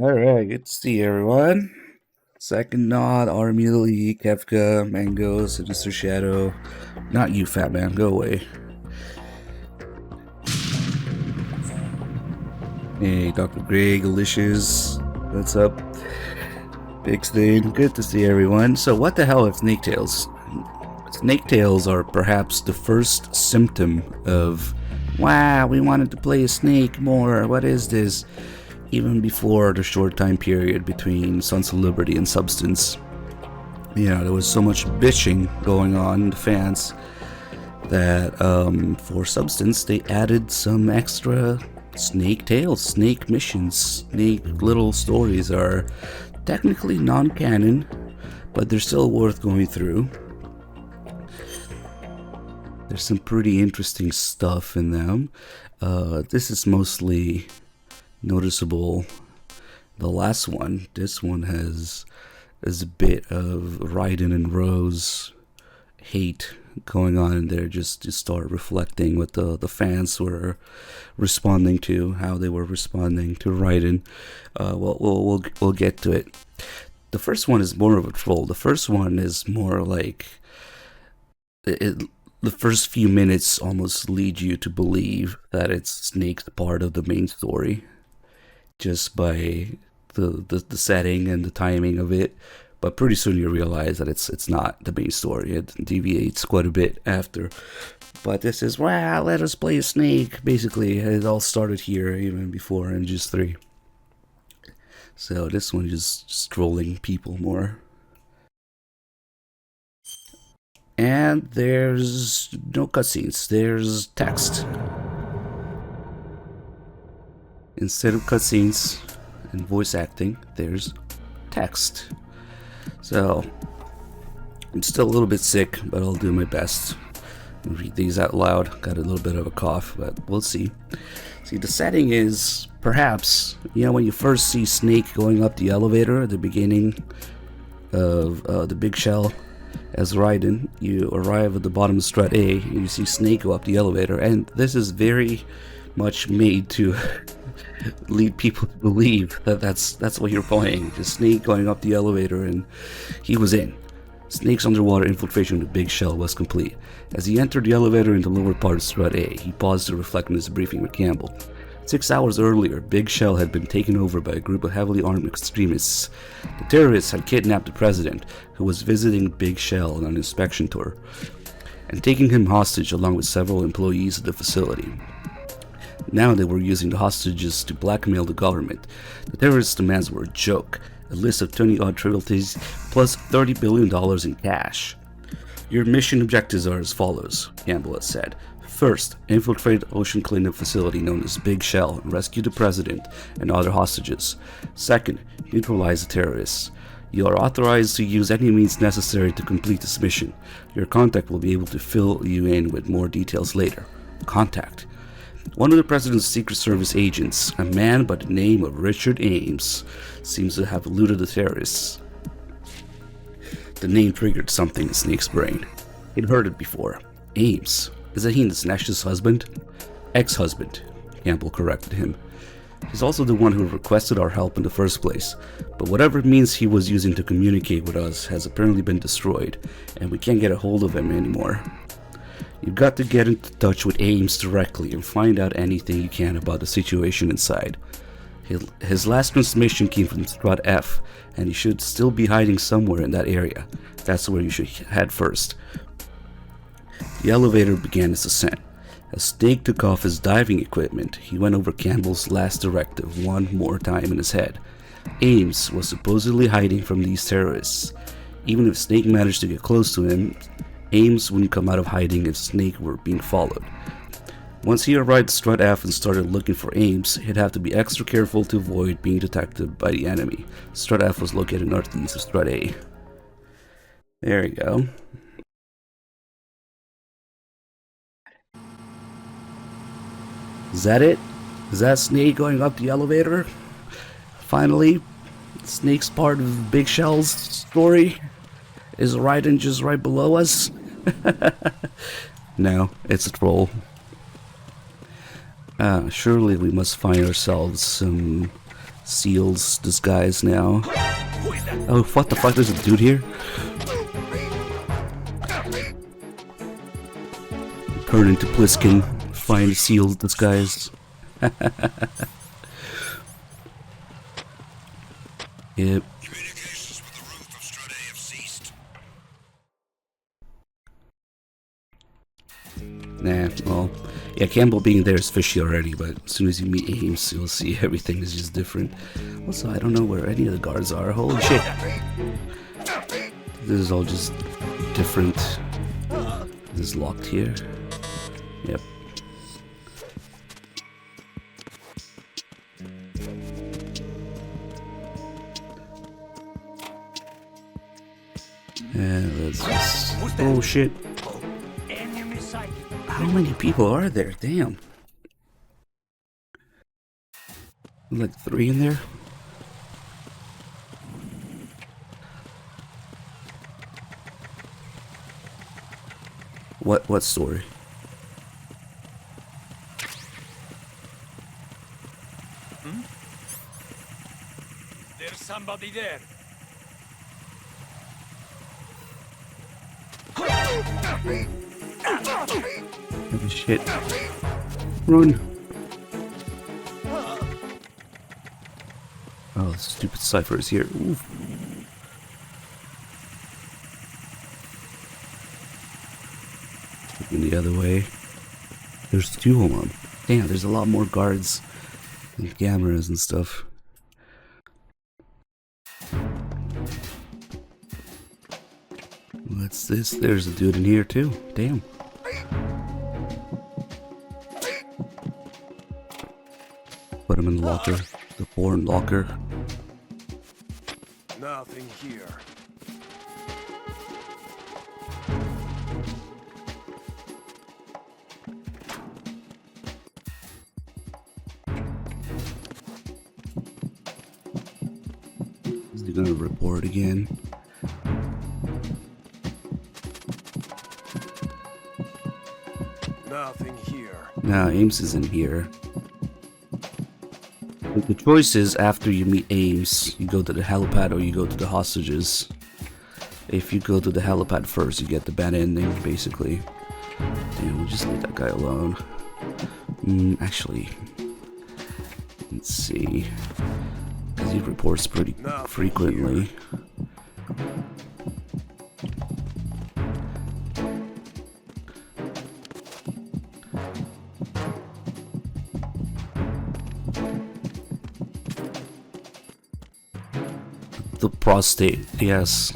Alright, good to see everyone. Second Nod, Army Elite, Kefka, Mango, Sinister Shadow. Not you, fat man, go away. Hey, Dr. Greg, Alicious, what's up? Big Stain, good to see everyone. So, what the hell are snake tails? Snake tails are perhaps the first symptom of, wow, we wanted to play a snake more, what is this? Even before the short time period between Sons of Liberty and Substance. You know, there was so much bitching going on, the fans, that for Substance they added some extra snake tales, snake missions, snake little stories are technically non-canon, but they're still worth going through. There's some pretty interesting stuff in them. This is mostly noticeable. The last one, this one has a bit of Raiden and Rose hate going on in there, just to start reflecting what the fans were responding to, how they were responding to Raiden. We'll get to it. The first one is more of a troll. The first one is more like the first few minutes almost lead you to believe that it's Snake's part of the main story, just by the setting and the timing of it. But pretty soon you realize that it's not the main story. It deviates quite a bit after. But this is, wow, let us play a snake. Basically, it all started here, even before MGS3. So this one is just trolling people more. And there's no cutscenes, there's text. Instead of cutscenes and voice acting, there's text. So, I'm still a little bit sick, but I'll do my best. I'll read these out loud. Got a little bit of a cough, but we'll see. See, the setting is perhaps, you know, when you first see Snake going up the elevator at the beginning of the big shell as Raiden, you arrive at the bottom of Strut A and you see Snake go up the elevator, and this is very much made to lead people to believe that that's what you're playing. Just Snake going up the elevator, and he was in. Snake's underwater infiltration of the big shell was complete. As he entered the elevator in the lower part of Strut A, he paused to reflect on his briefing with Campbell. 6 hours earlier, Big Shell had been taken over by a group of heavily armed extremists. The terrorists had kidnapped the president, who was visiting Big Shell on an inspection tour, and taking him hostage along with several employees of the facility. Now they were using the hostages to blackmail the government. The terrorists' demands were a joke, a list of 20-odd trivialities plus $30 billion in cash. Your mission objectives are as follows, Campbell had said. First, infiltrate the ocean cleanup facility known as Big Shell and rescue the president and other hostages. Second, neutralize the terrorists. You are authorized to use any means necessary to complete this mission. Your contact will be able to fill you in with more details later. Contact. One of the president's Secret Service agents, a man by the name of Richard Ames, seems to have eluded the terrorists. The name triggered something in Snake's brain. He'd heard it before. Ames. Isn't he Nash's husband? Ex-husband, Campbell corrected him. He's also the one who requested our help in the first place, but whatever means he was using to communicate with us has apparently been destroyed, and we can't get a hold of him anymore. You've got to get in touch with Ames directly and find out anything you can about the situation inside. His last transmission came from Strut F, and he should still be hiding somewhere in that area. That's where you should head first. The elevator began its ascent. As Snake took off his diving equipment, he went over Campbell's last directive one more time in his head. Ames was supposedly hiding from these terrorists. Even if Snake managed to get close to him, Ames wouldn't come out of hiding if Snake were being followed. Once he arrived at Strut F and started looking for Ames, he'd have to be extra careful to avoid being detected by the enemy. Strut F was located northeast of Strut A. There you go. Is that it? Is that Snake going up the elevator? Finally, Snake's part of Big Shell's story? Is Raiden just right below us? No, it's a troll. Surely we must find ourselves some SEAL's disguise now. Oh, what the fuck? There's a dude here? Turn into Pliskin, find SEAL's disguise. Yep. Communications with the roof of Strut A have ceased. Nah, well, yeah, Campbell being there is fishy already, but as soon as you meet Ames, you'll see everything is just different. Also, I don't know where any of the guards are. Holy shit! This is all just different. This is locked here. Yep. Let's just... Oh shit. How many people are there? Damn. Like 3 in there? What story? There's somebody there. Holy shit. Run. Oh, the stupid cipher is here. Ooh. Looking the other way. There's 2 of them. Damn, there's a lot more guards and cameras and stuff. What's this? There's a dude in here too. Damn. Put him in the locker. The foreign locker. Nothing here. Is he gonna report again? Nothing here. Nah, Ames isn't here. The choice is after you meet Ames, you go to the helipad or you go to the hostages. If you go to the helipad first, you get the bad ending, basically. Damn, we'll just leave that guy alone. Actually, let's see. Because he reports pretty frequently. The prostate, yes.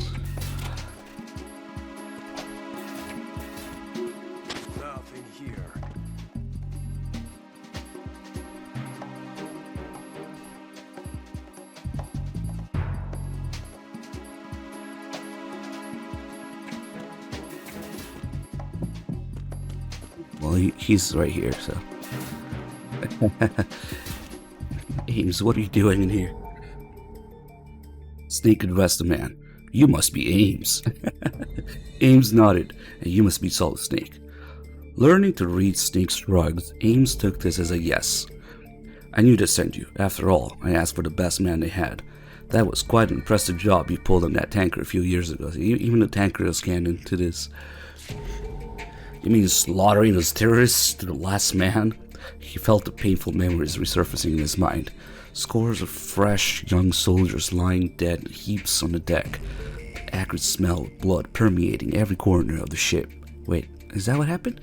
Nothing here. Well, he's right here, so. Ames, what are you doing in here? Snake addressed the man. You must be Ames. Ames nodded, and you must be Solid Snake. Learning to read Snake's shrugs, Ames took this as a yes. I knew to send you. After all, I asked for the best man they had. That was quite an impressive job you pulled on that tanker a few years ago. Even the tanker is scanned into this. You mean slaughtering those terrorists to the last man? He felt the painful memories resurfacing in his mind. Scores of fresh, young soldiers lying dead in heaps on the deck. The acrid smell of blood permeating every corner of the ship. Wait, is that what happened?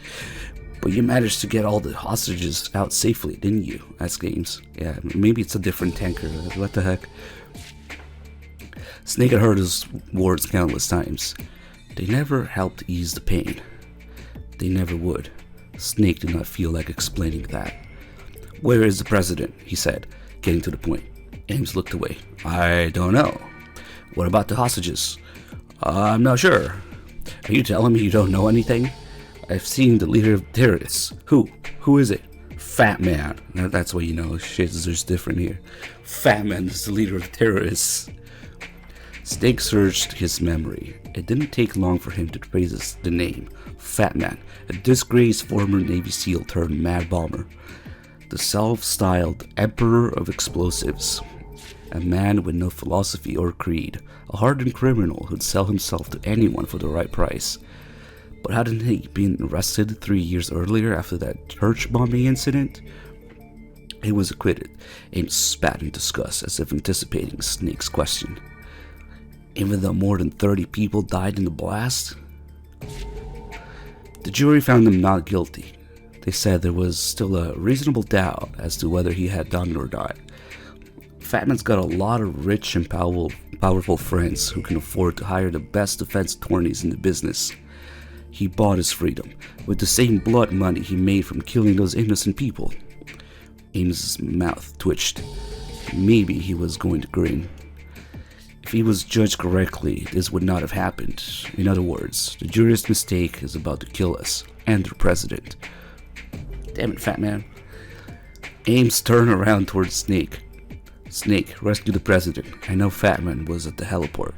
But you managed to get all the hostages out safely, didn't you? Asked Ames. Yeah, maybe it's a different tanker. What the heck? Snake had heard his words countless times. They never helped ease the pain. They never would. Snake did not feel like explaining that. Where is the president? He said, getting to the point. Ames looked away. I don't know. What about the hostages? I'm not sure. Are you telling me you don't know anything? I've seen the leader of terrorists. Who? Who is it? Fat Man. That's what you know. Shit is just different here. Fat Man is the leader of terrorists. Snake searched his memory. It didn't take long for him to trace the name. Fat Man, a disgraced former Navy SEAL turned mad bomber. The self-styled Emperor of Explosives. A man with no philosophy or creed. A hardened criminal who'd sell himself to anyone for the right price. But hadn't he been arrested 3 years earlier after that church bombing incident? He was acquitted. Ames spat in disgust as if anticipating Snake's question. Even though more than 30 people died in the blast? The jury found him not guilty. They said there was still a reasonable doubt as to whether he had done it or not. Fatman's got a lot of rich and powerful friends who can afford to hire the best defense attorneys in the business. He bought his freedom with the same blood money he made from killing those innocent people. Ames's mouth twitched. Maybe he was going to grin. If he was judged correctly, this would not have happened. In other words, the jury's mistake is about to kill us and their president. Damn it, Fat Man. Ames turned around towards Snake. Snake, rescue the president. I know Fat Man was at the heliport.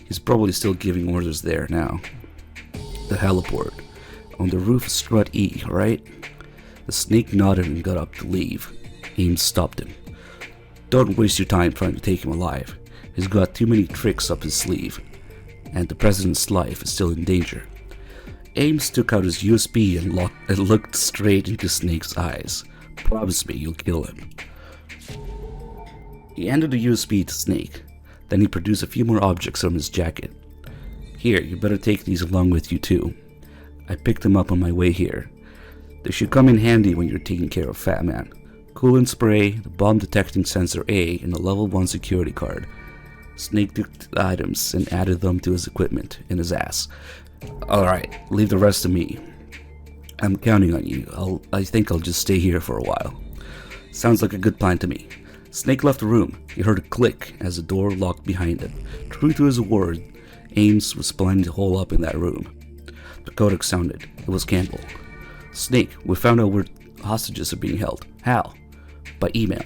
He's probably still giving orders there now. The heliport. On the roof of Strut E, right? The Snake nodded and got up to leave. Ames stopped him. Don't waste your time trying to take him alive. He's got too many tricks up his sleeve. And the president's life is still in danger. Ames took out his USB and looked straight into Snake's eyes. Promise me you'll kill him. He handed the USB to Snake. Then he produced a few more objects from his jacket. Here, you better take these along with you too. I picked them up on my way here. They should come in handy when you're taking care of Fat Man. Coolant spray, the bomb detecting sensor A, and a level 1 security card. Snake took the items and added them to his equipment in his ass. Alright, leave the rest to me. I'm counting on you. I think I'll just stay here for a while. Sounds like a good plan to me. Snake left the room. He heard a click as the door locked behind him. True to his word, Ames was planning to hole up in that room. The codec sounded. It was Campbell. Snake, we found out where hostages are being held. How? By email.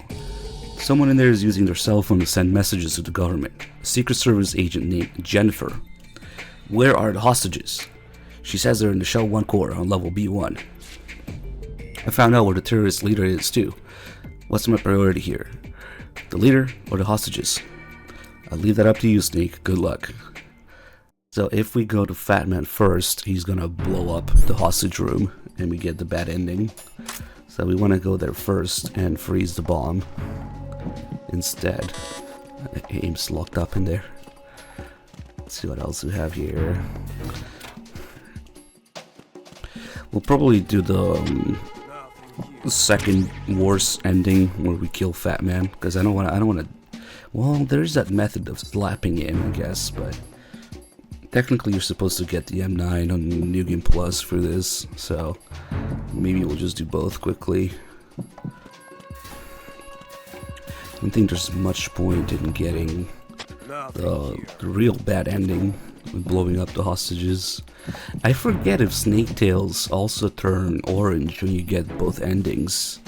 Someone in there is using their cell phone to send messages to the government. A Secret Service agent named Jennifer. Where are the hostages? She says they're in the Shell 1 core on level B1. I found out where the terrorist leader is too. What's my priority here? The leader or the hostages? I'll leave that up to you, Snake. Good luck. So if we go to Fat Man first, he's gonna blow up the hostage room and we get the bad ending. So we want to go there first and freeze the bomb. Instead, Ames locked up in there. Let's see what else we have here. We'll probably do the second worst ending where we kill Fat Man, because I don't want to. Well, there's that method of slapping him, I guess, but technically you're supposed to get the M9 on New Game Plus for this, so maybe we'll just do both quickly. I don't think there's much point in getting the real bad ending with blowing up the hostages. I forget if Snake Tails also turn orange when you get both endings.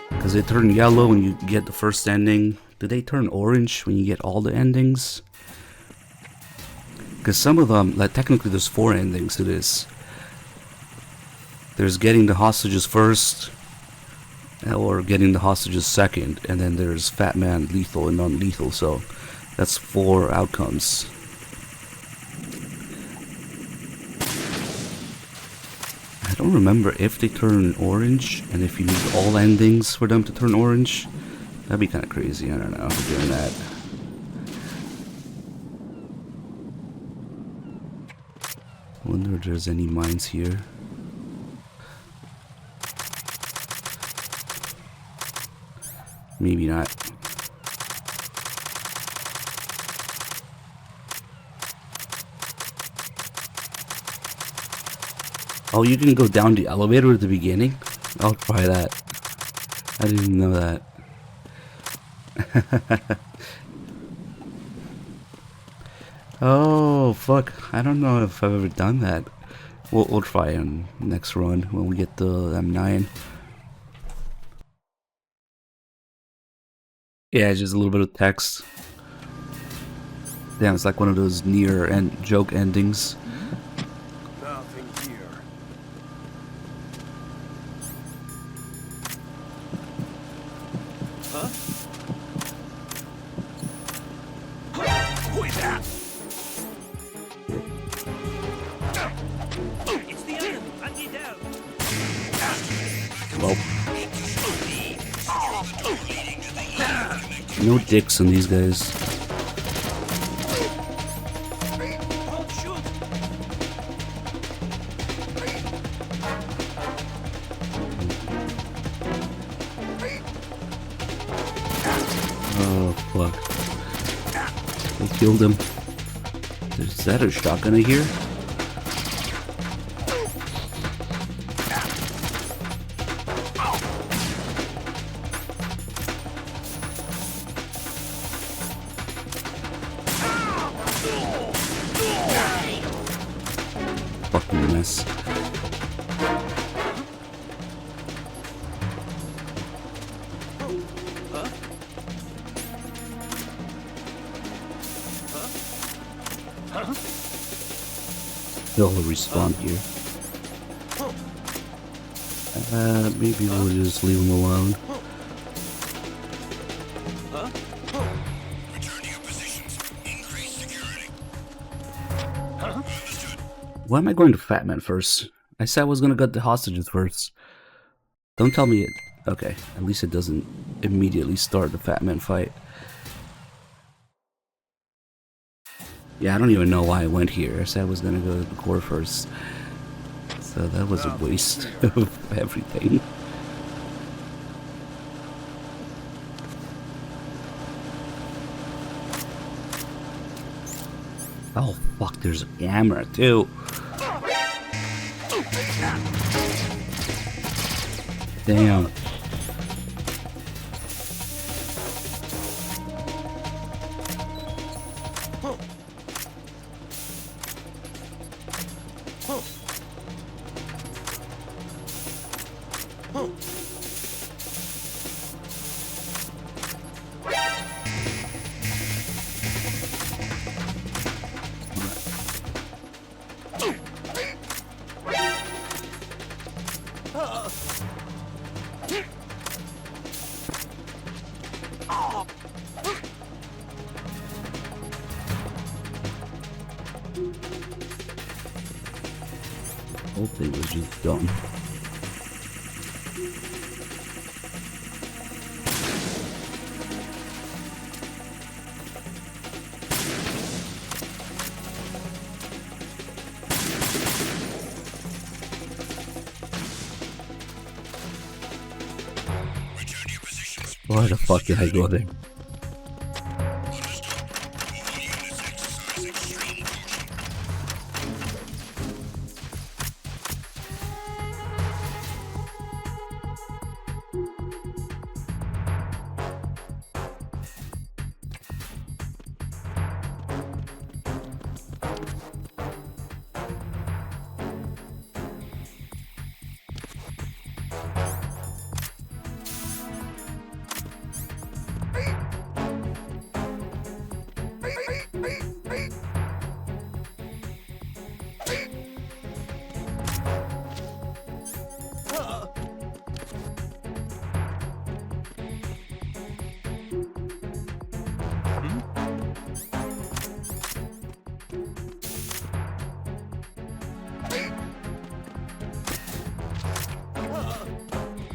Because they turn yellow when you get the first ending. Do they turn orange when you get all the endings? Because some of them, like technically there's 4 endings to this. There's getting the hostages first, or getting the hostages second, and then there's Fat Man, lethal and non-lethal, so that's 4 outcomes. I don't remember if they turn orange, and if you need all endings for them to turn orange. That'd be kind of crazy, I don't know, doing that. I wonder if there's any mines here. Maybe not. Oh, you can go down the elevator at the beginning? I'll try that. I didn't even know that. Oh, fuck. I don't know if I've ever done that. We'll try on next run when we get the M9. Yeah, just a little bit of text. Damn, it's like one of those near and joke endings. Nothing here. Huh? No dicks on these guys. Oh, fuck. I killed him. Is that a shotgun in here? Fucking mess. They'll respawn here. Maybe we'll just leave them alone. Return to your positions. Increase security. Why am I going to Fat Man first? I said I was gonna get the hostages first. Don't tell me it. Okay, at least it doesn't immediately start the Fat Man fight. Yeah, I don't even know why I went here. I said I was gonna go to the core first. So that was a waste of everything. Oh fuck, there's a camera too. Damn. The whole thing was just dumb. Why the fuck did I go there?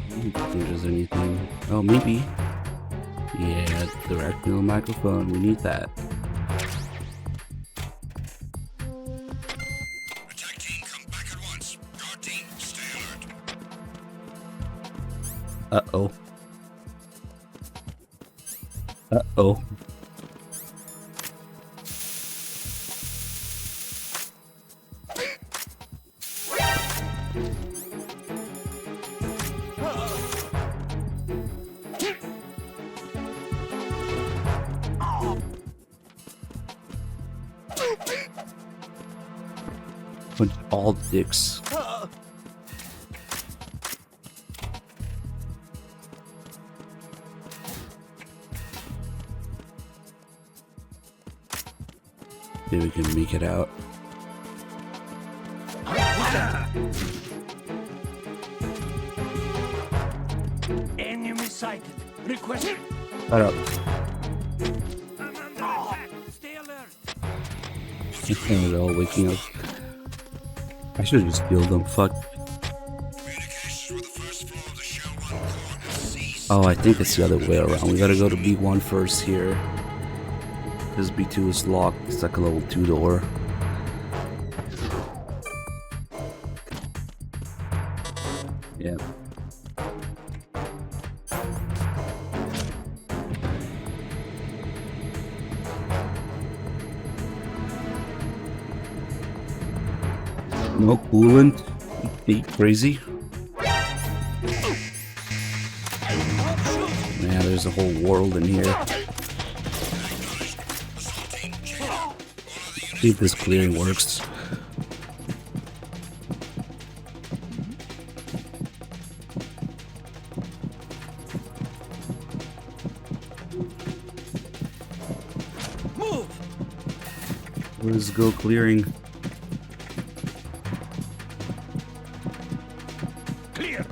I don't think there's anything. Oh, maybe. Yeah, direct to the microphone. We need that. Attack team, come back at once. Guard team, stay alert. Uh-oh. Uh-oh. Punch all dicks. Maybe we can make it out. Enemy sighted. Request. Shut up. I'm under attack. Stay alert. This thing is all waking up. I should have just killed them. Fuck. Oh, I think it's the other way around. We gotta go to B1 first here. This B2 is locked. It's like a level 2 door. Yeah. No coolant. Be crazy. Man, there's a whole world in here. See if this clearing works. Move. Let's go clearing. Clear.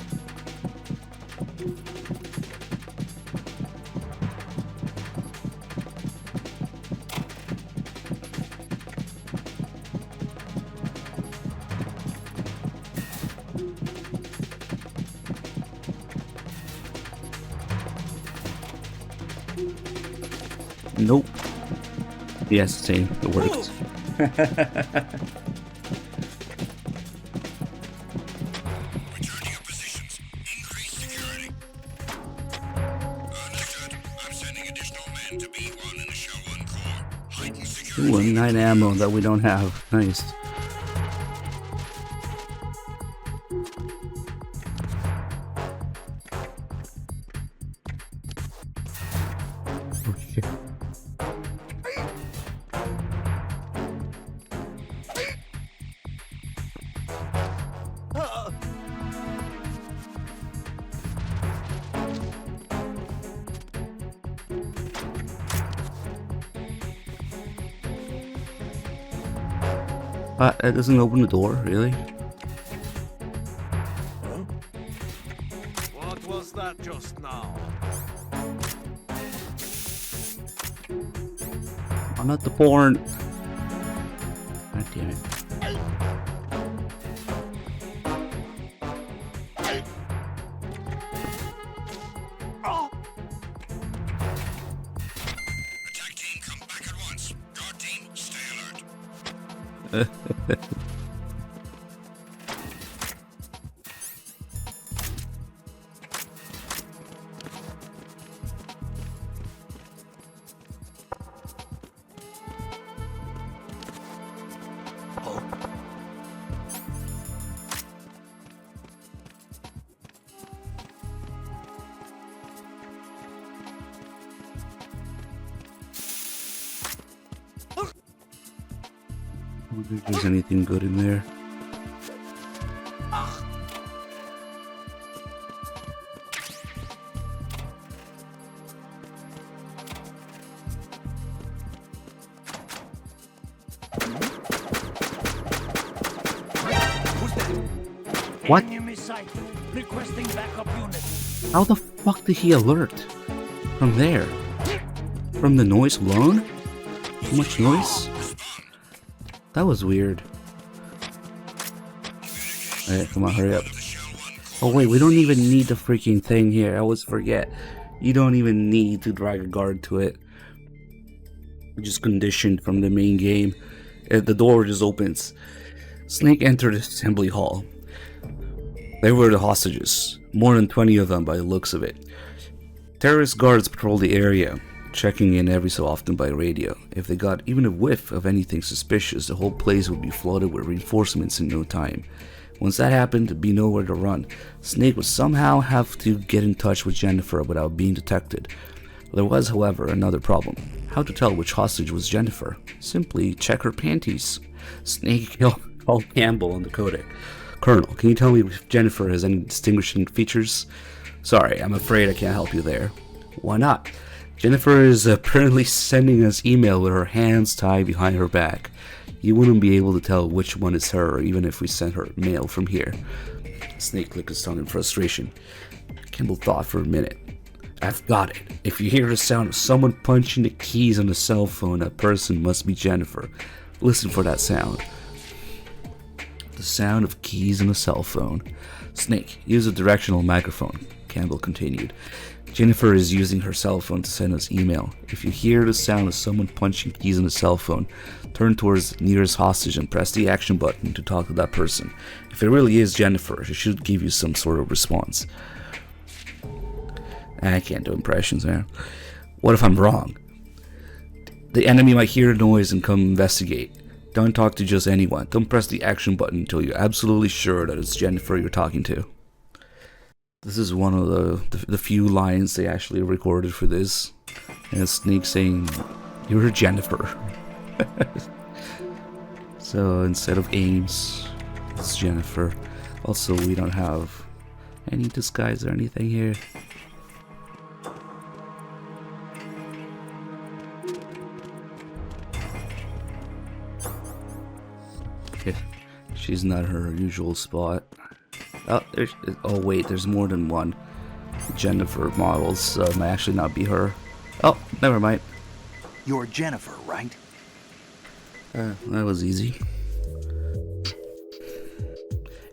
Nope. Yes, same. It worked. Return to your positions. Increase security. Understood. I'm sending additional men to B1 and Show 1 core. Heighten security. Ooh, and 9 ammo that we don't have. Nice. Oh shit. That doesn't open the door, really? What was that just now? Oh, not the porn. God damn it. Attack team, come back at once. Guard team, stay alert. I don't think there's anything good in there. Who's there? What? Enemy sight. Requesting backup unit. How the fuck did he alert? From there? From the noise alone? Too much noise? That was weird. Alright, come on, hurry up. Oh wait, we don't even need the freaking thing here. I always forget. You don't even need to drag a guard to it. We're just conditioned from the main game. The door just opens. Snake entered the assembly hall. They were the hostages. More than 20 of them by the looks of it. Terrorist guards patrol the area, checking in every so often by radio. If they got even a whiff of anything suspicious, the whole place would be flooded with reinforcements in no time. Once that happened, there'd be nowhere to run. Snake would somehow have to get in touch with Jennifer without being detected. There was, however, another problem. How to tell which hostage was Jennifer? Simply check her panties. Snake called Campbell on the codec. Colonel, can you tell me if Jennifer has any distinguishing features? Sorry, I'm afraid I can't help you there. Why not? Jennifer is apparently sending us email with her hands tied behind her back. You wouldn't be able to tell which one is her, even if we sent her mail from here. Snake clicked his tongue in frustration. Campbell thought for a minute. I've got it. If you hear the sound of someone punching the keys on the cell phone, that person must be Jennifer. Listen for that sound. The sound of keys on a cell phone. Snake, use a directional microphone. Campbell continued. Jennifer is using her cell phone to send us email. If you hear the sound of someone punching keys on the cell phone, turn towards the nearest hostage and press the action button to talk to that person. If it really is Jennifer, she should give you some sort of response. I can't do impressions, man. What if I'm wrong? The enemy might hear a noise and come investigate. Don't talk to just anyone. Don't press the action button until you're absolutely sure that it's Jennifer you're talking to. This is one of the few lines they actually recorded for this. And it's Snake saying, "You're Jennifer." So instead of Ames, it's Jennifer. Also, we don't have any disguise or anything here. Okay, she's not her usual spot. Oh wait, there's more than one Jennifer models, so it might actually not be her. Oh, never mind. You're Jennifer, right? That was easy.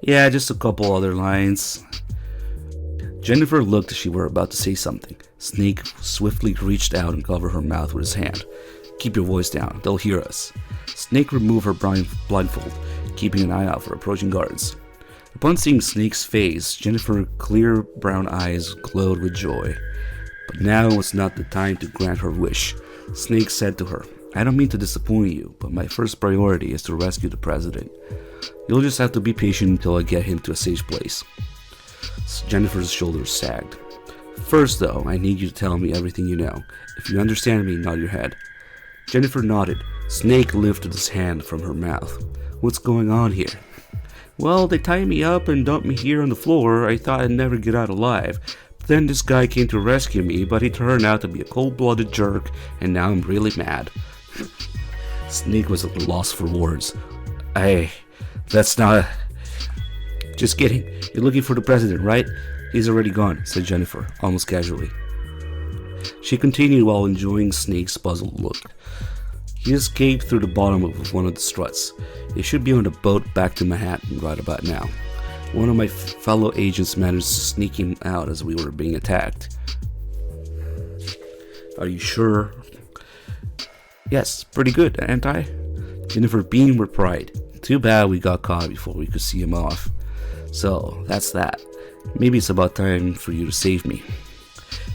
Yeah, just a couple other lines. Jennifer looked as she were about to say something. Snake swiftly reached out and covered her mouth with his hand. "Keep your voice down, they'll hear us." Snake removed her blindfold, keeping an eye out for approaching guards. Upon seeing Snake's face, Jennifer's clear brown eyes glowed with joy. But now was not the time to grant her wish. Snake said to her, "I don't mean to disappoint you, but my first priority is to rescue the president. You'll just have to be patient until I get him to a safe place." Jennifer's shoulders sagged. "First though, I need you to tell me everything you know. If you understand me, nod your head." Jennifer nodded. Snake lifted his hand from her mouth. "What's going on here?" "Well, they tied me up and dumped me here on the floor. I thought I'd never get out alive. Then this guy came to rescue me, but he turned out to be a cold-blooded jerk, and now I'm really mad." Snake was at a loss for words. That's not... Just kidding. You're looking for the president, right? He's already gone," said Jennifer, almost casually. She continued while enjoying Snake's puzzled look. "He escaped through the bottom of one of the struts. He should be on the boat back to Manhattan right about now. One of my fellow agents managed to sneak him out as we were being attacked." "Are you sure?" "Yes, pretty good, ain't I?" Jennifer beamed with pride. "Too bad we got caught before we could see him off. So, that's that. Maybe it's about time for you to save me."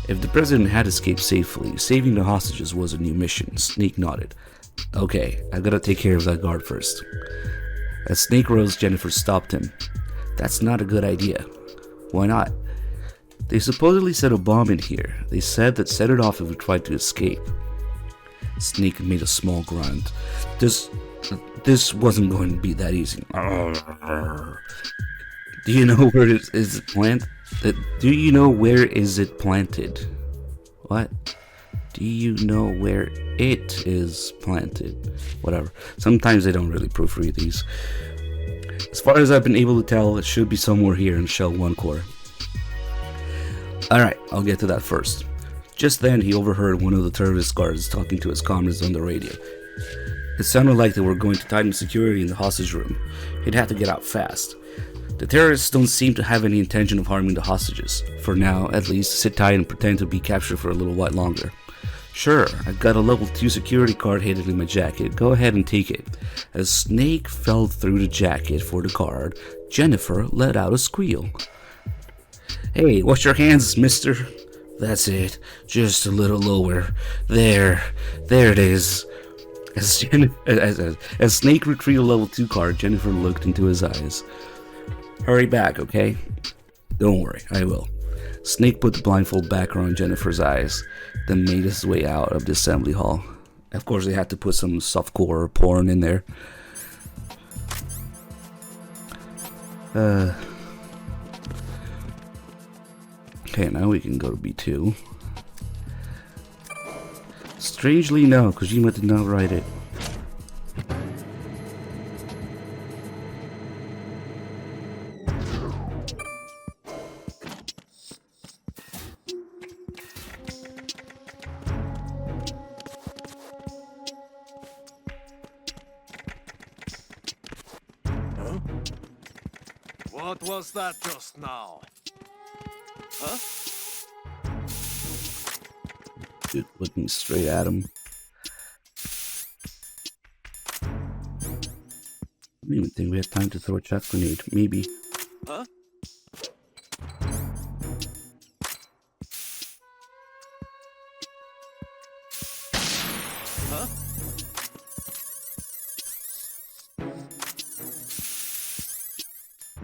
If the president had escaped safely, saving the hostages was a new mission. Snake nodded. "Okay, I gotta take care of that guard first." As Snake rose, Jennifer stopped him. "That's not a good idea." "Why not?" "They supposedly set a bomb in here. They said that set it off if we tried to escape." Snake made a small grunt. This wasn't going to be that easy. "Do you know where it is planted? Do you know where is it planted?" "What?" "Do you know where it is planted?" Whatever. Sometimes they don't really proofread these. "As far as I've been able to tell, it should be somewhere here in Shell 1 core." "Alright, I'll get to that first." Just then, he overheard one of the terrorist guards talking to his comrades on the radio. It sounded like they were going to tighten security in the hostage room. He'd have to get out fast. The terrorists don't seem to have any intention of harming the hostages. For now, at least, sit tight and pretend to be captured for a little while longer. "Sure, I've got a level 2 security card hidden in my jacket. Go ahead and take it." As Snake fell through the jacket for the card, Jennifer let out a squeal. "Hey, wash your hands, mister." "That's it. Just a little lower. There it is." As Snake retrieved a level 2 card, Jennifer looked into his eyes. "Hurry back, okay?" "Don't worry, I will." Snake put the blindfold back around Jennifer's eyes, then made his way out of the assembly hall. Of course, they had to put some softcore porn in there. Okay, now we can go to B2. Strangely, no, Kojima did not write it. What was that just now? Huh? dude looking straight at him. I don't even think we had time to throw a chuck grenade. Maybe. Huh? Huh?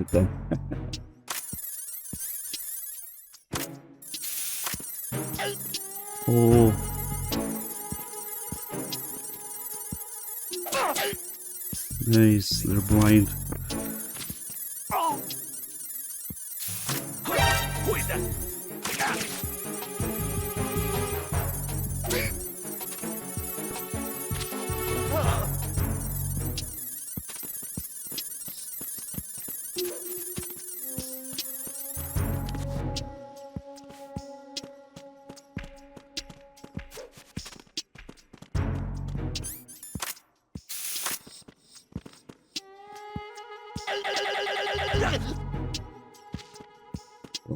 Okay. Oh. Nice, they're blind. Who is that?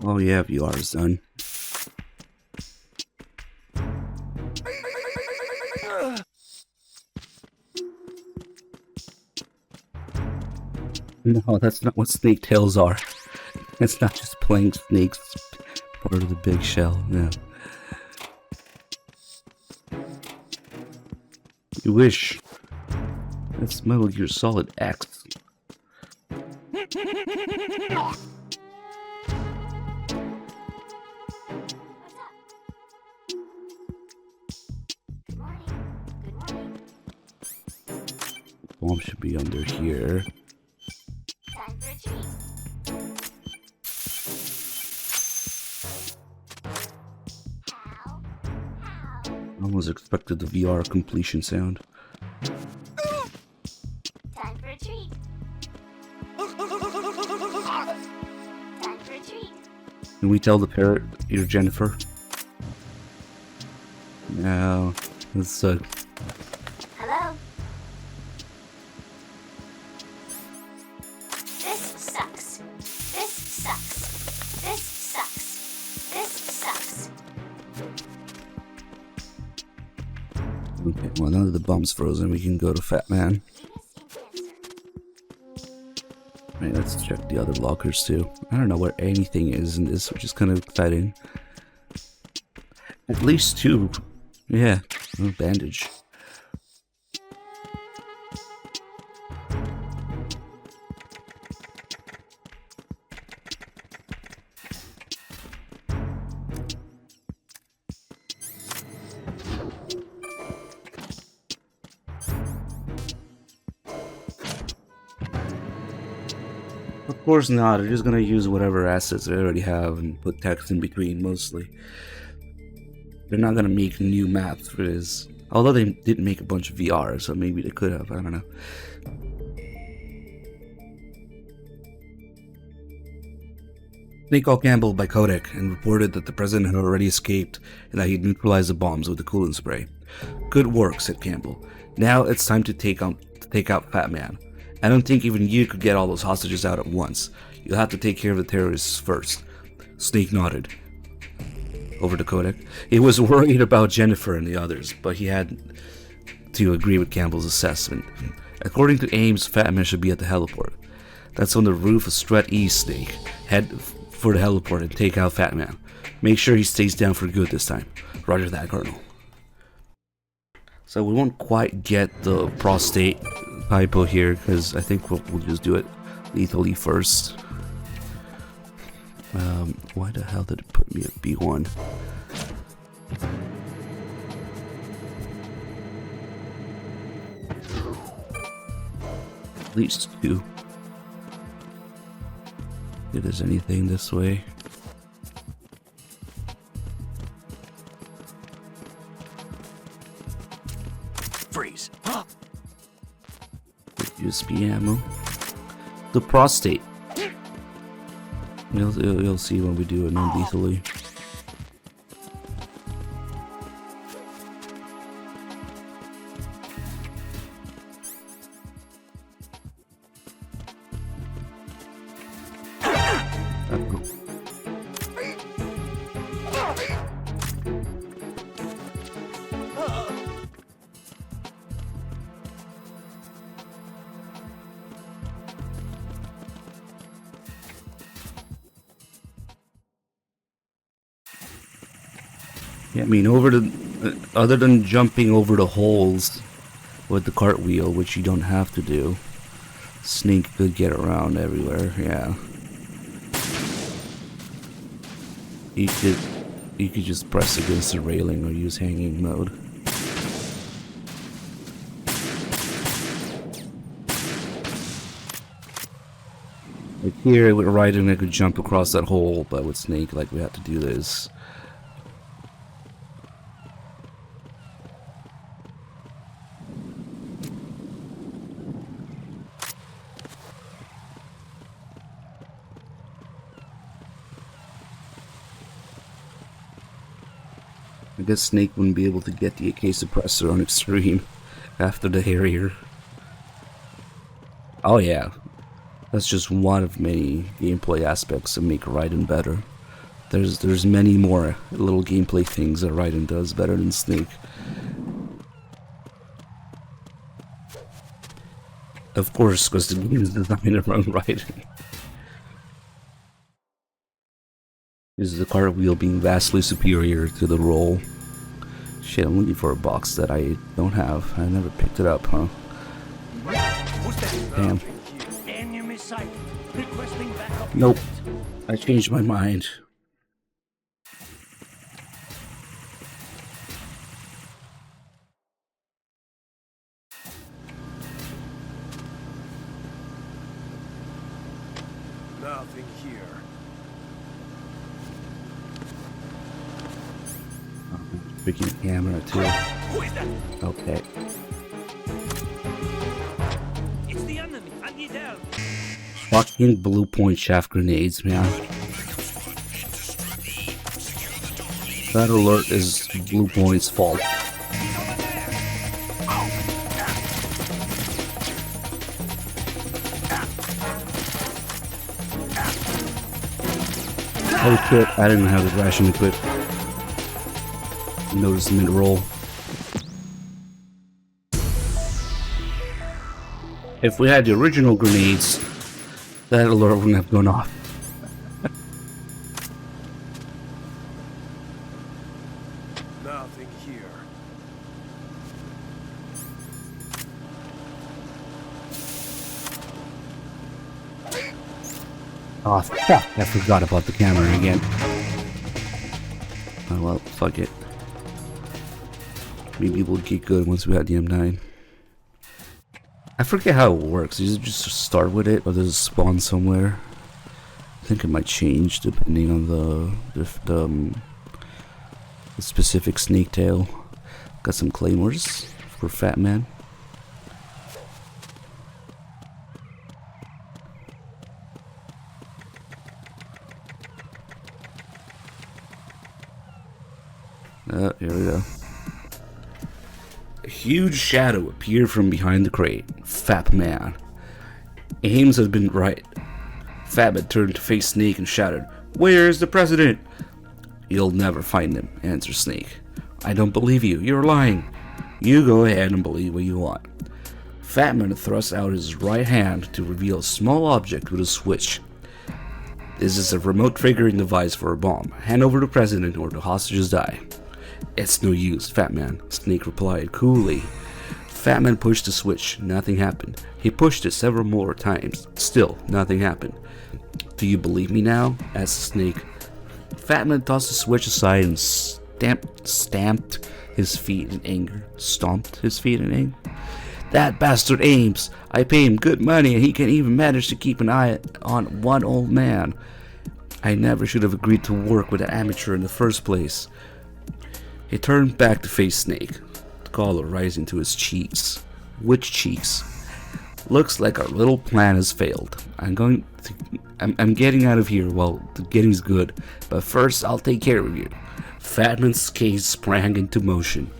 Oh yeah, VR is done. No, that's not what snake tails are. It's not just playing snakes, part of the big shell. No. You wish. That's Metal Gear Solid X. Bomb should be under here. Time for a treat. How? I almost expected the VR completion sound. Time for a treat. Time for a treat. Can we tell the parrot you're Jennifer? No, that's Hello? This sucks. This sucks. This sucks. This sucks. okay. Well, none of the bomb's frozen. We can go to Fat Man. Venus in Cancer. Right, let's check the other lockers too. I don't know where anything is in this, which is kind of exciting. At least two. Yeah, a bandage. Of course not, they're just gonna use whatever assets they already have and put text in between mostly. They're not gonna make new maps for this. Although they didn't make a bunch of VR, so maybe they could have, I don't know. They called Campbell by Kodak and reported that the president had already escaped and that he'd neutralized the bombs with the coolant spray. Good work, said Campbell. Now it's time to take out Fat Man. I don't think even you could get all those hostages out at once. You'll have to take care of the terrorists first. Snake nodded. Over to Kodak. He was worried about Jennifer and the others, but he had to agree with Campbell's assessment. According to Ames, Fat Man should be at the heliport. That's on the roof of Strat East, Snake. Head for the heliport and take out Fat Man. Make sure he stays down for good this time. Roger that, Colonel. So we won't quite get the prostate typo here, because I think we'll just do it lethally first. Why the hell did it put me at B1? At least two. If there's anything this way. Freeze. USB ammo. The prostate. You'll see when we do it non-lethally. Yeah, I mean, other than jumping over the holes with the cartwheel, which you don't have to do, Snake could get around everywhere. Yeah, you could just press against the railing or use hanging mode. Like here with Raiden, I could jump across that hole, but with Snake, like, we have to do this. I guess Snake wouldn't be able to get the AK suppressor on Extreme after the Harrier. Oh yeah, that's just one of many gameplay aspects that make Raiden better. There's many more little gameplay things that Raiden does better than Snake. Of course, because the game is designed around Raiden. Is the cartwheel being vastly superior to the roll. Shit, I'm looking for a box that I don't have. I never picked it up, huh? Damn. Enemy sighted. Requesting backup. Nope. I changed my mind. Nothing here. Freaking camera too. Who is that? Okay. It's the enemy. I need help. Fucking blue point shaft grenades, man. That alert is Blue Point's fault. Oh shit, I didn't have the ration equipped. Notice mid-roll. If we had the original grenades, that alert wouldn't have gone off. Nothing here. Oh fuck, I forgot about the camera again. Oh well, fuck it. Maybe we'll get good once we have the M9. I forget how it works. Does it just start with it, or does it spawn somewhere? I think it might change depending on the specific snake tail. Got some claymores for Fat Man. Here we go. A huge shadow appeared from behind the crate. Fat Man. Ames had been right. Fat Man turned to face Snake and shouted, "Where's the president?" "You'll never find him," answered Snake. "I don't believe you. You're lying." "You go ahead and believe what you want." Fat Man thrust out his right hand to reveal a small object with a switch. "This is a remote triggering device for a bomb. Hand over the president or the hostages die." "It's no use, Fat Man," Snake replied coolly. Fat Man pushed the switch. Nothing happened. He pushed it several more times. Still, nothing happened. "Do you believe me now?" asked Snake. Fat Man tossed the switch aside and stamped his feet in anger. Stomped his feet in anger? "That bastard Ames! I pay him good money and he can even manage to keep an eye on one old man. I never should have agreed to work with an amateur in the first place." He turned back to face Snake, the color rising to his cheeks. "Which cheeks?" "Looks like our little plan has failed. I'm getting out of here while the getting's good, but first I'll take care of you." Fatman's case sprang into motion.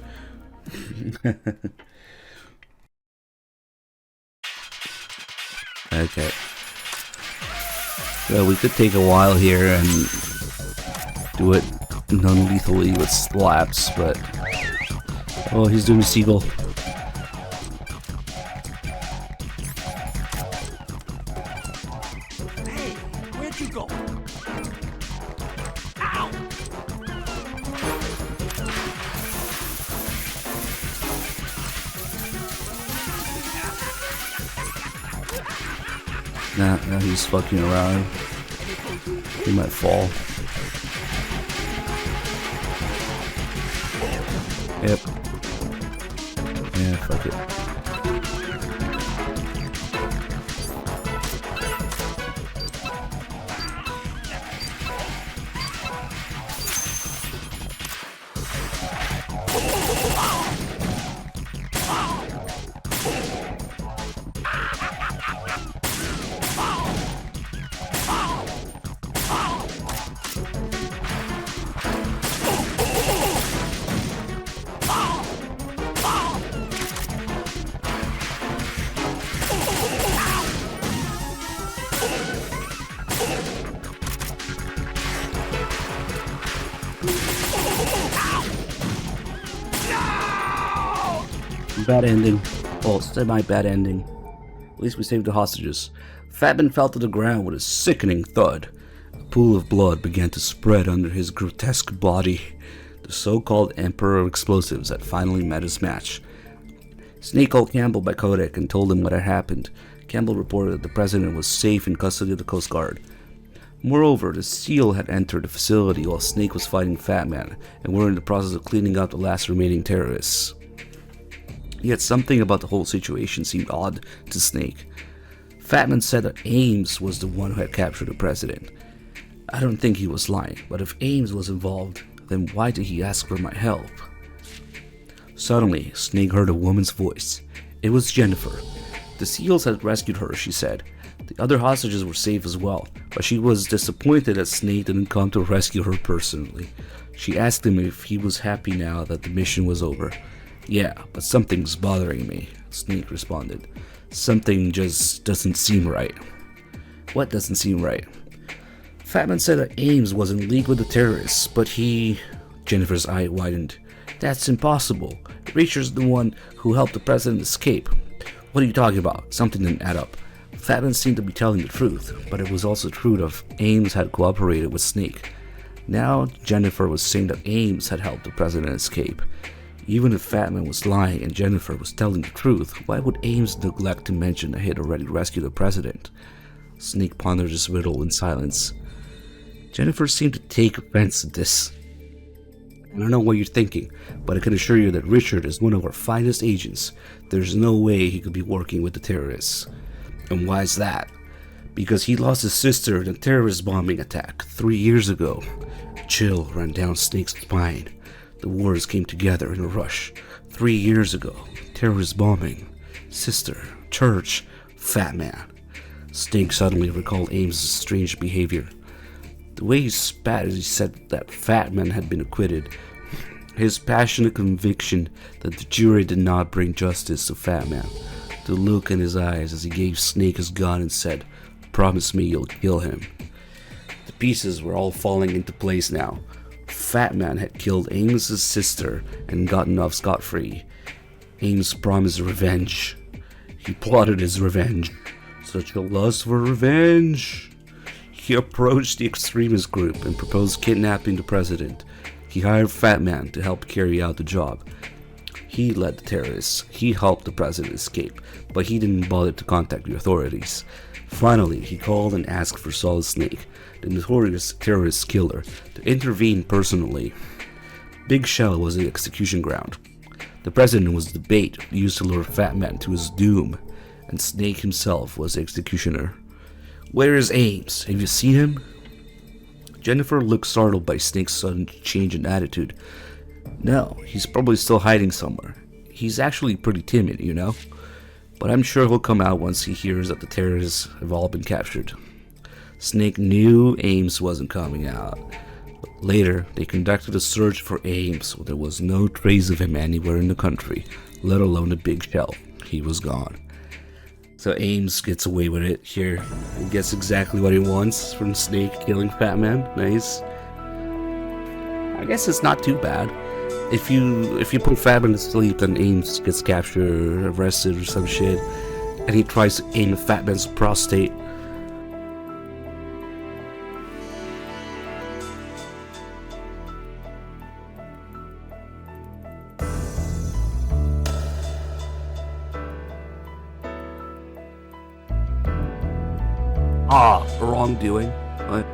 Okay. So we could take a while here and do it non-lethally with slaps, but... Oh, he's doing a seagull. Hey, where'd you go? Ow! Now he's fucking around. He might fall. Yep. Yeah, fuck it. Bad ending. Well, semi-bad ending. At least we saved the hostages. Fatman fell to the ground with a sickening thud. A pool of blood began to spread under his grotesque body. The so-called Emperor of Explosives had finally met his match. Snake called Campbell by Kodak and told him what had happened. Campbell reported that the president was safe in custody of the Coast Guard. Moreover, the SEAL had entered the facility while Snake was fighting Fatman and were in the process of cleaning up the last remaining terrorists. Yet something about the whole situation seemed odd to Snake. Fatman said that Ames was the one who had captured the president. I don't think he was lying, but if Ames was involved, then why did he ask for my help? Suddenly, Snake heard a woman's voice. It was Jennifer. The SEALs had rescued her, she said. The other hostages were safe as well, but she was disappointed that Snake didn't come to rescue her personally. She asked him if he was happy now that the mission was over. Yeah, but something's bothering me, Snake responded. Something just doesn't seem right. What doesn't seem right? Fatman said that Ames was in league with the terrorists, but he... Jennifer's eye widened. That's impossible. Richard's the one who helped the president escape. What are you talking about? Something didn't add up. Fatman seemed to be telling the truth, but it was also true that Ames had cooperated with Snake. Now, Jennifer was saying that Ames had helped the president escape. Even if Fatman was lying and Jennifer was telling the truth, why would Ames neglect to mention that he had already rescued the president? Snake pondered this riddle in silence. Jennifer seemed to take offense to this. I don't know what you're thinking, but I can assure you that Richard is one of our finest agents. There's no way he could be working with the terrorists. And why is that? Because he lost his sister in a terrorist bombing attack 3 years ago. A chill ran down Snake's spine. The wars came together in a rush. 3 years ago, terrorist bombing, sister, church, Fatman. Snake suddenly recalled Ames' strange behavior. The way he spat as he said that Fatman had been acquitted. His passionate conviction that the jury did not bring justice to Fatman. The look in his eyes as he gave Snake his gun and said, "Promise me you'll kill him." The pieces were all falling into place now. Fatman had killed Ames' sister and gotten off scot-free. Ames promised revenge. He plotted his revenge. Such a lust for revenge. He approached the extremist group and proposed kidnapping the president. He hired Fatman to help carry out the job. He led the terrorists. He helped the president escape, but he didn't bother to contact the authorities. Finally, he called and asked for Solid Snake, the notorious terrorist killer, to intervene personally. Big Shell was the execution ground. The president was the bait used to lure Fatman to his doom, and Snake himself was the executioner. Where is Ames? Have you seen him? Jennifer looked startled by Snake's sudden change in attitude. No, he's probably still hiding somewhere. He's actually pretty timid, you know? But I'm sure he'll come out once he hears that the terrorists have all been captured. Snake knew Ames wasn't coming out. But later, they conducted a search for Ames, but there was no trace of him anywhere in the country, let alone the Big Shell. He was gone. So Ames gets away with it here. He gets exactly what he wants from Snake killing Fatman. Nice. I guess it's not too bad. If you put Fatman to sleep, then Ames gets captured, arrested, or some shit, and he tries to aim at Fatman's prostate. Ah, wrongdoing. What?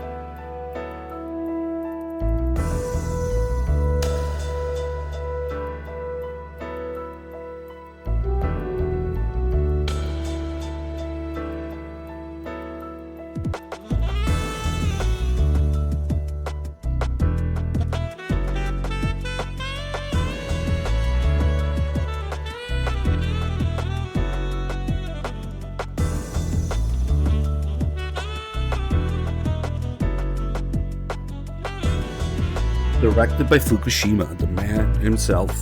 Directed by Fukushima, the man himself.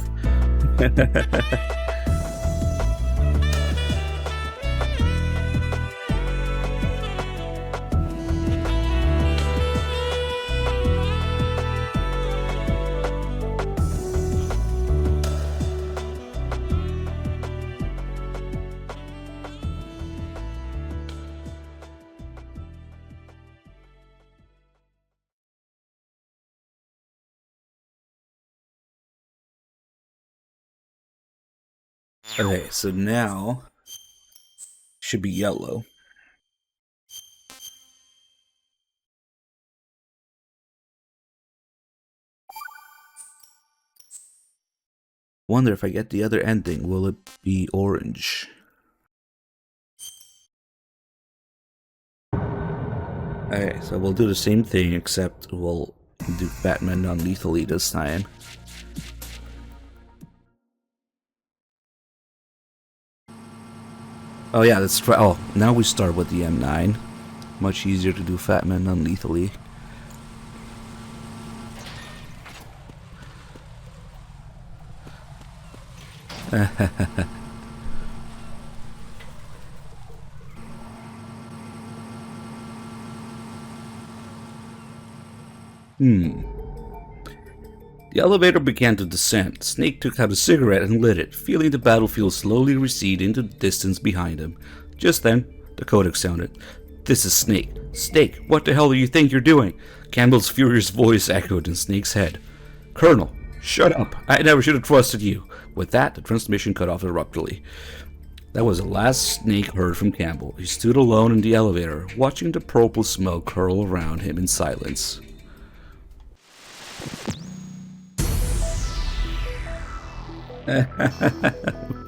Okay, so now should be yellow. Wonder if I get the other ending, will it be orange? Okay, so we'll do the same thing, except we'll do Batman non-lethally this time. Oh yeah, let's try. Oh, now we start with the M9. Much easier to do Fatman non-lethally. The elevator began to descend. Snake took out a cigarette and lit it, feeling the battlefield slowly recede into the distance behind him. Just then, the codec sounded. This is Snake. Snake, what the hell do you think you're doing? Campbell's furious voice echoed in Snake's head. Colonel, shut up. I never should have trusted you. With that, the transmission cut off abruptly. That was the last Snake heard from Campbell. He stood alone in the elevator, watching the purple smoke curl around him in silence.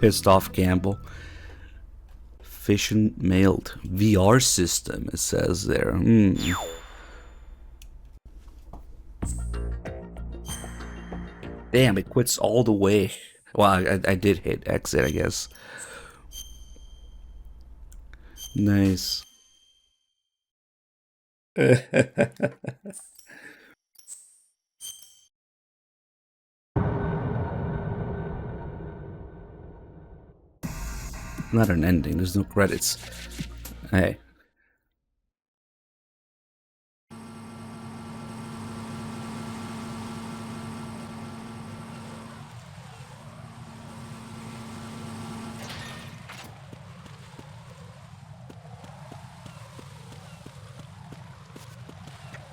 Pissed off Campbell. Fission mailed VR system, it says there. Damn, it quits all the way. Well, I did hit exit, I guess. Nice. Not an ending, there's no credits. Hey.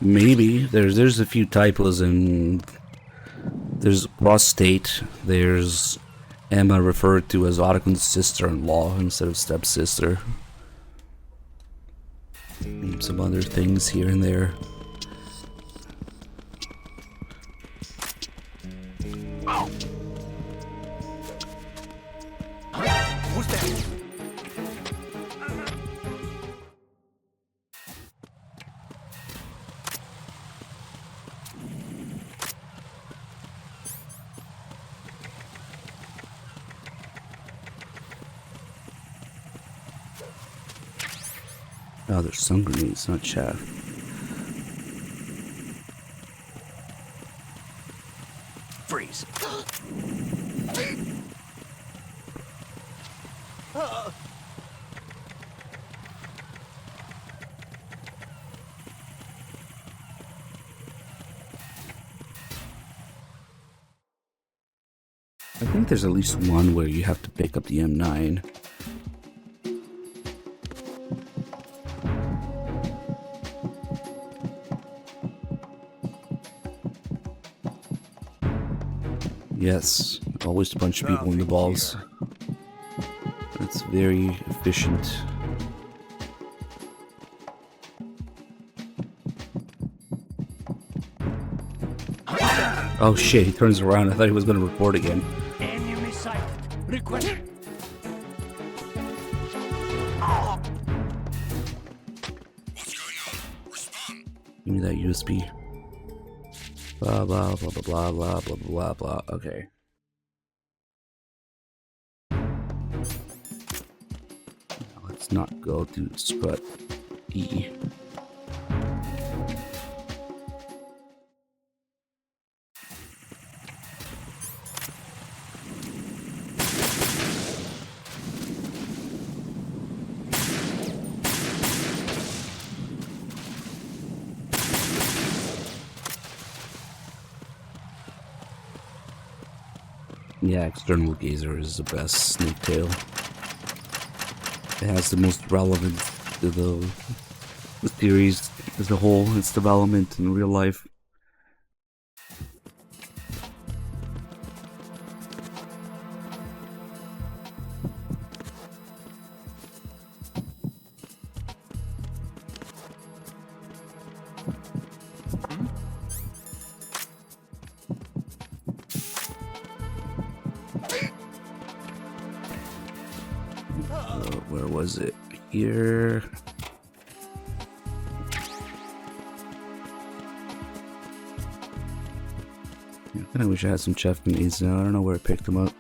Maybe there's a few typos in. There's prostate. There's Emma referred to as Ottoman's sister-in-law instead of stepsister. And some other things here and there. Who's that? Oh, there's sun grenades, not chaff. Freeze. I think there's at least one where you have to pick up the M9. Yes, always punch people in the balls. That's very efficient. Oh shit, he turns around. I thought he was gonna report again. Enemy sighted. Request. What's going on? Respond. Give me that USB. Blah blah blah blah blah blah blah blah blah. Okay. Now let's not go to strut E. Yeah, external gazer is the best snake tail. It has the most relevant to the series as a whole, its development in real life. Where was it? Here. I kinda wish I had some chef grenades now. I don't know where I picked them up.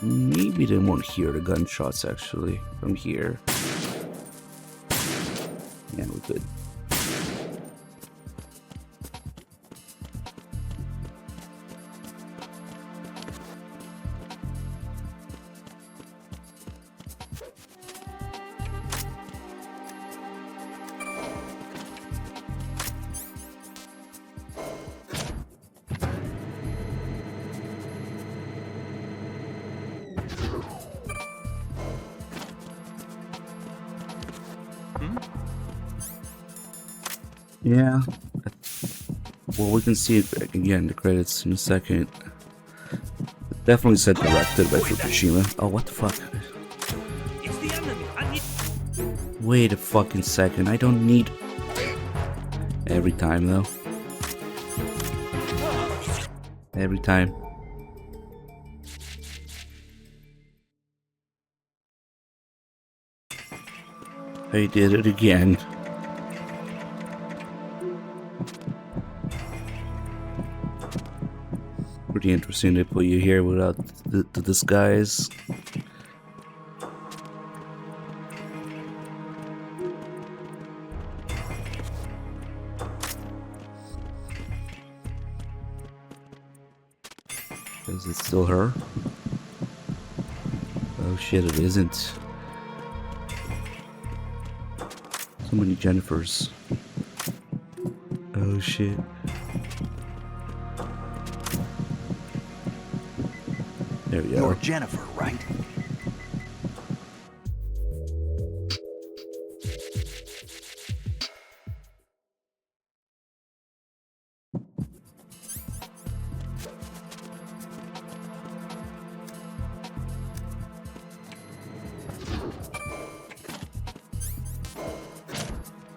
Maybe they won't hear the gunshots actually from here. Yeah, we're good. Yeah. Well, we can see it again, the credits in a second. It definitely said directed by Fukushima. Oh, what the fuck? It's the enemy. I need. Wait a fucking second. I don't need... Every time, though. Every time. I did it again. Pretty interesting to put you here without the disguise. Is it still her? Oh shit, it isn't. So many Jennifers. Oh shit. There we go. You're Jennifer, right?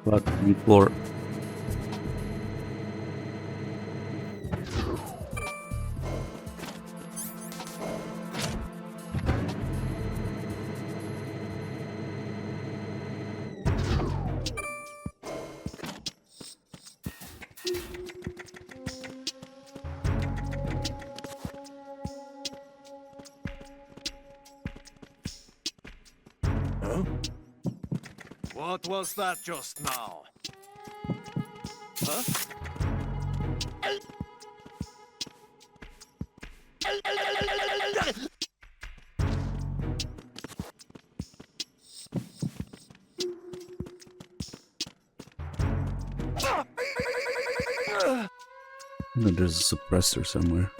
Fuck the floor. What was that just now? Huh? No, there's a suppressor somewhere.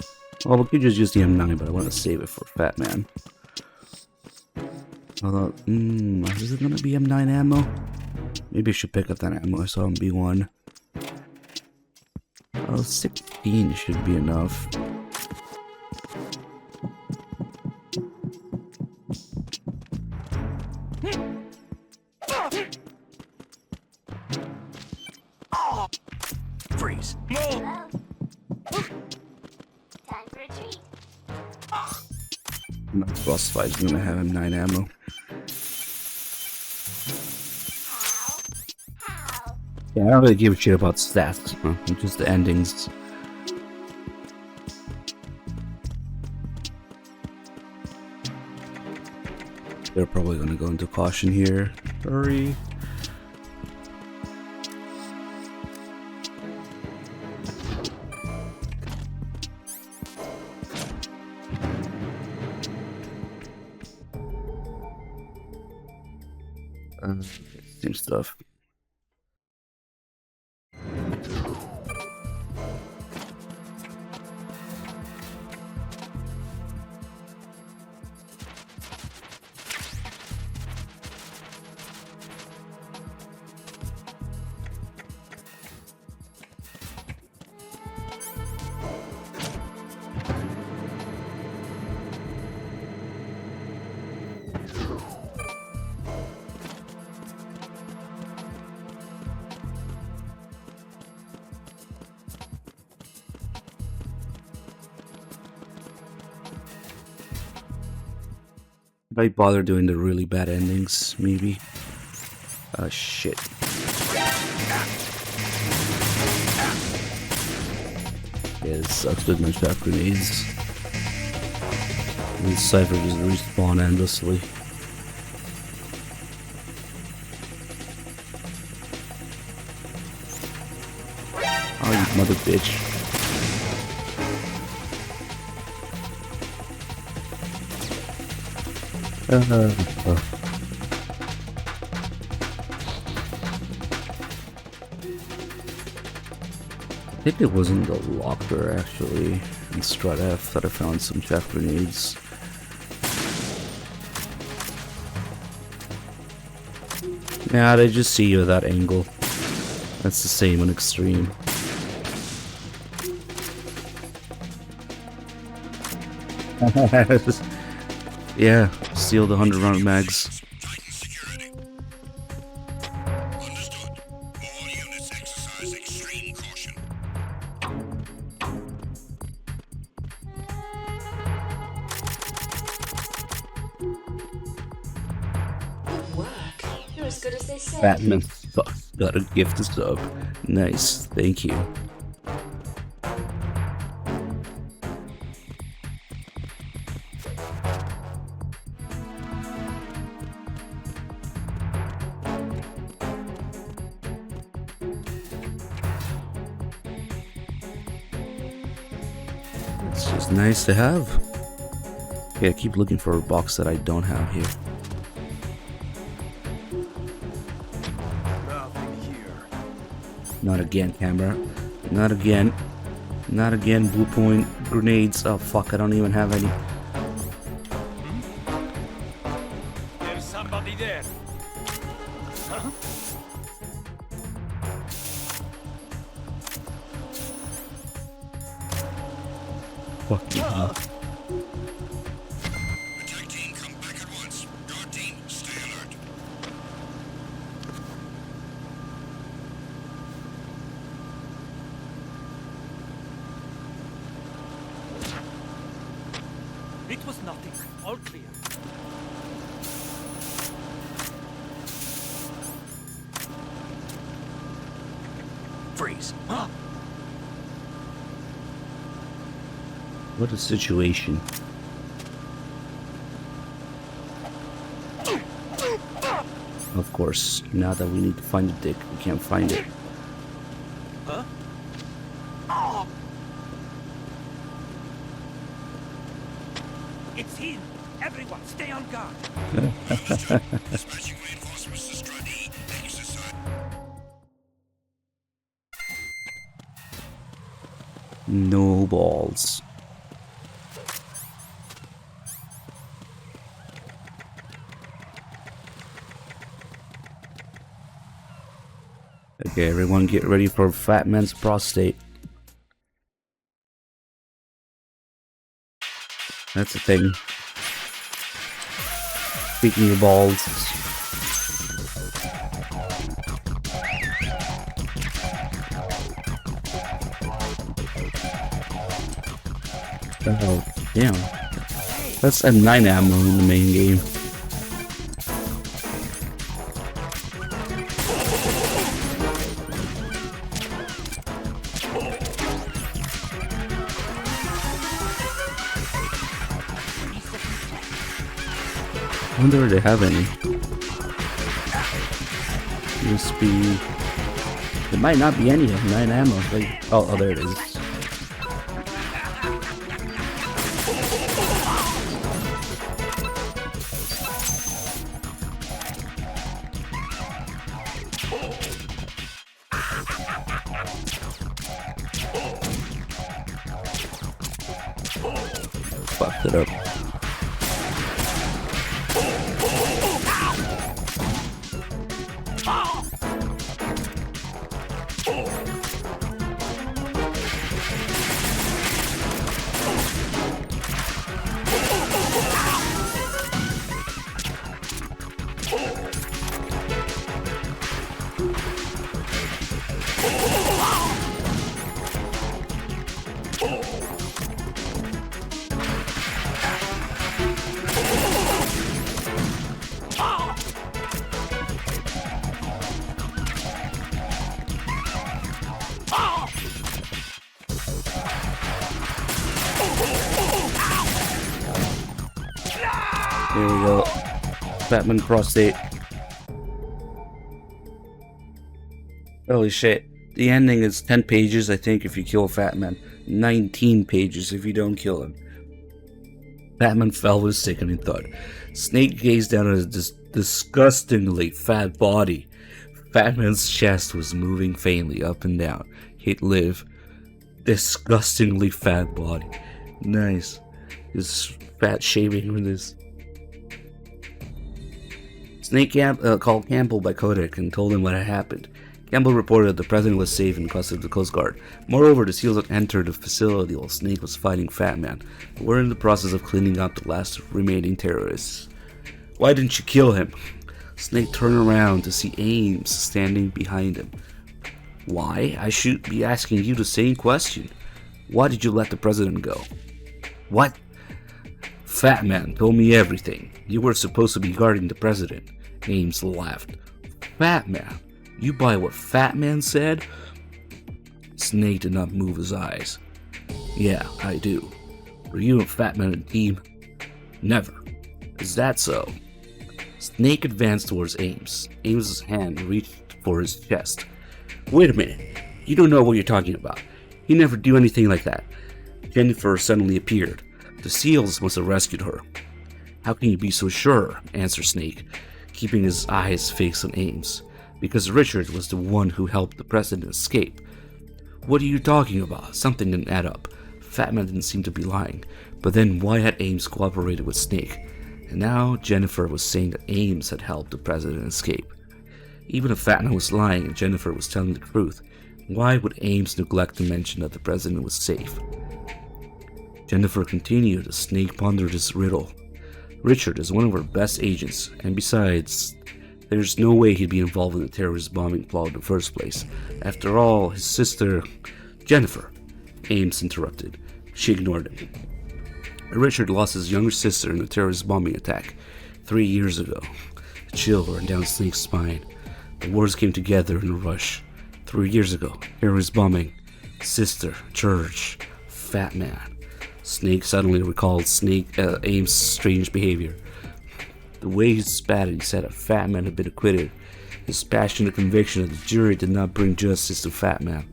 Well, we could just use the M9, but I want to save it for Fat Man. Although, is it gonna be M9 ammo? Maybe I should pick up that ammo I saw in B1. Oh, 16 should be enough. Next boss fight is gonna have him 9 ammo. How? Yeah, I don't really give a shit about stats, just the endings. They're probably gonna go into caution here. Hurry. Same stuff. If I bother doing the really bad endings, maybe. Oh shit. Yeah, this sucks with my trap grenades. These Cypher just respawn endlessly. Oh, you mother bitch. I think it wasn't the locker actually in Strat F that I found some chaff grenades. Nah, they just see you at that angle. That's the same on extreme. Yeah, steal the 100 round mags. Tighten security. Understood. All units exercise extreme caution. Good work. You're as good as they say. Batman got a gift sub. Nice, thank you. It's just nice to have. Yeah, I keep looking for a box that I don't have here. Nothing here. Not again, camera. Not again. Not again, blue point grenades. Oh fuck, I don't even have any. There's somebody there. Huh? Fuck you. Attack team, come back at once. Guard team, stay alert. It was nothing. All clear. Freeze. What a situation. Of course, now that we need to find the dick, we can't find it. Huh? It's him. Everyone, stay on guard. Dispatching reinforcements to Strat E. Exercise. No balls. Okay, everyone get ready for Fat Man's prostate. That's a thing. Speaking of balls. Oh, damn. Hey, That's M9 ammo in the main game. I wonder if they have any. Must be. There might not be any M9 ammo. Like, oh, there it is. Fucked it up. There we go. Batman prostate. Holy shit. The ending is 10 pages, I think, if you kill Fatman. 19 pages if you don't kill him. Batman fell with a sickening thud. Snake gazed down at his disgustingly fat body. Fatman's chest was moving faintly up and down. He'd live. Disgustingly fat body. Nice. His fat shaving with this. Snake called Campbell by Kodak and told him what had happened. Campbell reported that the president was safe in custody of the Coast Guard. Moreover, the SEALs had entered the facility while Snake was fighting Fatman. We're in the process of cleaning up the last remaining terrorists. Why didn't you kill him? Snake turned around to see Ames standing behind him. Why? I should be asking you the same question. Why did you let the president go? What? Fatman told me everything. You were supposed to be guarding the president. Ames laughed. Fatman? You buy what Fatman said? Snake did not move his eyes. Yeah, I do. Were you and Fatman a team? Never. Is that so? Snake advanced towards Ames. Ames's hand reached for his chest. Wait a minute. You don't know what you're talking about. He never do anything like that. Jennifer suddenly appeared. The SEALs must have rescued her. How can you be so sure? Answered Snake, keeping his eyes fixed on Ames. Because Richard was the one who helped the president escape. What are you talking about? Something didn't add up. Fatman didn't seem to be lying. But then why had Ames cooperated with Snake? And now Jennifer was saying that Ames had helped the president escape. Even if Fatman was lying and Jennifer was telling the truth, why would Ames neglect to mention that the president was safe? Jennifer continued as Snake pondered his riddle. Richard is one of our best agents, and besides, there's no way he'd be involved in the terrorist bombing plot in the first place. After all, his sister, Jennifer. Ames interrupted. She ignored him. Richard lost his younger sister in a terrorist bombing attack 3 years ago. A chill ran down Snake's spine. The words came together in a rush. 3 years ago, terrorist bombing, sister, church, Fatman. Snake suddenly recalled Ames' strange behavior. The way he spat and he said that Fatman had been acquitted. His passionate conviction that the jury did not bring justice to Fatman.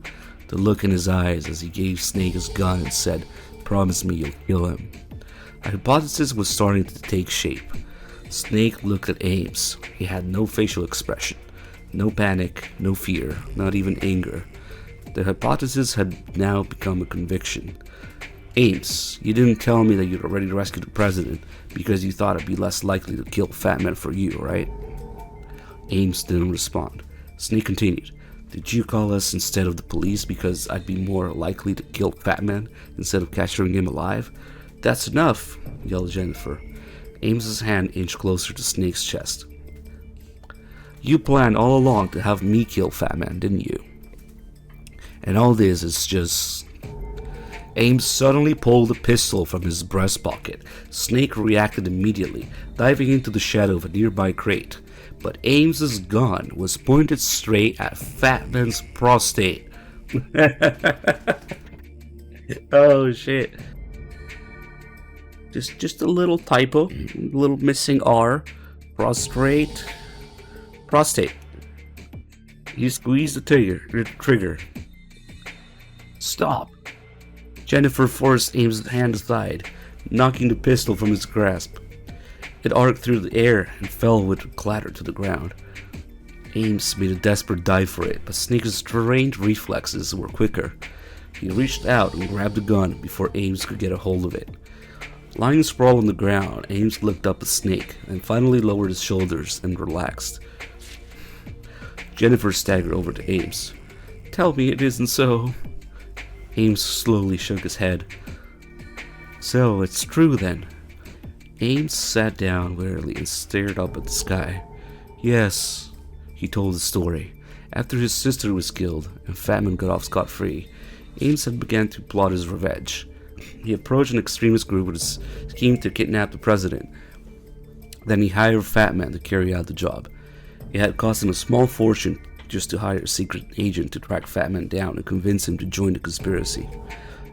The look in his eyes as he gave Snake his gun and said, "Promise me you'll kill him." A hypothesis was starting to take shape. Snake looked at Ames. He had no facial expression. No panic, no fear, not even anger. The hypothesis had now become a conviction. Ames, you didn't tell me that you'd already rescued the president because you thought it'd be less likely to kill Fatman for you, right? Ames didn't respond. Snake continued. Did you call us instead of the police because I'd be more likely to kill Fatman instead of capturing him alive? That's enough, yelled Jennifer. Ames's hand inched closer to Snake's chest. You planned all along to have me kill Fatman, didn't you? And all this is just... Ames suddenly pulled a pistol from his breast pocket. Snake reacted immediately, diving into the shadow of a nearby crate. But Ames's gun was pointed straight at Fatman's prostate. Oh shit. Just a little typo, a little missing R. Prostate. You squeeze the trigger. Stop. Jennifer forced Ames' hand aside, knocking the pistol from his grasp. It arced through the air and fell with a clatter to the ground. Ames made a desperate dive for it, but Snake's trained reflexes were quicker. He reached out and grabbed the gun before Ames could get a hold of it. Lying sprawled on the ground, Ames looked up at Snake and finally lowered his shoulders and relaxed. Jennifer staggered over to Ames. "Tell me it isn't so." Ames slowly shook his head. "So, it's true then." Ames sat down wearily and stared up at the sky. "Yes," he told the story. After his sister was killed and Fatman got off scot-free, Ames had begun to plot his revenge. He approached an extremist group with a scheme to kidnap the president. Then he hired Fatman to carry out the job. It had cost him a small fortune just to hire a secret agent to track Fatman down and convince him to join the conspiracy.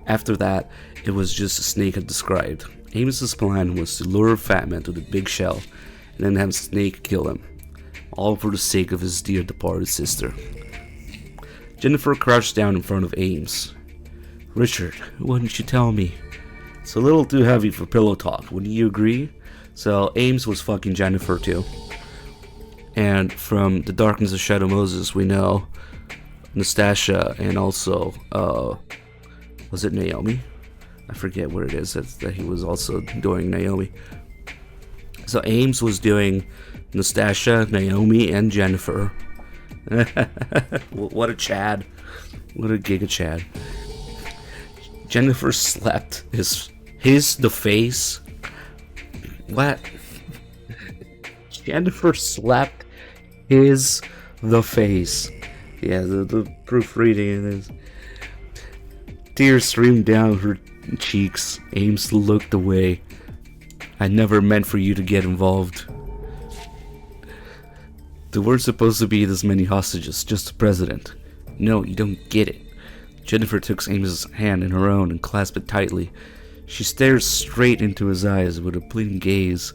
After that, it was just as Snake had described. Amos's plan was to lure Fatman to the big shell and then have Snake kill him, all for the sake of his dear departed sister. Jennifer crouched down in front of Ames. "Richard, why didn't you tell me? It's a little too heavy for pillow talk, wouldn't you agree?" So Ames was fucking Jennifer too. And from The Darkness of Shadow Moses, we know Nastasia and also, was it Naomi? I forget what it is that he was also doing Naomi. So Ames was doing Nastasia, Naomi, and Jennifer. What a Chad. What a giga Chad. Jennifer slapped the face. What? Jennifer slapped the face. Yeah, the proofreading is. Tears streamed down her cheeks. Ames looked away. "I never meant for you to get involved. There weren't supposed to be this many hostages, just the president. No, you don't get it." Jennifer took Amos's hand in her own and clasped it tightly. She stared straight into his eyes with a pleading gaze,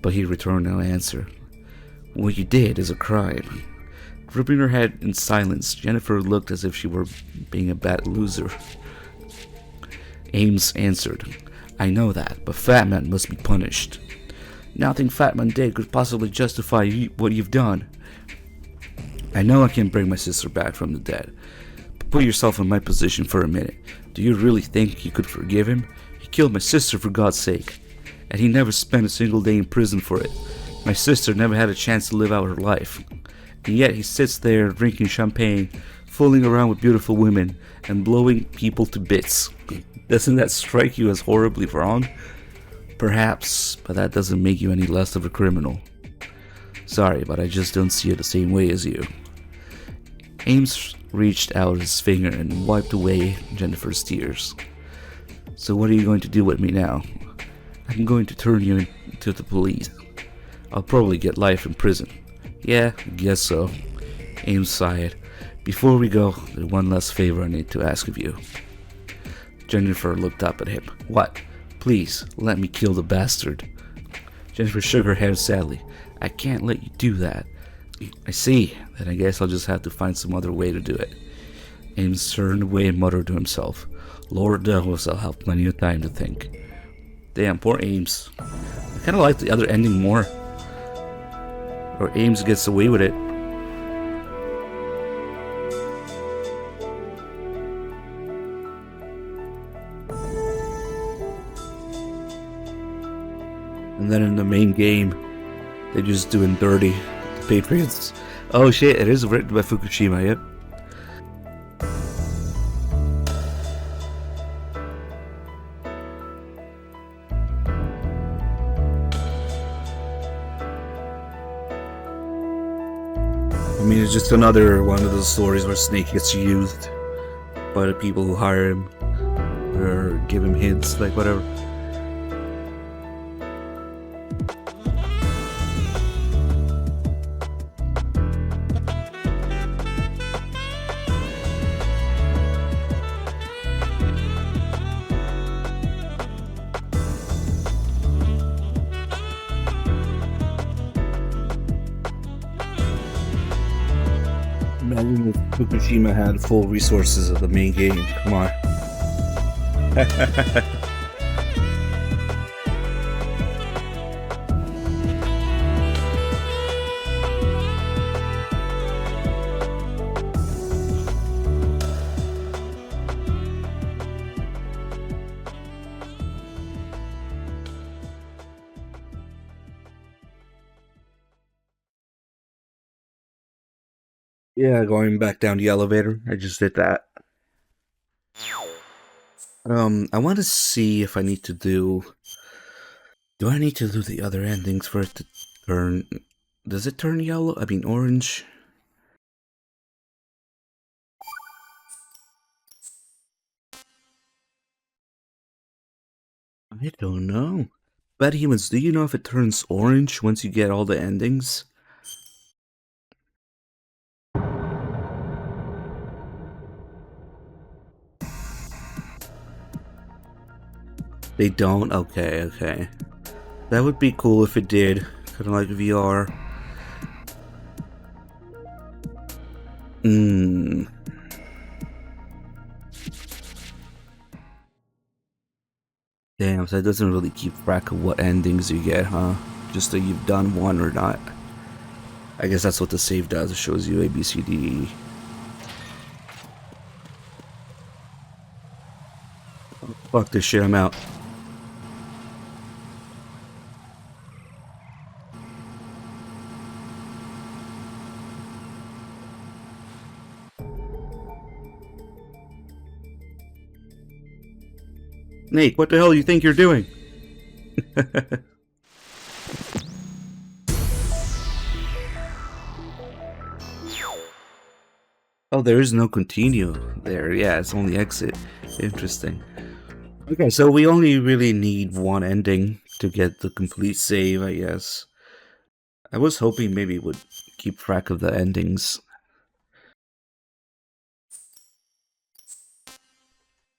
but he returned no answer. "What you did is a crime." Gripping her head in silence, Jennifer looked as if she were being a bad loser. Ames answered, "I know that, but Fatman must be punished. Nothing Fatman did could possibly justify what you've done. I know I can't bring my sister back from the dead, but put yourself in my position for a minute. Do you really think you could forgive him? He killed my sister for God's sake, and he never spent a single day in prison for it. My sister never had a chance to live out her life. And yet he sits there drinking champagne, fooling around with beautiful women, and blowing people to bits. Doesn't that strike you as horribly wrong? Perhaps, but that doesn't make you any less of a criminal. Sorry, but I just don't see it the same way as you." Ames reached out his finger and wiped away Jennifer's tears. "So what are you going to do with me now?" "I'm going to turn you into the police. I'll probably get life in prison." "Yeah, I guess so." Ames sighed. "Before we go, there's one last favor I need to ask of you." Jennifer looked up at him. "What? Please, let me kill the bastard." Jennifer shook her head sadly. "I can't let you do that." "I see. Then I guess I'll just have to find some other way to do it." Ames turned away and muttered to himself, "Lord knows I'll have plenty of time to think." Damn, poor Ames. I kind of like the other ending more. Or Ames gets away with it. And then in the main game, they're just doing dirty. The Patriots. Oh shit, it is written by Fukushima, yep. I mean, it's just another one of those stories where Snake gets used by the people who hire him. or give him hints, like whatever. Imagine if Fukushima had full resources of the main game. Come on. Yeah, going back down the elevator. I just did that. I want to see if I need to do... Do I need to do the other endings for it to turn... Does it turn yellow? I mean orange? I don't know. Bad Humans, do you know if it turns orange once you get all the endings? They don't? Okay, okay. That would be cool if it did. Kind of like VR. Damn, so it doesn't really keep track of what endings you get, huh? Just that you've done one or not. I guess that's what the save does. It shows you A, B, C, D, E. Oh, fuck this shit, I'm out. Snake, what the hell do you think you're doing? Oh, there is no continue there. Yeah, it's only exit. Interesting. Okay, so we only really need one ending to get the complete save, I guess. I was hoping maybe it would keep track of the endings.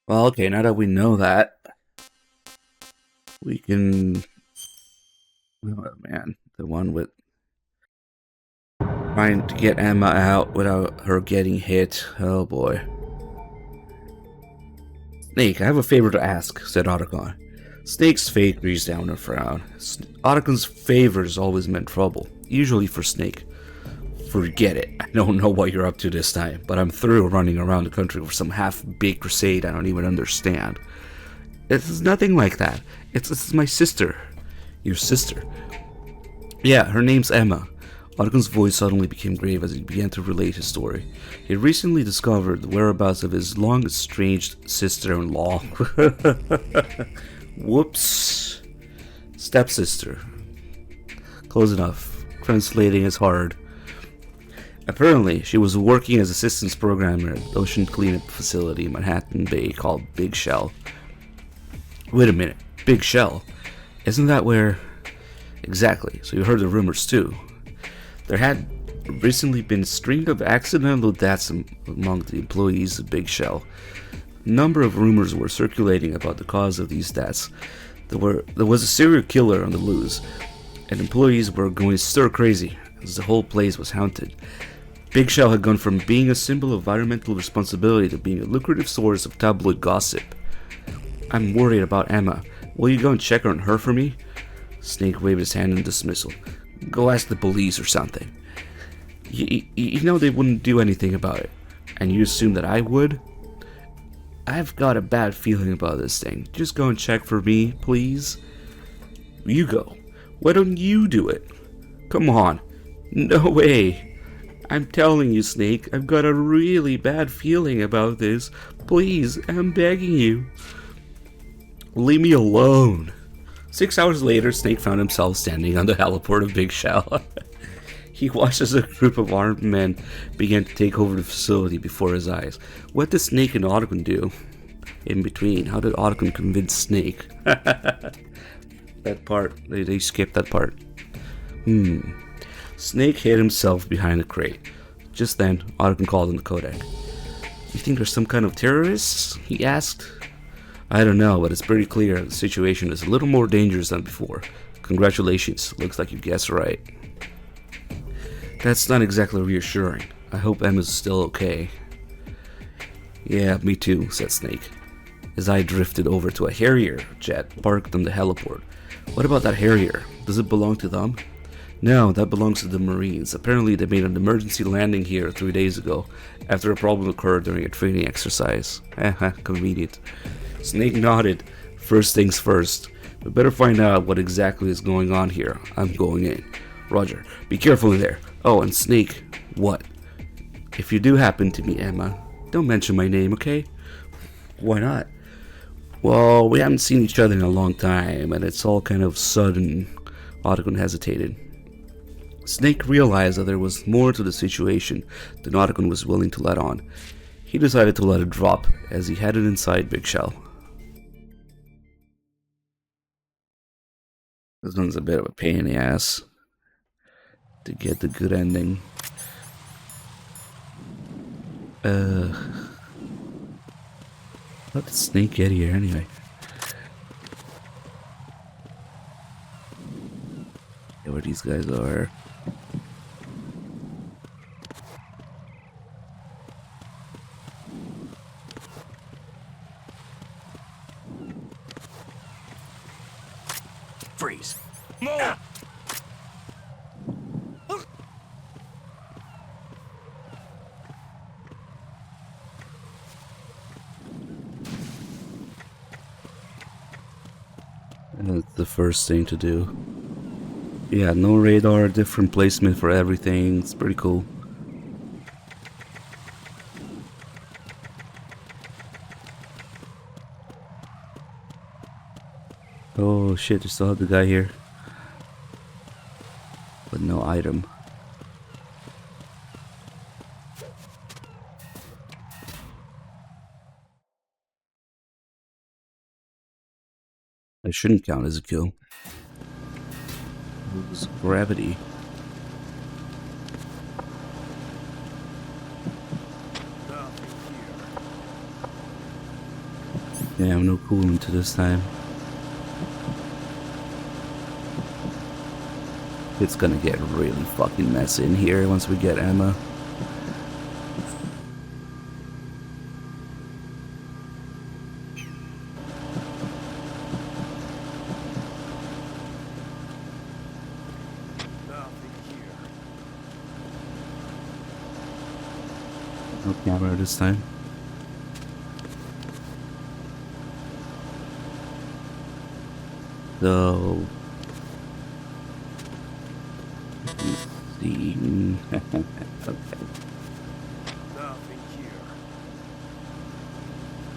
Well, okay, now that we know that, we can... Oh, man, the one with... trying to get Emma out without her getting hit. Oh, boy. Snake, I have a favor to ask, said Otacon. Snake's face breathes down a frown. Otacon's favors always meant trouble, usually for Snake. Forget it. I don't know what you're up to this time, but I'm through running around the country with some half-baked crusade I don't even understand. It's nothing like that. It's my sister. Your sister? Yeah, her name's Emma. Otacon's voice suddenly became grave as he began to relate his story. He had recently discovered the whereabouts of his long-estranged sister-in-law. Whoops. Stepsister. Close enough. Translating is hard. Apparently, she was working as a systems programmer at an ocean cleanup facility in Manhattan Bay called Big Shell. Wait a minute, Big Shell? Isn't that where... Exactly, so you heard the rumors too. There had recently been a string of accidental deaths among the employees of Big Shell. A number of rumors were circulating about the cause of these deaths. There was a serial killer on the loose, and employees were going stir crazy as the whole place was haunted. Big Shell had gone from being a symbol of environmental responsibility to being a lucrative source of tabloid gossip. I'm worried about Emma. Will you go and check on her for me? Snake waved his hand in dismissal. Go ask the police or something. You know they wouldn't do anything about it. And you assume that I would? I've got a bad feeling about this thing. Just go and check for me, please. You go. Why don't you do it? Come on. No way. I'm telling you, Snake, I've got a really bad feeling about this. Please, I'm begging you. Leave me alone. 6 hours later, Snake found himself standing on the heliport of Big Shell. He watched as a group of armed men began to take over the facility before his eyes. What did Snake and Otacon do? in between. How did Otacon convince Snake? That part, they skipped that part. Snake hid himself behind a crate. Just then, Otacon called on the codec. You think there's some kind of terrorists? He asked. I don't know, but it's pretty clear the situation is a little more dangerous than before. Congratulations, looks like you guessed right. That's not exactly reassuring. I hope Emma's still okay. Yeah, me too, said Snake. His eye drifted over to a Harrier jet parked on the heliport. What about that Harrier? Does it belong to them? No, that belongs to the Marines. Apparently they made an emergency landing here 3 days ago after a problem occurred during a training exercise. Haha, convenient. Snake nodded. First things first. We better find out what exactly is going on here. I'm going in. Roger. Be careful in there. Oh, and Snake, what? If you do happen to meet Emma, don't mention my name, okay? Why not? Well, we haven't seen each other in a long time, and it's all kind of sudden. Otacon hesitated. Snake realized that there was more to the situation than Otacon was willing to let on. He decided to let it drop as he headed inside Big Shell. This one's a bit of a pain in the ass to get the good ending. How did Snake get here anyway? Yeah, where these guys are. Freeze. More! That's the first thing to do. Yeah, no radar, different placement for everything. It's pretty cool. Oh shit, you still have the guy here. But no item. That shouldn't count as a kill. It was gravity. Damn, no coolant to this time. It's gonna get really fucking messy in here once we get Emma. No camera this time. So okay.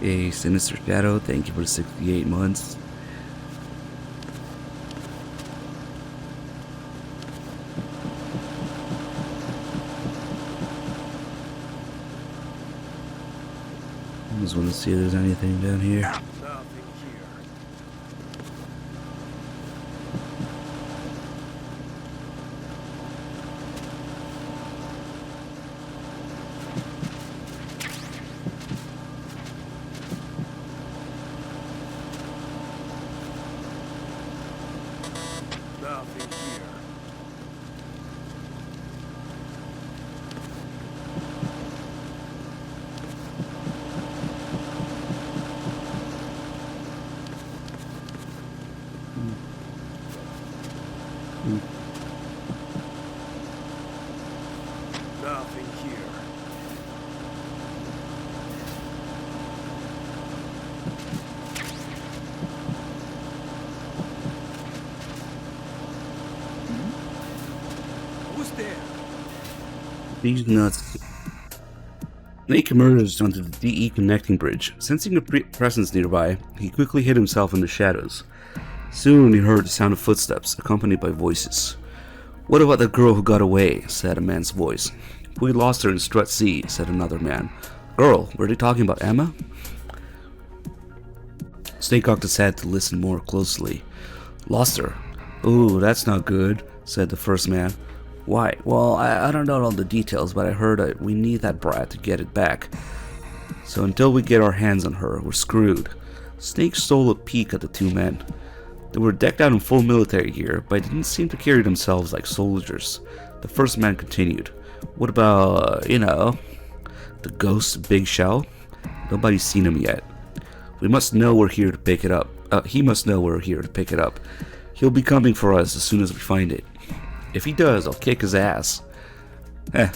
A Sinister Shadow, thank you for 68 months. I just want to see if there's anything down here. Nothing here. Who's there? These nuts. Snake emerged onto the DE connecting bridge. Sensing a presence nearby, he quickly hid himself in the shadows. Soon he heard the sound of footsteps, accompanied by voices. "What about the girl who got away?" said a man's voice. "We lost her in Strut C," said another man. "Girl, were they talking about Emma?" Snake cocked his head to listen more closely. Lost her. Ooh, that's not good, said the first man. Why? Well, I don't know all the details, but I heard that we need that brat to get it back. So until we get our hands on her, we're screwed. Snake stole a peek at the two men. They were decked out in full military gear, but didn't seem to carry themselves like soldiers. The first man continued. What about, the ghost Big Shell? Nobody's seen him yet. We must know we're here to pick it up. He must know we're here to pick it up. He'll be coming for us as soon as we find it. If he does, I'll kick his ass.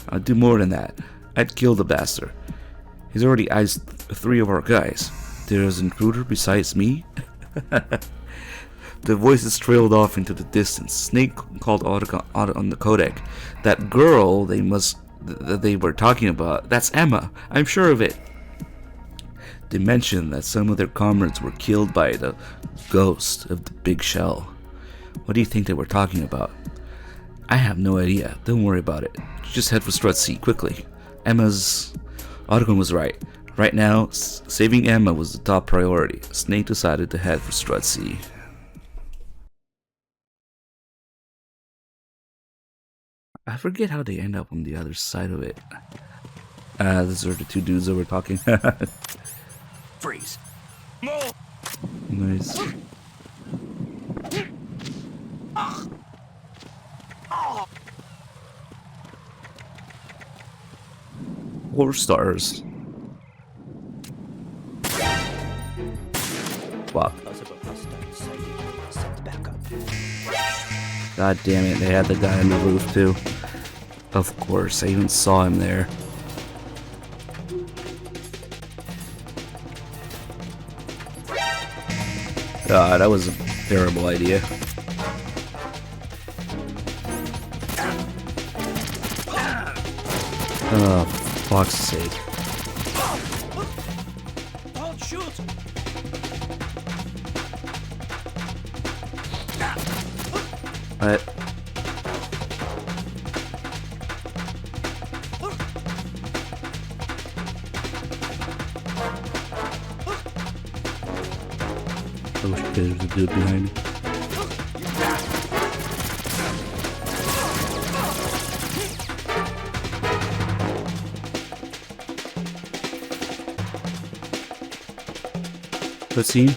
I'll do more than that. I'd kill the bastard. He's already iced 3 of our guys. There's an intruder besides me? The voices trailed off into the distance. Snake called on the codec. That girl they were talking about, that's Emma. I'm sure of it. They mentioned that some of their comrades were killed by the ghost of the Big Shell. What do you think they were talking about? I have no idea. Don't worry about it. Just head for Strut C quickly. Otacon was right. Right now, saving Emma was the top priority. Snake decided to head for Strut C. I forget how they end up on the other side of it. These are the 2 dudes that were talking. Freeze. Nice. 4 stars. Fuck. God damn it, they had the guy on the roof too. Of course, I even saw him there. God, that was a terrible idea. Oh, for fuck's sake. Don't shoot! What? Oh shit, there's a dude behind me. Cutscene?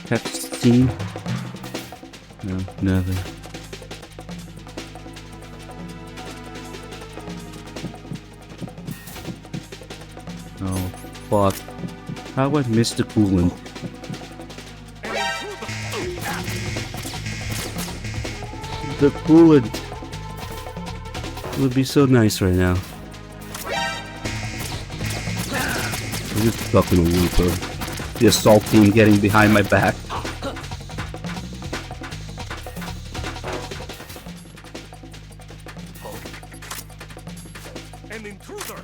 Cutscene? No, nothing. Oh, fuck. How I missed the coolant? The coolant would be so nice right now. I'm just stuck in a loop of the assault team getting behind my back. An intruder.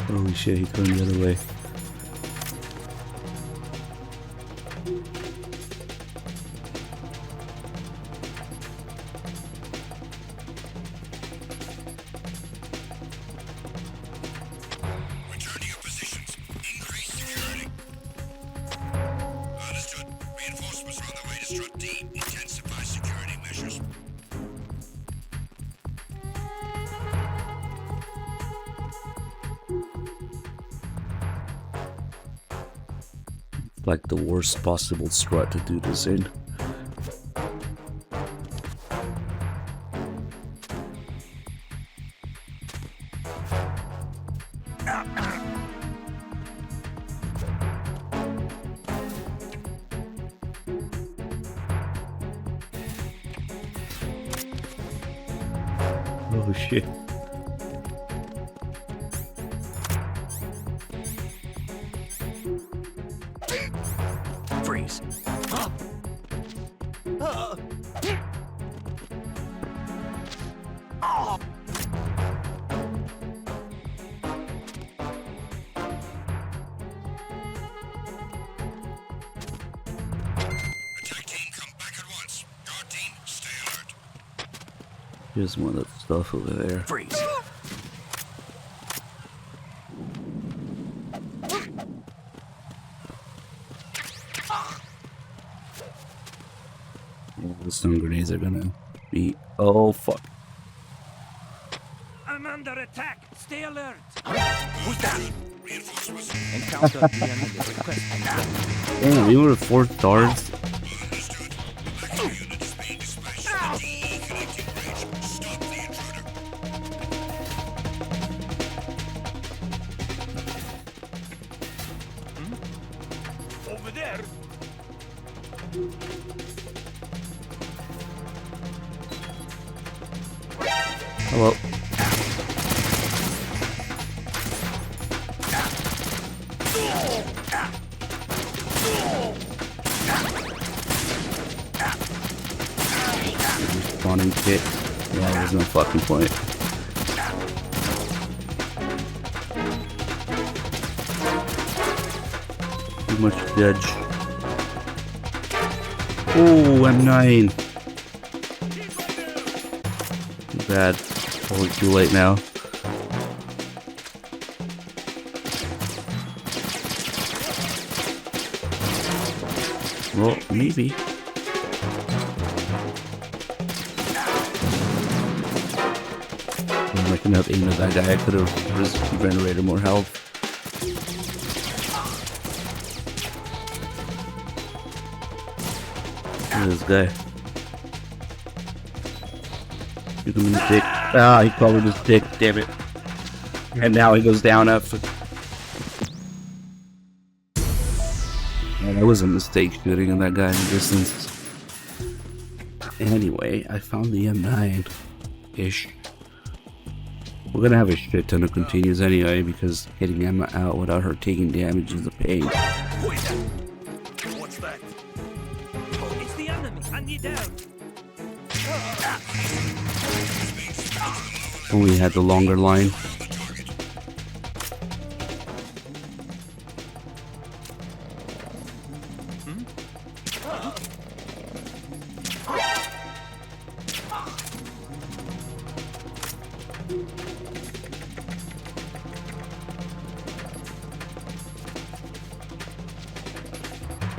Holy shit, he turned the other way. Return to your positions. Increase security. Understood. Reinforcements are on their way to Strut D. Intensify security measures. Like the worst possible strut to do this in. Oh shit. Freeze. Attack team, come back at once. Guard team, stay alert. Here's one of the stuff over there. Freeze. The stun grenades are gonna be. Oh fuck! I'm under attack. Stay alert. Who's that? Encounter the enemy. Request. Damn, we were 4 stars. Over there. Hello. Spawning kit. Yeah, there's no fucking point. Too much dodge. Oh, M9. Too bad. Probably too late now. Well, maybe. If I can have aimed at that guy, I could have generated more health. Look at this guy. Shoot him in the dick. Ah, he covered his dick, damn it. And now he goes down after. Yeah, that was a mistake shooting at that guy in the distance. Anyway, I found the M9-ish. We're gonna have a shit ton of continues anyway, because hitting Emma out without her taking damage is a pain. Who is that? What's that? Oh, it's the enemy. I need help. We had the longer line.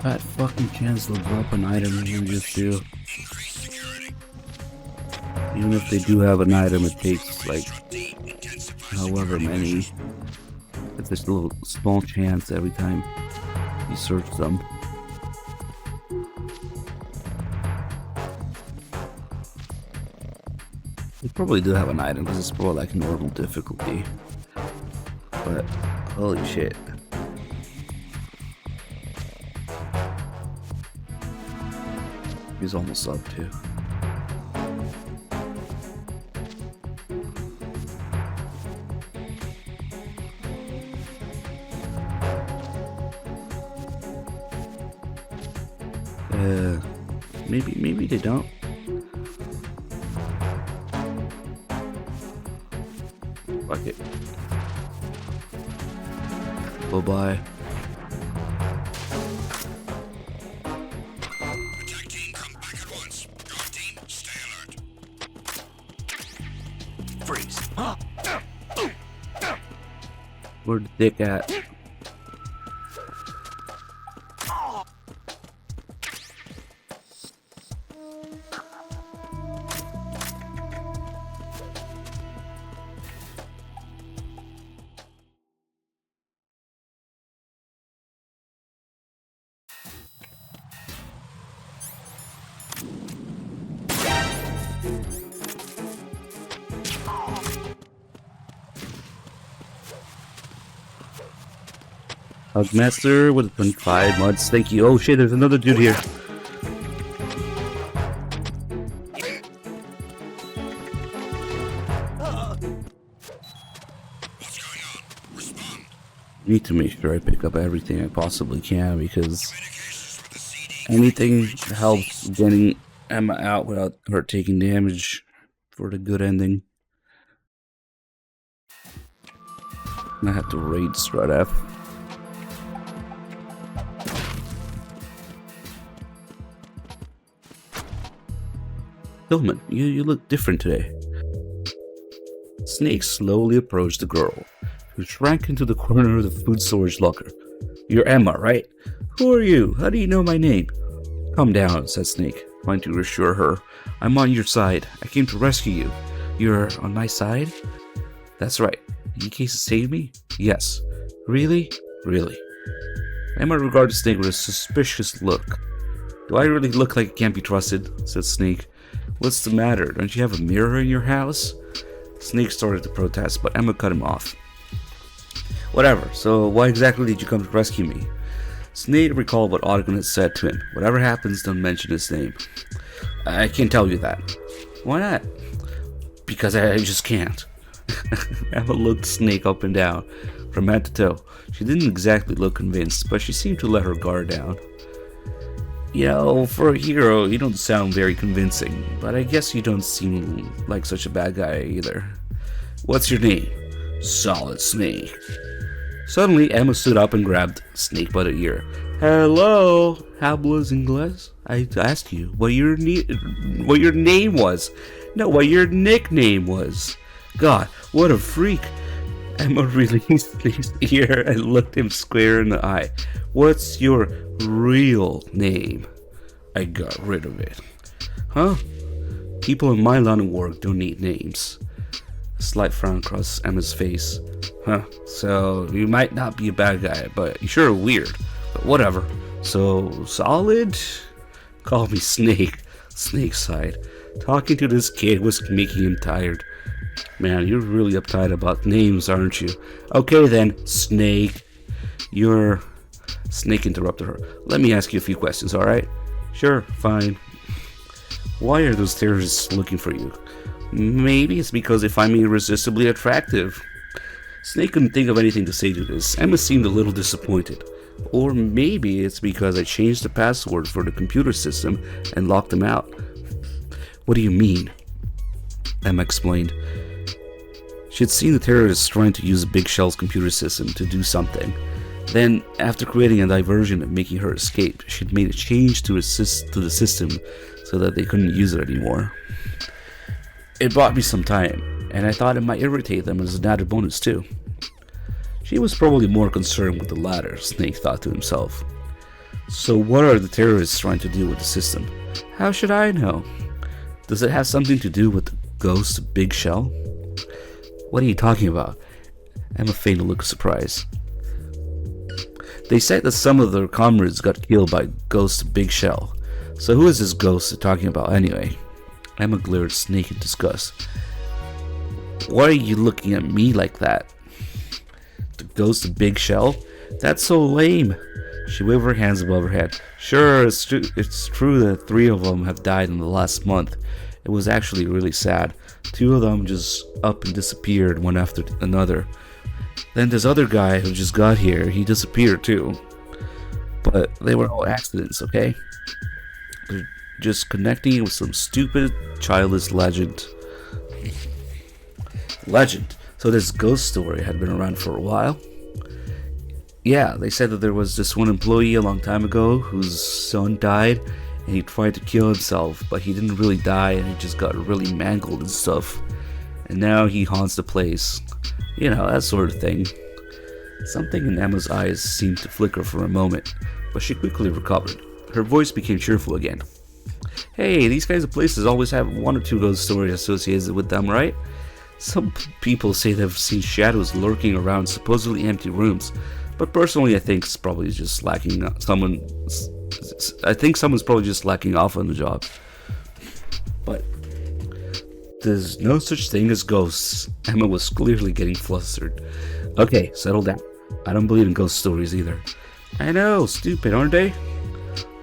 That fucking chance to drop an item in MGS2. Even if they do have an item, it takes like however many. It's this little small chance every time you search them. They probably do have an item because it's more like normal difficulty. But holy shit. He's almost up too. Maybe they don't. Fuck it. Bye-bye. Attack team, come back at once. Guard team, stay alert. Freeze. Where's the dick at? Hugmaster with 25 months. Thank you. Oh shit, there's another dude here. What's going on? Respond. Need to make sure I pick up everything I possibly can because Communications with the CD. anything helps getting Emma out without her taking damage for the good ending. I have to raid Strut F. Tillman, you look different today. Snake slowly approached the girl, who shrank into the corner of the food storage locker. You're Emma, right? Who are you? How do you know my name? Calm down, said Snake, trying to reassure her. I'm on your side. I came to rescue you. You're on my side? That's right. You came to save me? Yes. Really? Really. Emma regarded Snake with a suspicious look. Do I really look like I can't be trusted? Said Snake. What's the matter? Don't you have a mirror in your house? Snake started to protest, but Emma cut him off. Whatever, so why exactly did you come to rescue me? Snake recalled what Otacon had said to him. Whatever happens, don't mention his name. I can't tell you that. Why not? Because I just can't. Emma looked Snake up and down, from head to toe. She didn't exactly look convinced, but she seemed to let her guard down. You know, for a hero, you don't sound very convincing, but I guess you don't seem like such a bad guy either. What's your name? Solid Snake. Suddenly, Emma stood up and grabbed Snake by the ear. Hello, hablas inglés? I asked you what your name was. No, what your nickname was. God, what a freak. Emma released his ear and looked him square in the eye. What's your real name? I got rid of it. Huh? People in my line of work don't need names. A slight frown crossed Emma's face. Huh, so you might not be a bad guy, but you sure are weird. But whatever. So, solid? Call me Snake. Snake sighed. Talking to this kid was making him tired. Man, you're really uptight about names, aren't you? Okay then, Snake. Snake interrupted her. Let me ask you a few questions, alright? Sure, fine. Why are those terrorists looking for you? Maybe it's because they find me irresistibly attractive. Snake couldn't think of anything to say to this. Emma seemed a little disappointed. Or maybe it's because I changed the password for the computer system and locked them out. What do you mean? Emma explained. She had seen the terrorists trying to use Big Shell's computer system to do something. Then, after creating a diversion and making her escape, she'd made a change to the system so that they couldn't use it anymore. It bought me some time, and I thought it might irritate them as an added bonus too. She was probably more concerned with the latter, Snake thought to himself. So what are the terrorists trying to do with the system? How should I know? Does it have something to do with the ghost of Big Shell? What are you talking about? Emma feigned a look of surprise. They said that some of their comrades got killed by ghost of Big Shell. So who is this ghost they're talking about anyway? Emma glared at Snake in disgust. Why are you looking at me like that? The ghost of Big Shell? That's so lame. She waved her hands above her head. Sure, it's true that 3 of them have died in the last month. It was actually really sad. 2 of them just up and disappeared one after another. Then this other guy who just got here, he disappeared too. But they were all accidents, okay? They're just connecting with some stupid, childish legend. So this ghost story had been around for a while? Yeah, they said that there was this one employee a long time ago whose son died and he tried to kill himself, but he didn't really die and he just got really mangled and stuff. And now he haunts the place. You know, that sort of thing. Something in Emma's eyes seemed to flicker for a moment, but she quickly recovered. Her voice became cheerful again. Hey, these kinds of places always have 1 or 2 ghost stories associated with them, right? Some people say they've seen shadows lurking around supposedly empty rooms, but personally I think it's probably just someone's probably just slacking off on the job. But there's no such thing as ghosts. Emma was clearly getting flustered. Okay, settle down. I don't believe in ghost stories either. I know, stupid, aren't they?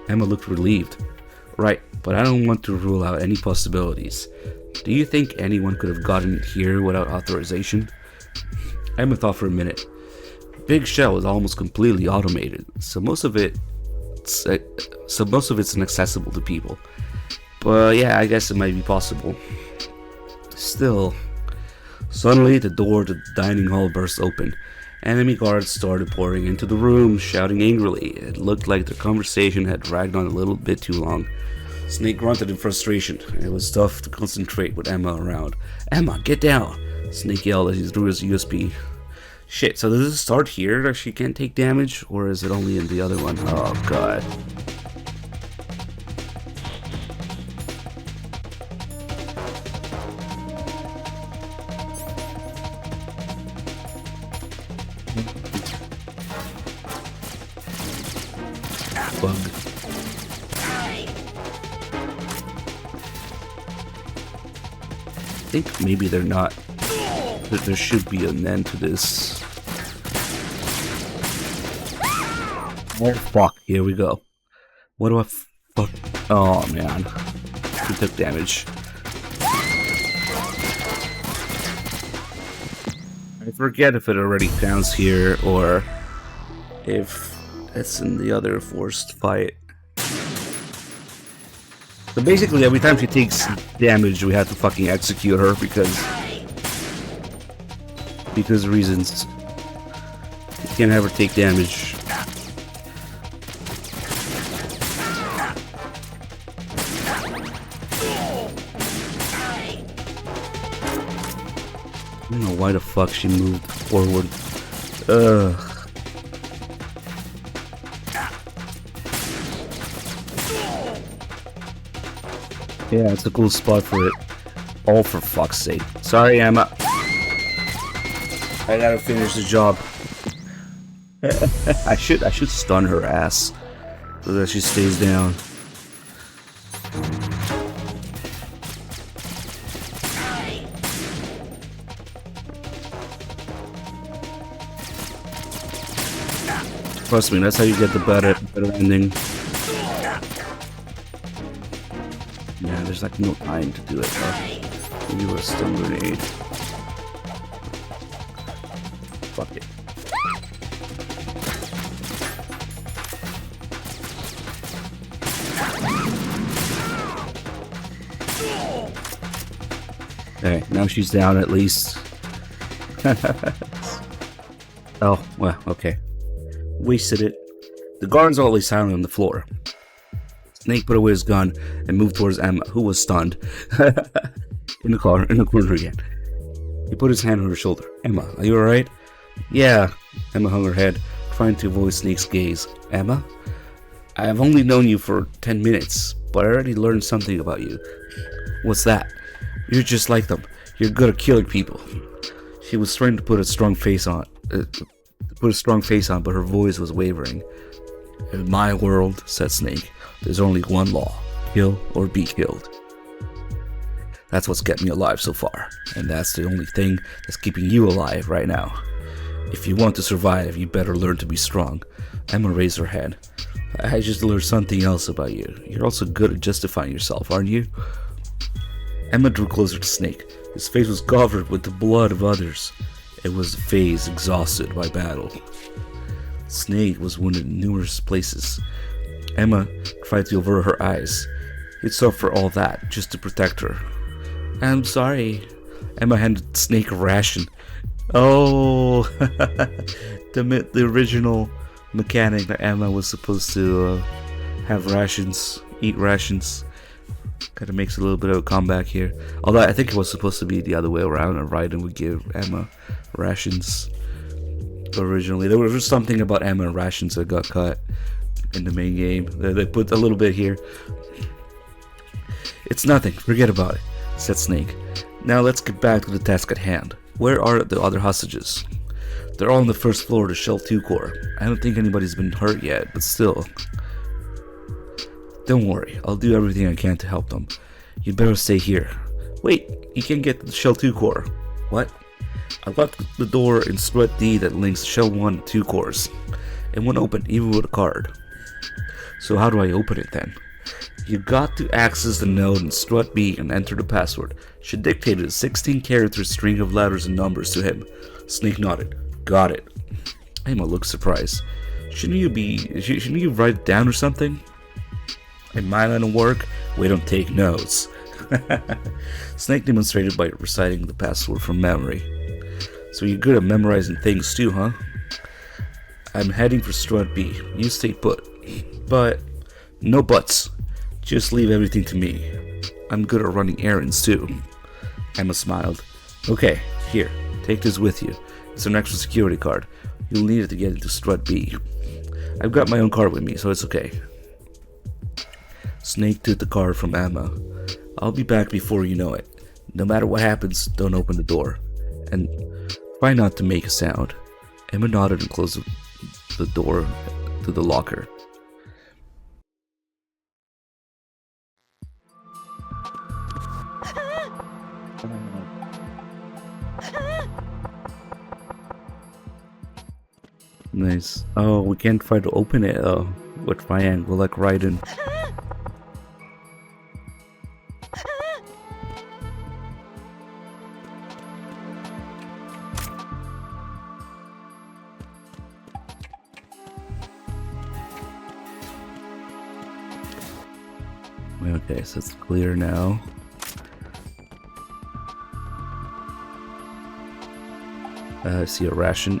Emma looked relieved. Right, but I don't want to rule out any possibilities. Do you think anyone could have gotten here without authorization? Emma thought for a minute. Big Shell is almost completely automated, so most of it's inaccessible to people. But yeah, I guess it might be possible. Still, suddenly the door to the dining hall burst open. Enemy guards started pouring into the room, shouting angrily. It looked like the conversation had dragged on a little bit too long. Snake grunted in frustration. It was tough to concentrate with Emma around. Emma, get down! Snake yelled as he threw his USB. Shit, so does it start here that she can't take damage? Or is it only in the other one? Oh god. bug. I think maybe they're not. There should be an end to this. Oh fuck! Here we go. What do I fuck? Oh man, he took damage. I forget if it already counts here or if it's in the other forced fight. So basically, every time she takes damage, we have to fucking execute her because reasons. You can't have her take damage. I don't know why the fuck she moved forward. Ugh. Yeah, it's a cool spot for it. All for fuck's sake. Sorry, Emma. I gotta finish the job. I should stun her ass so that she stays down. Trust me, that's how you get the better ending. Yeah, there's like no time to do it, though. Maybe with a stun grenade. Fuck it. Okay, now she's down at least. Oh, well, okay. Wasted it. The guard's always silent on the floor. Snake put away his gun and moved towards Emma, who was stunned. in the corner again. He put his hand on her shoulder. Emma, are you alright? Yeah. Emma hung her head, trying to avoid Snake's gaze. Emma? I have only known you for 10 minutes, but I already learned something about you. What's that? You're just like them. You're good at killing people. She was trying to put a strong face on, but her voice was wavering. In my world, said Snake, there's only one law. Kill or be killed. That's what's kept me alive so far, and that's the only thing that's keeping you alive right now. If you want to survive, you better learn to be strong. Emma raised her head. I just learned something else about you. You're also good at justifying yourself, aren't you? Emma drew closer to Snake. His face was covered with the blood of others. It was a phase exhausted by battle. Snake was wounded in numerous places. Emma tried to avert her eyes. He'd suffer all that just to protect her. I'm sorry. Emma handed Snake a ration. Oh, the original mechanic that Emma was supposed to have rations, eat rations. Kind of makes a little bit of a comeback here. Although I think it was supposed to be the other way around, and Raiden would give Emma rations originally. There was something about Emma and rations that got cut in the main game. They put a little bit here. It's nothing, forget about it, said Snake. Now let's get back to the task at hand. Where are the other hostages? They're all on the first floor of the Shell 2 core. I don't think anybody's been hurt yet, but still. Don't worry, I'll do everything I can to help them. You'd better stay here. Wait, you can't get to the Shell 2 core. What? I locked the door in Strut D that links Shell 1 and 2 cores. It won't open even with a card. So how do I open it then? You got to access the node in Strut B and enter the password. She dictated a 16-character string of letters and numbers to him. Snake nodded. Got it. Emma looked surprised. Shouldn't you write it down or something? In my line of work, we don't take notes. Snake demonstrated by reciting the password from memory. So you're good at memorizing things too, huh? I'm heading for Strut B. You stay put. But no buts. Just leave everything to me. I'm good at running errands too. Emma smiled. Okay, here, take this with you. It's an extra security card. You'll need it to get into Strut B. I've got my own card with me, so it's okay. Snake took the card from Emma. I'll be back before you know it. No matter what happens, don't open the door. And try not to make a sound. Emma nodded and closed the door to the locker. Nice. Oh, we can't try to open it with triangle, like right in. Okay, so it's clear now. I see a ration.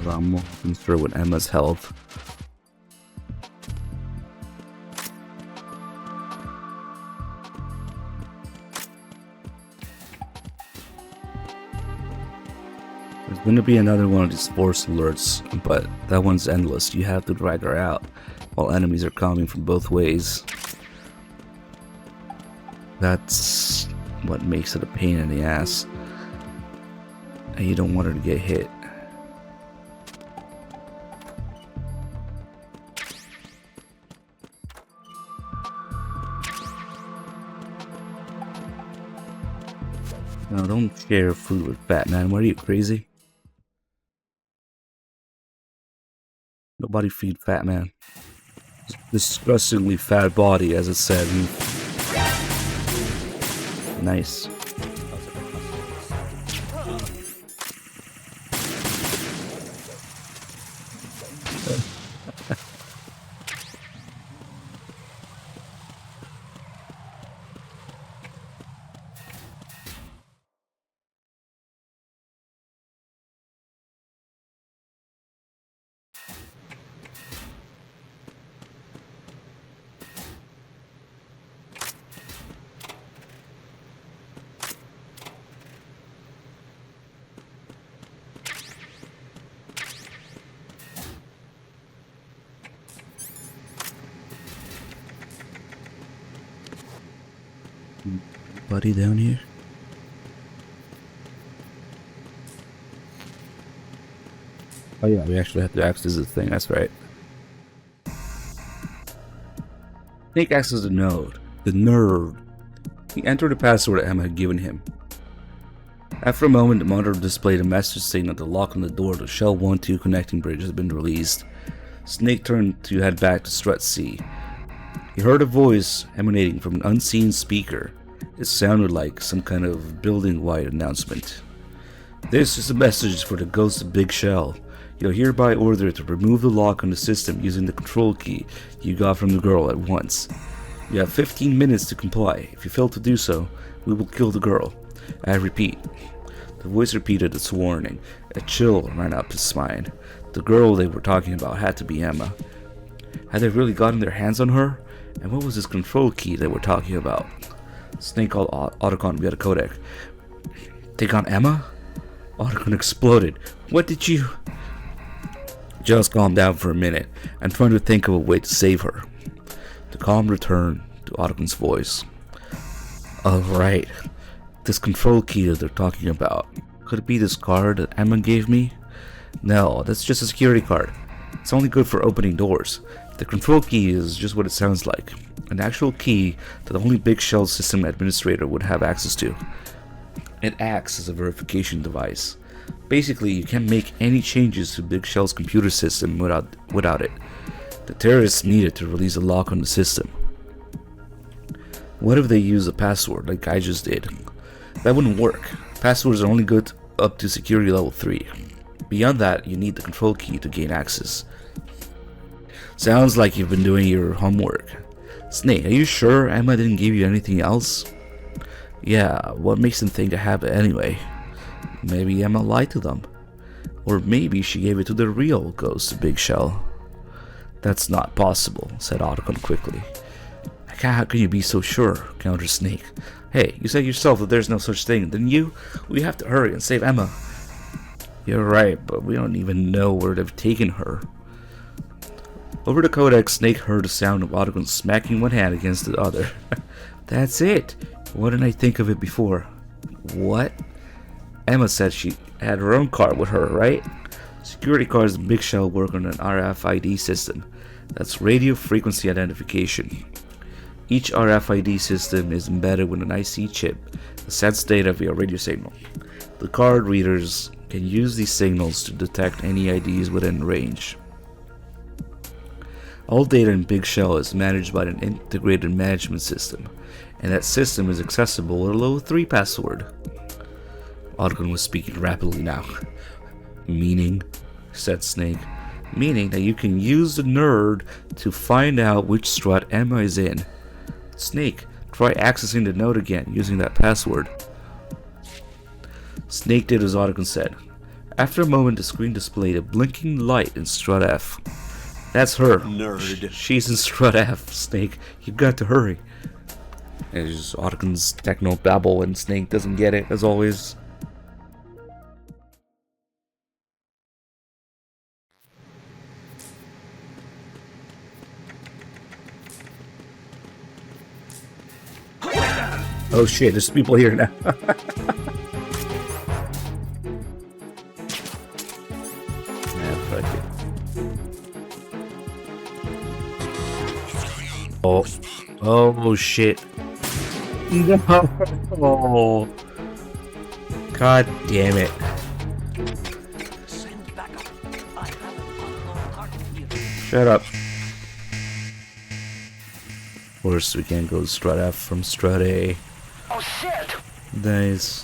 I'm more concerned with Emma's health. There's gonna be another one of these force alerts, but that one's endless. You have to drag her out while enemies are coming from both ways. That's what makes it a pain in the ass. And you don't want her to get hit. No, don't share food with fat man. What are you, crazy? Nobody feed fat man. Disgustingly fat body, as it said. Nice. Buddy down here. Oh yeah, we actually have to access this thing, that's right. Snake accesses the node. The nerd. He entered the password Emma had given him. After a moment, the monitor displayed a message saying that the lock on the door to Shell 1-2 connecting bridge has been released. Snake turned to head back to Strut C. He heard a voice emanating from an unseen speaker. It sounded like some kind of building-wide announcement. This is a message for the ghost of Big Shell. You're hereby ordered to remove the lock on the system using the control key you got from the girl at once. You have 15 minutes to comply. If you fail to do so, we will kill the girl. I repeat. The voice repeated its warning. A chill ran up his spine. The girl they were talking about had to be Emma. Had they really gotten their hands on her? And what was this control key they were talking about? Snake called Otacon via the codec. Take on Emma? Otacon exploded. What did you... Just calm down for a minute. I'm trying to think of a way to save her. The calm returned to Otacon's voice. Alright. This control key that they're talking about. Could it be this card that Emma gave me? No, that's just a security card. It's only good for opening doors. The control key is just what it sounds like. An actual key that only Big Shell's system administrator would have access to. It acts as a verification device. Basically, you can't make any changes to Big Shell's computer system without it. The terrorists needed to release a lock on the system. What if they use a password like I just did? That wouldn't work. Passwords are only good up to security level 3. Beyond that, you need the control key to gain access. Sounds like you've been doing your homework. Snake, are you sure Emma didn't give you anything else? Yeah, what makes them think I have it anyway? Maybe Emma lied to them. Or maybe she gave it to the real ghost of Big Shell. That's not possible, said Otacon quickly. How can you be so sure? Countered Snake. Hey, you said yourself that there's no such thing, didn't you? We have to hurry and save Emma. You're right, but we don't even know where they've taken her. Over the codec, Snake heard the sound of Otacon smacking one hand against the other. That's it. Why didn't I think of it before? What? Emma said she had her own card with her, right? Security cards in Big Shell work on an RFID system. That's radio frequency identification. Each RFID system is embedded with an IC chip that sends data via radio signal. The card readers can use these signals to detect any IDs within range. All data in Big Shell is managed by an integrated management system, and that system is accessible with a level 3 password. Otacon was speaking rapidly now. Meaning, said Snake, meaning that you can use the nerd to find out which strut Emma is in. Snake, try accessing the node again using that password. Snake did as Otacon said. After a moment, the screen displayed a blinking light in strut F. That's her. Nerd. She's in strut F, Snake. You got to hurry. There's Otacon's techno babble and Snake doesn't get it, as always. Oh shit, there's people here now. Fuck it. Oh shit. No. God damn it. Send backup. I have an unknown target here. Shut up. Of course, we can't go strut F from strut A. Oh shit! Nice.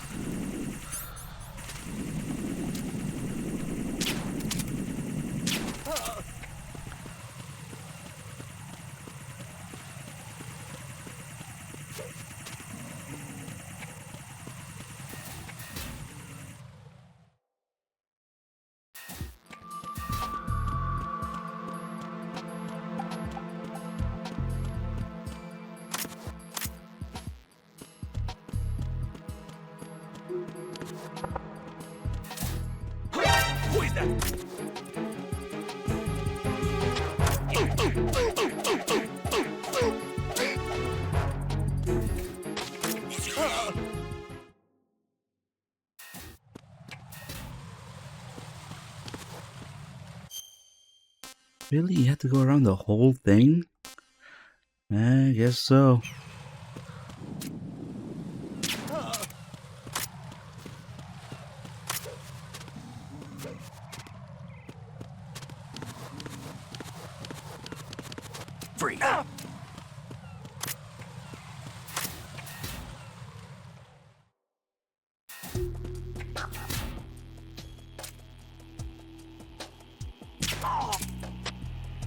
Who is that? Really? You have to go around the whole thing? I guess so. Free.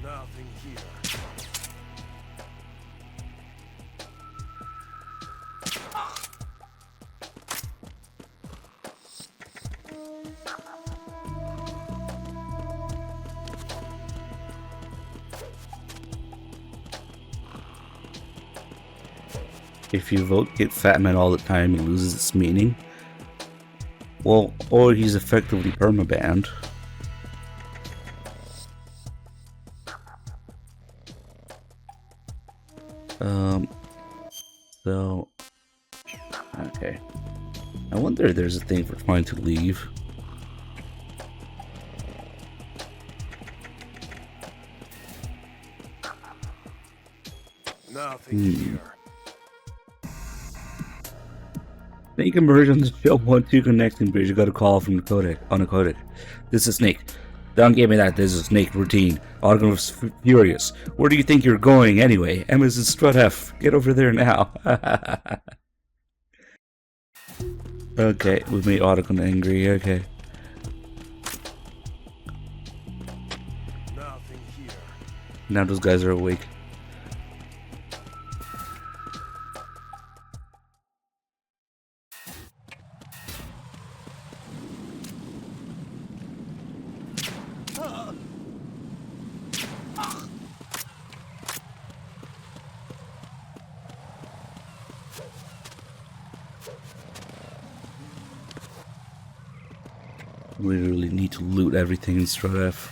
Nothing here. If you vote Get Fat Man all the time, it loses its meaning. Well, or he's effectively permabanned. So, okay. I wonder if there's a thing for trying to leave. Nothing here. Snake emerged on the show 1-2 connecting bridge. You got a call from the codec on the codec. This is Snake. Don't give me that. This is Snake routine. Otacon was furious. Where do you think you're going anyway? Emma's in strut F. Get over there now. Okay, we made Otacon angry. Okay. Nothing here. Now those guys are awake. We really need to loot everything in strut F.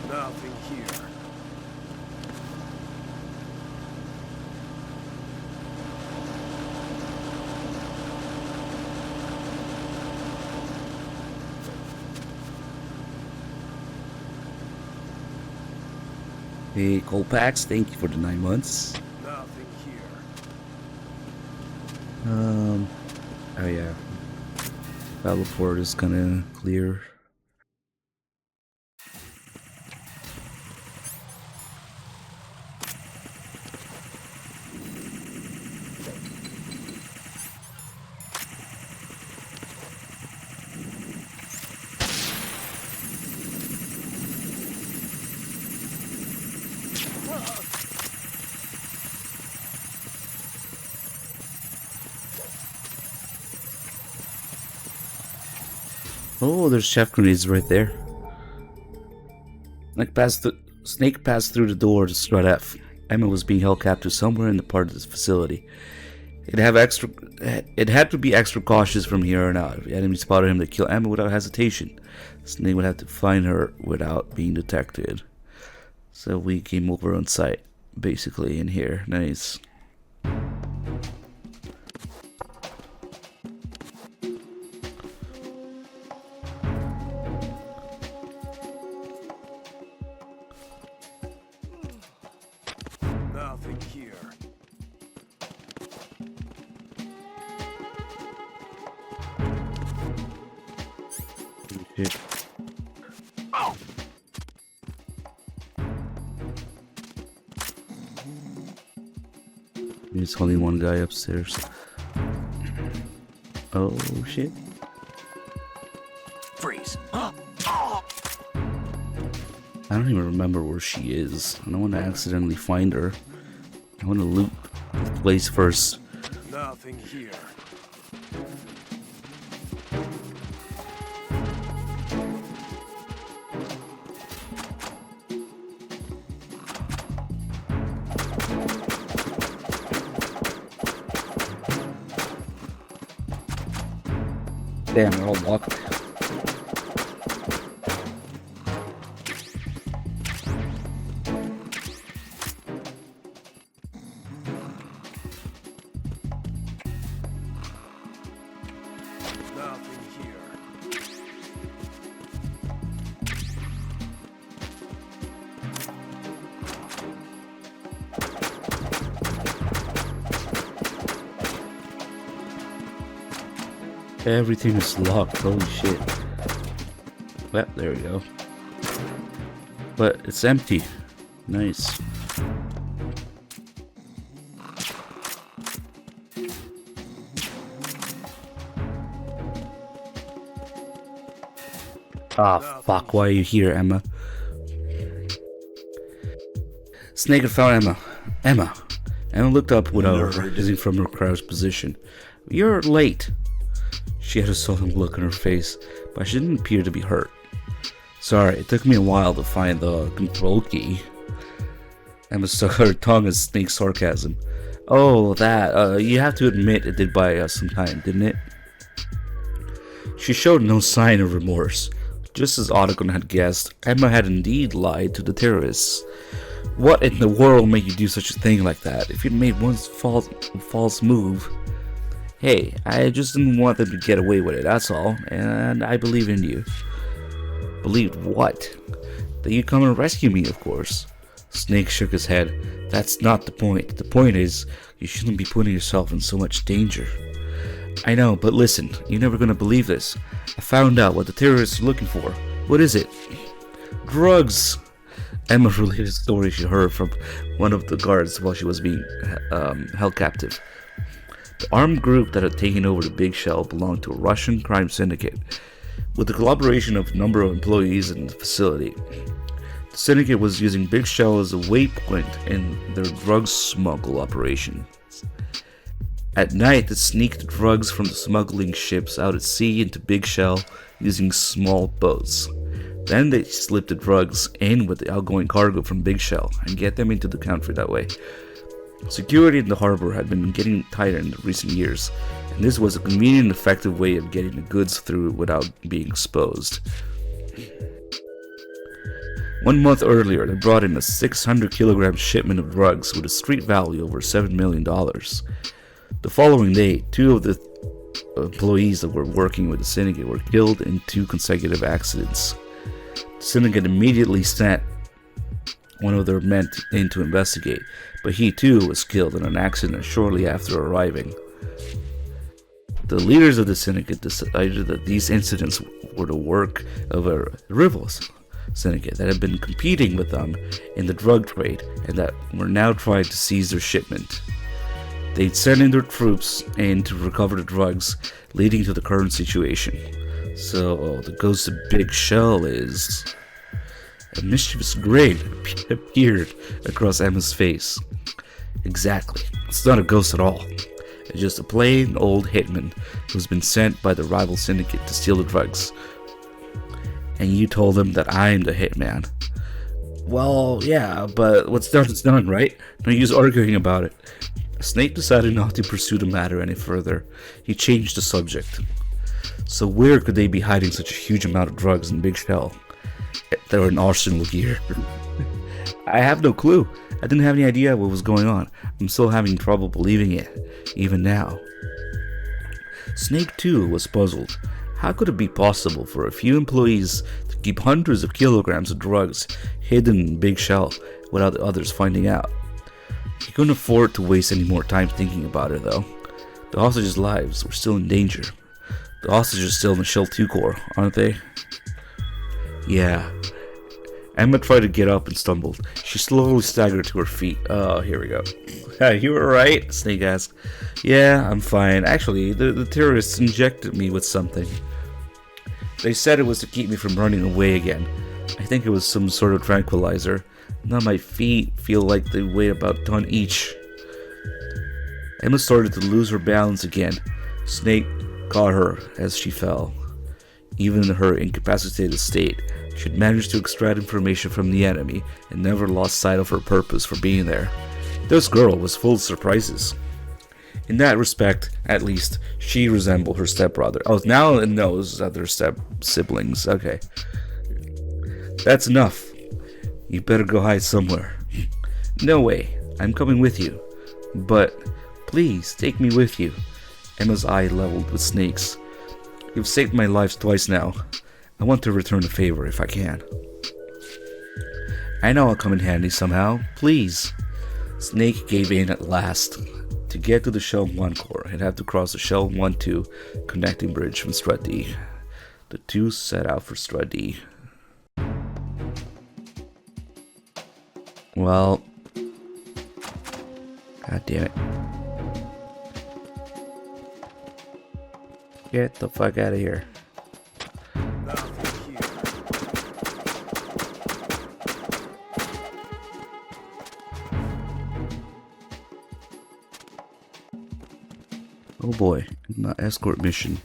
Nothing here. Hey, Colpax, thank you for the 9 months. Nothing here. Oh yeah. Battleford is kinda clear. Oh, there's chef grenades right there. Snake passed through the door to Strat F. Emma was being held captive somewhere in the part of this facility. It had to be extra cautious from here on out. If the enemy spotted him, they'd kill Emma without hesitation. Snake would have to find her without being detected. So we came over on site, basically in here. Nice. Nothing here. Shit. There's only one guy upstairs. Oh shit. Freeze. I don't even remember where she is. I don't want to accidentally find her. I want to loot the place first. Nothing here. Damn, they're all locked. Nothing here. Everything is locked. Holy shit. Well, there we go. But it's empty. Nice. Ah, fuck. Why are you here, Emma? Snake had found Emma. Emma looked up without rising from her crouched position. You're late. She had a sullen look on her face, but she didn't appear to be hurt. Sorry, it took me a while to find the control key. Emma stuck her tongue as Snake's sarcasm. Oh, that. You have to admit it did buy us some time, didn't it? She showed no sign of remorse. Just as Otacon had guessed, Emma had indeed lied to the terrorists. What in the world made you do such a thing like that? If you'd made one false move... Hey, I just didn't want them to get away with it, that's all, and I believe in you. Believed what? That you'd come and rescue me, of course. Snake shook his head. That's not the point. The point is, you shouldn't be putting yourself in so much danger. I know, but listen, you're never gonna believe this. I found out what the terrorists are looking for. What is it? Drugs! Emma related a story she heard from one of the guards while she was being held captive. The armed group that had taken over the Big Shell belonged to a Russian crime syndicate, with the collaboration of a number of employees in the facility. The syndicate was using Big Shell as a waypoint in their drug smuggle operation. At night, they sneaked drugs from the smuggling ships out at sea into Big Shell using small boats. Then they slip the drugs in with the outgoing cargo from Big Shell and get them into the country that way. Security in the harbor had been getting tighter in recent years, and this was a convenient and effective way of getting the goods through without being exposed. 1 month earlier, they brought in a 600 kilogram shipment of drugs with a street value over $7 million. The following day, 2 of the employees that were working with the syndicate were killed in 2 consecutive accidents. The syndicate immediately sent one of their men in to investigate, but he too was killed in an accident shortly after arriving. The leaders of the syndicate decided that these incidents were the work of a rival syndicate that had been competing with them in the drug trade and that were now trying to seize their shipment. They'd sent in their troops in to recover the drugs, leading to the current situation. So the ghost of Big Shell is... A mischievous grin appeared across Emma's face. Exactly. It's not a ghost at all. It's just a plain old hitman who's been sent by the rival syndicate to steal the drugs. And you told him that I'm the hitman. Well, yeah, but what's done is done, right? No use arguing about it. Snake decided not to pursue the matter any further. He changed the subject. So where could they be hiding such a huge amount of drugs in Big Shell? They're in arsenal gear. I have no clue. I didn't have any idea what was going on. I'm still having trouble believing it, even now. Snake too was puzzled. How could it be possible for a few employees to keep hundreds of kilograms of drugs hidden in Big Shell without the others finding out? He couldn't afford to waste any more time thinking about it though. The hostages' lives were still in danger. The hostages are still in the Shell 2 core, aren't they? Yeah. Emma tried to get up and stumbled. She slowly staggered to her feet. Oh, here we go. You were right? Snake asked. Yeah, I'm fine. Actually, the terrorists injected me with something. They said it was to keep me from running away again. I think it was some sort of tranquilizer. Now my feet feel like they weigh about a ton each. Emma started to lose her balance again. Snake caught her as she fell. Even in her incapacitated state, she had managed to extract information from the enemy and never lost sight of her purpose for being there. This girl was full of surprises. In that respect, at least, she resembled her stepbrother. Oh, now it knows that they're siblings. Okay. That's enough. You better go hide somewhere. No way. I'm coming with you. But, please, take me with you. Emma's eye leveled with Snake's. You've saved my life twice now. I want to return the favor if I can. I know I'll come in handy somehow. Please. Snake gave in at last. To get to the Shell 1 core, he'd have to cross the Shell 1-2 connecting bridge from Strut D. The two set out for Strut D. Well... God damn it. Get the fuck out of here. Oh boy, my escort mission.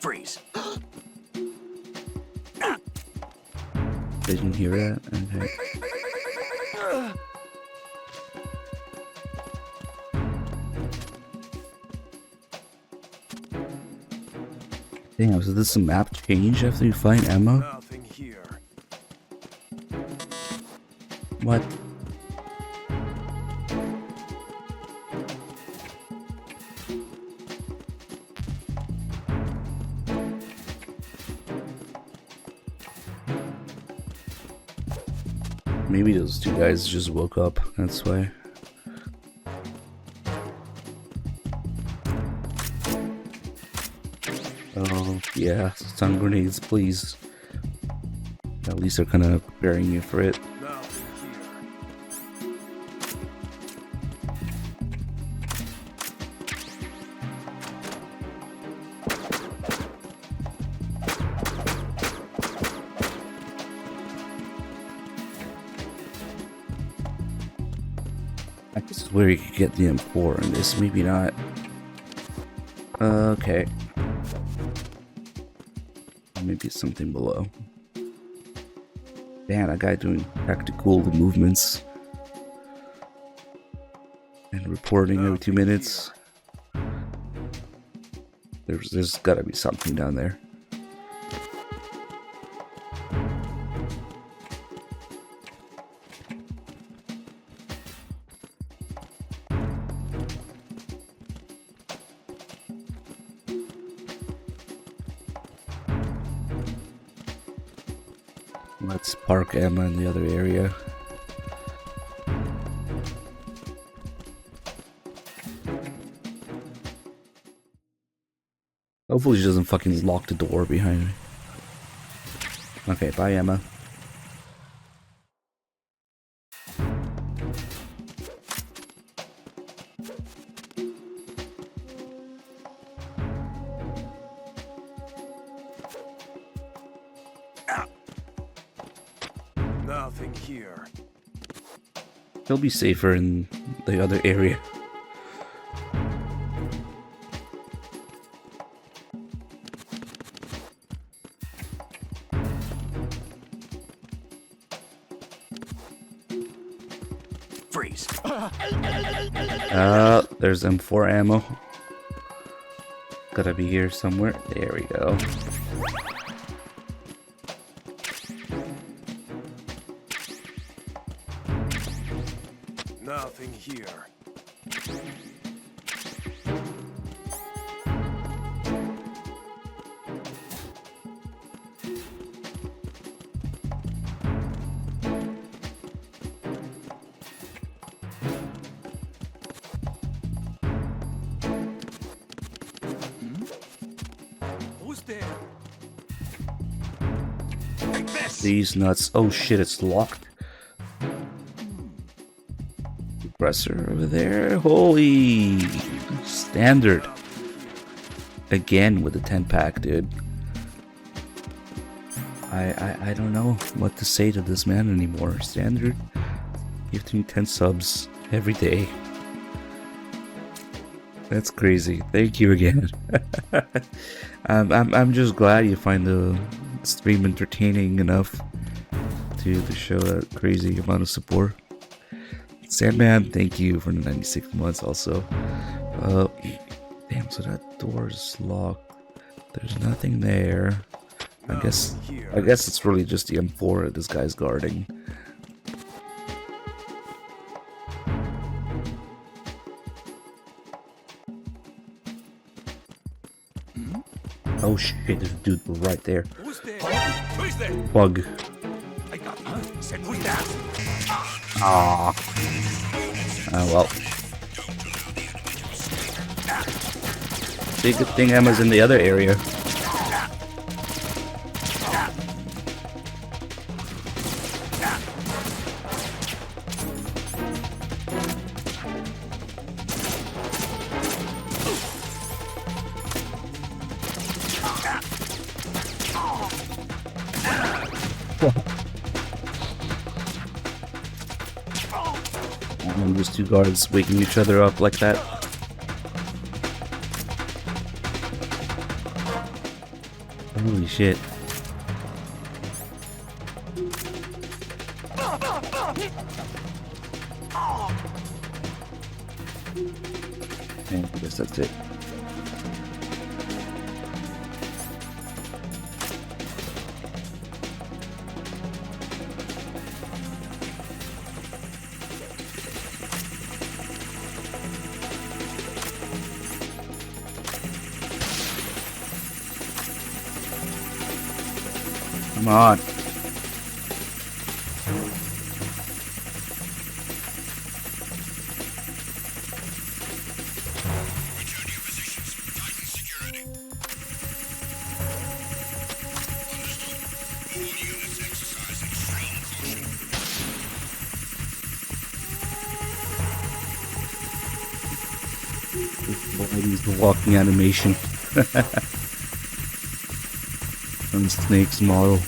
Freeze. Didn't hear that? Okay. Damn, so this a map change after you find Emma? Nothing here. What? Maybe those two guys just woke up, that's why. Oh, yeah, stun grenades, please. At least they're kind of preparing you for it. Nothing here. I guess it's where you could get the M4 in this, maybe not. Okay. Maybe it's something below. Damn, that guy doing tactical movements. And reporting every 2 minutes. There's gotta be something down there. Let's park Emma in the other area. Hopefully she doesn't fucking lock the door behind me. Okay, bye Emma. Nothing here. He'll be safer in the other area. Freeze. There's M4 ammo. Gotta be here somewhere. There we go. Nothing here. Who's there? These nuts. Oh shit, it's locked. Compressor over there. Holy standard. Again with the 10-pack, dude. I don't know what to say to this man anymore. Standard. Give me 10 subs every day. That's crazy. Thank you again. I'm just glad you find the stream entertaining enough to show that crazy amount of support. Sandman, thank you for the 96 months also. Damn, so that door is locked. There's nothing there. I guess it's really just the M4 that this guy's guarding. Oh shit, there's a dude right there. Who's there? Who's there? Bug. I got you. Said who's that? Ah. Oh well. Good thing Emma's in the other area. And those two guards waking each other up like that. Holy shit. And I guess that's it. Come on. Return to your positions. Tighten security. Understood. All units exercise extreme caution. He's the walking animation. From Snake's model.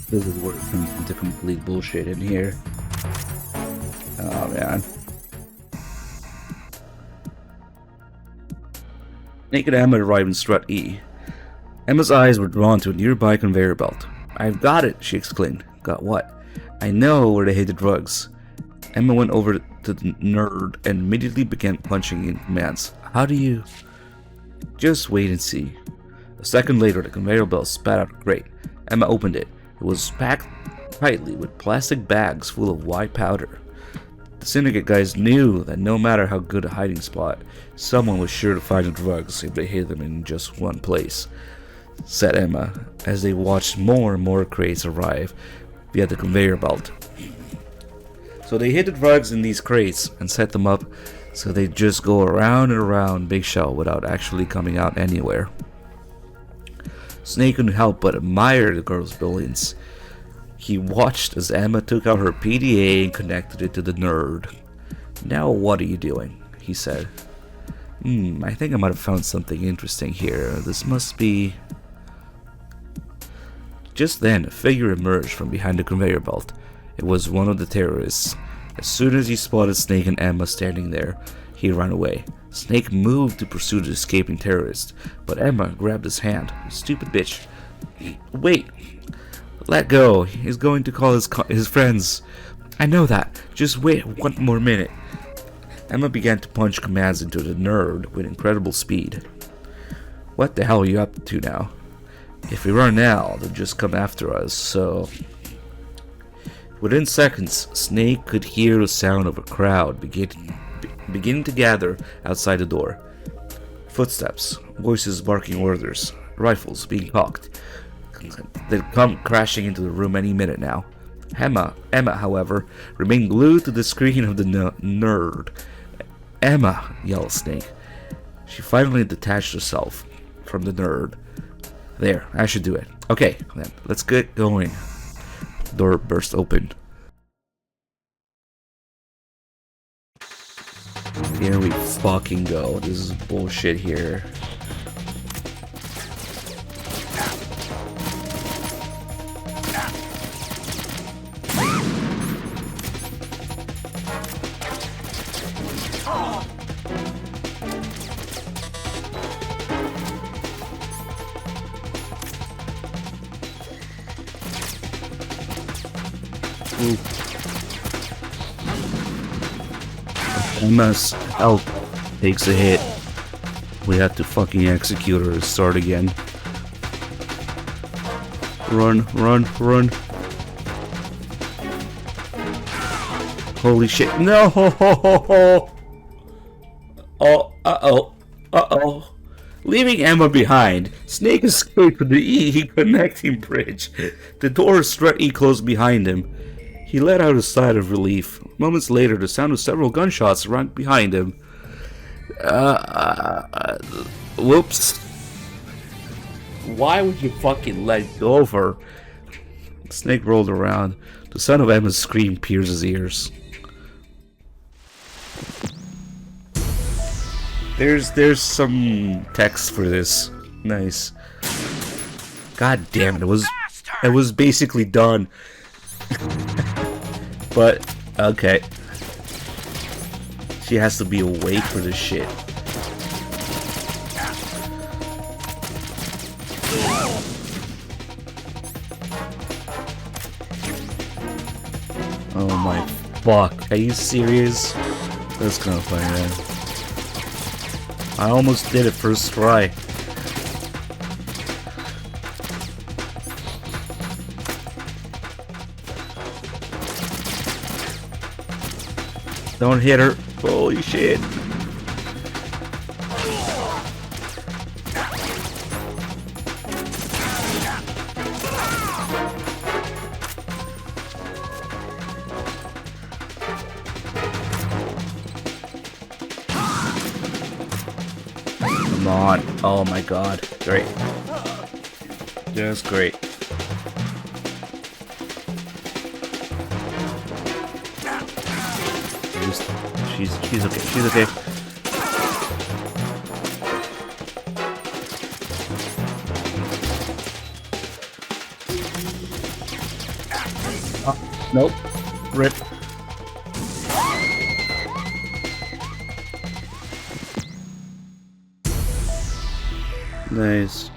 This is where it comes into complete bullshit in here. Oh man. Naked Emma arrived in Strut E. Emma's eyes were drawn to a nearby conveyor belt. "I've got it," she exclaimed. "Got what?" "I know where they hid the drugs." Emma went over to the nerd and immediately began punching in commands. "How do you..." "Just wait and see." A second later, the conveyor belt spat out a crate. Emma opened it. It was packed tightly with plastic bags full of white powder. The syndicate guys knew that no matter how good a hiding spot, someone was sure to find the drugs if they hid them in just one place, said Emma, as they watched more and more crates arrive via the conveyor belt. So they hid the drugs in these crates and set them up so they just go around and around Big Shell without actually coming out anywhere. Snake couldn't help but admire the girl's brilliance. He watched as Emma took out her PDA and connected it to the nerd. "Now what are you doing?" he said. I think I might have found something interesting here. This must be..." Just then, a figure emerged from behind the conveyor belt. It was one of the terrorists. As soon as he spotted Snake and Emma standing there, he ran away. Snake moved to pursue the escaping terrorist, but Emma grabbed his hand. "Stupid bitch. Wait. Let go. He's going to call his friends." "I know that. Just wait one more minute." Emma began to punch commands into the nerd with incredible speed. "What the hell are you up to now? If we run now, they'll just come after us, so..." Within seconds, Snake could hear the sound of a crowd beginning to gather outside the door. Footsteps, voices barking orders, rifles being cocked. They'd come crashing into the room any minute now. Emma, however, remained glued to the screen of the nerd. "Emma!" yelled Snake. She finally detached herself from the nerd. "There, I should do it. Okay, then, let's get going." The door burst open. Here we fucking go. This is bullshit here. Emma's health takes a hit. We have to fucking execute her and start again. Run, run, run. Holy shit. No! Oh, uh-oh. Leaving Emma behind, Snake escaped with the E connecting bridge. The door straightly closed behind him. He let out a sigh of relief. Moments later, the sound of several gunshots rang behind him. Whoops. Why would you fucking let go of her? Snake rolled around. The sound of Emma's scream pierced his ears. There's some text for this. Nice. God damn it! It was basically done. But okay. She has to be awake for this shit. Oh my fuck. Are you serious? That's kind of funny, man. I almost did it first try. Don't hit her. Holy shit. Come on. Oh my god. Great. Just great. She's okay. She's okay. Oh, nope. Rip. Nice.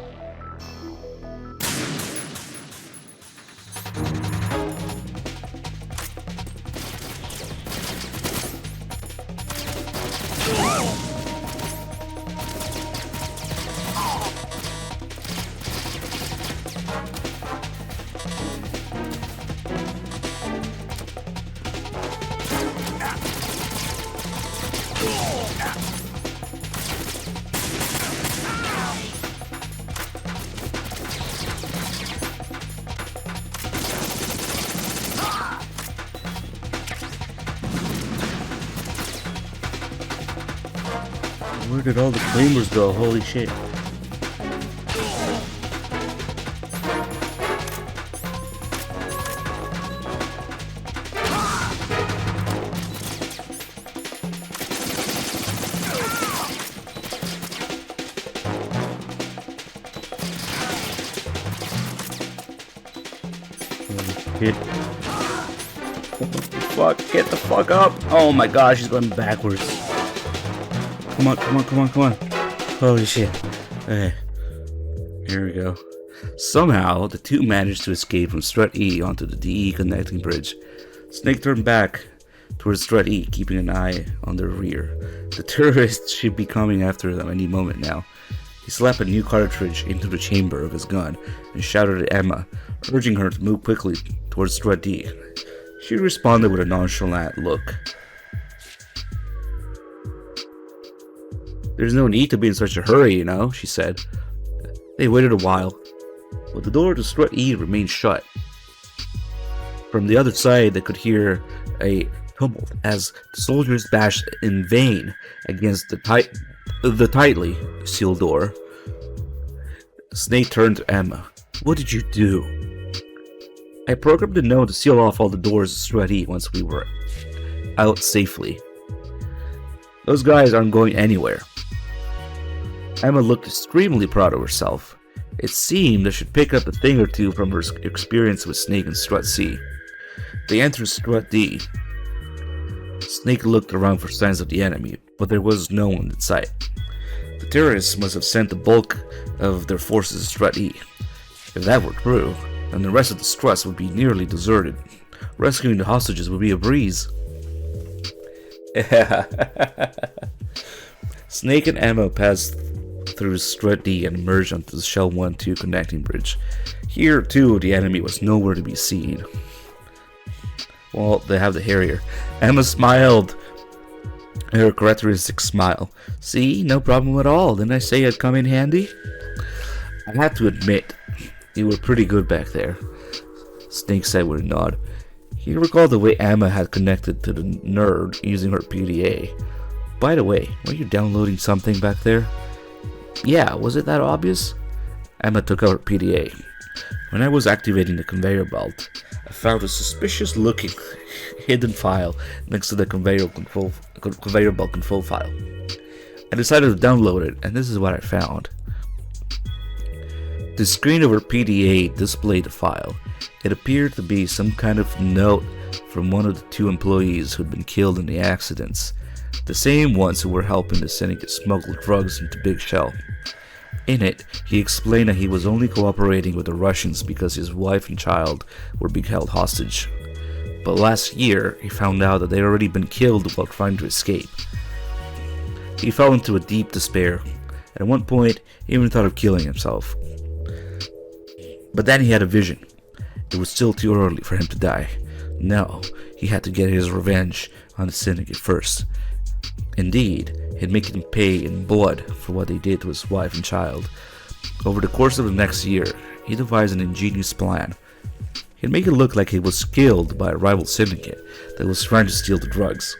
Where did all the claimers go? Holy shit. Shit. Fuck, get the fuck up! Oh my gosh, he's going backwards. Come on, come on, come on, come on. Holy shit. Okay. Here we go. Somehow, the two managed to escape from Strut E onto the DE connecting bridge. Snake turned back towards Strut E, keeping an eye on their rear. The terrorists should be coming after them any moment now. He slapped a new cartridge into the chamber of his gun and shouted at Emma, urging her to move quickly towards Strut D. She responded with a nonchalant look. There's no need to be in such a hurry, you know, she said. They waited a while, but the door to Strut E remained shut. From the other side, they could hear a tumult as the soldiers bashed in vain against the tightly sealed door. Snake turned to Emma. What did you do? I programmed a node to seal off all the doors to Strut E once we were out safely. Those guys aren't going anywhere. Emma looked extremely proud of herself. It seemed that she'd pick up a thing or two from her experience with Snake and Strut C. They entered Strut D. Snake looked around for signs of the enemy, but there was no one in sight. The terrorists must have sent the bulk of their forces to Strut E. If that were true, then the rest of the struts would be nearly deserted. Rescuing the hostages would be a breeze. Snake and Emma passed through Strut D and emerged onto the Shell 1-2 connecting bridge. Here, too, the enemy was nowhere to be seen. Well, they have the Harrier. Emma smiled. Her characteristic smile. See, no problem at all. Didn't I say I'd come in handy? I have to admit, you were pretty good back there, Snake said with a nod. He recalled the way Emma had connected to the nerd using her PDA. By the way, were you downloading something back there? Yeah, was it that obvious? Emma took out her PDA. When I was activating the conveyor belt, I found a suspicious looking hidden file next to the conveyor belt control file. I decided to download it, and this is what I found. The screen of her PDA displayed the file. It appeared to be some kind of note from one of the two employees who'd been killed in the accidents. The same ones who were helping the syndicate smuggle drugs into Big Shell. In it, he explained that he was only cooperating with the Russians because his wife and child were being held hostage. But last year, he found out that they'd already been killed while trying to escape. He fell into a deep despair, and at one point, he even thought of killing himself. But then he had a vision. It was still too early for him to die. No, he had to get his revenge on the syndicate first. Indeed, he'd make him pay in blood for what they did to his wife and child. Over the course of the next year, he devised an ingenious plan. He'd make it look like he was killed by a rival syndicate that was trying to steal the drugs.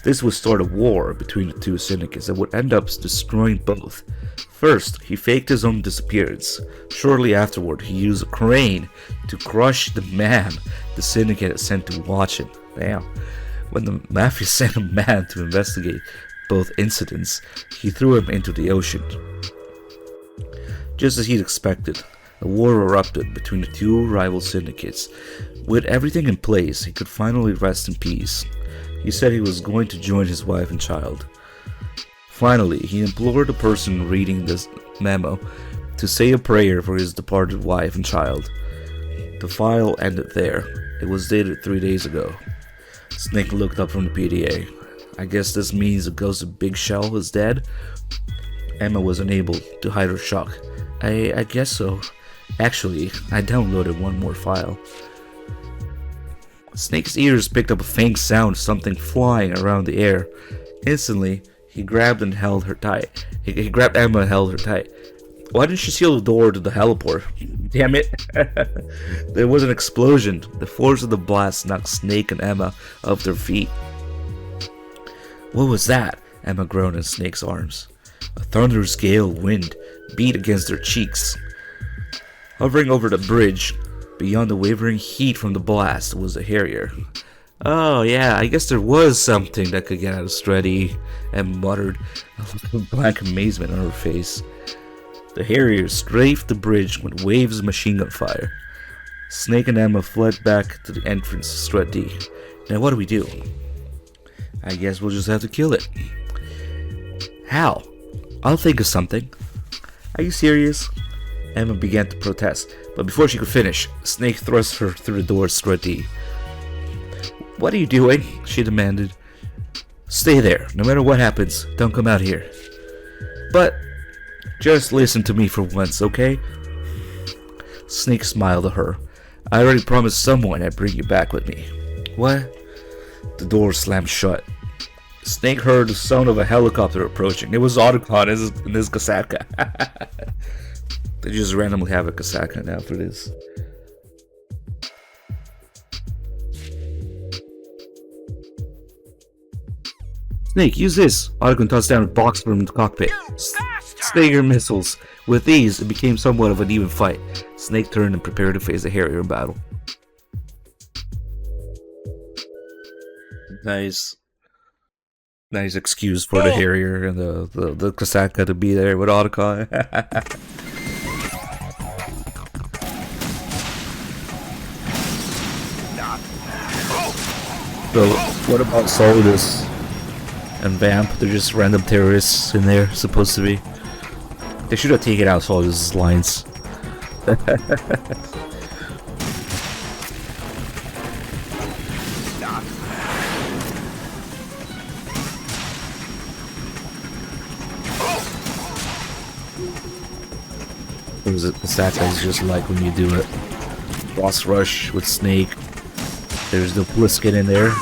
This would start a war between the two syndicates that would end up destroying both. First, he faked his own disappearance. Shortly afterward, he used a crane to crush the man the syndicate had sent to watch him. Damn. When the mafia sent a man to investigate both incidents, he threw him into the ocean. Just as he'd expected, a war erupted between the two rival syndicates. With everything in place, he could finally rest in peace. He said he was going to join his wife and child. Finally, he implored the person reading this memo to say a prayer for his departed wife and child. The file ended there. It was dated 3 days ago. Snake looked up from the PDA. I guess this means the ghost of Big Shell is dead? Emma was unable to hide her shock. I guess so. Actually, I downloaded one more file. Snake's ears picked up a faint sound of something flying around the air. Instantly, he grabbed and held her tight. He grabbed Emma and held her tight. Why didn't she seal the door to the heliport? Damn it. There was an explosion. The force of the blast knocked Snake and Emma off their feet. What was that? Emma groaned in Snake's arms. A thunderous gale wind beat against their cheeks. Hovering over the bridge, beyond the wavering heat from the blast, was the Harrier. Oh yeah, I guess there was something that could get out of Stretty, Emma muttered, a look of blank amazement on her face. The Harrier strafed the bridge with waves of machine gun fire. Snake and Emma fled back to the entrance to Strat D. Now what do we do? I guess we'll just have to kill it. How? I'll think of something. Are you serious? Emma began to protest, but before she could finish, Snake thrust her through the door of Strat D. What are you doing? She demanded. Stay there. No matter what happens, don't come out here. But just listen to me for once, okay? Snake smiled at her. I already promised someone I'd bring you back with me. What? The door slammed shut. Snake heard the sound of a helicopter approaching. It was Otacon in his Kasaka. They just randomly have a Kasaka now for this. Snake, use this! Otacon tossed down a box from the cockpit. Stinger missiles. With these, it became somewhat of an even fight. Snake turned and prepared to face the Harrier in battle. Nice excuse for the Harrier and the Kasaka to be there with Otacon. So, what about Solidus and Vamp? They're just random terrorists in there, supposed to be. They should have taken out Solidus' lines. What is it? Kasaka is just like when you do it. Boss rush with Snake. There's the Blisket in there.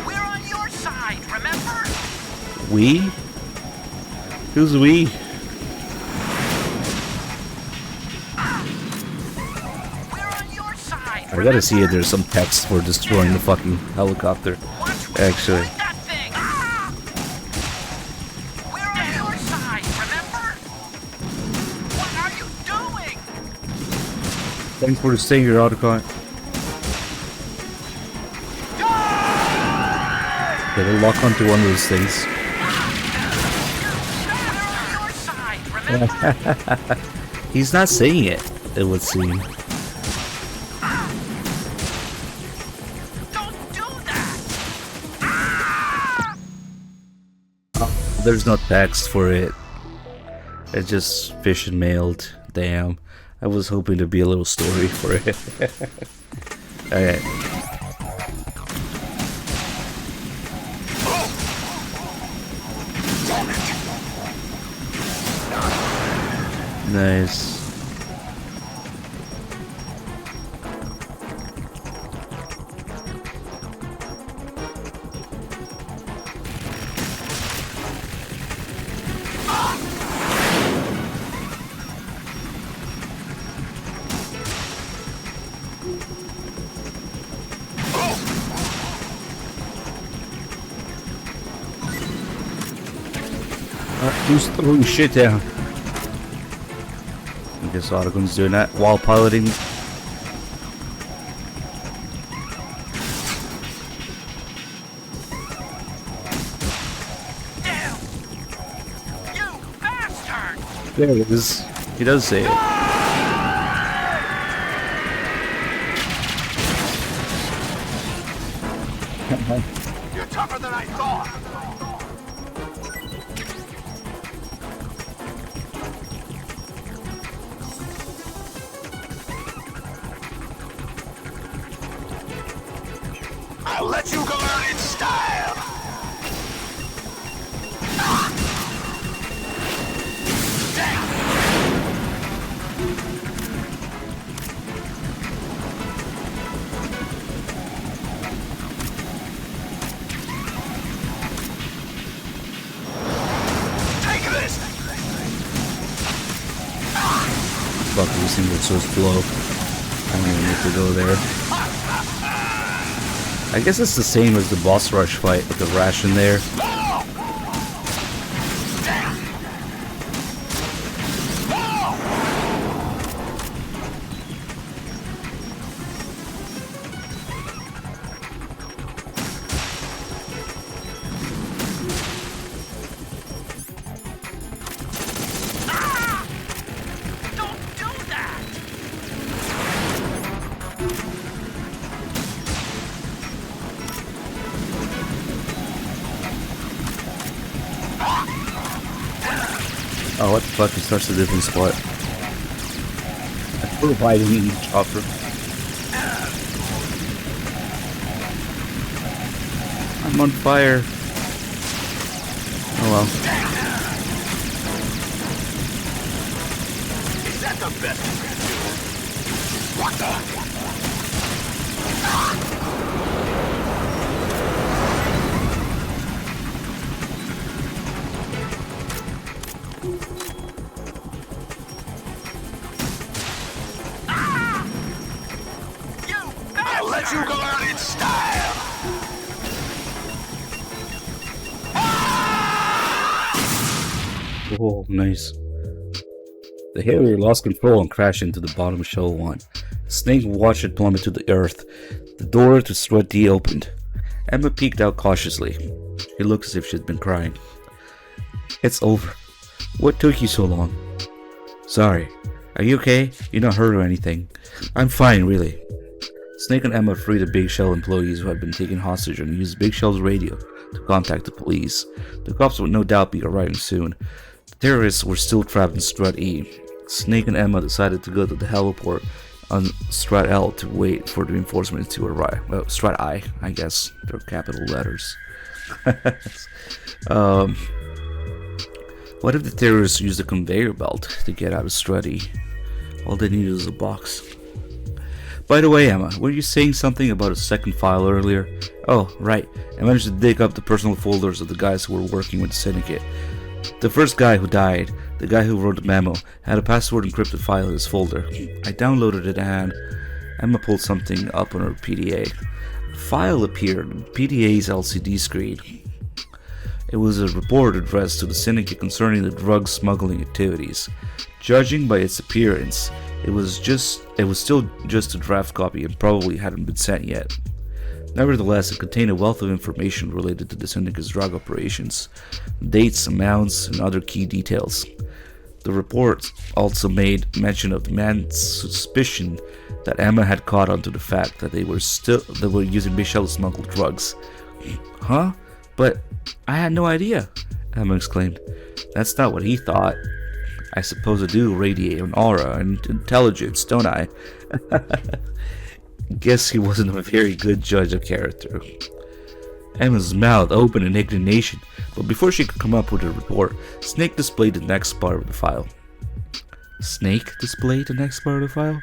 We're on your side, remember? We? Who's we? We're on your side. I gotta see if there's some text for destroying the fucking helicopter. Actually. That thing. We're on your side, remember? What are you doing? Thanks for the stinger, Otacon. Yeah, they'll lock onto one of those things. He's not saying it, it would seem. Don't do that. There's no text for it. It's just fish and mailed. Damn. I was hoping to be a little story for it. Alright. Nice. Who's throwing shit down? I guess Otagon's doing that while piloting. Damn! You bastard! There it is. He does say it. You're tougher than I thought. I'll let you go out in style. Take this. Fuck, this thing looks so slow. I don't even need to go there. I guess it's the same as the boss rush fight with the ration there. Oh, what the fuck? He starts a different spot. I feel hiding in the chopper. I'm on fire. Oh well. Is that the best you can do? What the? I'll let you go out in style! Oh, nice. The Harrier lost control and crashed into the bottom of Shell 1. Snake watched it plummet to the earth. The door to Strut D opened. Emma peeked out cautiously. It looked as if she'd been crying. It's over. What took you so long? Sorry. Are you okay? You're not hurt or anything. I'm fine, really. Snake and Emma freed the Big Shell employees who had been taken hostage and used Big Shell's radio to contact the police. The cops would no doubt be arriving soon. The terrorists were still trapped in Strut E. Snake and Emma decided to go to the heliport on Strat L to wait for the reinforcements to arrive. Well, Strat I guess. They're capital letters. What if the terrorists used a conveyor belt to get out of Strat E? All they needed was a box. By the way, Emma, were you saying something about a second file earlier? Oh, right. I managed to dig up the personal folders of the guys who were working with the syndicate. The first guy who died, the guy who wrote the memo, had a password encrypted file in his folder. I downloaded it and Emma pulled something up on her PDA. A file appeared on PDA's LCD screen. It was a report addressed to the syndicate concerning the drug smuggling activities. Judging by its appearance, it was still just a draft copy and probably hadn't been sent yet. Nevertheless, it contained a wealth of information related to the syndicate's drug operations, dates, amounts, and other key details. The report also made mention of the man's suspicion that Emma had caught on to the fact that they were using Michelle to smuggle drugs. Huh? But I had no idea, Emma exclaimed. That's not what he thought. I suppose I do radiate an aura and intelligence, don't I? Guess he wasn't a very good judge of character. Emma's mouth opened in indignation, but before she could come up with a report, Snake displayed the next part of the file. Snake displayed the next part of the file?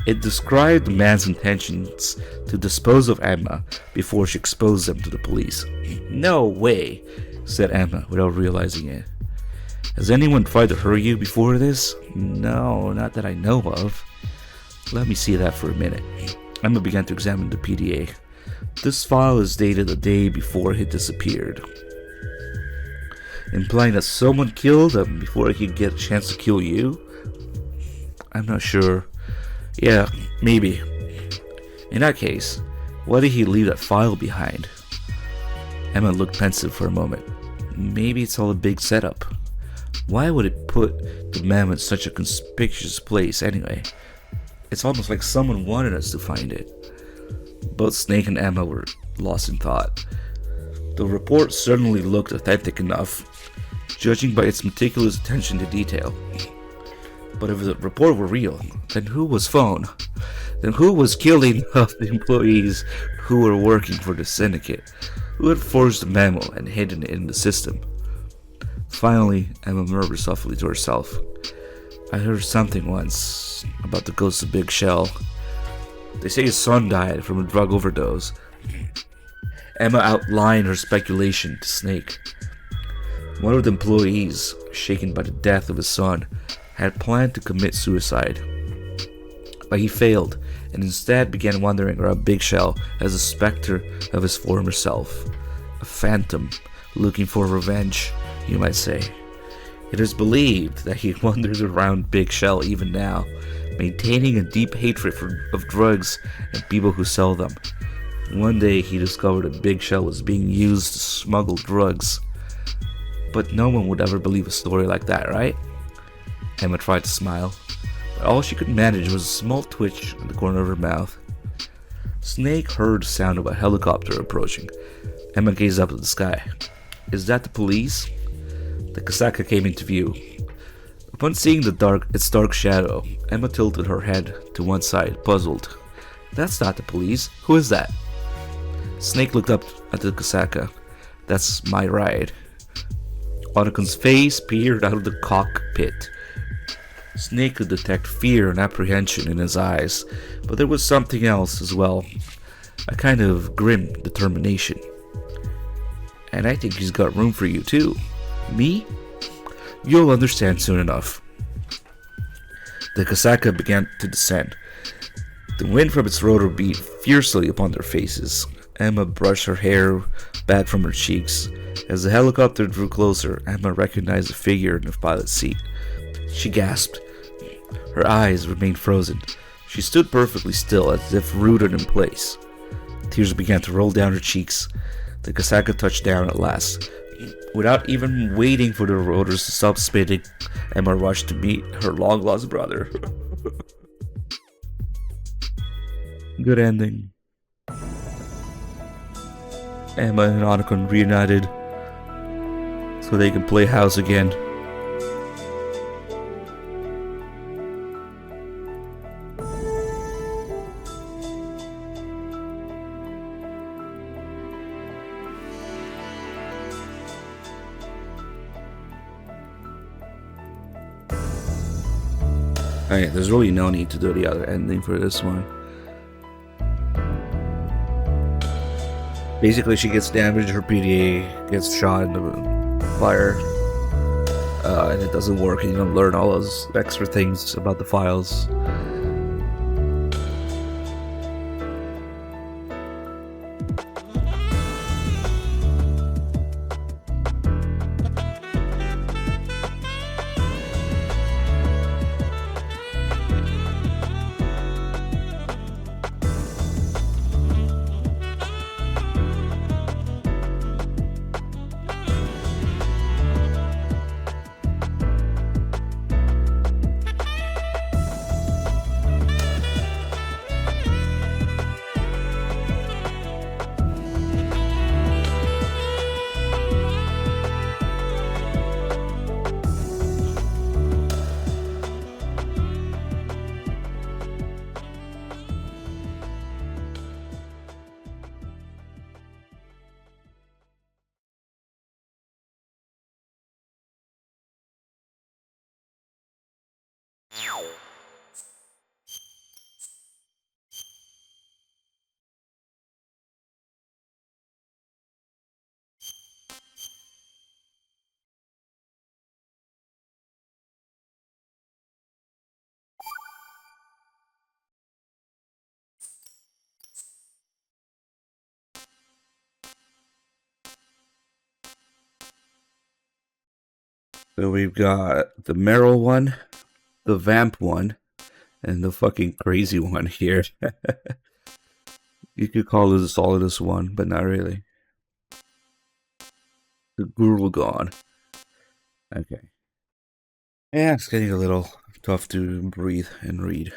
It described the man's intentions to dispose of Emma before she exposed them to the police. No way, said Emma without realizing it. Has anyone tried to hurt you before this? No, not that I know of. Let me see that for a minute. Emma began to examine the PDA. This file is dated a day before he disappeared, implying that someone killed him before he could get a chance to kill you? I'm not sure. Yeah, maybe. In that case, why did he leave that file behind? Emma looked pensive for a moment. Maybe it's all a big setup. Why would it put the memo in such a conspicuous place anyway? It's almost like someone wanted us to find it. Both Snake and Emma were lost in thought. The report certainly looked authentic enough, judging by its meticulous attention to detail. But if the report were real, then who was Phone? Then who was killing of the employees who were working for the syndicate? Who had forged the memo and hidden it in the system? Finally, Emma murmured softly to herself. I heard something once about the ghost of Big Shell. They say his son died from a drug overdose. Emma outlined her speculation to Snake. One of the employees, shaken by the death of his son, had planned to commit suicide. But he failed, and instead began wandering around Big Shell as a specter of his former self. A phantom looking for revenge, you might say. It is believed that he wanders around Big Shell even now, maintaining a deep hatred of drugs and people who sell them. One day he discovered that Big Shell was being used to smuggle drugs. But no one would ever believe a story like that, right? Emma tried to smile, but all she could manage was a small twitch in the corner of her mouth. Snake heard the sound of a helicopter approaching. Emma gazed up at the sky. Is that the police? The Kasaka came into view. Upon seeing its dark shadow, Emma tilted her head to one side, puzzled. That's not the police. Who is that? Snake looked up at the Kasaka. That's my ride. Onakon's face peered out of the cockpit. Snake could detect fear and apprehension in his eyes, but there was something else as well. A kind of grim determination. And I think he's got room for you too. Me? You'll understand soon enough. The Kasaka began to descend. The wind from its rotor beat fiercely upon their faces. Emma brushed her hair back from her cheeks. As the helicopter drew closer, Emma recognized a figure in the pilot's seat. She gasped. Her eyes remained frozen. She stood perfectly still, as if rooted in place. Tears began to roll down her cheeks. The Kasaka touched down at last. Without even waiting for the rotors to stop spinning, Emma rushed to meet her long-lost brother. Good ending. Emma and Onakon reunited so they can play house again. Okay, there's really no need to do the other ending for this one. Basically, she gets damaged, her PDA gets shot in the fire, and it doesn't work, and you don't learn all those extra things about the files. So we've got the Meryl one, the Vamp one, and the fucking crazy one here. You could call this the solidest one, but not really. The Gurulgon. Okay. Yeah, it's getting a little tough to breathe and read.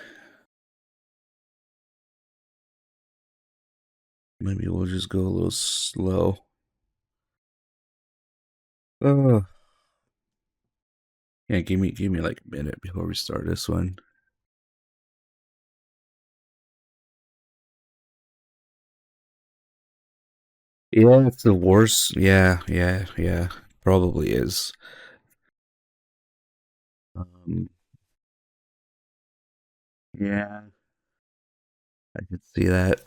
Maybe we'll just go a little slow. Yeah, give me like a minute before we start this one. Yeah, it's the worst. Yeah, probably is. Um, yeah, I could see that.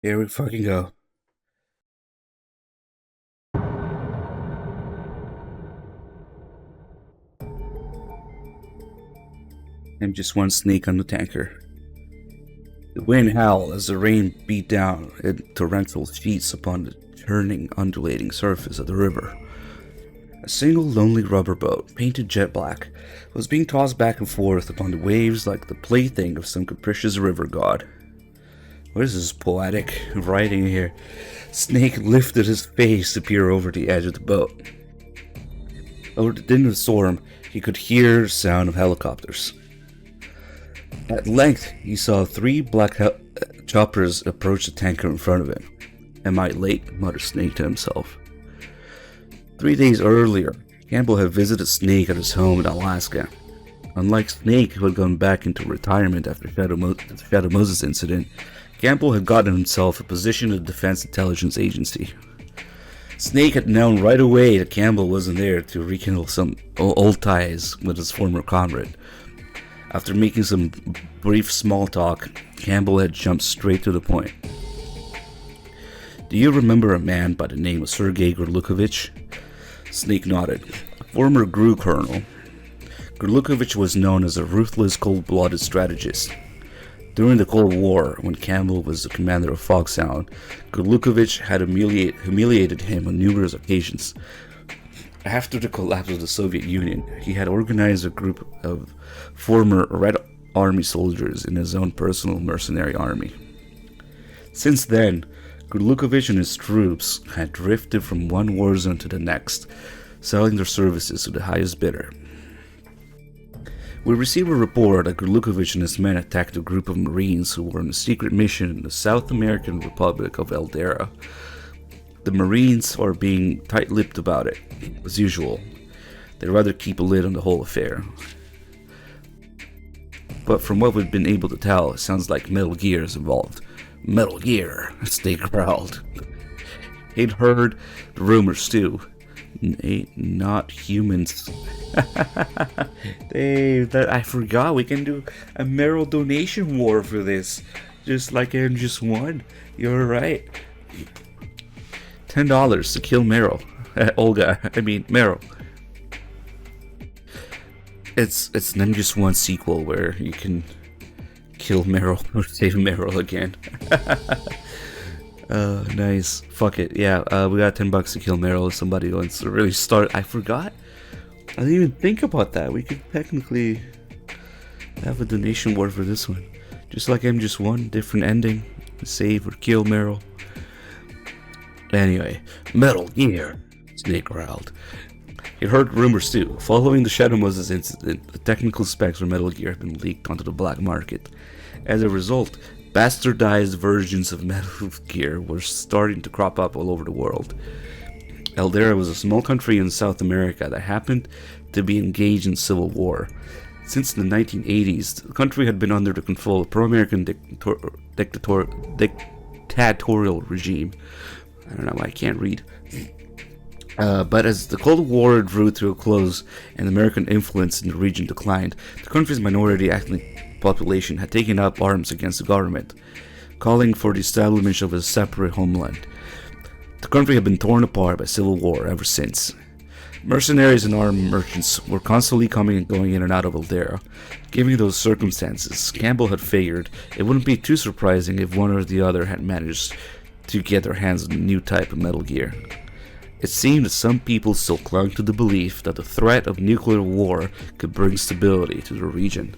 Here we fucking go. I'm just one snake on the tanker. The wind howled as the rain beat down in torrential sheets upon the churning, undulating surface of the river. A single lonely rubber boat, painted jet black, was being tossed back and forth upon the waves like the plaything of some capricious river god. What is this poetic writing here? Snake lifted his face to peer over the edge of the boat. Over the din of the storm, he could hear the sound of helicopters. At length, he saw 3 black choppers approach the tanker in front of him. Am I late? Muttered Snake to himself. 3 days earlier, Campbell had visited Snake at his home in Alaska. Unlike Snake, who had gone back into retirement after the Shadow Moses incident, Campbell had gotten himself a position at the Defense Intelligence Agency. Snake had known right away that Campbell wasn't there to rekindle some old ties with his former comrade. After making some brief small talk, Campbell had jumped straight to the point. Do you remember a man by the name of Sergei Gorlukovich? Snake nodded. Former GRU colonel. Gorlukovich was known as a ruthless, cold-blooded strategist. During the Cold War, when Campbell was the commander of Foxhound, Gorlukovich had humiliated him on numerous occasions. After the collapse of the Soviet Union, he had organized a group of former Red Army soldiers in his own personal mercenary army. Since then, Gorlukovich and his troops had drifted from one war zone to the next, selling their services to the highest bidder. We received a report that Gorlukovich and his men attacked a group of Marines who were on a secret mission in the South American Republic of Eldera. The Marines are being tight-lipped about it, as usual. They'd rather keep a lid on the whole affair. But from what we've been able to tell, it sounds like Metal Gear is involved. Metal Gear, Snake growled. He'd heard the rumors too. Not humans. Dave, I forgot we can do a Meryl donation war for this. Just like MGS1. You're right. $10 to kill Meryl. Meryl. It's an MGS1 sequel where you can kill Meryl or save Meryl again. Nice. Fuck it. Yeah, we got $10 to kill Meryl if somebody wants to really start. I forgot. I didn't even think about that. We could technically have a donation war for this one. Just like MGS1, different ending. Save or kill Meryl. Anyway, Metal Gear, Snake growled. He heard rumors too. Following the Shadow Moses incident, the technical specs for Metal Gear have been leaked onto the black market. As a result, bastardized versions of Metal Gear were starting to crop up all over the world. Eldera was a small country in South America that happened to be engaged in civil war. Since the 1980s, the country had been under the control of pro-American dictatorial regime. I don't know why I can't read. But as the Cold War drew to a close and American influence in the region declined, the country's minority ethnic population had taken up arms against the government, calling for the establishment of a separate homeland. The country had been torn apart by civil war ever since. Mercenaries and armed merchants were constantly coming and going in and out of Eldera. Given those circumstances, Campbell had figured it wouldn't be too surprising if one or the other had managed to get their hands on a new type of Metal Gear. It seemed that some people still clung to the belief that the threat of nuclear war could bring stability to the region.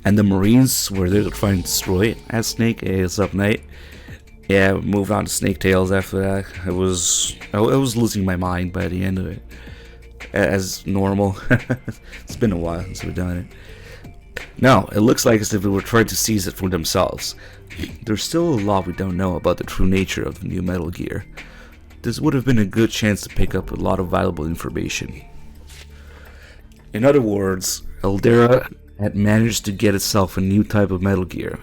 And the Marines were there to try and destroy it, asked Snake. Hey, what's up, Knight? Yeah, we moved on to Snake Tales after that. I was losing my mind by the end of it. As normal. It's been a while since we've done it. No, it looks like as if we were trying to seize it for themselves. There's still a lot we don't know about the true nature of the new Metal Gear. This would have been a good chance to pick up a lot of valuable information. In other words, Eldera had managed to get itself a new type of Metal Gear.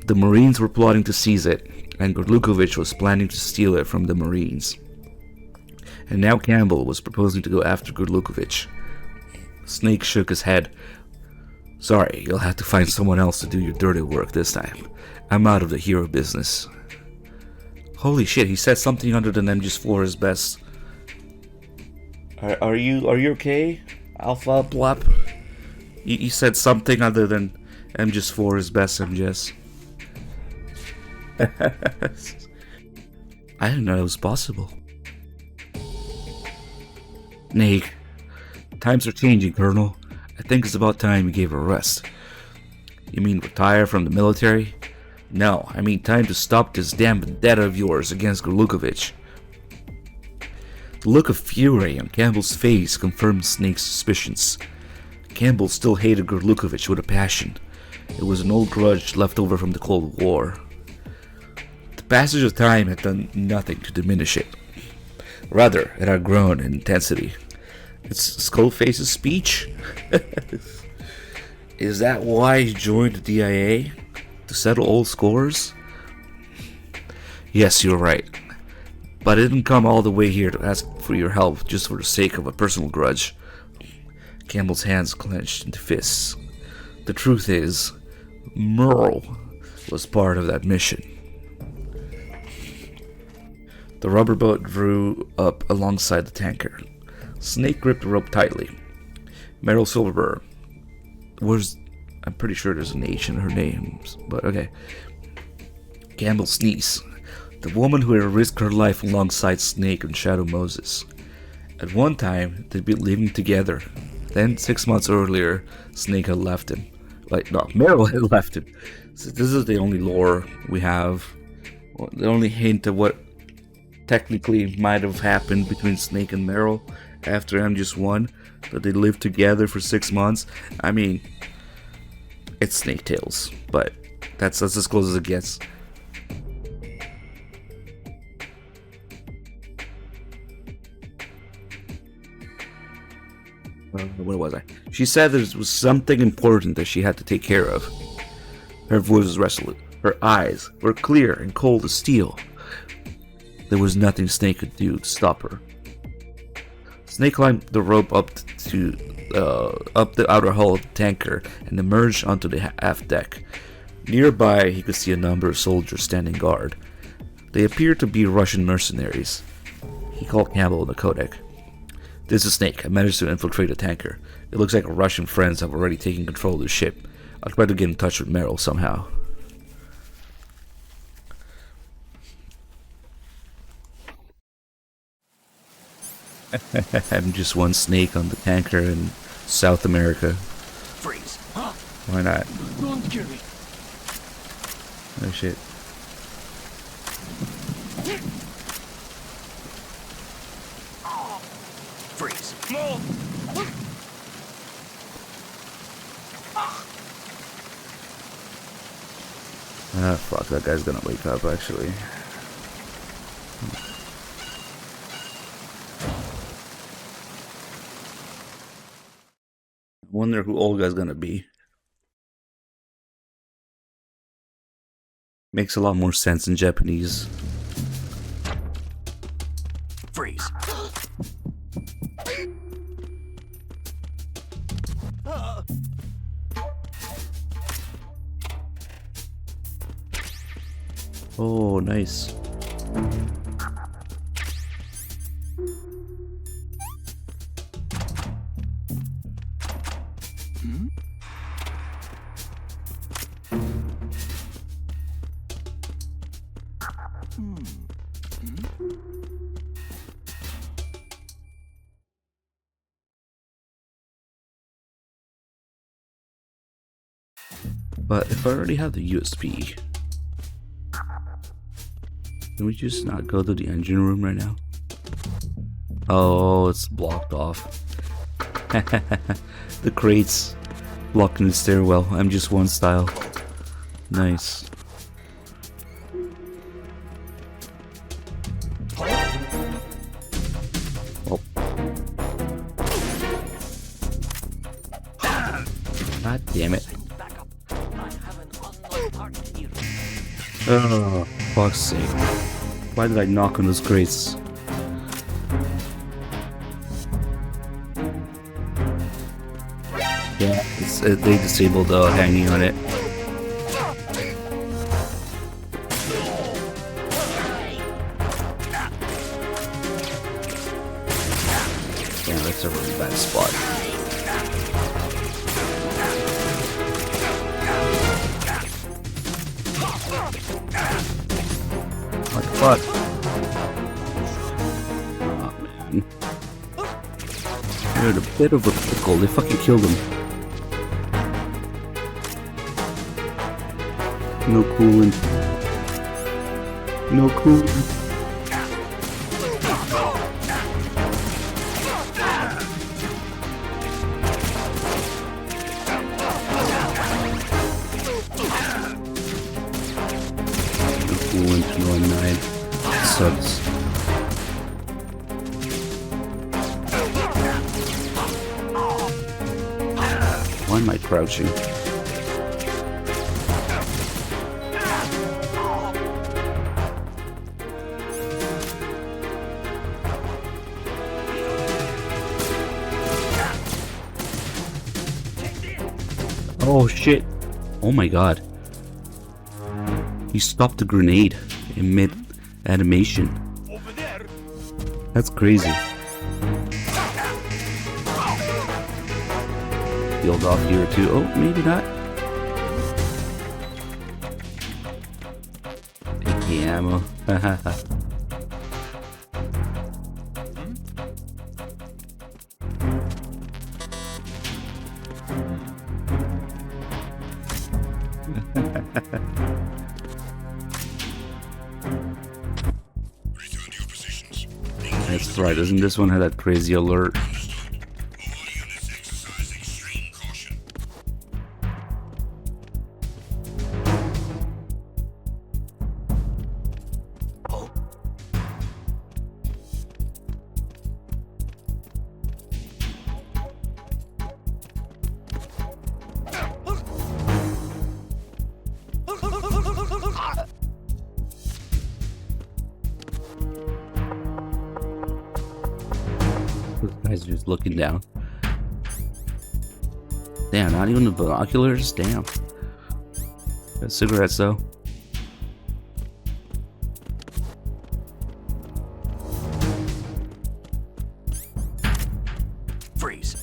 The Marines were plotting to seize it, and Gorlukovich was planning to steal it from the Marines. And now Campbell was proposing to go after Gorlukovich. Snake shook his head. Sorry, you'll have to find someone else to do your dirty work this time. I'm out of the hero business. Holy shit, he said something other than MGS4 is best. Are you okay? Alpha Blop? He said something other than MGS4 is best, MGS. I didn't know it was possible. Nate, times are changing, Colonel. I think it's about time you gave her a rest. You mean retire from the military? No, I mean time to stop this damn vendetta of yours against Gorlukovich. The look of fury on Campbell's face confirmed Snake's suspicions. Campbell still hated Gorlukovich with a passion. It was an old grudge left over from the Cold War. The passage of time had done nothing to diminish it. Rather, it had grown in intensity. It's Skullface's speech? Is that why he joined the DIA? To settle old scores? Yes, you're right. But I didn't come all the way here to ask for your help just for the sake of a personal grudge. Campbell's hands clenched into fists. The truth is, Merle was part of that mission. The rubber boat drew up alongside the tanker. Snake gripped the rope tightly. Meryl Silverberg. I'm pretty sure there's an H in her name, but okay. Campbell sneezed. The woman who had risked her life alongside Snake and Shadow Moses. At one time, they'd been living together. Then, 6 months earlier, Snake had left him. Meryl had left him. So this is the only lore we have. The only hint of what technically might have happened between Snake and Meryl after MGS1, that they lived together for 6 months. I mean, it's Snake Tales, but that's as close as it gets. Where was I? She said there was something important that she had to take care of. Her voice was resolute. Her eyes were clear and cold as steel. There was nothing Snake could do to stop her. Snake climbed the rope up the outer hull of the tanker and emerged onto the aft deck. Nearby, he could see a number of soldiers standing guard. They appeared to be Russian mercenaries. He called Campbell in the codec. This is Snake. I managed to infiltrate the tanker. It looks like our Russian friends have already taken control of the ship. I'll try to get in touch with Meryl somehow. I'm just one Snake on the tanker in South America. Freeze. Why not? Don't kill me. Oh shit. Freeze. No. Ah, fuck, that guy's gonna wake up actually. Wonder who Olga's gonna be. Makes a lot more sense in Japanese. Freeze. Oh, nice. But if I already have the USB, can we just not go to the engine room right now? Oh, it's blocked off. The crates blocking the stairwell. MGS1 style. Nice. Oh. God damn it. Oh, fuck's sake. Why did I knock on those crates? Yeah, it's they disabled hanging on it. Yeah, that's a really bad spot. What the fuck? Oh man. They're in a bit of a pickle. They fucking killed him. No coolant. No coolant. Coolant, no M9. Sucks. Why am I crouching? Oh shit. Oh my god. He stopped the grenade in mid animation. Over there. That's crazy. Healed off here too. Oh, maybe not. AK ammo. Return to your positions. That's right. Doesn't this one have that crazy alert? Understood. All units exercise extreme caution. This guy's just looking down. Damn, not even the binoculars? Damn. Got cigarettes though. Freeze.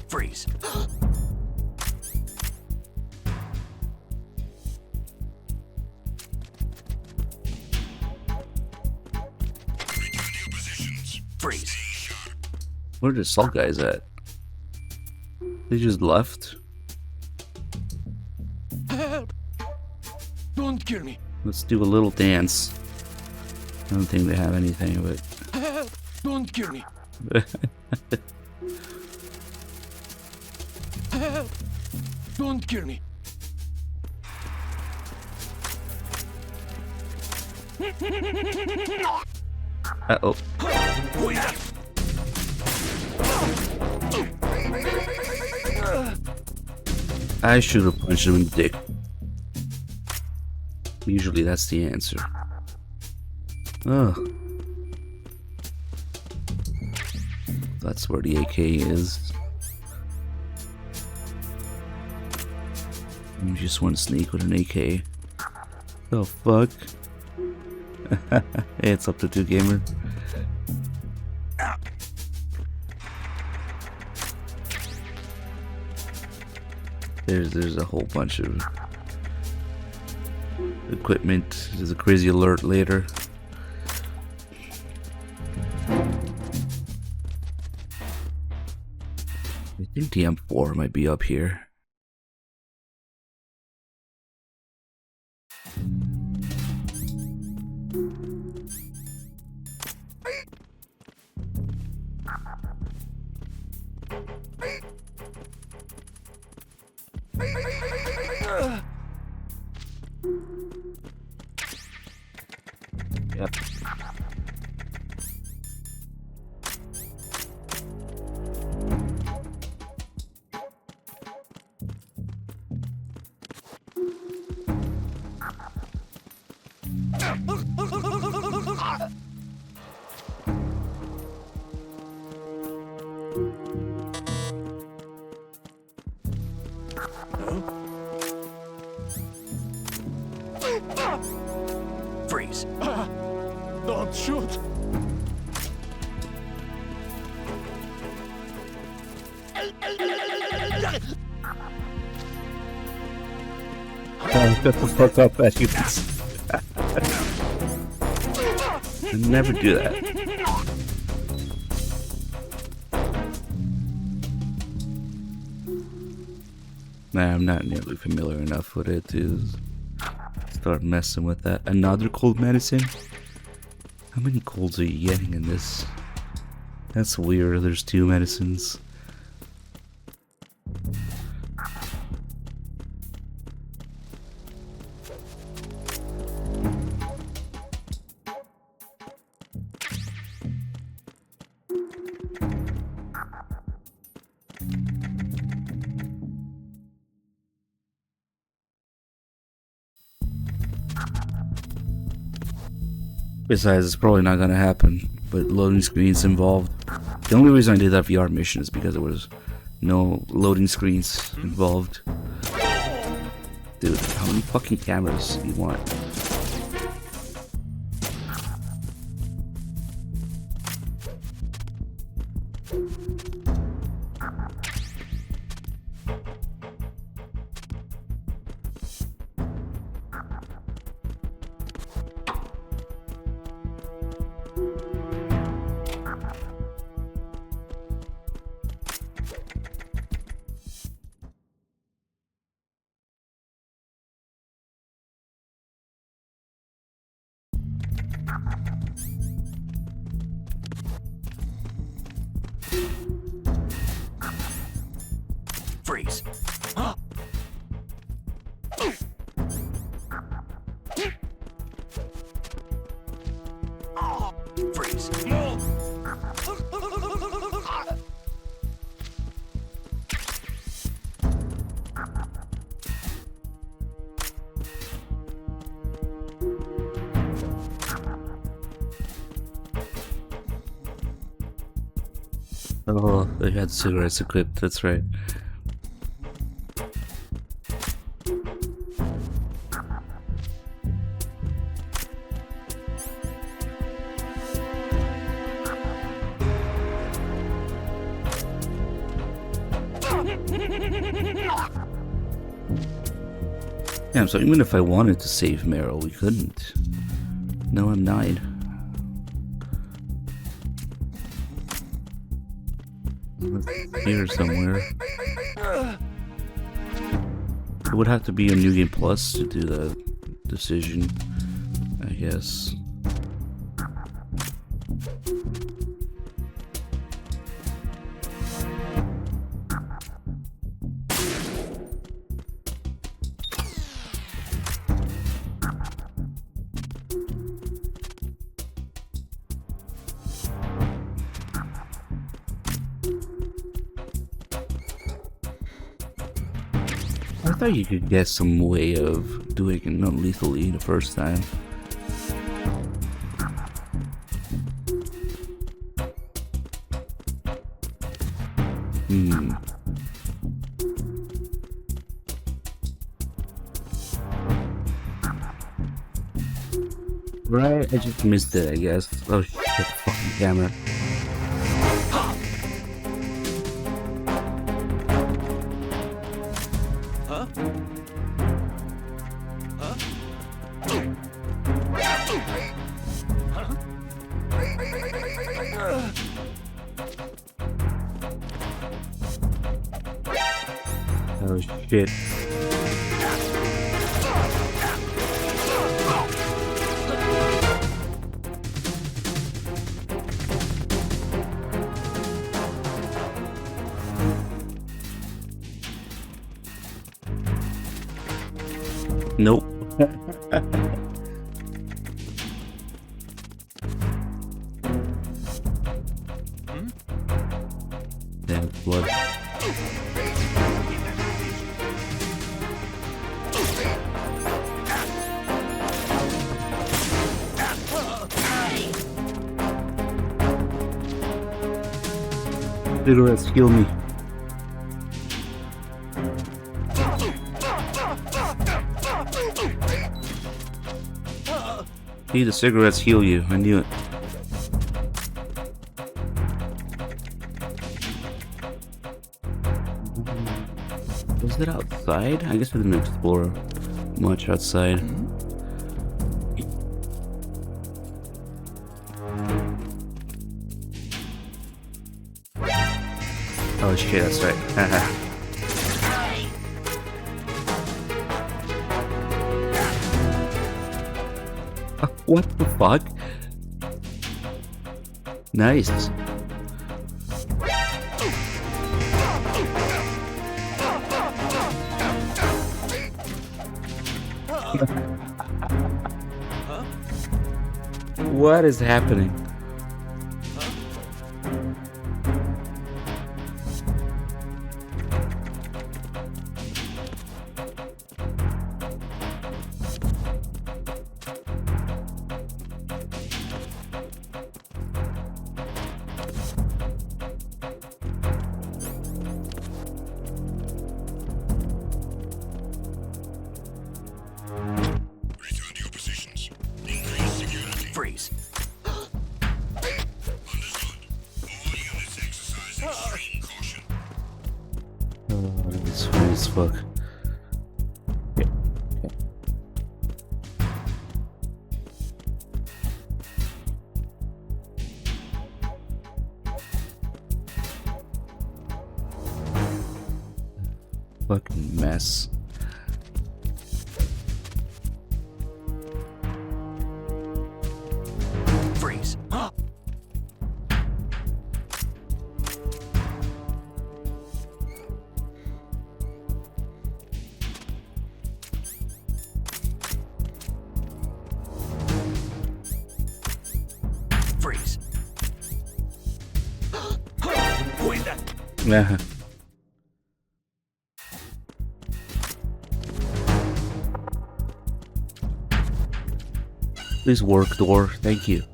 Freeze. Return to your positions. Freeze. Stay sharp. Where are the salt guys at? They just left. Help! Don't kill me. Let's do a little dance. I don't think they have anything of it. Help! Don't kill me. Help! Don't kill me. Uh-oh. I should have punched him in the dick. Usually that's the answer. Oh. That's where the AK is. You just want to sneak with an AK. The fuck? Hey, it's up to 2 gamer. There's a whole bunch of equipment. There's a crazy alert later. I think the M4 might be up here. Yep. Freeze! Don't shoot! Shut the fuck up, Ashkins. I never do that. Nah, I'm not nearly familiar enough with it to start messing with that. Another cold medicine? How many colds are you getting in this? That's weird, there's 2 medicines. Besides, it's probably not gonna happen, but loading screens involved. The only reason I did that VR mission is because there was no loading screens involved. Dude, how many fucking cameras do you want? Freeze! Freeze! Oh, they had cigarettes equipped, that's right. Damn, so even if I wanted to save Meryl, we couldn't. No, I'm nine. Here somewhere. It would have to be a New Game Plus to do the decision, I guess. I thought you could get some way of doing it non-lethally the first time. Right, I just missed it, I guess. Oh shit, fucking camera. Oh shit. Nope. Damn blood. Cigarettes kill me. See, the cigarettes heal you. I knew it. Was it outside? I guess we didn't explore much outside. Oh shit, that's right. What the fuck? Nice. What is happening? Return to your positions. Increase security. Freeze. Understood. All units exercise extreme caution. Oh, it's funny as fuck. Fucking mess. Freeze. Freeze. Who is that? Yeah. Please work, door. Thank you.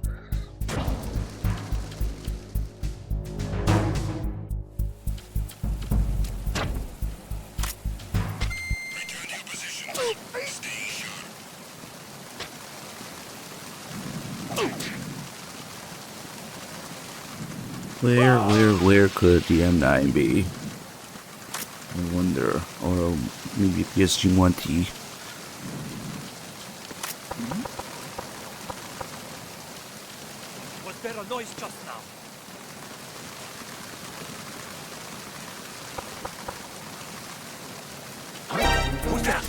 Return to your positions. Stay sharp. Where could the M9 be? I wonder. Or maybe PSG-1T. Was there a noise just now? Who's that?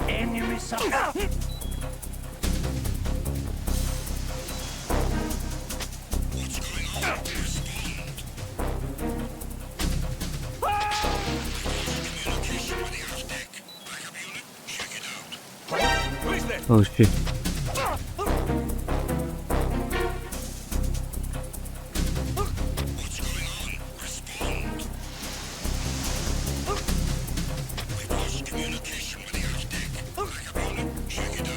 Enemy somewhere. What's going on? Respond. Communication with the Earth deck. Backup unit, check it out. Who is that? Oh shit. What's going on? Respond. We've lost communication with the Earth deck. Backup unit, check it out.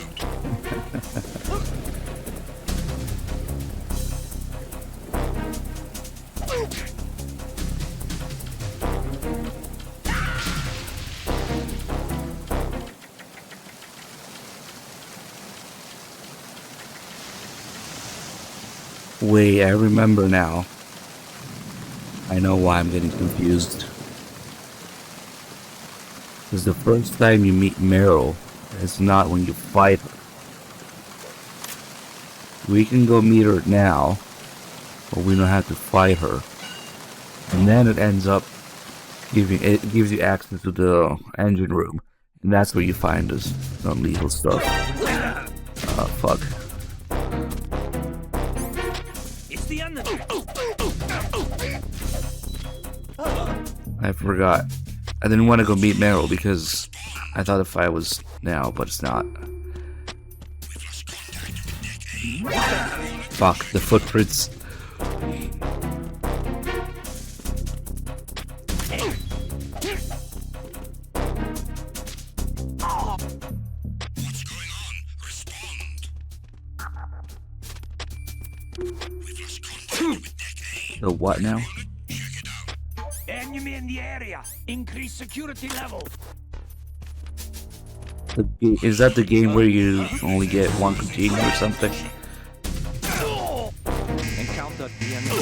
Wait, I remember now. I know why I'm getting confused. Because the first time you meet Meryl is not when you fight her. We can go meet her now, but we don't have to fight her. And then it ends up gives you access to the engine room, and that's where you find this lethal stuff. Fuck. It's the enemy. I forgot. I didn't want to go meet Meryl because I thought the fight was now, but it's not. Fuck, the footprints. What's going on? Respond. We've lost contact with deck A. The what now? Check it out. Enemy in the area. Increase security level. Is that the game where you only get one Kojima or something? Encounter the enemy.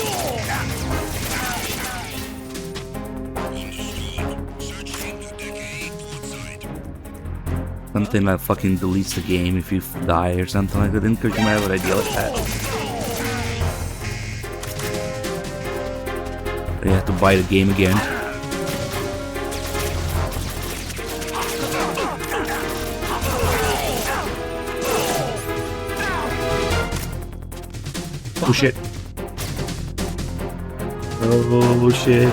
Understood. Searching new decade. Port side. Something that fucking deletes the game if you die or something like that. Didn't Kojima have an idea like that? You have to buy the game again. Oh shit. Oh shit.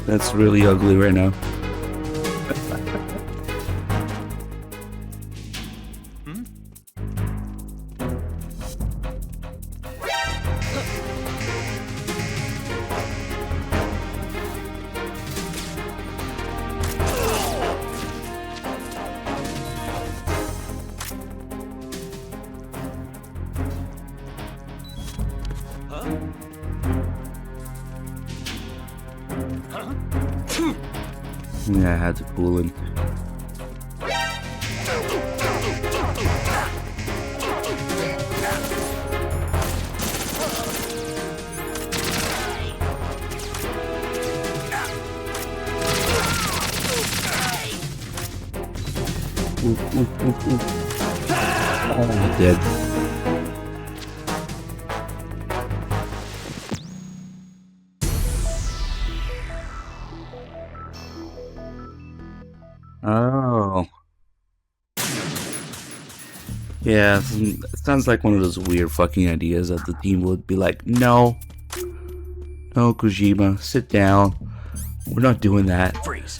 That's really ugly right now. Yeah, I had to cool him. Oh, I'm dead. Oh. Yeah, it sounds like one of those weird fucking ideas that the team would be like, no. No, Kojima, sit down. We're not doing that. Freeze.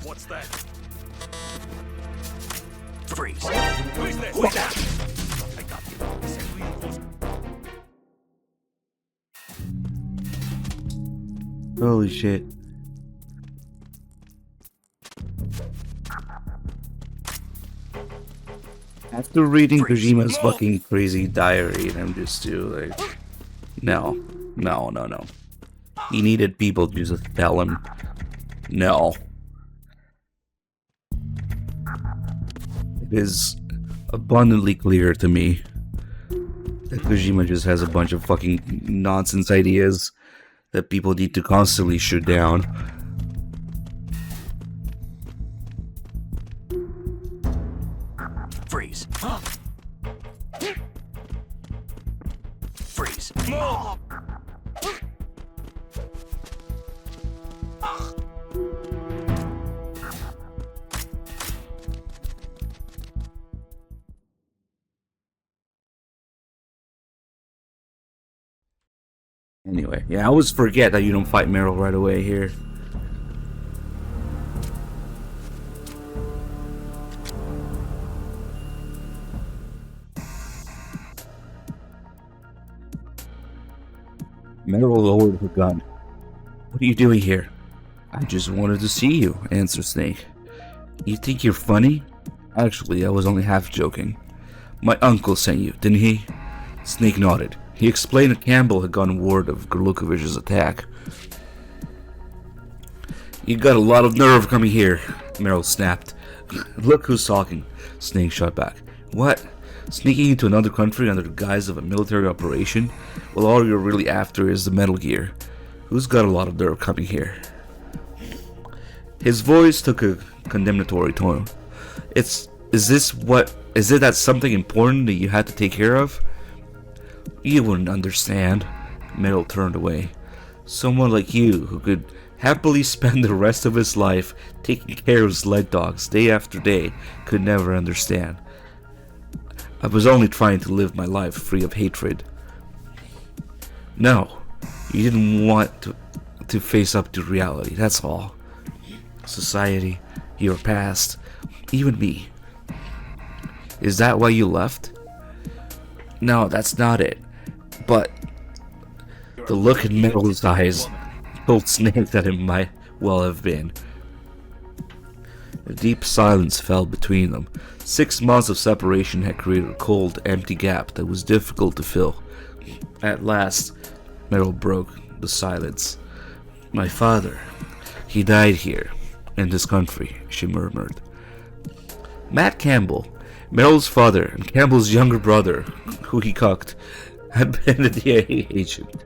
What's that? Freeze. Who's there? Who's that? I got you. Send reinforcements. Holy shit. After reading Kojima's fucking crazy diary, I'm just too like, no. He needed people to just tell him, no. It is abundantly clear to me that Kojima just has a bunch of fucking nonsense ideas that people need to constantly shoot down. Freeze. Freeze. Anyway, yeah, I always forget that you don't fight Meryl right away here. Meryl lowered her gun. What are you doing here? I just wanted to see you, answered Snake. You think you're funny? Actually, I was only half joking. My uncle sent you, didn't he? Snake nodded. He explained that Campbell had gotten word of Gorlukovich's attack. You got a lot of nerve coming here, Meryl snapped. Look who's talking, Snake shot back. What? Sneaking into another country under the guise of a military operation? Well, all you're really after is the Metal Gear. Who's got a lot of nerve coming here? His voice took a condemnatory tone. Is it that something important that you had to take care of? You wouldn't understand. Metal turned away. Someone like you, who could happily spend the rest of his life taking care of sled dogs day after day, could never understand. I was only trying to live my life free of hatred. No, you didn't want to face up to reality, that's all. Society, your past, even me. Is that why you left? No, that's not it. But the look in Metal's eyes told Snake that it might well have been. A deep silence fell between them. 6 months of separation had created a cold, empty gap that was difficult to fill. At last, Metal broke the silence. My father, He died here, in this country, she murmured. Matt Campbell, Meryl's father and Campbell's younger brother, who he cucked, had been a DIA agent.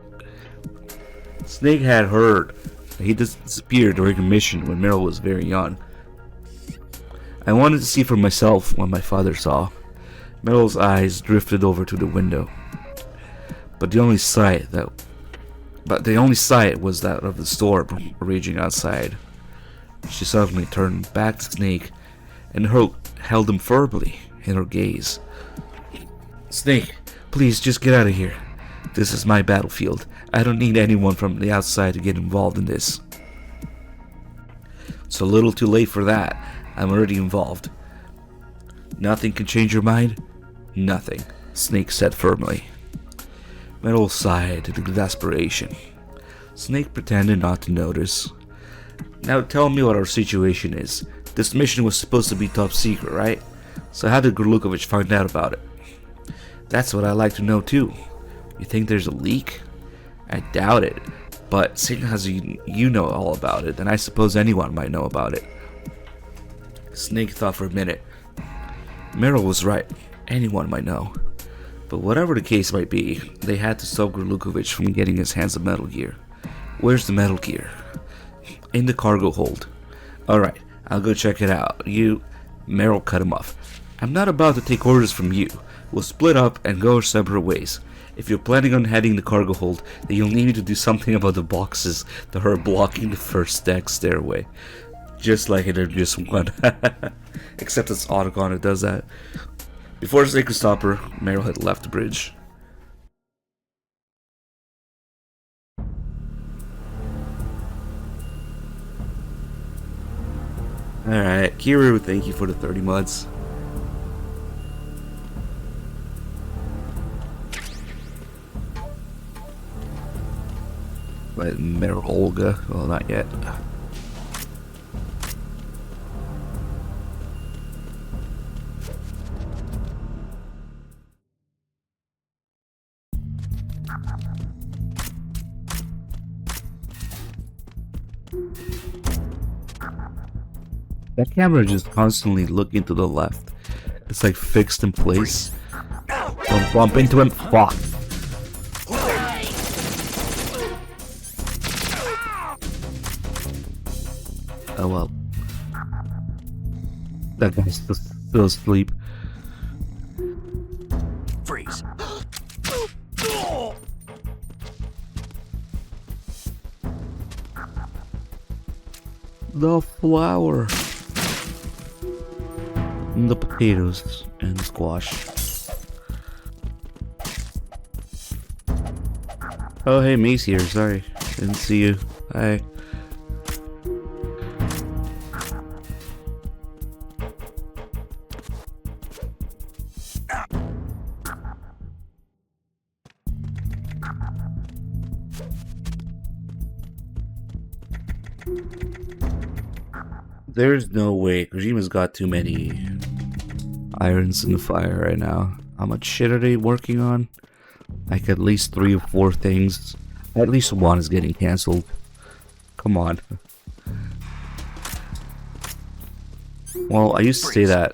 Snake had heard that he disappeared during a mission when Meryl was very young. I wanted to see for myself what my father saw. Meryl's eyes drifted over to the window, but the only sight was that of the storm raging outside. She suddenly turned back to Snake and held him firmly in her gaze. Snake, please just get out of here. This is my battlefield. I don't need anyone from the outside to get involved in this. It's a little too late for that. I'm already involved. Nothing can change your mind? Nothing, Snake said firmly. Meryl sighed in desperation. Snake pretended not to notice. Now tell me what our situation is. This mission was supposed to be top secret, right? So how did Gorlukovich find out about it? That's what I'd like to know too. You think there's a leak? I doubt it, but seeing as you know all about it, then I suppose anyone might know about it. Snake thought for a minute. Meryl was right. Anyone might know. But whatever the case might be, they had to stop Gorlukovich from getting his hands on Metal Gear. Where's the Metal Gear? In the cargo hold. Alright, I'll go check it out. Meryl cut him off. I'm not about to take orders from you. We'll split up and go our separate ways. If you're planning on heading the cargo hold, then you'll need to do something about the boxes that are blocking the first deck stairway. Just like in just one. Except it's Otacon that does that. Before Snake could stop her, Meryl had left the bridge. Alright, Kiru, thank you for the 30 mods. But Meryl Olga, well, not yet. That camera just constantly looking to the left. It's like fixed in place. Don't bump into him. Fuck. Oh well. That guy's still asleep. Freeze. The flour. And the potatoes and the squash. Oh hey, Mace here, sorry. Didn't see you. Hi. There's no way. Kojima's got too many irons in the fire right now. How much shit are they working on? Like at least 3 or 4 things. At least one is getting cancelled. Come on. Well, I used to say that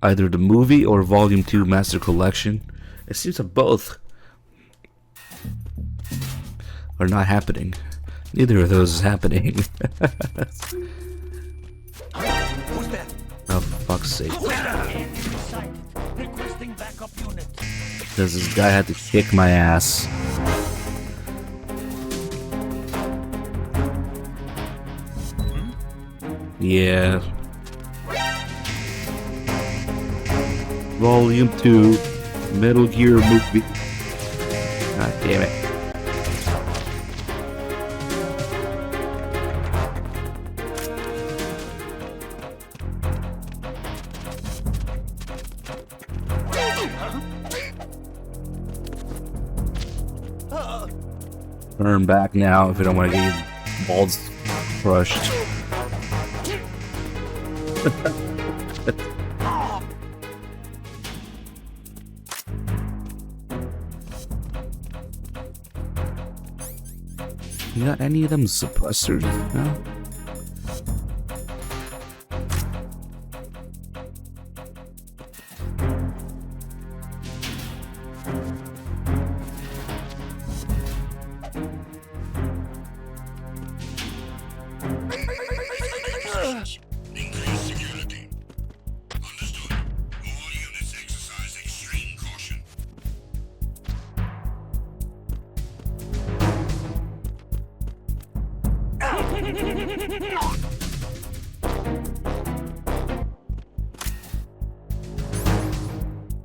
either the movie or Volume 2 Master Collection. It seems that both are not happening. Neither of those is happening. Who's there? Oh, for fuck's sake. Requesting backup unit. Because this guy had to kick my ass. Yeah. Volume 2 Metal Gear movie. God damn it. Turn back now if you don't want to get your balls crushed. You got any of them suppressors? No?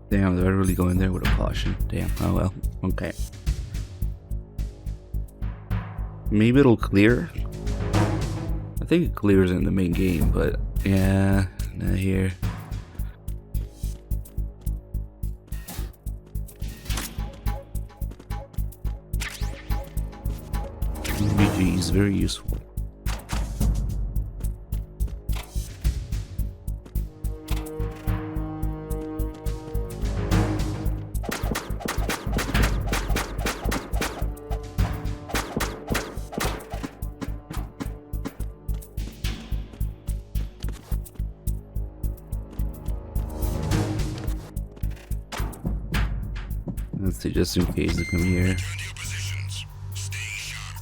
Damn, do I really go in there with a caution? Damn, oh well, okay. Maybe it'll clear. I think it clears in the main game, but yeah, not here. MGS is very useful. Let's see, just in case they come here. Return to your positions. Stay sharp.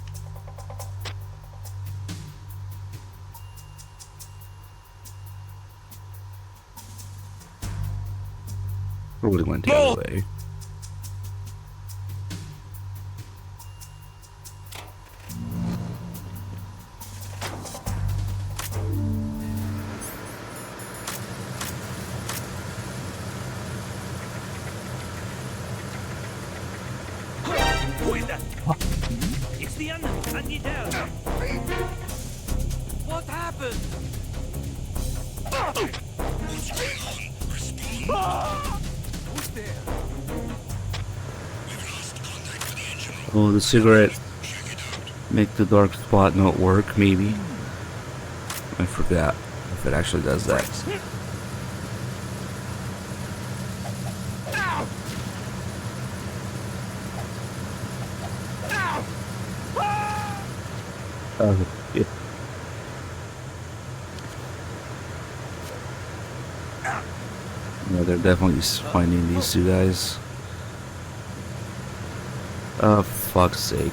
Probably went the other way. Who is that? It's the enemy. I need help. What happened? What's going on? Respond. Who's there? We've lost contact with the engine room. Oh, the cigarette Check it out. make the dark spot not work, maybe. I forgot if it actually does that. Oh, shit. Yeah, they're definitely finding these two guys. Oh, fuck's sake.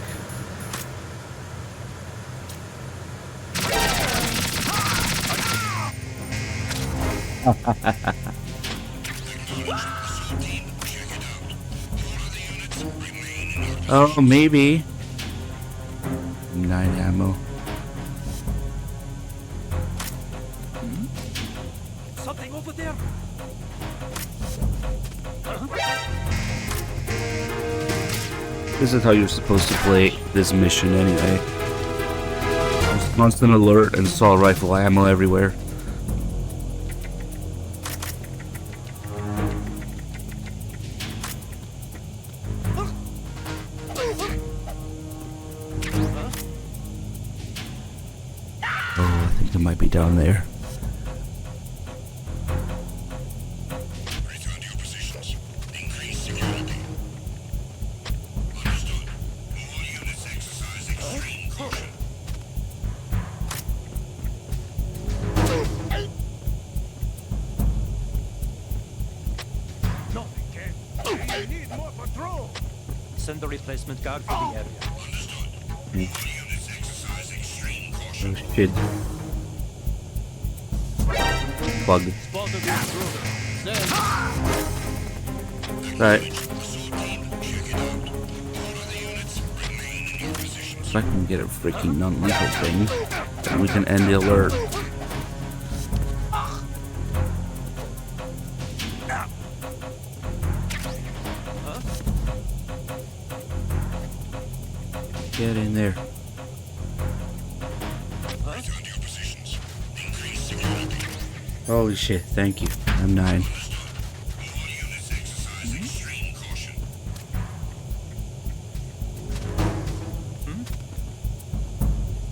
Oh, maybe. 9 ammo. Something over there. This is how you're supposed to play this mission anyway. Constant alert and assault rifle ammo everywhere. Oh, I think it might be down there. Return to your positions. Increase security. Understood. All units exercise extreme caution. Nothing, Ken. We need more patrol. Send a replacement guard for the area. Understood. All units exercise extreme caution. Oh shit. Bug. Spotted intruder. Send. Right. Assault team, check it out. All other units remain in your positions. If I can get a freaking non-lethal thing, then we can end the alert. Get in there. Return to your positions. Increase security. Holy shit, thank you. I'm 9. All units exercise extreme caution.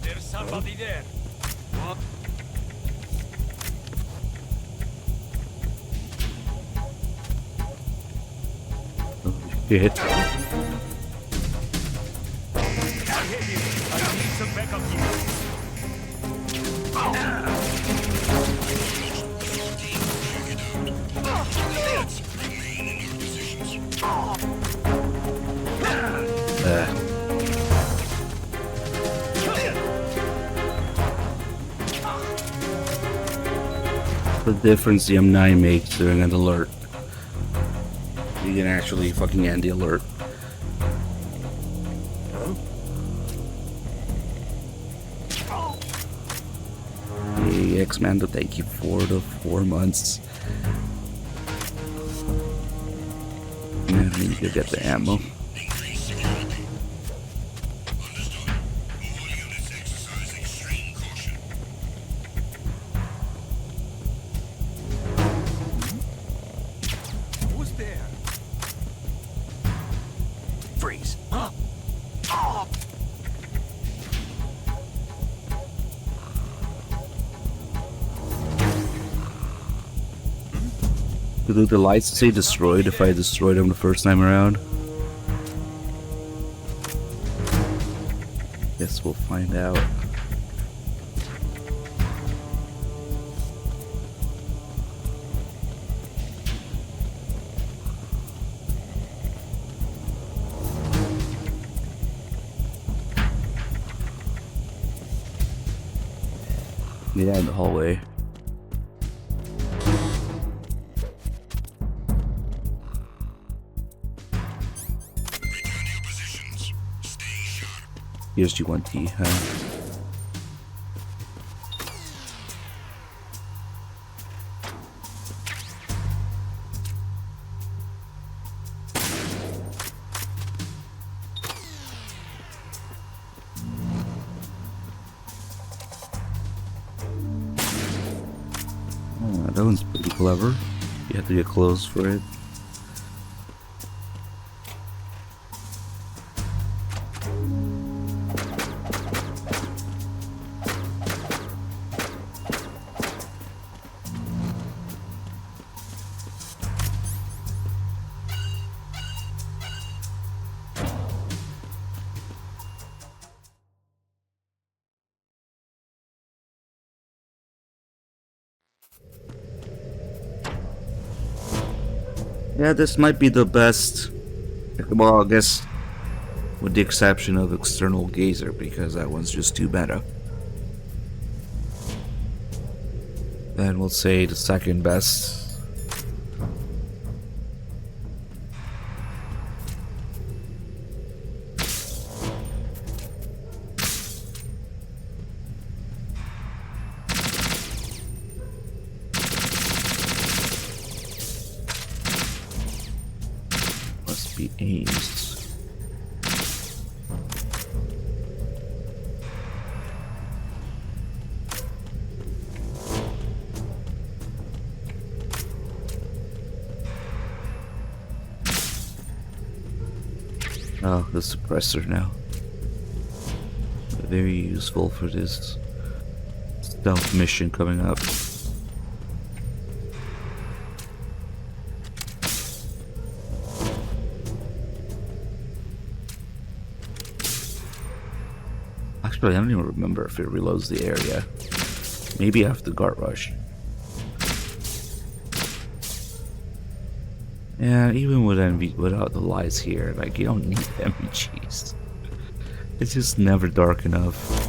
There's somebody there. What? Holy shit. I hear you. I need some backup here. Units remain in your positions. The difference the M9 makes during an alert. You can actually fucking end the alert. Hey, X-Mando, thank you for the 4 months. I need to get the ammo. Increase security. Understood. All units exercise extreme caution. Who's there? Freeze. Do the lights say destroyed if I destroyed them the first time around? Guess we'll find out. Yeah, in the hallway. Return to your positions. Stay sharp. Here's G1T, huh? That one's pretty clever. You have to get close for it. Yeah, this might be the best. Well, I guess with the exception of External Gazer, because that one's just too meta. Then we'll say the second best. Must be aims. Oh, the suppressor now. Very useful for this stealth mission coming up. Actually, I don't even remember if it reloads the area. Maybe after Guard Rush. Yeah, even with without the lights here, like, you don't need MGs. It's just never dark enough.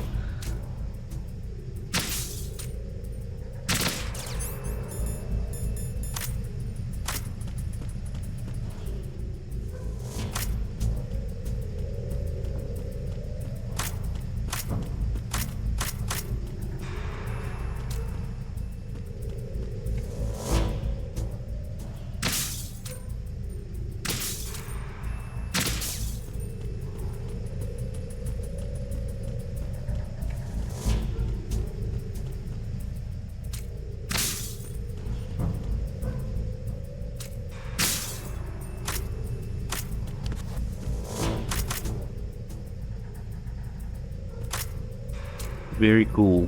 Very cool.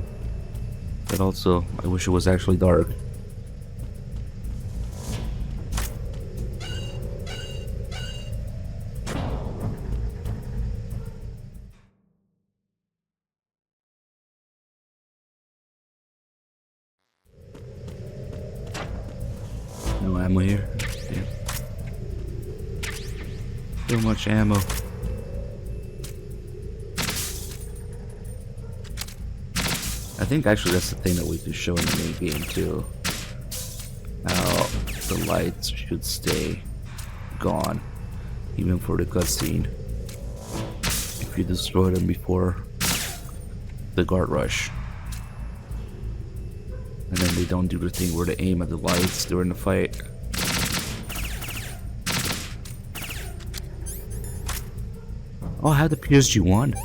But also, I wish it was actually dark. No ammo here. Damn. So much ammo. I think actually that's the thing that we could show in the main game too. How the lights should stay gone, even for the cutscene, if you destroy them before the guard rush. And then they don't do the thing where they aim at the lights during the fight. Oh, I have the PSG-1.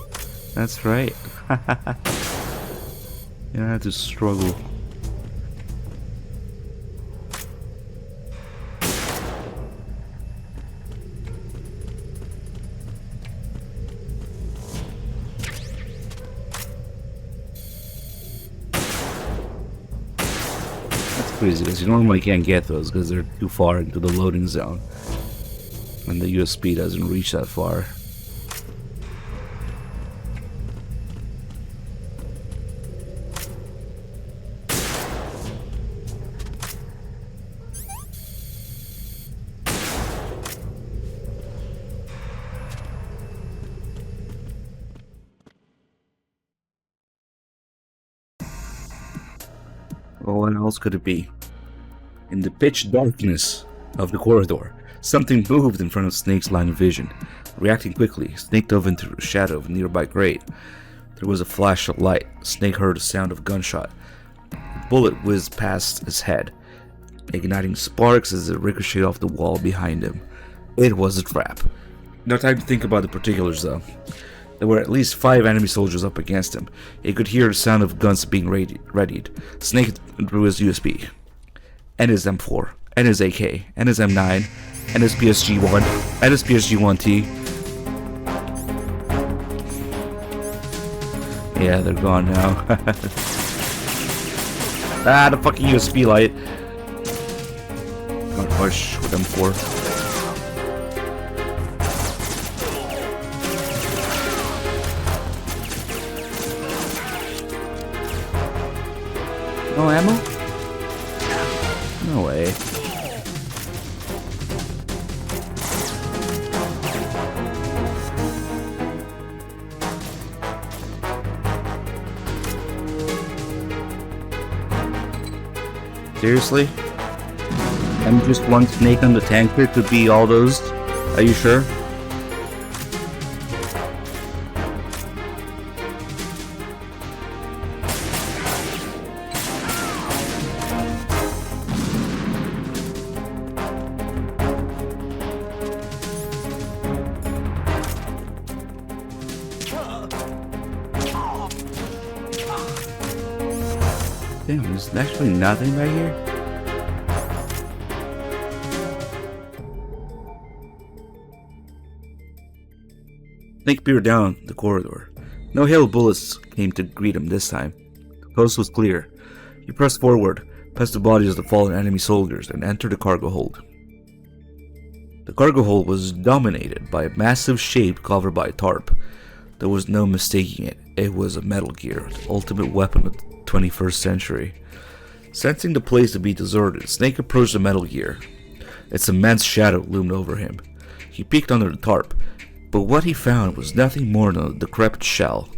That's right. Yeah, I had to struggle. That's crazy because you normally can't get those because they're too far into the loading zone. And the USB doesn't reach that far. Well, what else could it be? In the pitch darkness of the corridor, something moved in front of Snake's line of vision. Reacting quickly, Snake dove into the shadow of a nearby grate. There was a flash of light. Snake heard a sound of a gunshot. A bullet whizzed past his head, igniting sparks as it ricocheted off the wall behind him. It was a trap. No time to think about the particulars though. There were at least 5 enemy soldiers up against him. He could hear the sound of guns being readied. Snake drew his USB, and his M4, and his AK, and his M9, and his PSG-1, and his PSG-1T. Yeah, they're gone now. Ah, the fucking USB light. Can't push with M4. No ammo? No way. Seriously? I'm just one snake on the tanker to be all those? Are you sure? Damn, there's actually nothing right here? Snake peered down the corridor. No hail of bullets came to greet him this time. The coast was clear. He pressed forward, past the bodies of the fallen enemy soldiers, and entered the cargo hold. The cargo hold was dominated by a massive shape covered by a tarp. There was no mistaking it. It was a Metal Gear, the ultimate weapon of the 21st century. Sensing the place to be deserted, Snake approached the Metal Gear. Its immense shadow loomed over him. He peeked under the tarp, but what he found was nothing more than a decrepit shell.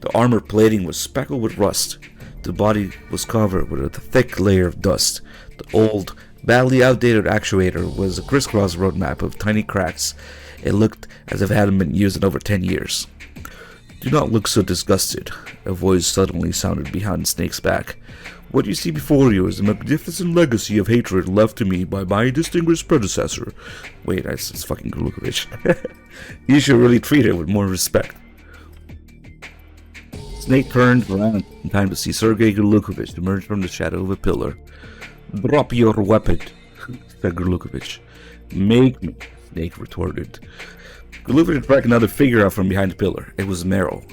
The armor plating was speckled with rust. The body was covered with a thick layer of dust. The old, badly outdated actuator was a crisscross roadmap of tiny cracks. It looked as if it hadn't been used in over 10 years. "Do not look so disgusted," a voice suddenly sounded behind Snake's back. "What you see before you is a magnificent legacy of hatred left to me by my distinguished predecessor." Wait, it's fucking Glukovich. You should really treat it with more respect. Snake turned around in time to see Sergei Glukovich emerge from the shadow of a pillar. "Drop your weapon," said Glukovich. "Make me," Snake retorted. Glukovich dragged another figure out from behind the pillar. It was Meryl.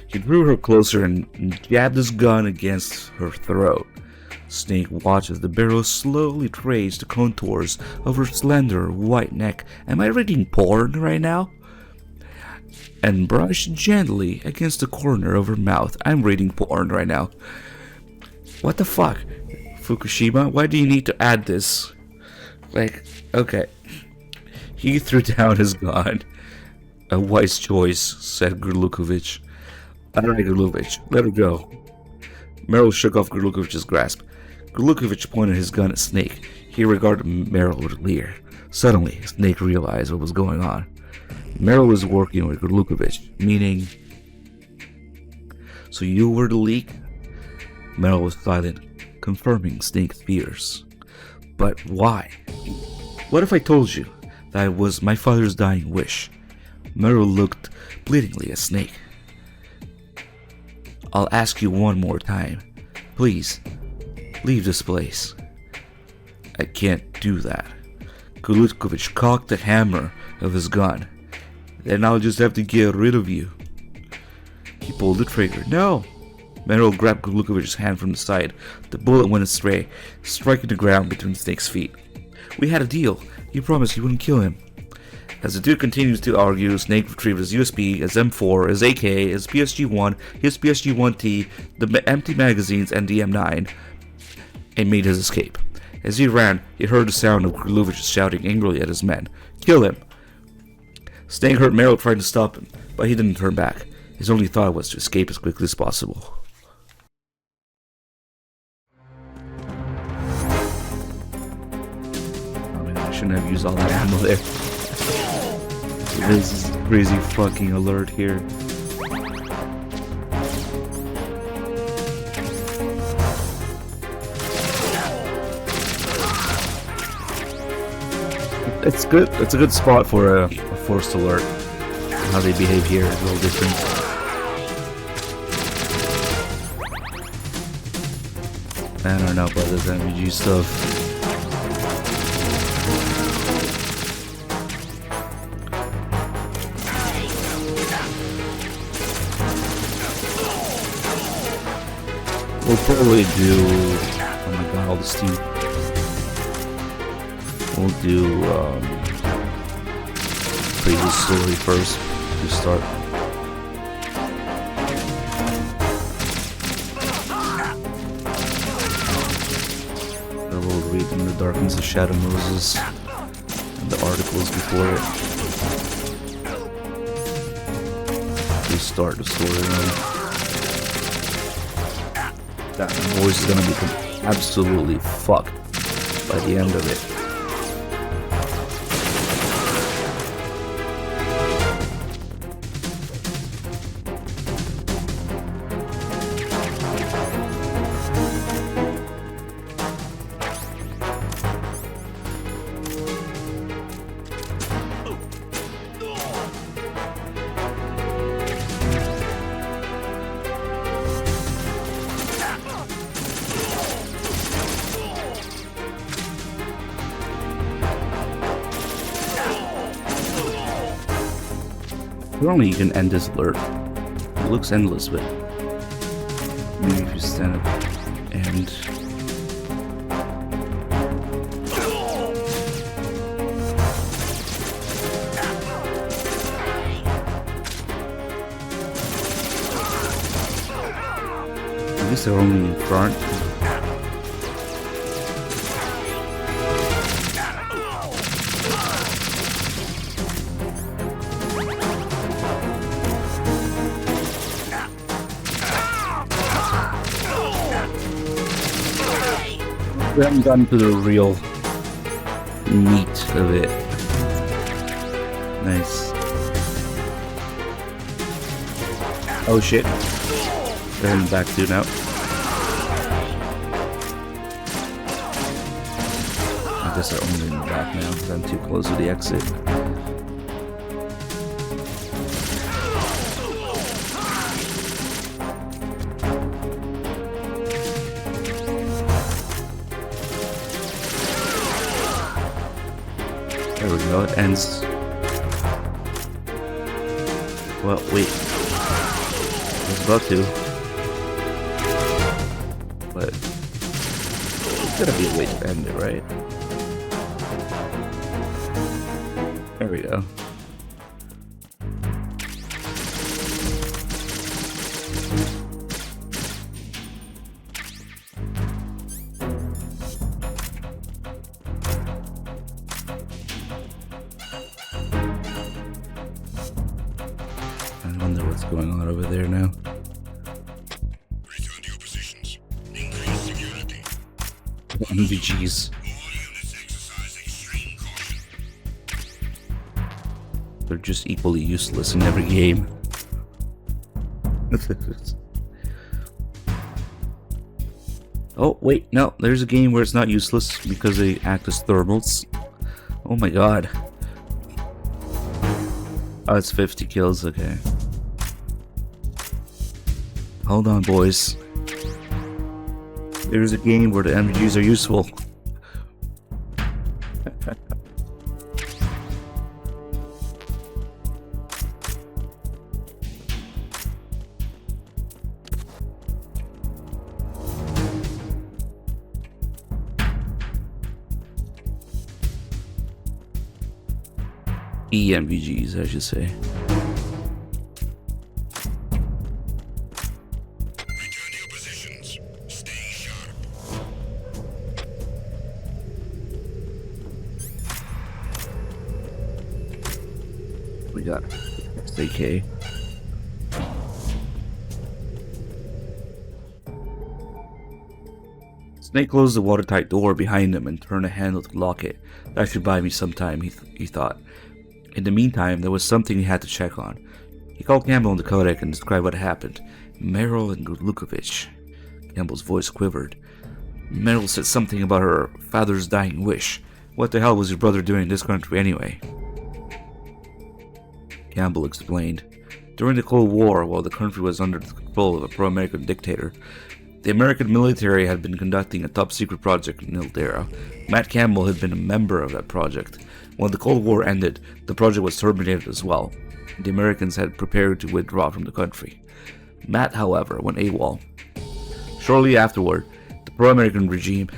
He drew her closer and jabbed his gun against her throat. Snake watched as the barrel slowly traced the contours of her slender white neck. Am I reading porn right now? And brushed gently against the corner of her mouth. I'm reading porn right now. What the fuck? Fukushima, why do you need to add this? Like, okay. He threw down his gun. "A wise choice," said Glukovich. "Alright, Glukovich, let her go." Meryl shook off Glukovich's grasp. Glukovich pointed his gun at Snake. He regarded Meryl with a leer. Suddenly, Snake realized what was going on. Meryl was working with Glukovich, meaning... So you were the leak? Meryl was silent, confirming Snake's fears. But why? What if I told you that it was my father's dying wish? Meryl looked pleadingly at Snake. I'll ask you one more time. Please, leave this place. I can't do that. Gulutkovich cocked the hammer of his gun. Then I'll just have to get rid of you. He pulled the trigger. No! Meryl grabbed Gulutkovich's hand from the side. The bullet went astray, striking the ground between Snake's feet. We had a deal. You promised you wouldn't kill him. As the two continues to argue, Snake retrieved his USB, his M4, his AK, his PSG-1, his PSG-1T, the empty magazines, and the M9, and made his escape. As he ran, he heard the sound of Gulutkovich shouting angrily at his men. Kill him! Snake heard Meryl trying to stop him, but he didn't turn back. His only thought was to escape as quickly as possible. I shouldn't have used all that ammo there. This is a crazy fucking alert here. It's good. It's a good spot for a forced alert. How they behave here is a little different. I don't know about this MG stuff. We'll probably do. Oh my god, all this team. We'll do previous story first to start. Then we'll read In the Darkness of Shadow Moses and the articles before it. To start the storyline. That voice is gonna become absolutely fucked by the end of it. Normally you can end this alert. It looks endless, but maybe if you stand up and at least they're only in front. We haven't gotten to the real meat of it. Nice. Oh shit. They're heading back to now. I guess they're only in the back now because I'm too close to the exit. There we go, it ends. Well, wait. I was about to. But there's gotta be a way to end it, right? There we go. I wonder what's going on over there now. Return to your positions. Increase security. MVGs. All units exercise extreme caution. They're just equally useless in every game. Oh, wait, no, there's a game where it's not useless because they act as thermals. Oh my god. Oh, it's 50 kills, okay. Hold on, boys. There's a game where the MGs are useful. EMVGs, I should say. Return to your positions. Stay sharp. We got SAK. Snake closed the watertight door behind him and turned a handle to lock it. That should buy me some time, he thought. In the meantime, there was something he had to check on. He called Campbell on the codec and described what happened. Meryl and Lukovich. Campbell's voice quivered. Meryl said something about her father's dying wish. What the hell was your brother doing in this country anyway? Campbell explained. During the Cold War, while the country was under the control of a pro-American dictator, the American military had been conducting a top-secret project in Ildera. Matt Campbell had been a member of that project. When the Cold War ended, the project was terminated as well. The Americans had prepared to withdraw from the country. Matt, however, went AWOL. Shortly afterward, the pro-American regime,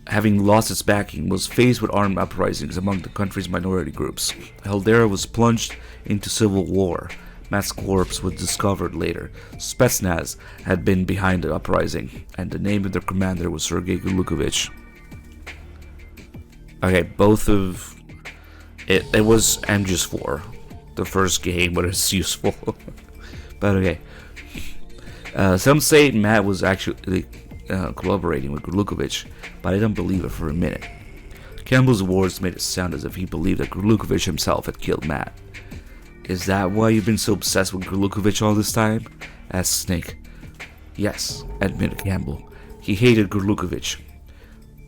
having lost its backing, was faced with armed uprisings among the country's minority groups. Ildera was plunged into civil war. Matt's corpse was discovered later. Spetsnaz had been behind the uprising, and the name of their commander was Sergei Lukovich. Okay, both of... It was MGS4, the first game, but it's useful. But okay. Some say Matt was actually collaborating with Lukovich, but I don't believe it for a minute. Campbell's words made it sound as if he believed that Lukovich himself had killed Matt. Is that why you've been so obsessed with Lukovich all this time? Asked Snake. Yes, admitted Campbell. He hated Lukovich.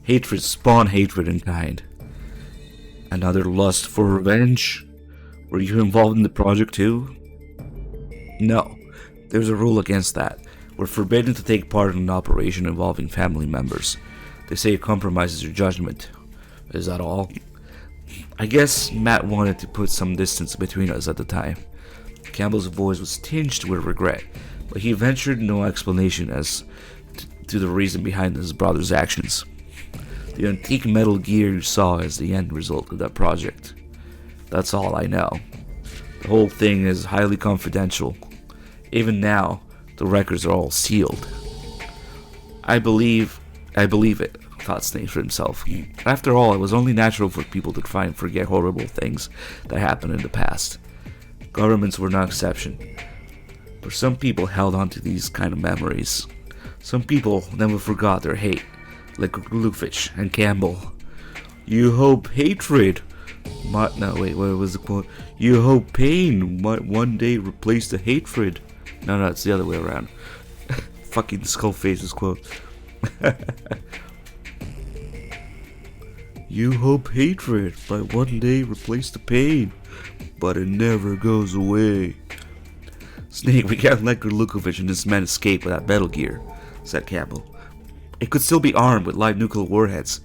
Hatred spawned hatred in kind. Another lust for revenge? Were you involved in the project too? No, there's a rule against that. We're forbidden to take part in an operation involving family members. They say it compromises your judgment. Is that all? I guess Matt wanted to put some distance between us at the time. Campbell's voice was tinged with regret, but he ventured no explanation as to the reason behind his brother's actions. The antique metal gear you saw is the end result of that project. That's all I know. The whole thing is highly confidential. Even now, the records are all sealed. I believe it, thought Snake for himself. After all, it was only natural for people to try and forget horrible things that happened in the past. Governments were no exception. But some people held on to these kind of memories. Some people never forgot their hate, like Lukovich and Campbell. You hope hatred what was the quote? You hope pain might one day replace the hatred. No, it's the other way around. Fucking Skullface's quote. You hope hatred might one day replace the pain, but it never goes away. Snake, we can't let Lukovich and this man escape without Metal Gear, said Campbell. It could still be armed with live nuclear warheads.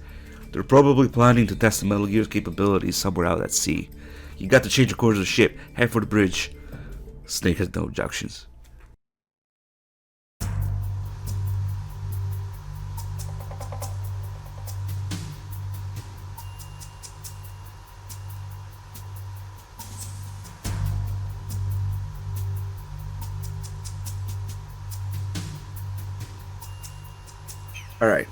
They're probably planning to test the Metal Gear's capabilities somewhere out at sea. You got to change the course of the ship. Head for the bridge. Snake has no objections. Alright.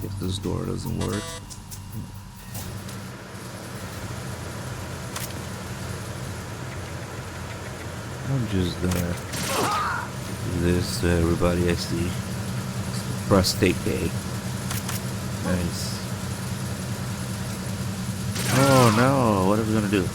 If this door doesn't work. I'm just gonna do this to everybody I see. Prostate day. Nice. Oh no, what are we gonna do?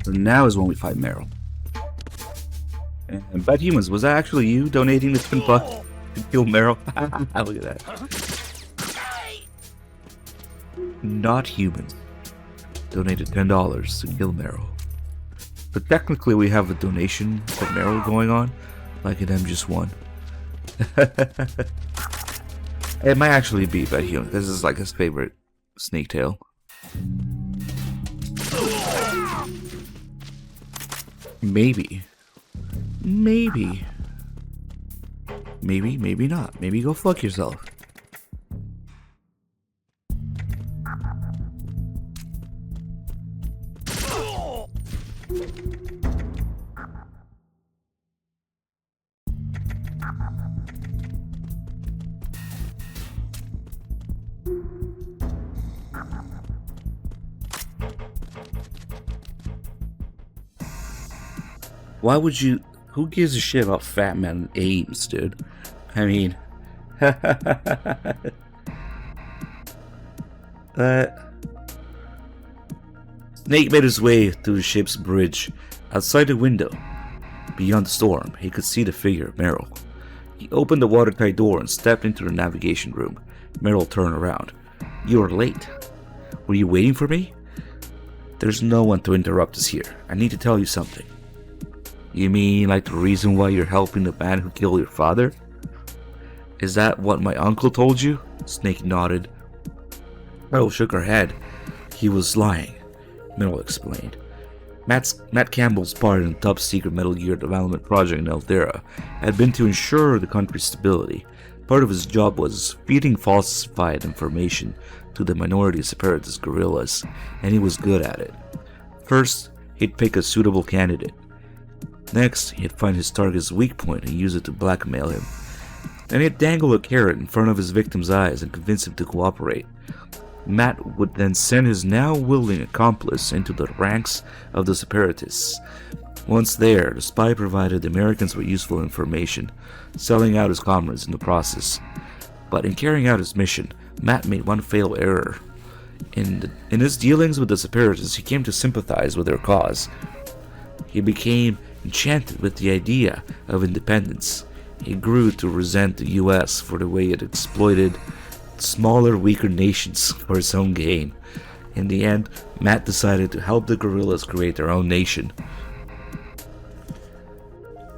So now is when we fight Meryl. And Bad Humans, was that actually you donating this $10 to kill Meryl? Look at that. Not Humans donated $10 to kill Meryl. But technically we have a donation of Meryl going on, like in MGS1. It might actually be Bad Humans. This is like his favorite snake tail. Maybe. Maybe. Maybe not. Maybe go fuck yourself. Why would you... Who gives a shit about Fat Man aims, dude? I mean... Snake made his way through the ship's bridge. Outside the window, beyond the storm, he could see the figure of Meryl. He opened the watertight door and stepped into the navigation room. Meryl turned around. "You are late. Were you waiting for me?" "There's no one to interrupt us here. I need to tell you something." "You mean like the reason why you're helping the man who killed your father?" "Is that what my uncle told you?" Snake nodded. Meryl shook her head. "He was lying," Meryl explained. Matt Campbell's part in the top-secret Metal Gear development project in Eldera had been to ensure the country's stability. Part of his job was feeding falsified information to the minority separatist guerrillas, and he was good at it. First, he'd pick a suitable candidate. Next, he'd find his target's weak point and use it to blackmail him. Then he'd dangle a carrot in front of his victim's eyes and convince him to cooperate. Matt would then send his now willing accomplice into the ranks of the separatists. Once there, the spy provided the Americans with useful information, selling out his comrades in the process. But in carrying out his mission, Matt made one fatal error. In his dealings with the separatists, he came to sympathize with their cause. He became enchanted with the idea of independence. He grew to resent the US for the way it exploited smaller, weaker nations for its own gain. In the end, Matt decided to help the guerrillas create their own nation.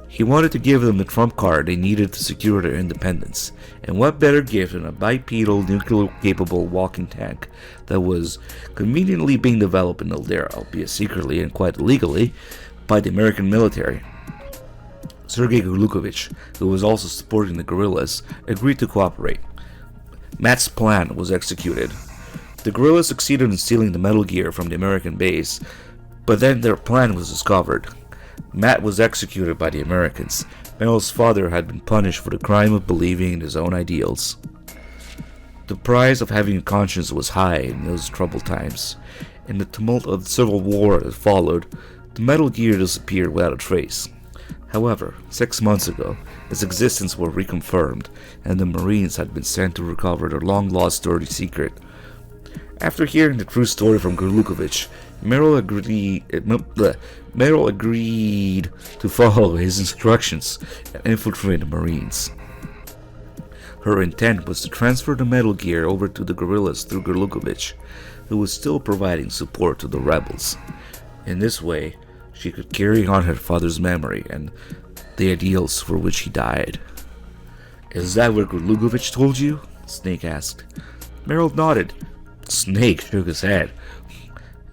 He wanted to give them the trump card they needed to secure their independence, and what better gift than a bipedal, nuclear-capable walking tank that was conveniently being developed in Eldera, albeit secretly and quite illegally, by the American military. Sergei Gurlukovich, who was also supporting the guerrillas, agreed to cooperate. Matt's plan was executed. The guerrillas succeeded in stealing the Metal Gear from the American base, but then their plan was discovered. Matt was executed by the Americans. Meryl's father had been punished for the crime of believing in his own ideals. The price of having a conscience was high in those troubled times. In the tumult of the Civil War that followed, the Metal Gear disappeared without a trace. However, 6 months ago, its existence was reconfirmed, and the Marines had been sent to recover their long-lost dirty secret. After hearing the true story from Gurlukovich, Meryl agreed to follow his instructions and infiltrate the Marines. Her intent was to transfer the Metal Gear over to the guerrillas through Gurlukovich, who was still providing support to the rebels. In this way, she could carry on her father's memory and the ideals for which he died. "Is that what Gurlukovich told you?" Snake asked. Meryl nodded. Snake shook his head.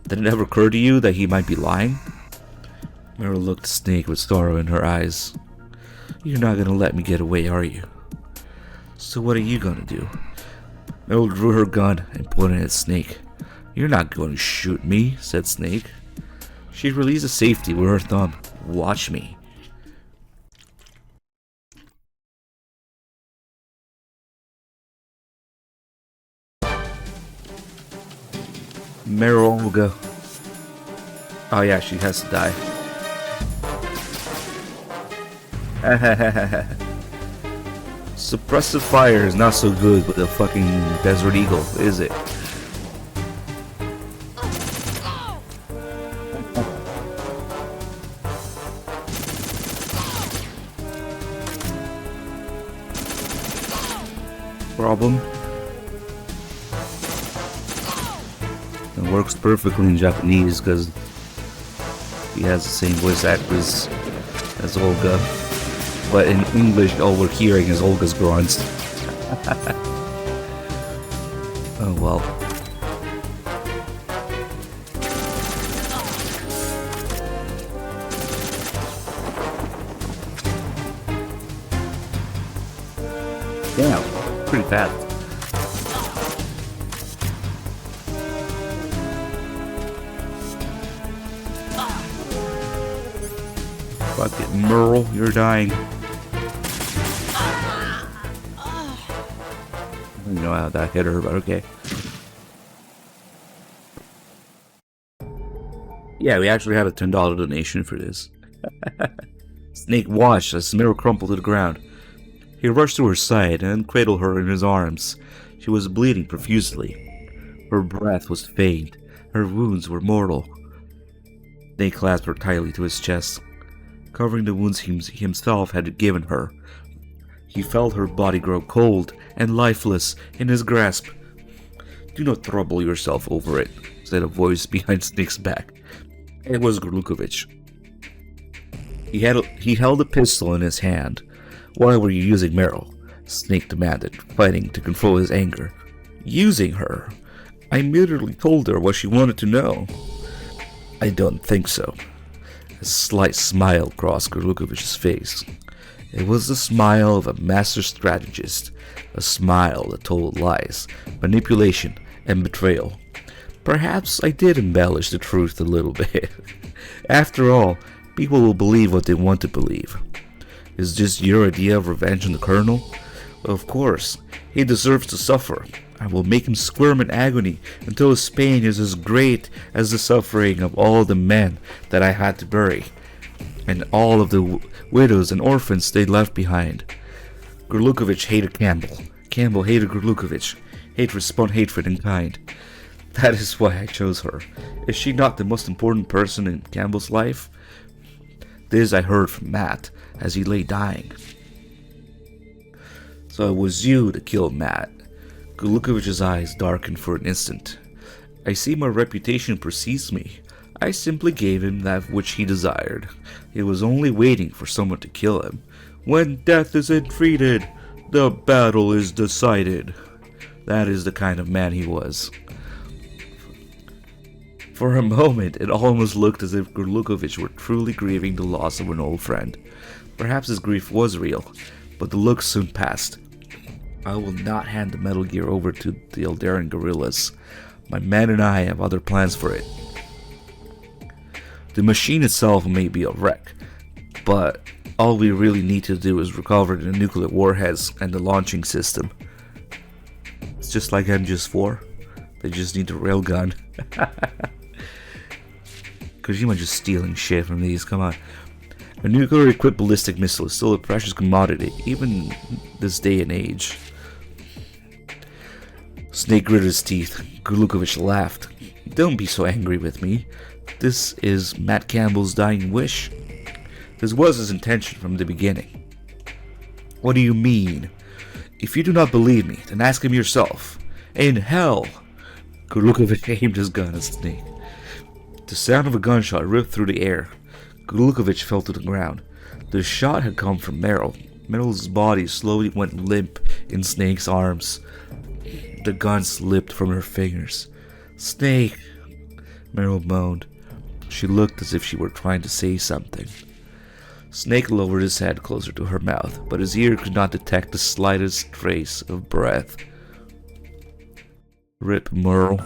"Did it ever occur to you that he might be lying?" Meryl looked at Snake with sorrow in her eyes. "You're not gonna let me get away, are you?" "So what are you gonna do?" Meryl drew her gun and pointed at Snake. "You're not going to shoot me," said Snake. She released a safety with her thumb. "Watch me." Meryl will go. Oh yeah, she has to die. Suppressive fire is not so good with a fucking Desert Eagle, is it? problem. It works perfectly in Japanese because he has the same voice actress as Olga. But in English, all we're hearing is Olga's grunts. Oh well. Damn, pretty fast. Fuck it, Merle, you're dying. I don't know how that hit her, but okay. Yeah, we actually had a $10 donation for this. Snake watched as Meryl crumpled to the ground. He rushed to her side and cradled her in his arms. She was bleeding profusely. Her breath was faint. Her wounds were mortal. Snake clasped her tightly to his chest, covering the wounds he himself had given her. He felt her body grow cold and lifeless in his grasp. "Do not trouble yourself over it," said a voice behind Snake's back. It was Grlukovich. He held a pistol in his hand. "Why were you using Meryl?" Snake demanded, fighting to control his anger. "Using her? I merely told her what she wanted to know." "I don't think so." A slight smile crossed Grlukovich's face. It was the smile of a master strategist, a smile that told lies, manipulation, and betrayal. "Perhaps I did embellish the truth a little bit. After all, people will believe what they want to believe. Is this your idea of revenge on the Colonel? Of course, he deserves to suffer. I will make him squirm in agony until his pain is as great as the suffering of all the men that I had to bury, and all of the widows and orphans they left behind." Grlukovich hated Campbell. Campbell hated Grlukovich. Hatred spun hatred in kind. That is why I chose her. Is she not the most important person in Campbell's life? This I heard from Matt as he lay dying. "So it was you that killed Matt." Grlukovich's eyes darkened for an instant. "I see my reputation precedes me. I simply gave him that which he desired. He was only waiting for someone to kill him. When death is entreated, the battle is decided." That is the kind of man he was. For a moment, it almost looked as if Grlukovich were truly grieving the loss of an old friend. Perhaps his grief was real, but the look soon passed. "I will not hand the Metal Gear over to the Eldarin guerrillas. My men and I have other plans for it. The machine itself may be a wreck, but all we really need to do is recover the nuclear warheads and the launching system. It's just like MGS4. They just need the railgun." Kojima just stealing shit from these, come on. A nuclear-equipped ballistic missile is still a precious commodity, even this day and age. Snake gritted his teeth. Grlukovich laughed. "Don't be so angry with me. This is Matt Campbell's dying wish. This was his intention from the beginning." "What do you mean?" "If you do not believe me, then ask him yourself. In hell!" Grlukovich aimed his gun at Snake. The sound of a gunshot ripped through the air. Grlukovich fell to the ground. The shot had come from Meryl. Meryl's body slowly went limp in Snake's arms. The gun slipped from her fingers. "Snake!" Meryl moaned. She looked as if she were trying to say something. Snake lowered his head closer to her mouth, but his ear could not detect the slightest trace of breath. "Rip Merle.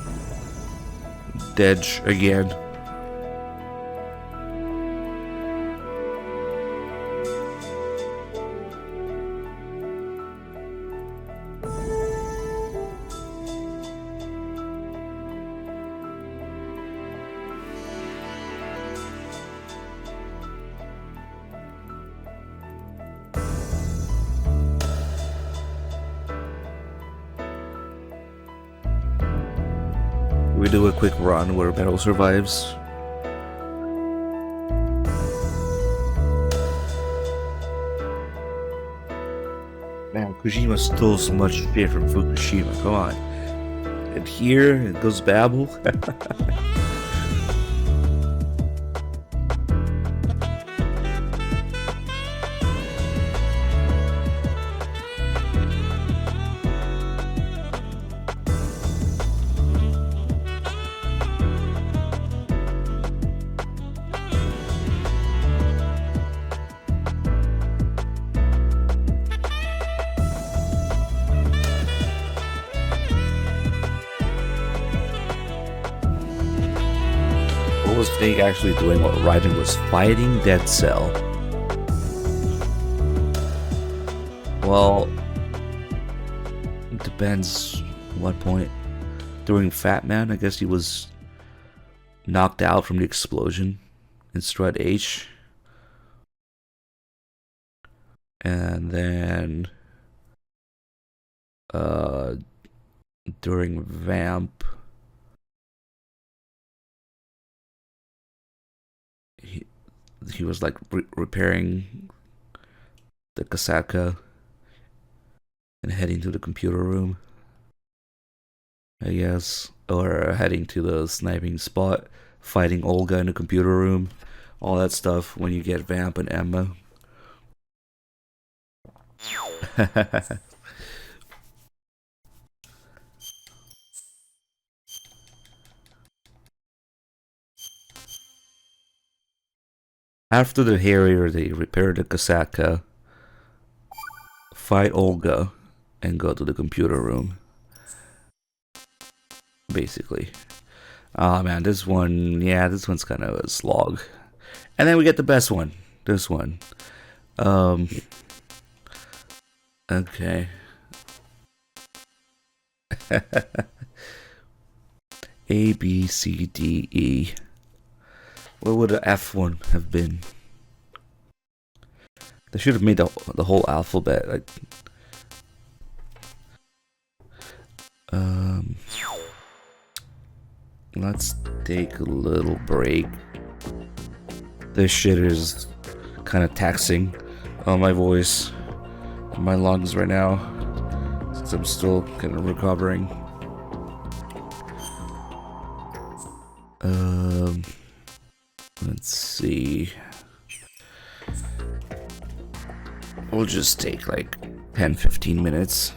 Dead again." We do a quick run where Meryl survives. Man, Kojima stole so much shit from Fukushima. Come on. And here it goes babble. What was Snake actually doing while Raiden was fighting Dead Cell? Well, it depends what point. During Fat Man, I guess he was knocked out from the explosion in Strut H. And then during Vamp, he was like repairing the Kasaka and heading to the computer room, I guess, or heading to the sniping spot, fighting Olga in the computer room, all that stuff when you get Vamp and Emma. After the Harrier, they repair the Kasaka, fight Olga, and go to the computer room. Basically. Oh man, this one, yeah, this one's kind of a slog. And then we get the best one. This one. Okay. A, B, C, D, E. What would the F one have been? They should have made the whole alphabet. Like, let's take a little break. This shit is kind of taxing on my voice, and my lungs right now, since I'm still kind of recovering. Let's see. We'll just take like 10-15 minutes.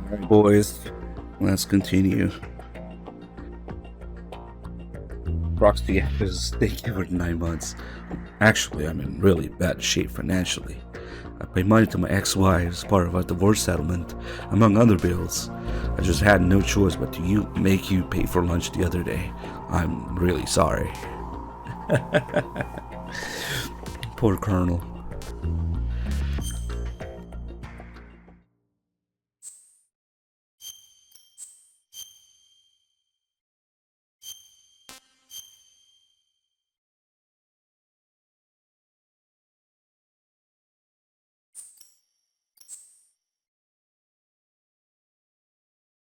Alright, boys, let's continue. Proxy is thank you for 9 months. Actually, I'm in really bad shape financially. I pay money to my ex-wife as part of our divorce settlement, among other bills. I just had no choice but to make you pay for lunch the other day. I'm really sorry. Poor Colonel.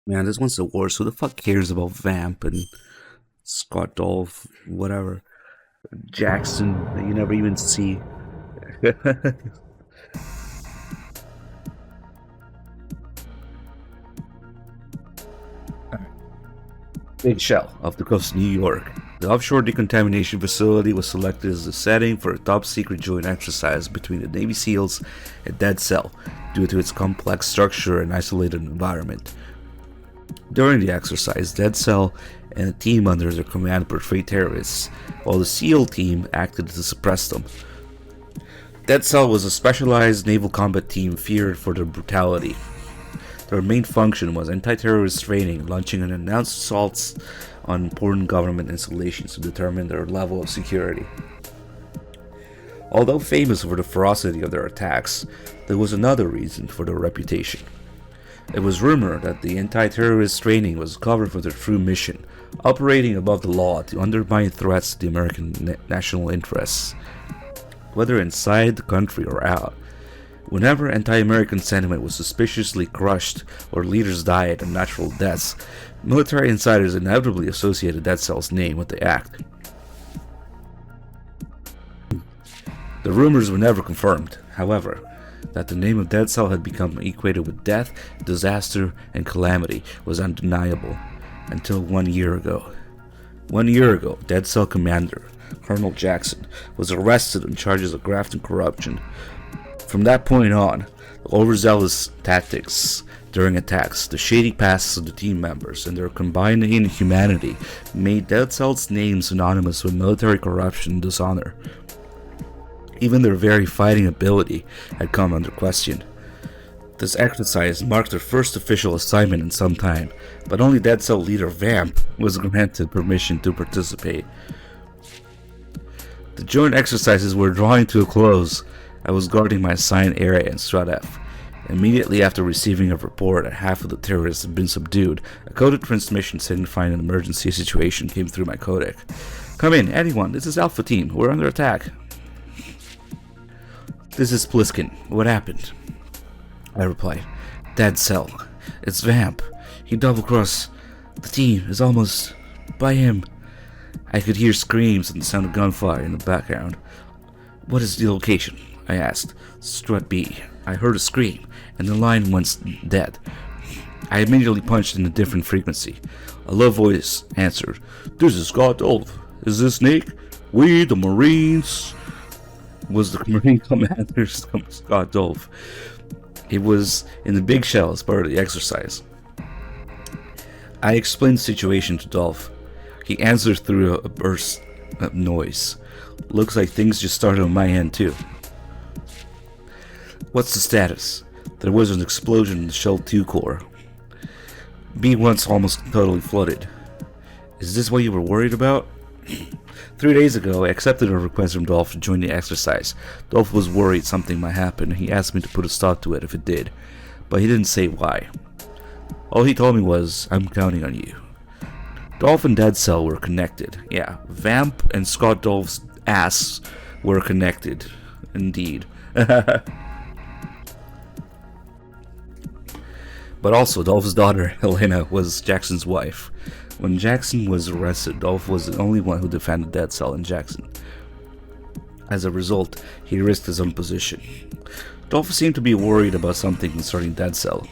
Man, this one's the worst. Who the fuck cares about Vamp and Scott Dolph, whatever, Jackson that you never even see? Big Shell off the coast of New York. The offshore decontamination facility was selected as the setting for a top-secret joint exercise between the Navy SEALs and Dead Cell due to its complex structure and isolated environment. During the exercise, Dead Cell and a team under their command portrayed terrorists, while the SEAL team acted to suppress them. Dead Cell was a specialized naval combat team feared for their brutality. Their main function was anti-terrorist training, launching unannounced assaults on important government installations to determine their level of security. Although famous for the ferocity of their attacks, there was another reason for their reputation. It was rumored that the anti-terrorist training was covered for their true mission, operating above the law to undermine threats to the American national interests. Whether inside the country or out, whenever anti-American sentiment was suspiciously crushed or leaders died of natural deaths, military insiders inevitably associated Dead Cell's name with the act. The rumors were never confirmed, however. That the name of Dead Cell had become equated with death, disaster, and calamity was undeniable, until 1 year ago. 1 year ago, Dead Cell commander, Colonel Jackson, was arrested on charges of graft and corruption. From that point on, the overzealous tactics during attacks, the shady pasts of the team members, and their combined inhumanity made Dead Cell's name synonymous with military corruption and dishonor. Even their very fighting ability had come under question. This exercise marked their first official assignment in some time, but only Dead Cell leader Vamp was granted permission to participate. The joint exercises were drawing to a close. I was guarding my assigned area in Strat F. Immediately after receiving a report that half of the terrorists had been subdued, a coded transmission signifying an emergency situation came through my codec. "Come in, anyone, this is Alpha Team, we're under attack." "This is Pliskin. What happened?" I replied. "Dead Cell. It's Vamp. He double-crossed. The team is almost by him." I could hear screams and the sound of gunfire in the background. "What is the location?" I asked. "Strut B. I heard a scream, and the line went dead." I immediately punched in a different frequency. A low voice answered. "This is Scott Dolph. Is this Snake? We, the Marines..." Was the Marine commander Scott Dolph. It was in the Big Shell as part of the exercise. I explained the situation to Dolph. He answered through a burst of noise. "Looks like things just started on my end too." "What's the status?" "There was an explosion in the Shell 2 core. B1's almost totally flooded." "Is this what you were worried about?" 3 days ago, I accepted a request from Dolph to join the exercise. Dolph was worried something might happen, and he asked me to put a stop to it if it did, but he didn't say why. All he told me was, "I'm counting on you." Dolph and Dead Cell were connected. Yeah, Vamp and Scott Dolph's ass were connected. Indeed. But also, Dolph's daughter, Helena, was Jackson's wife. When Jackson was arrested, Dolph was the only one who defended Dead Cell and Jackson. As a result, he risked his own position. Dolph seemed to be worried about something concerning Dead Cell.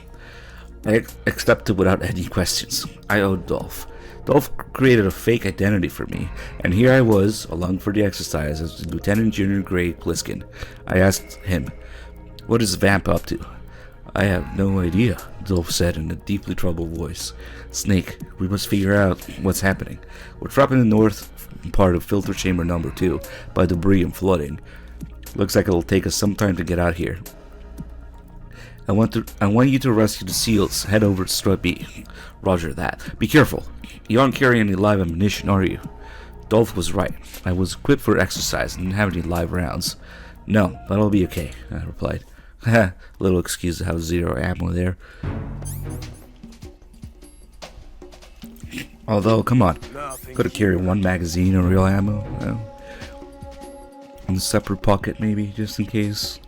I accepted without any questions. I owed Dolph. Dolph created a fake identity for me, and here I was, along for the exercise as Lieutenant Junior Grade Pliskin. I asked him, "What is Vamp up to?" I have no idea, Dolph said in a deeply troubled voice. Snake, we must figure out what's happening. We're trapped in the north part of filter chamber number 2 by debris and flooding. Looks like it'll take us some time to get out here. I want you to rescue the SEALs. Head over to Strut B. Roger that. Be careful. You aren't carrying any live ammunition, are you? Dolph was right. I was equipped for exercise and didn't have any live rounds. No, that'll be okay, I replied. Haha, little excuse to have 0 ammo there. Although, come on. Could have carried 1 magazine or real ammo. In a separate pocket, maybe, just in case.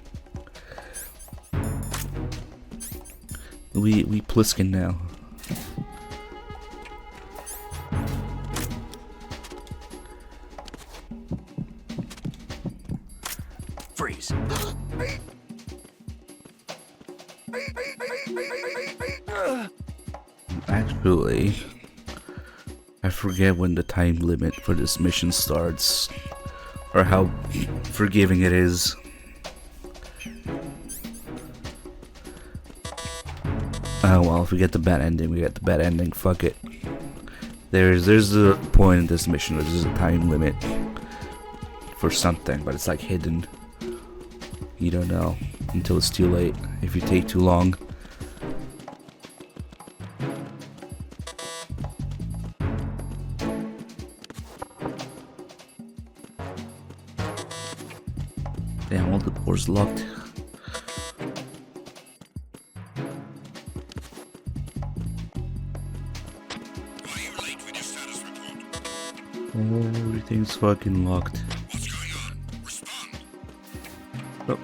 We pliskin now. Freeze. Actually, I forget when the time limit for this mission starts, or how forgiving it is. Oh well, if we get the bad ending, we get the bad ending. Fuck it. There's a point in this mission where there's a time limit for something, but it's like hidden. You don't know until it's too late. If you take too long. Damn, all the doors locked. Why are you late with your status report? Everything's fucking locked. What's going on? Respond. Oh.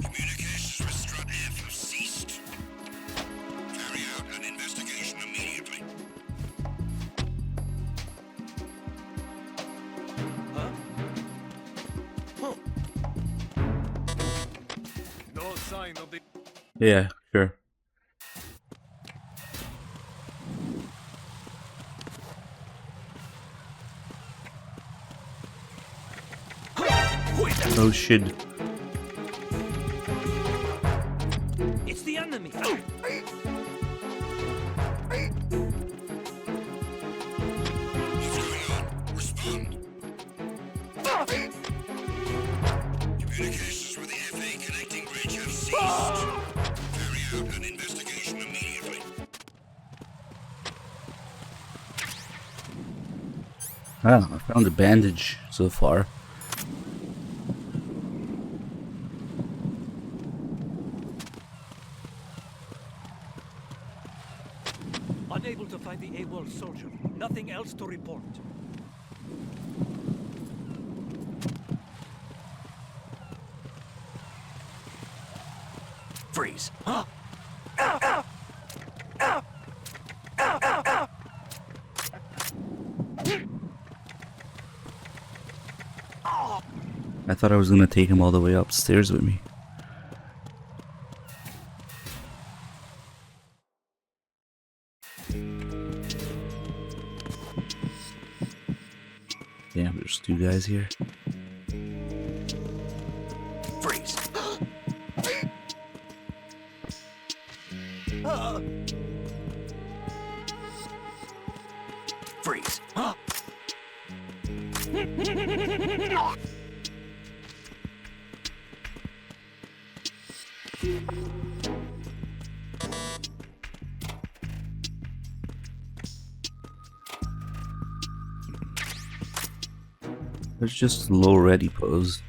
Communications with Strut F have ceased. Carry out an investigation immediately. No sign of the. Yeah, sure. Oh shit. It's the enemy. What's going on? Respond. Communications with the FA connecting bridge have ceased. Carry out an investigation immediately. Ah, I found a bandage so far. Unable to find the AWOL soldier. Nothing else to report. Freeze. I thought I was gonna take him all the way upstairs with me. Damn, there's 2 guys here. Freeze. Freeze. There's just a low ready pose.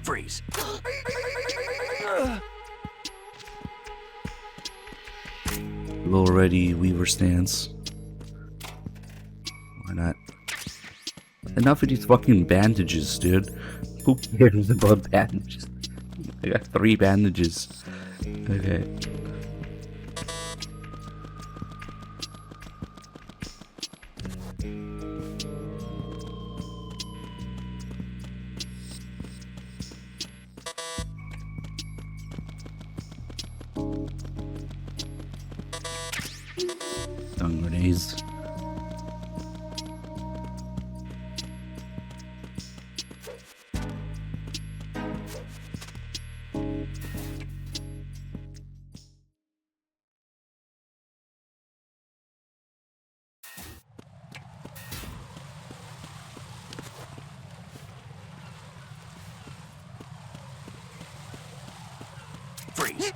Freeze. Low ready Weaver stance. Why not? Enough of these fucking bandages, dude. Who cares about bandages? I got 3 bandages. Okay. Stun grenades. Freeze.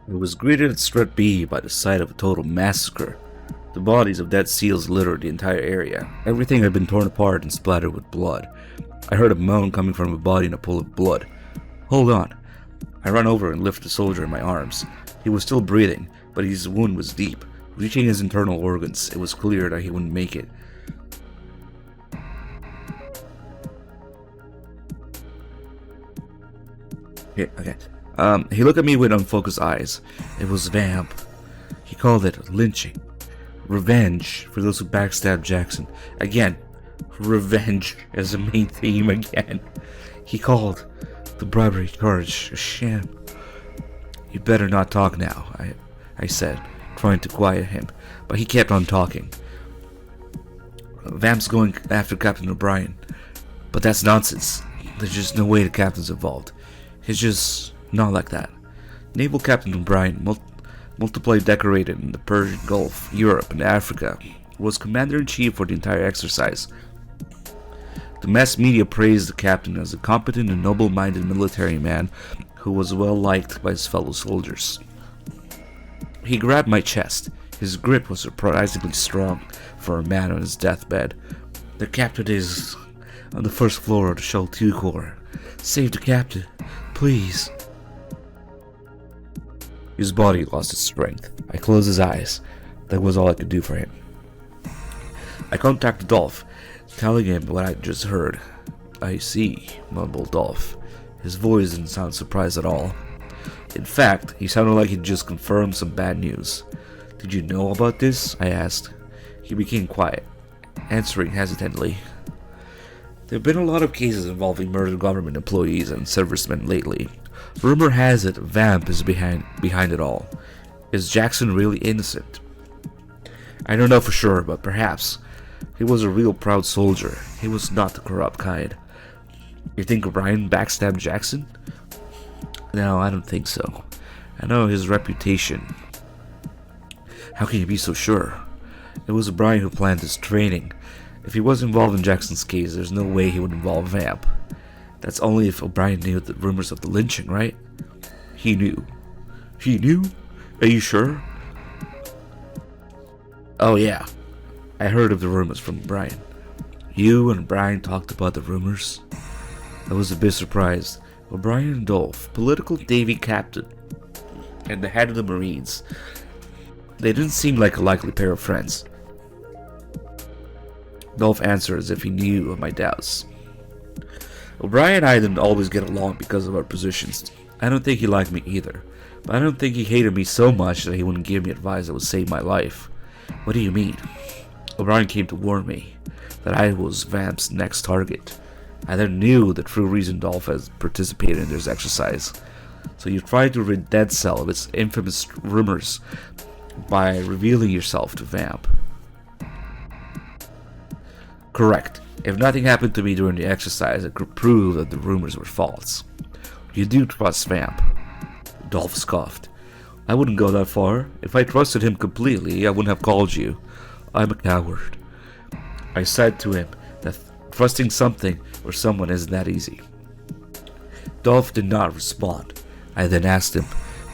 It was greeted at Strut B by the sight of a total massacre. The bodies of dead seals littered the entire area. Everything had been torn apart and splattered with blood. I heard a moan coming from a body in a pool of blood. Hold on. I ran over and lifted the soldier in my arms. He was still breathing, but his wound was deep. Reaching his internal organs, it was clear that he wouldn't make it. Yeah, okay. He looked at me with unfocused eyes. It was Vamp. He called it lynching. Revenge for those who backstabbed Jackson. Again, revenge as a main theme again. He called the bribery charge a sham. You better not talk now, I said, trying to quiet him, but he kept on talking. Vamp's going after Captain O'Brien, but that's nonsense. There's just no way the captain's involved. He's just not like that. Naval Captain O'Brien, multiply decorated in the Persian Gulf, Europe, and Africa, was commander-in-chief for the entire exercise. The mass media praised the captain as a competent and noble-minded military man who was well liked by his fellow soldiers. He grabbed my chest. His grip was surprisingly strong for a man on his deathbed. The captain is on the first floor of the Shell 2 Corps. Save the captain, please. His body lost its strength. I closed his eyes. That was all I could do for him. I contacted Dolph, telling him what I just heard. I see, mumbled Dolph. His voice didn't sound surprised at all. In fact, he sounded like he'd just confirmed some bad news. Did you know about this? I asked. He became quiet, answering hesitantly. There have been a lot of cases involving murdered government employees and servicemen lately. Rumor has it Vamp is behind it all. Is Jackson really innocent? I don't know for sure, but perhaps. He was a real proud soldier. He was not the corrupt kind. You think O'Brien backstabbed Jackson? No, I don't think so. I know his reputation. How can you be so sure? It was O'Brien who planned his training. If he was involved in Jackson's case, there's no way he would involve Vamp. That's only if O'Brien knew the rumors of the lynching, right? He knew. He knew? Are you sure? Oh yeah. I heard of the rumors from O'Brien. You and O'Brien talked about the rumors? I was a bit surprised. O'Brien and Dolph, political Navy captain, and the head of the Marines. They didn't seem like a likely pair of friends. Dolph answered as if he knew of my doubts. O'Brien and I didn't always get along because of our positions. I don't think he liked me either, but I don't think he hated me so much that he wouldn't give me advice that would save my life. What do you mean? O'Brien came to warn me that I was Vamp's next target. I then knew the true reason Dolph has participated in this exercise. So you tried to rid Dead Cell of its infamous rumors by revealing yourself to Vamp. Correct. If nothing happened to me during the exercise, it could prove that the rumors were false. You do trust Vamp? Dolph scoffed. I wouldn't go that far. If I trusted him completely, I wouldn't have called you. I'm a coward. I said to him that trusting something or someone isn't that easy. Dolph did not respond. I then asked him,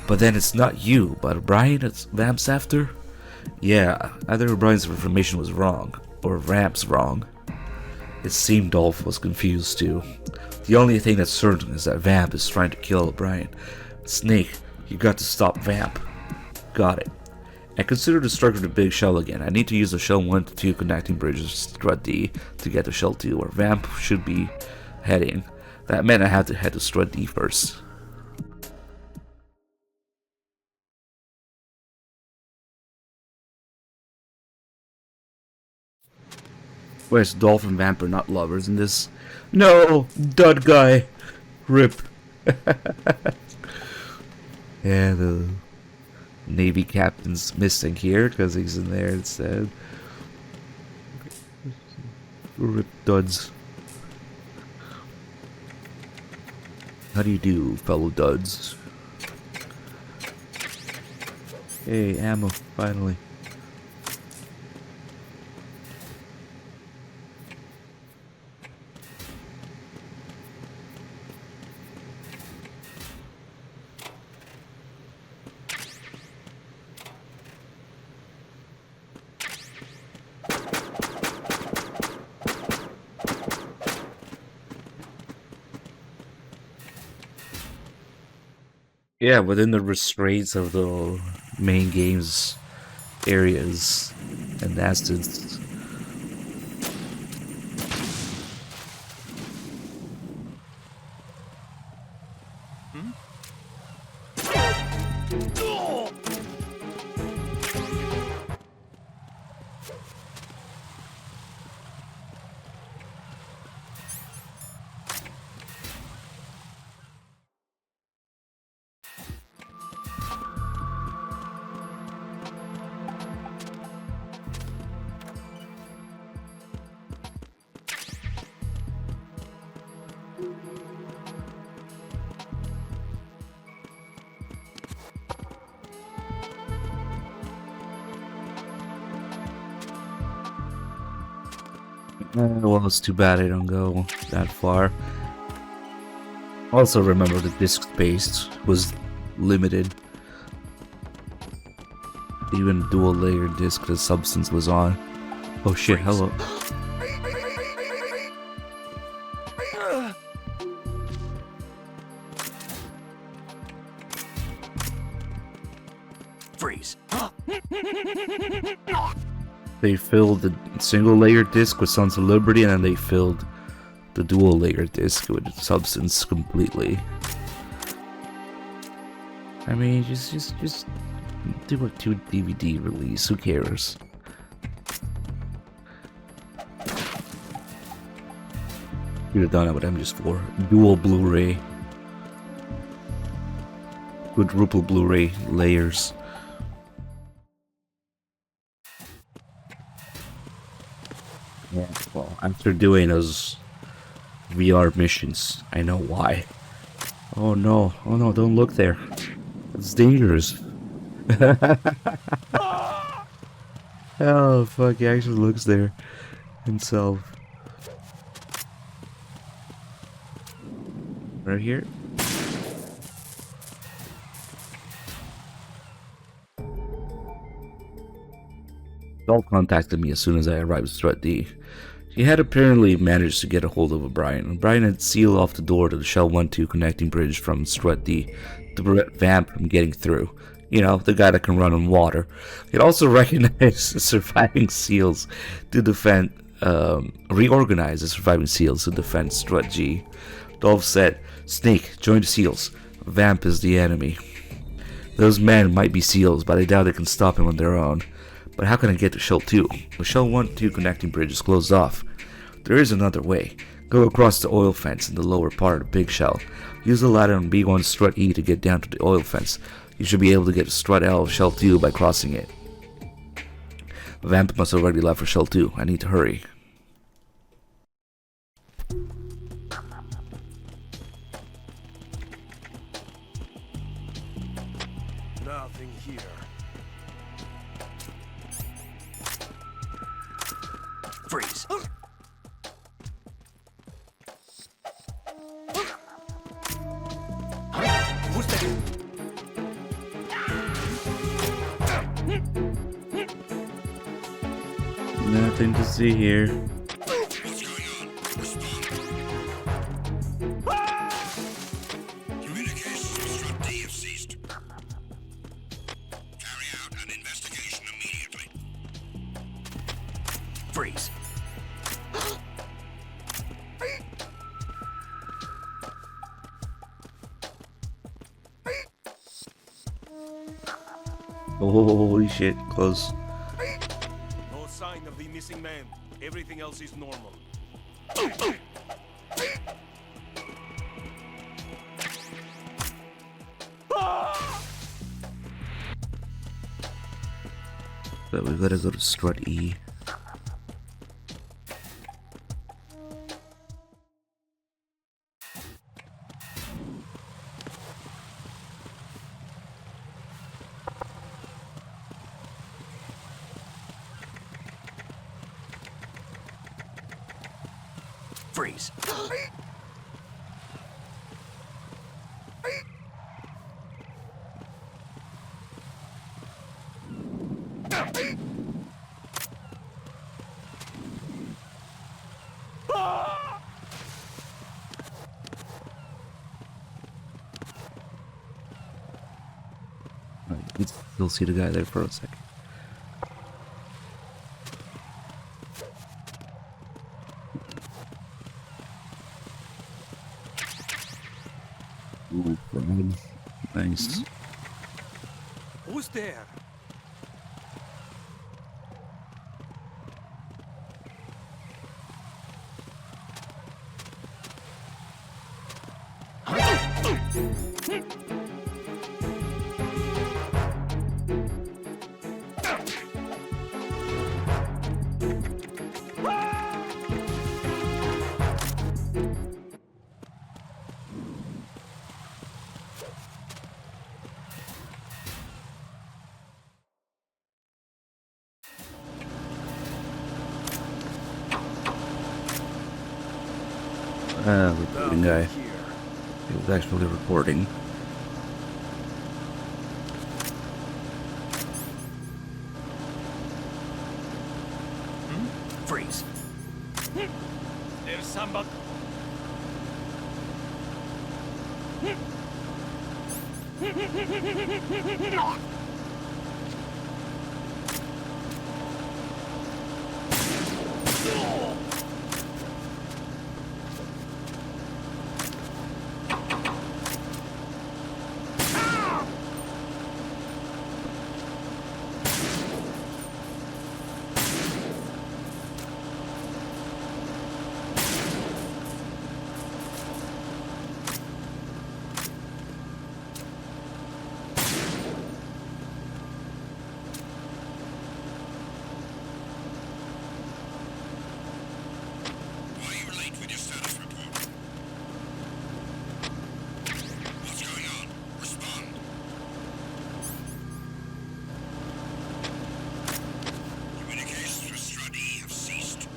but then it's not you, but O'Brien it's Vamp's after? Yeah, either O'Brien's information was wrong, or Vamp's wrong. It seemed Dolph was confused too. The only thing that's certain is that Vamp is trying to kill O'Brien. Snake, you got to stop Vamp. Got it. I consider the structure of the big shell again. I need to use the shell 1 to 2 connecting bridges Strut D to get to shell 2 where Vamp should be heading. That meant I had to head to Strut D first. Where's Dolphin Vamp are not lovers in this? No! Dud guy! Rip. Yeah, the Navy captain's missing here because he's in there instead. Rip duds. How do you do, fellow duds? Hey, ammo, finally. Yeah, within the restraints of the main game's areas and assets. Well, it's too bad I don't go that far. Also remember the disk space was limited. Even dual layer disk the substance was on. Oh shit, hello. Freeze. They filled the single layer disk with Sons of Liberty, and then they filled the dual layer disk with substance completely. I mean, just do a 2 DVD release. Who cares? You'd have done it with MGS4. Dual Blu-ray. Quadruple Blu-ray layers. Yeah, well, after doing those VR missions, I know why. Oh no, don't look there. It's dangerous. Oh fuck, he actually looks there himself. Right here. Dolph contacted me as soon as I arrived at Strut D. He had apparently managed to get a hold of O'Brien. O'Brien had sealed off the door to the Shell 1-2 connecting bridge from Strut D to prevent Vamp from getting through. You know, the guy that can run on water. He'd also recognized the surviving SEALs to defend, reorganize the surviving SEALs to defend Strut G. Dolph said, "Snake, join the SEALs. Vamp is the enemy. Those men might be SEALs, but I doubt they can stop him on their own. But how can I get to Shell 2? The Shell 1-2 connecting bridge is closed off. There is another way. Go across the oil fence in the lower part of the big shell. Use the ladder on B1 Strut E to get down to the oil fence. You should be able to get to Strut L of Shell 2 by crossing it. Vamp must have already left for Shell 2. I need to hurry." Nothing here. Freeze. Who's that? Nothing to see here. What's going on? Respond. Communications with Strut D have ceased. Carry out an investigation immediately. Freeze. Oh, holy shit, close. No sign of the missing man. Everything else is normal. But we gotta go to strut E. Freeze. Alright, you can still see the guy there for a second. Ooh, frog. Nice. Who's there? Recording guy. He was actually recording. Freeze. There's somebody. Why are you late with your status report? What's going on? Respond. Communications with Strut E have ceased.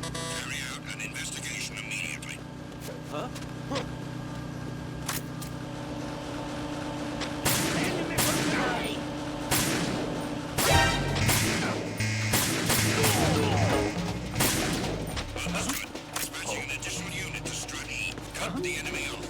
Carry out an investigation immediately. Huh? Understood. Dispatching an additional unit to Strut E. Cut the enemy off.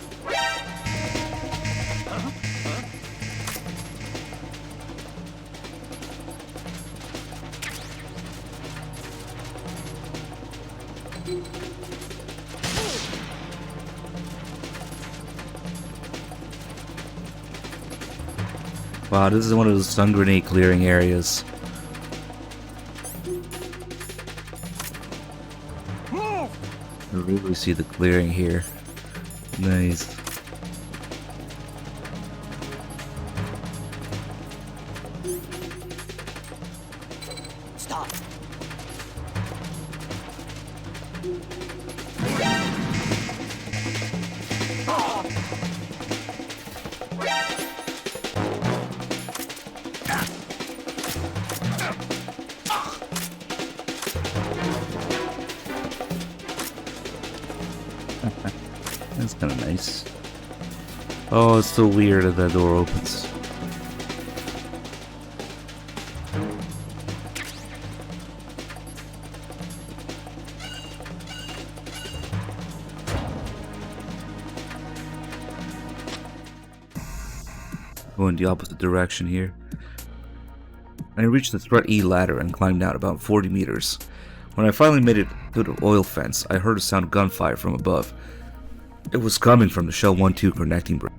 Wow, this is one of those stun grenade clearing areas. Move! I really see the clearing here. Nice. Stop. That's kind of nice. Oh, it's so weird that that door opens. Going the opposite direction here. I reached the Strut E ladder and climbed down about 40 meters. When I finally made it to the oil fence, I heard a sound of gunfire from above. It was coming from the Shell 1-2 connecting bridge.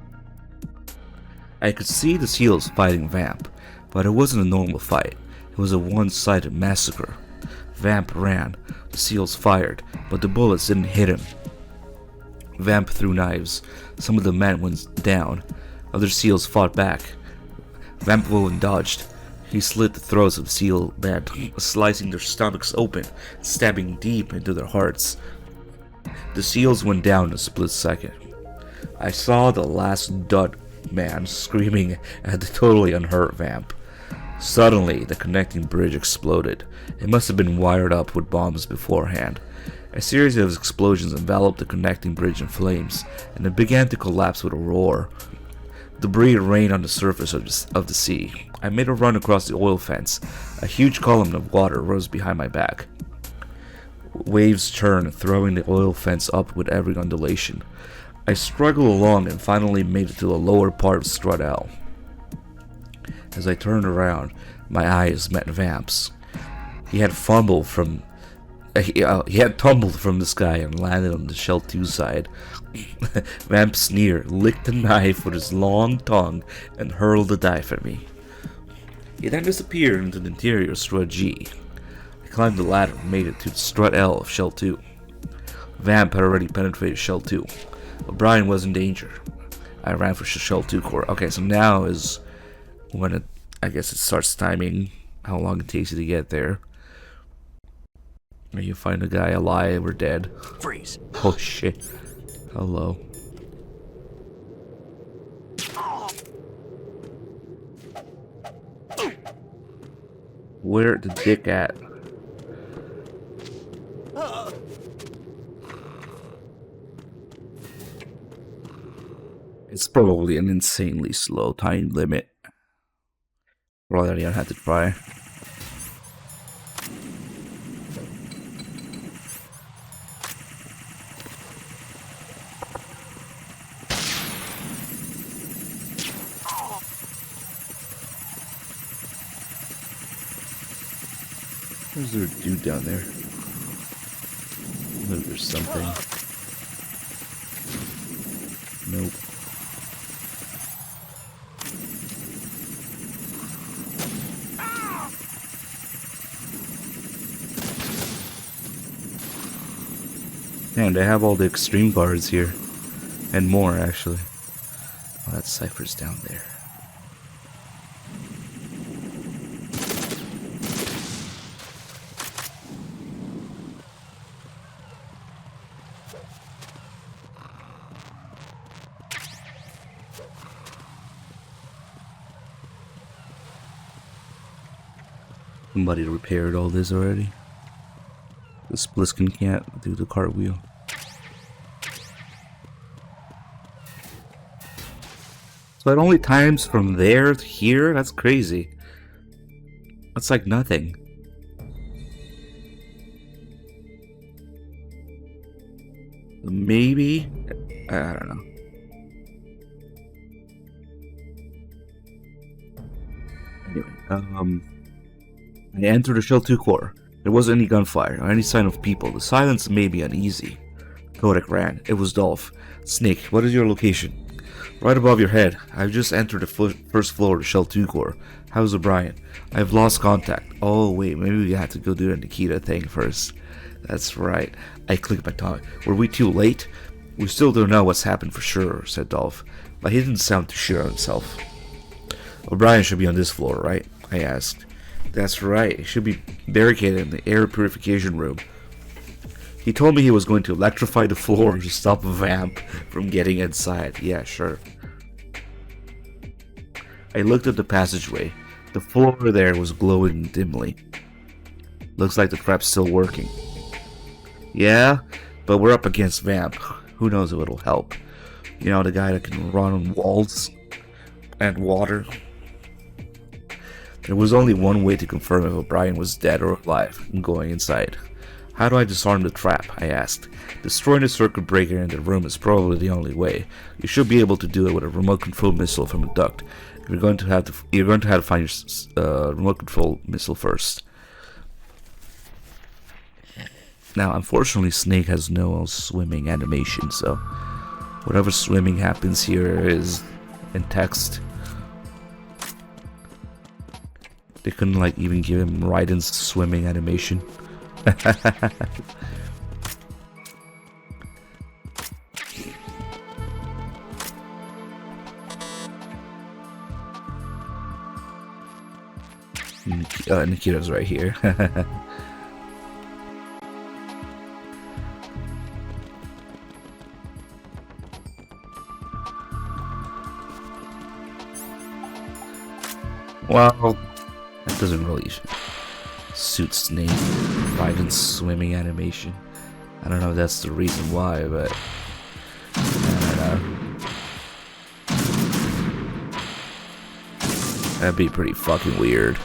I could see the SEALs fighting Vamp, but it wasn't a normal fight. It was a one-sided massacre. Vamp ran, the SEALs fired, but the bullets didn't hit him. Vamp threw knives. Some of the men went down. Other SEALs fought back. Vamp Woven dodged. He slit the throats of the SEAL men, slicing their stomachs open, stabbing deep into their hearts. The SEALs went down in a split second. I saw the last dud man screaming at the totally unhurt Vamp. Suddenly, the connecting bridge exploded. It must have been wired up with bombs beforehand. A series of explosions enveloped the connecting bridge in flames, and it began to collapse with a roar. Debris rained on the surface of the sea. I made a run across the oil fence. A huge column of water rose behind my back. Waves churned, throwing the oil fence up with every undulation. I struggled along and finally made it to the lower part of Strut L. As I turned around, my eyes met Vamp's. He had tumbled from the sky and landed on the Shell 2 side. Vamp sneered, licked the knife with his long tongue, and hurled the knife at me. He then disappeared into the interior of Strut G. I climbed the ladder and made it to the Strut L of Shell 2. Vamp had already penetrated Shell 2. O'Brien was in danger. I ran for Shell 2 core. Okay, so now is when I guess it starts timing how long it takes you to get there. Or you find a guy alive or dead. Freeze. Oh shit. Hello. Where the dick at? It's probably an insanely slow time limit. Rather than I had to try. Is there a dude down there? Maybe there's something. Nope. Man, they have all the extreme guards here. And more, actually. Oh, that Cypher's down there. Somebody repaired all this already. The Spliskin can't do the cartwheel. So it only times from there to here? That's crazy. That's like nothing. Maybe? I don't know. Anyway, I entered the Shell 2 core. There wasn't any gunfire or any sign of people. The silence made me uneasy. Kodak ran. It was Dolph. Snake, what is your location? Right above your head. I've just entered the first floor of the Shell 2 core. How's O'Brien? I've lost contact. Oh wait, maybe we had to go do the Nikita thing first. That's right. I clicked my tongue. Were we too late? We still don't know what's happened for sure, said Dolph. But he didn't sound too sure of himself. O'Brien should be on this floor, right? I asked. That's right. He should be barricaded in the air purification room. He told me he was going to electrify the floor to stop a Vamp from getting inside. Yeah, sure. I looked at the passageway. The floor there was glowing dimly. Looks like the trap's still working. Yeah, but we're up against Vamp. Who knows if it'll help. You know, the guy that can run on walls and water. There was only one way to confirm if O'Brien was dead or alive, going inside. How do I disarm the trap? I asked. Destroying the circuit breaker in the room is probably the only way. You should be able to do it with a remote control missile from a duct. You're going to have to find your remote control missile first. Now, unfortunately, Snake has no swimming animation, so whatever swimming happens here is in text. They couldn't like even give him Raiden's swimming animation. Nikita's right here. Well, that doesn't really suit Snake. Raiden's swimming animation. I don't know if that's the reason why, but I don't know. That'd be pretty fucking weird.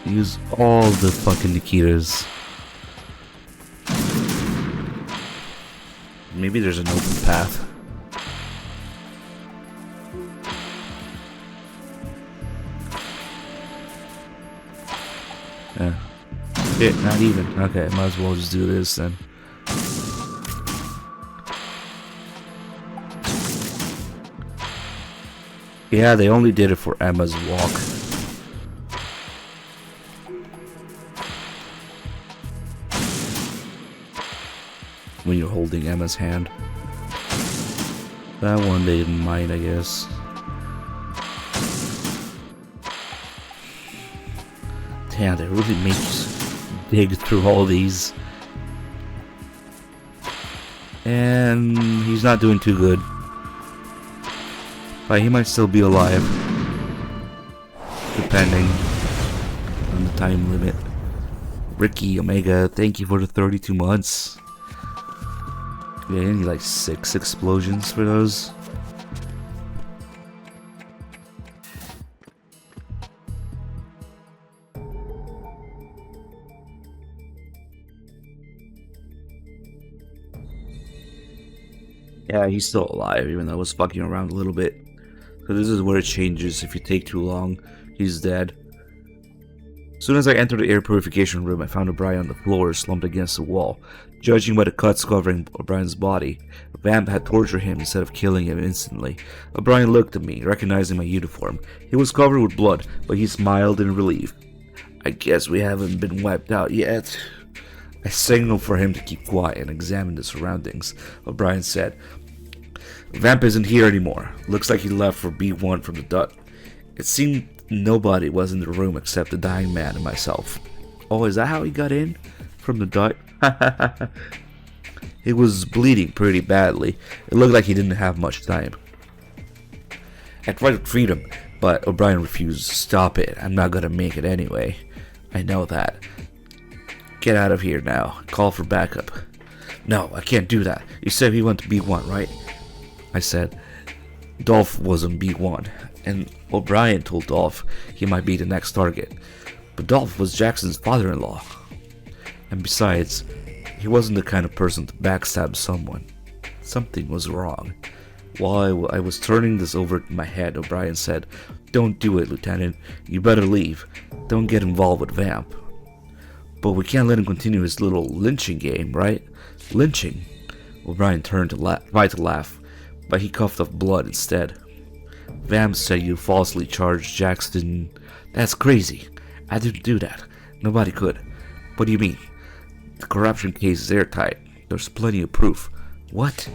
Use all the fucking Nikitas. Maybe there's an open path. Yeah. Shit, not even. Okay, might as well just do this then. Yeah, they only did it for Emma's walk. When you're holding Emma's hand. That one they didn't mind, I guess. Damn, they really make you dig through all these. And he's not doing too good. But he might still be alive. Depending on the time limit. Ricky Omega, thank you for the 32 months. Yeah, you need like 6 explosions for those. Yeah, he's still alive, even though I was fucking around a little bit. So this is where it changes. If you take too long, he's dead. As soon as I entered the air purification room, I found O'Brien on the floor, slumped against the wall. Judging by the cuts covering O'Brien's body, Vamp had tortured him instead of killing him instantly. O'Brien looked at me, recognizing my uniform. He was covered with blood, but he smiled in relief. I guess we haven't been wiped out yet. I signaled for him to keep quiet and examine the surroundings. O'Brien said, Vamp isn't here anymore. Looks like he left for B1 from the DUT. It seemed nobody was in the room except the dying man and myself. Oh, is that how he got in? From the DUT? He was bleeding pretty badly. It looked like he didn't have much time. I tried to treat him, but O'Brien refused. Stop it. I'm not gonna make it anyway. I know that. Get out of here now. Call for backup. No, I can't do that. You said he went to B1, right? I said. Dolph was on B1, and O'Brien told Dolph he might be the next target. But Dolph was Jackson's father-in-law. And besides, he wasn't the kind of person to backstab someone. Something was wrong. While I was turning this over in my head, O'Brien said, Don't do it, Lieutenant. You better leave. Don't get involved with Vamp. But we can't let him continue his little lynching game, right? Lynching? O'Brien turned to tried to laugh, but he coughed up blood instead. Vamp said you falsely charged Jackson. That's crazy. I didn't do that. Nobody could. What do you mean? The corruption case is airtight. There's plenty of proof. What?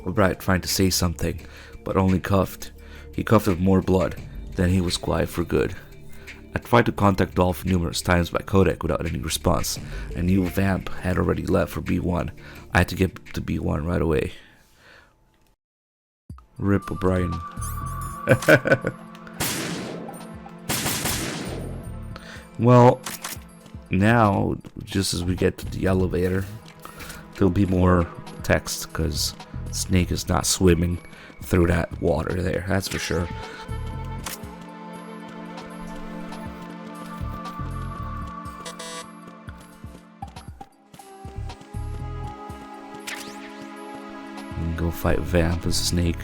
O'Brien tried to say something, but only coughed. He coughed up more blood. Then he was quiet for good. I tried to contact Dolph numerous times by codec without any response. I knew Vamp had already left for B1. I had to get to B1 right away. Rip O'Brien. Well, now, just as we get to the elevator, there'll be more text, because Snake is not swimming through that water there, that's for sure. And go fight Vamp as Snake.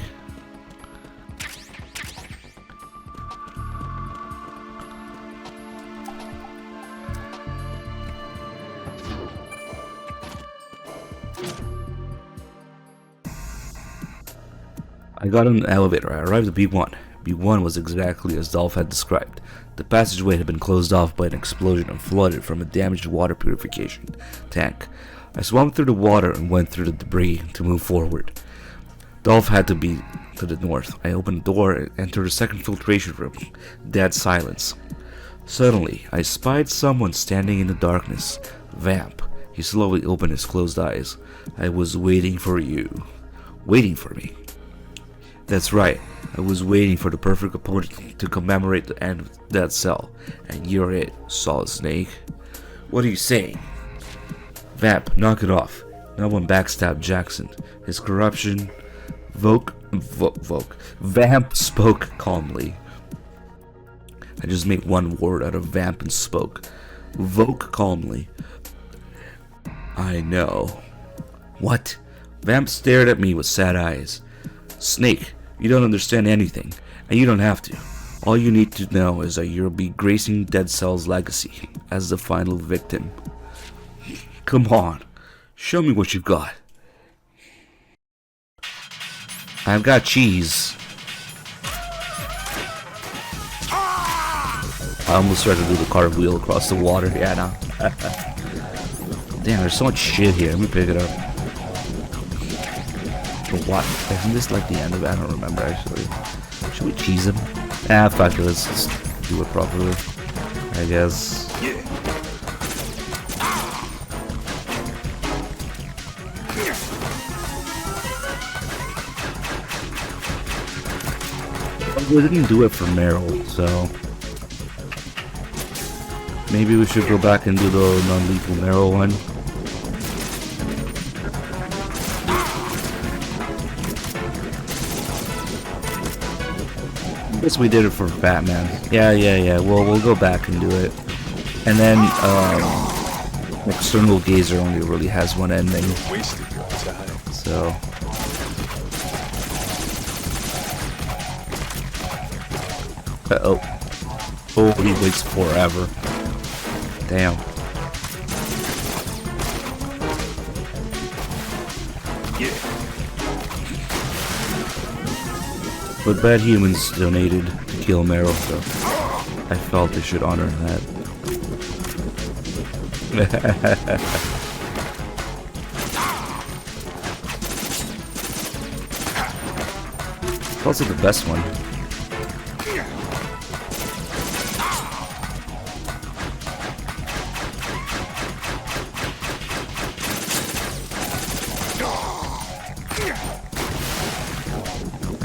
I got on the elevator. I arrived at B1. B1 was exactly as Dolph had described. The passageway had been closed off by an explosion and flooded from a damaged water purification tank. I swam through the water and went through the debris to move forward. Dolph had to be to the north. I opened the door and entered the second filtration room. Dead silence. Suddenly, I spied someone standing in the darkness. Vamp. He slowly opened his closed eyes. I was waiting for you. Waiting for me. That's right. I was waiting for the perfect opponent to commemorate the end of that cell. And you're it, Solid Snake. What are you saying? Vamp, knock it off. No one backstabbed Jackson. His corruption... Vamp spoke calmly. I just made one word out of vamp and spoke. Voke calmly. I know. What? Vamp stared at me with sad eyes. Snake, you don't understand anything, and you don't have to. All you need to know is that you'll be gracing Dead Cell's legacy as the final victim. Come on, show me what you've got. I've got cheese. I almost tried to do the cartwheel across the water. Yeah, no. Damn, there's so much shit here. Let me pick it up. But what? Isn't this like the end of it? I don't remember actually. Should we cheese him? Ah, fuck it. Let's just do it properly, I guess. We didn't do it for Meryl, so maybe we should go back and do the non-lethal Meryl one. I guess we did it for Batman. Yeah. We'll go back and do it. And then External Gazer only really has one ending. So. Uh-oh. Oh, he waits forever. Damn. But Bad Humans donated to kill Meryl, so I felt they should honor that. It's also the best one.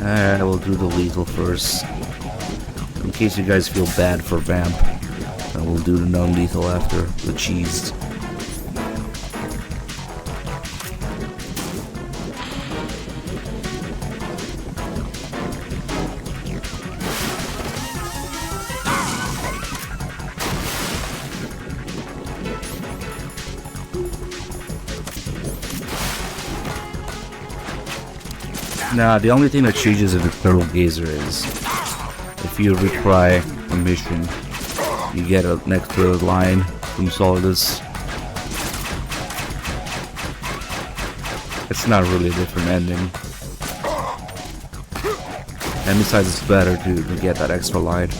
Alright, we'll do the lethal first. In case you guys feel bad for Vamp. And we'll do the non-lethal after, the cheesed. Nah, the only thing that changes in the External Gazer is if you retry a mission, you get an extra line from Solidus. It's not really a different ending. And besides, it's better to get that extra line.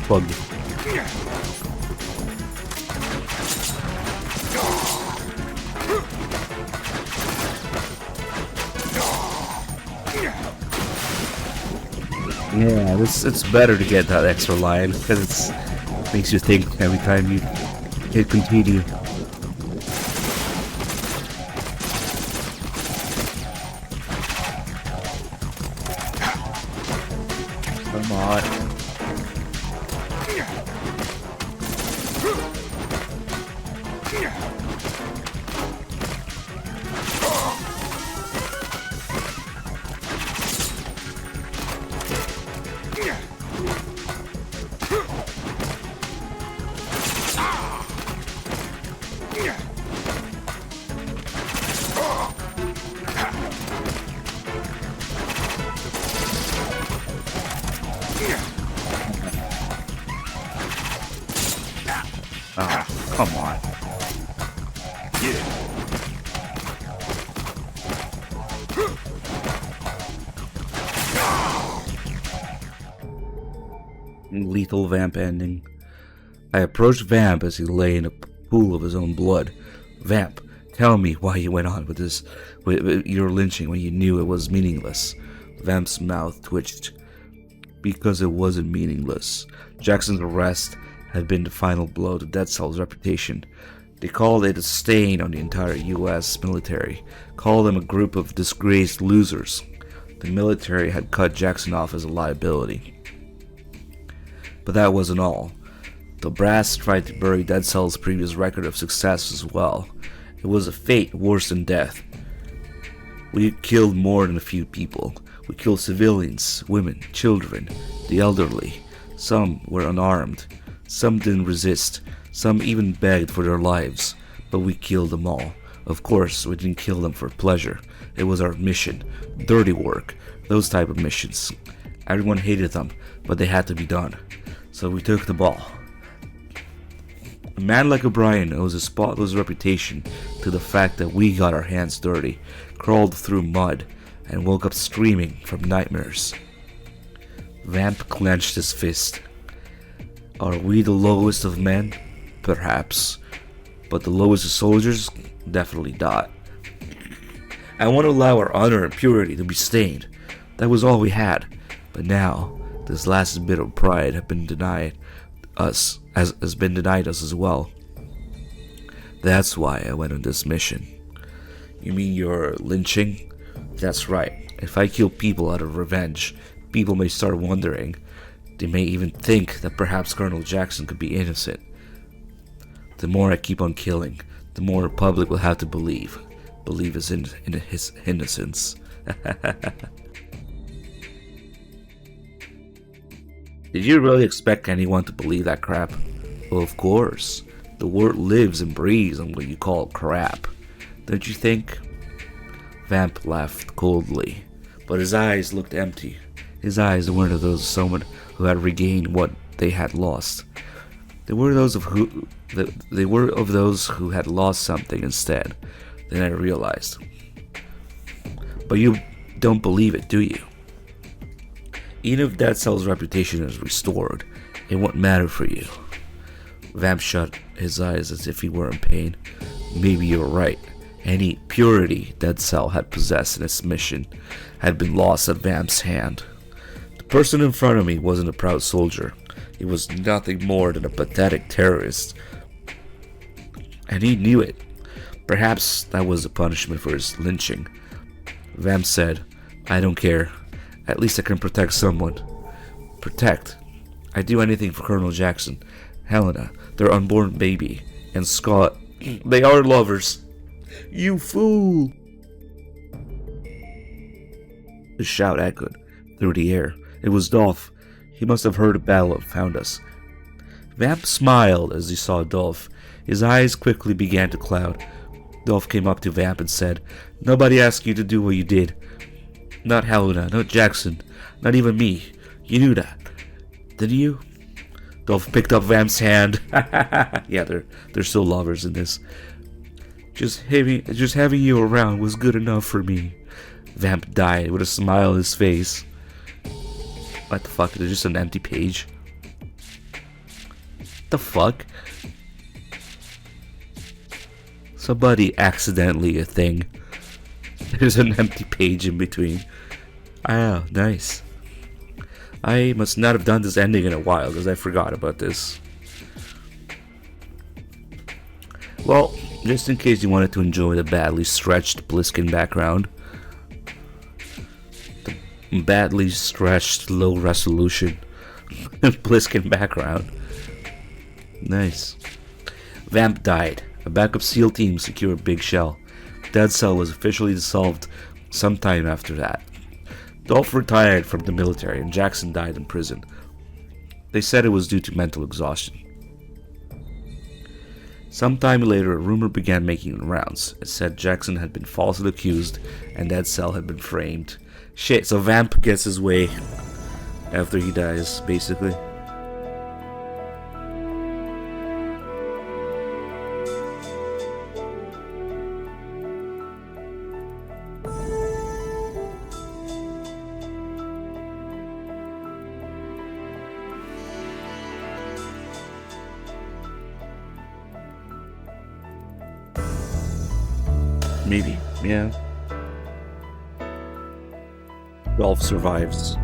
Bug. Yeah, it's better to get that extra line because it makes you think every time you hit continue. Come on. Oh, come on. Lethal Vamp ending. I approached Vamp as he lay in a pool of his own blood. Vamp, tell me why you went on with this, with your lynching when you knew it was meaningless. Vamp's mouth twitched. Because it wasn't meaningless. Jackson's arrest had been the final blow to Dead Cell's reputation. They called it a stain on the entire US military, called them a group of disgraced losers. The military had cut Jackson off as a liability. But that wasn't all. The brass tried to bury Dead Cell's previous record of success as well. It was a fate worse than death. We killed more than a few people. We killed civilians, women, children, the elderly. Some were unarmed. Some didn't resist. Some even begged for their lives. But we killed them all. Of course, we didn't kill them for pleasure. It was our mission. Dirty work. Those type of missions. Everyone hated them, but they had to be done. So we took the ball. A man like O'Brien owes a spotless reputation to the fact that we got our hands dirty, crawled through mud, and woke up screaming from nightmares. Vamp clenched his fist. Are we the lowest of men? Perhaps. But the lowest of soldiers? Definitely not. I won't allow our honor and purity to be stained. That was all we had. But now, this last bit of pride has been denied us as well. That's why I went on this mission. You mean you're lynching? That's right. If I kill people out of revenge, people may start wondering. They may even think that perhaps Colonel Jackson could be innocent. The more I keep on killing, the more the public will have to believe his innocence. Did you really expect anyone to believe that crap? Well, of course. The world lives and breathes on what you call crap. Don't you think? Vamp laughed coldly, but his eyes looked empty. His eyes weren't of those of someone who had regained what they had lost. They were of those who had lost something instead. Then I realized. But you don't believe it, do you? Even if Dead Cell's reputation is restored, it won't matter for you. Vamp shut his eyes as if he were in pain. Maybe you're right. Any purity Dead Cell had possessed in its mission had been lost at Vamp's hand. The person in front of me wasn't a proud soldier. He was nothing more than a pathetic terrorist. And he knew it. Perhaps that was the punishment for his lynching. Vamp said, I don't care. At least I can protect someone. Protect? I'd do anything for Colonel Jackson, Helena, their unborn baby, and Scott. They are lovers. You fool! The shout echoed through the air. It was Dolph. He must have heard a battle and found us. Vamp smiled as he saw Dolph. His eyes quickly began to cloud. Dolph came up to Vamp and said, Nobody asked you to do what you did. Not Helena, not Jackson, not even me. You knew that, didn't you? Dolph picked up Vamp's hand. Yeah, they're still lovers in this. Just having you around was good enough for me. Vamp died with a smile on his face. What the fuck? There's just an empty page. The fuck? Somebody accidentally a thing. There's an empty page in between. Ah, nice. I must not have done this ending in a while because I forgot about this. Well, just in case you wanted to enjoy the badly stretched Bliskin background. The badly stretched low resolution Bliskin background. Nice. Vamp died. A backup SEAL team secured Big Shell. Dead Cell was officially dissolved sometime after that. Dolph retired from the military and Jackson died in prison. They said it was due to mental exhaustion. Sometime later, a rumor began making the rounds. It said Jackson had been falsely accused and that Cell had been framed. Shit, so Vamp gets his way after he dies, basically. Maybe, yeah. Dolph survives.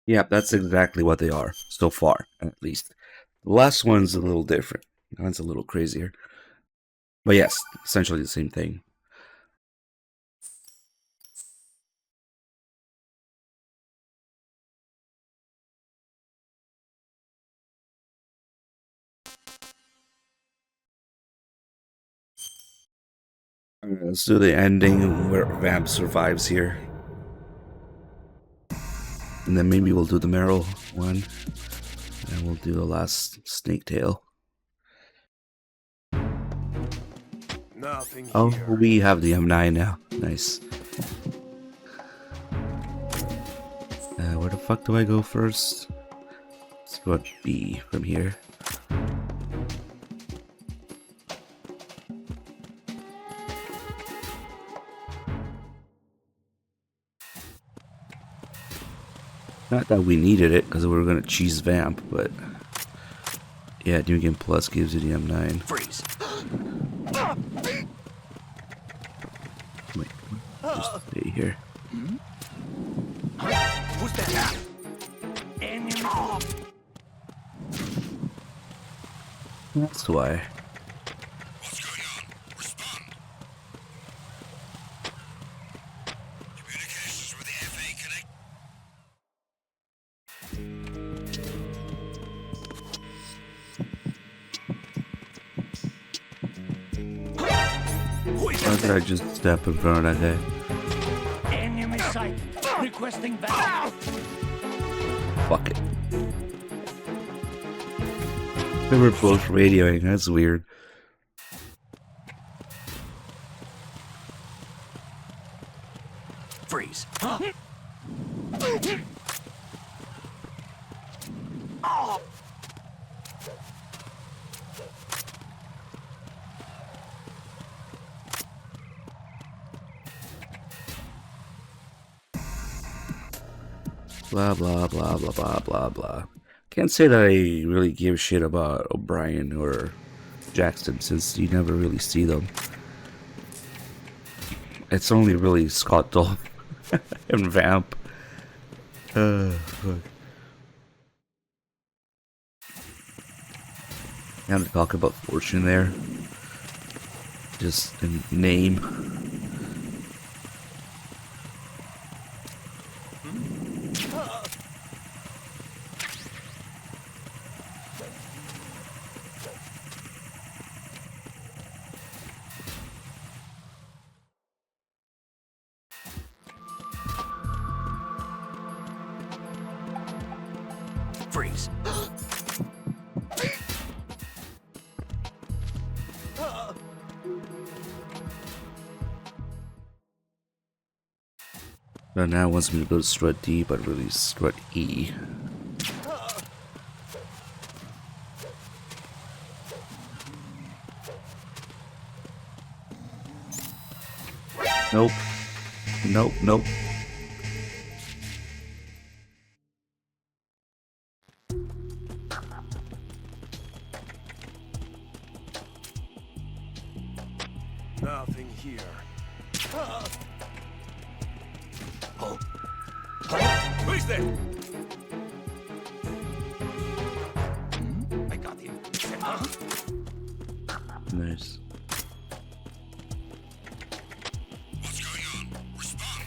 Yeah, that's exactly what they are, so far, at least. The last one's a little different. That's a little crazier. But yes, essentially the same thing. Let's do the ending where Vamp survives here. And then maybe we'll do the Meryl one. And we'll do the last Snake Tail. Nothing Oh, here. we have the M9 now. Nice. Where the fuck do I go first? Let's go at B from here. Not that we needed it, because we were going to cheese Vamp, but... Yeah, New Game Plus gives you the M9. Freeze. Wait, just stay here. Who's that? Enemy. That's why. What's going on? Respond. Communications with the FA connect. Why did I just step in front of that guy? Enemy sight. Requesting back. Fuck it. They were both radioing, that's weird. Freeze. Blah blah blah blah blah blah blah. Can't say that I really give a shit about O'Brien or Jackson since you never really see them. It's only really Scott Dolph and Vamp. Fuck. Now to talk about Fortune there. Just in name. Freeze. But now it wants me to go to strut D, but really strut E. Nope. Nope, nope. Nothing here. Who's there? I got him. Nice. What's going on? Respond.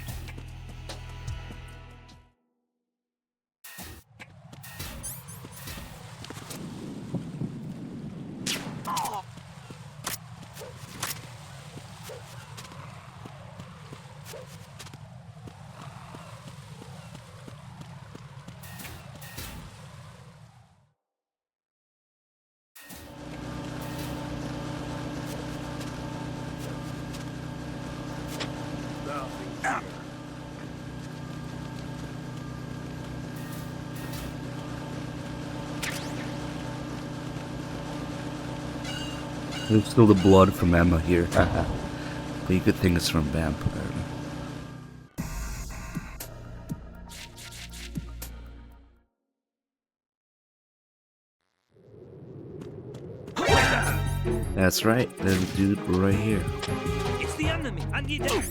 Nothing here. There's still the blood from Emma here. But you could think it's from Vamp. That's right, there's a dude right here. It's the enemy. I need help.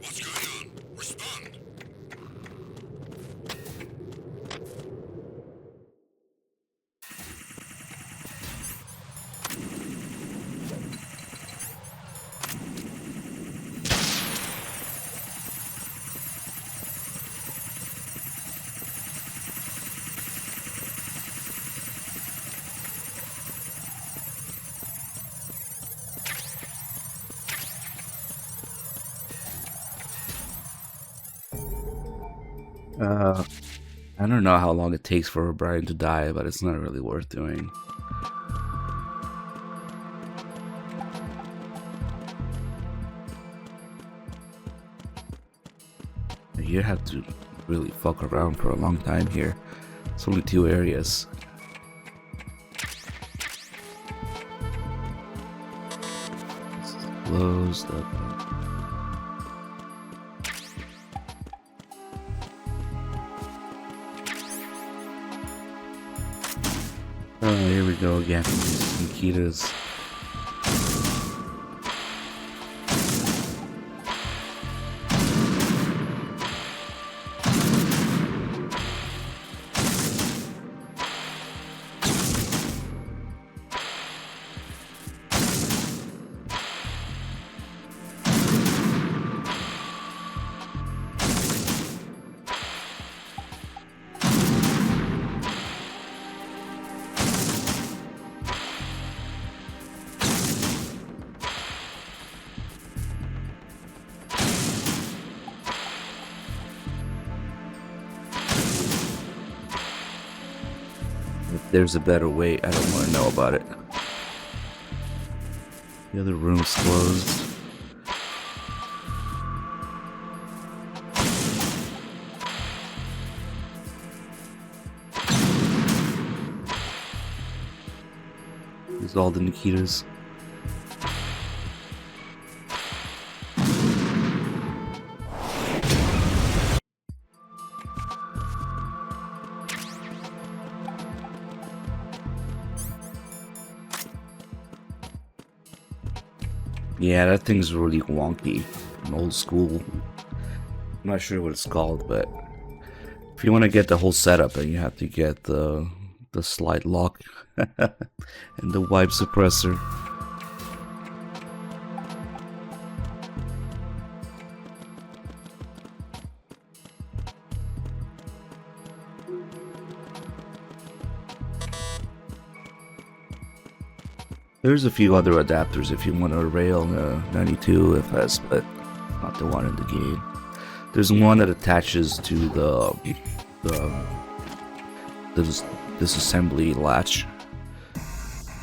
What's going on? Respond. I don't know how long it takes for Brian to die, but it's not really worth doing. You have to really fuck around for a long time here. It's only 2 areas. It's closed up. Oh, here we go again. Nikitas. If there's a better way, I don't want to know about it. The other room's closed. These are all the Nikitas. Yeah, that thing's really wonky. An old school. I'm not sure what it's called, but if you want to get the whole setup, then you have to get the slide lock and the wipe suppressor. There's a few other adapters if you want to rail 92 FS, but not the one in the game. There's one that attaches to the disassembly latch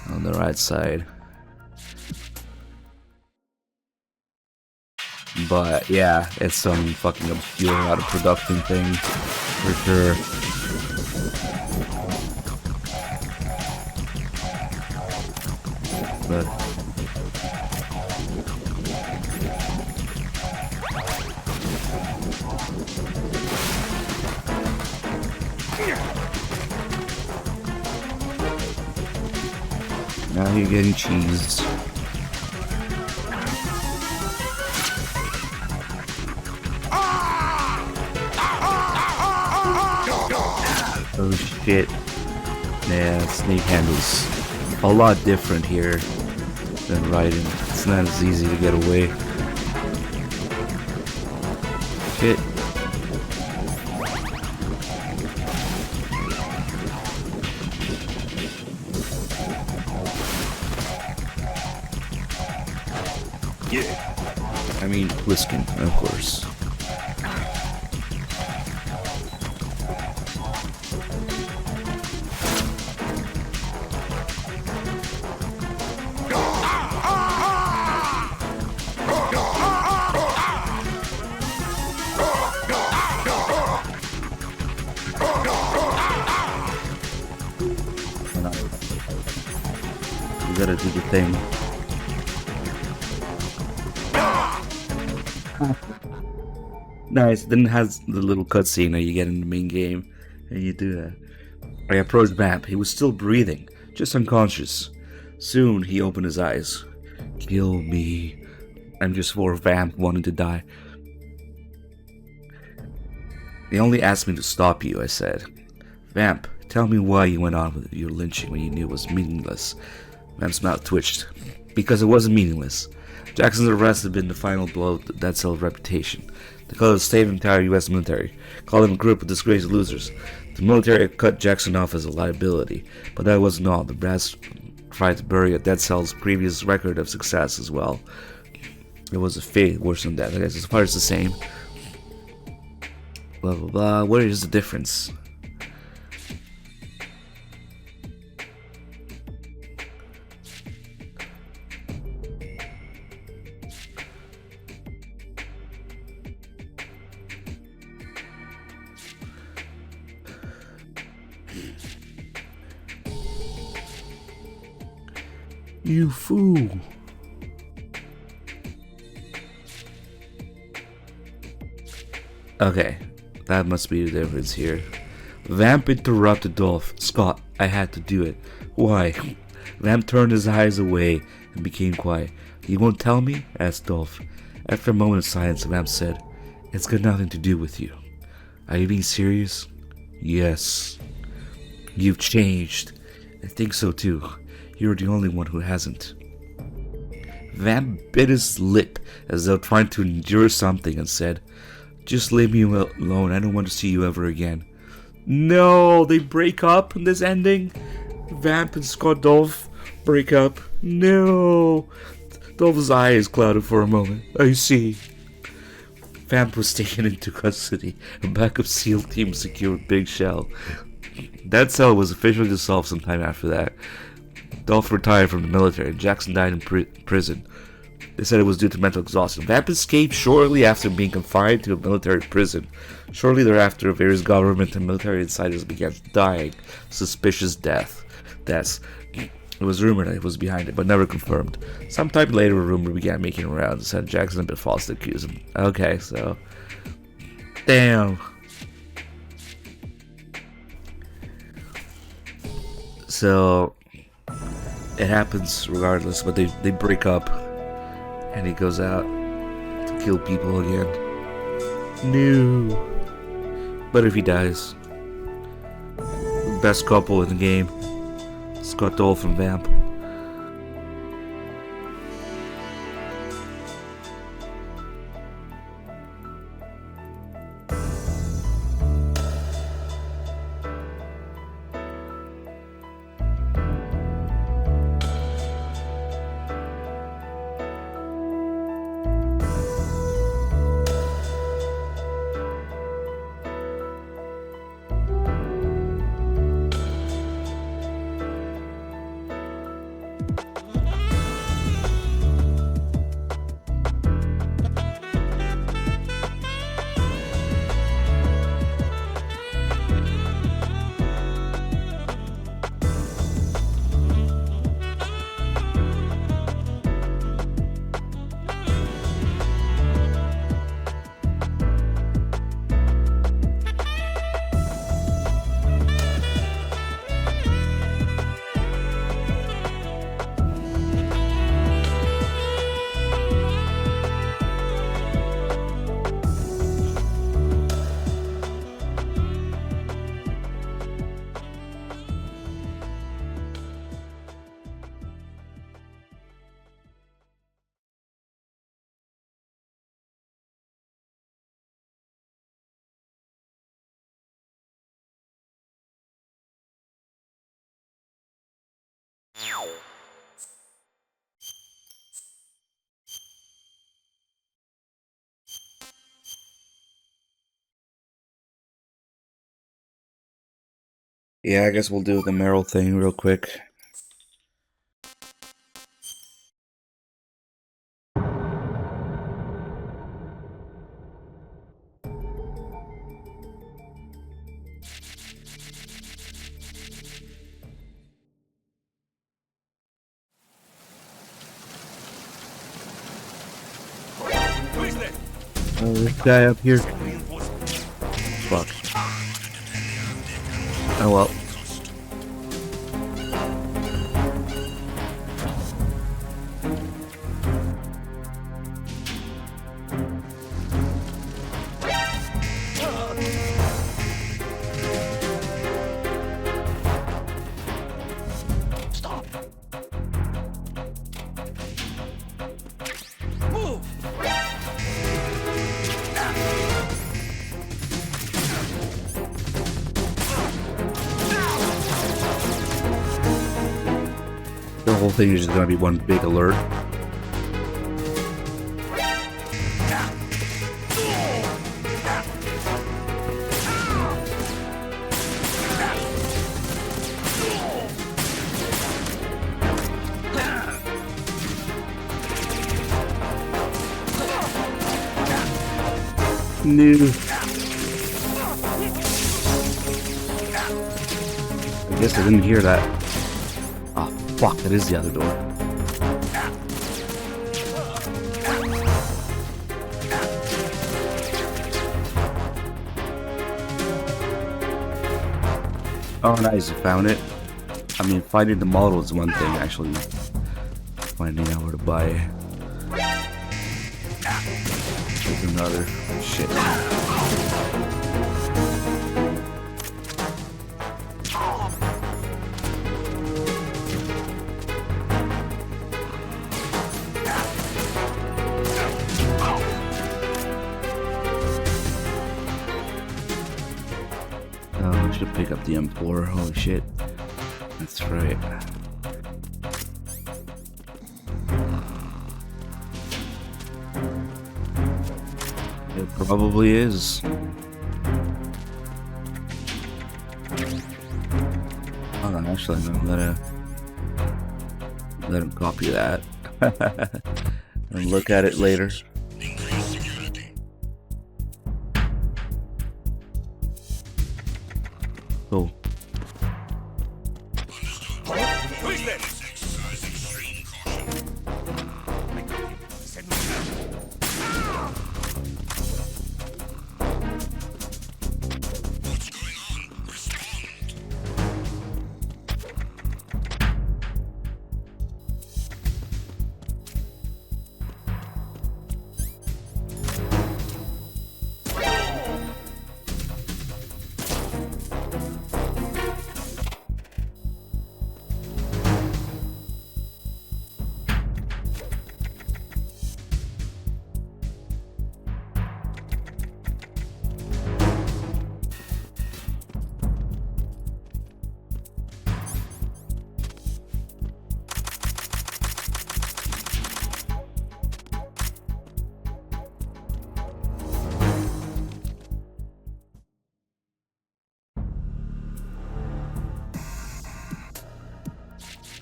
on the right side. But yeah, it's some fucking obscure out of production thing for sure. But now you're getting cheesed. Oh shit. Yeah, snake handles a lot different here than riding. It's not as easy to get away. Shit. I mean, Bliskin, of course. You gotta do the thing. Nice. Then it has the little cutscene that you get in the main game, and you do that. I approached Vamp. He was still breathing, just unconscious. Soon he opened his eyes. Kill me. MGS2 Vamp wanted to die. They only asked me to stop you, I said. Vamp, tell me why you went on with your lynching when you knew it was meaningless. Vamp's mouth twitched. Because it wasn't meaningless. Jackson's arrest had been the final blow to Dead Cell's reputation. They called it the state of the entire U.S. military. Called them a group of disgraced losers. The military had cut Jackson off as a liability, but that wasn't all. The brass tried to bury Dead Cell's previous record of success as well. It was a fate worse than that. I guess as far as the same. Blah blah blah. Where is the difference? You fool. Okay, that must be the difference here. Vamp interrupted Dolph. Scott, I had to do it. Why? Vamp turned his eyes away and became quiet. You won't tell me? Asked Dolph. After a moment of silence, Vamp said, It's got nothing to do with you. Are you being serious? Yes. You've changed. I think so too. You're the only one who hasn't. Vamp bit his lip as though trying to endure something and said, Just leave me alone. I don't want to see you ever again. No, they break up in this ending? Vamp and Scott Dolph break up? No. Dolph's eyes clouded for a moment. I see. Vamp was taken into custody. A backup SEAL team secured Big Shell. Dead Cell was officially dissolved sometime after that. Dolph retired from the military, and Jackson died in prison. They said it was due to mental exhaustion. Vamp escaped shortly after being confined to a military prison. Shortly thereafter, various government and military insiders began dying suspicious deaths. It was rumored that he was behind it, but never confirmed. Sometime later, a rumor began making rounds and said Jackson had been falsely accused. Okay, so... Damn. So... It happens regardless, but they break up. And he goes out to kill people again. No. But if he dies, best couple in the game, Scott Dolph and Vamp. Yeah, I guess we'll do the Meryl thing real quick. Who is there? Oh, this guy up here. Reinforcements. Fuck. Oh well. Stop. Move. The whole thing is just gonna be one big alert. No. I guess I didn't hear that. Ah, fuck, that is the other door. Oh, nice, you found it. I mean, finding the model is one thing, actually. Finding out where to buy it is another. Shit. Oh, I should pick up the M4. Holy shit. That's right. It probably is. Hold on, actually, I'm gonna let him copy that and look at it later. Increase security. Cool. Who is there? Exercise extreme caution. I got him. Send me down. What's going on? Respond.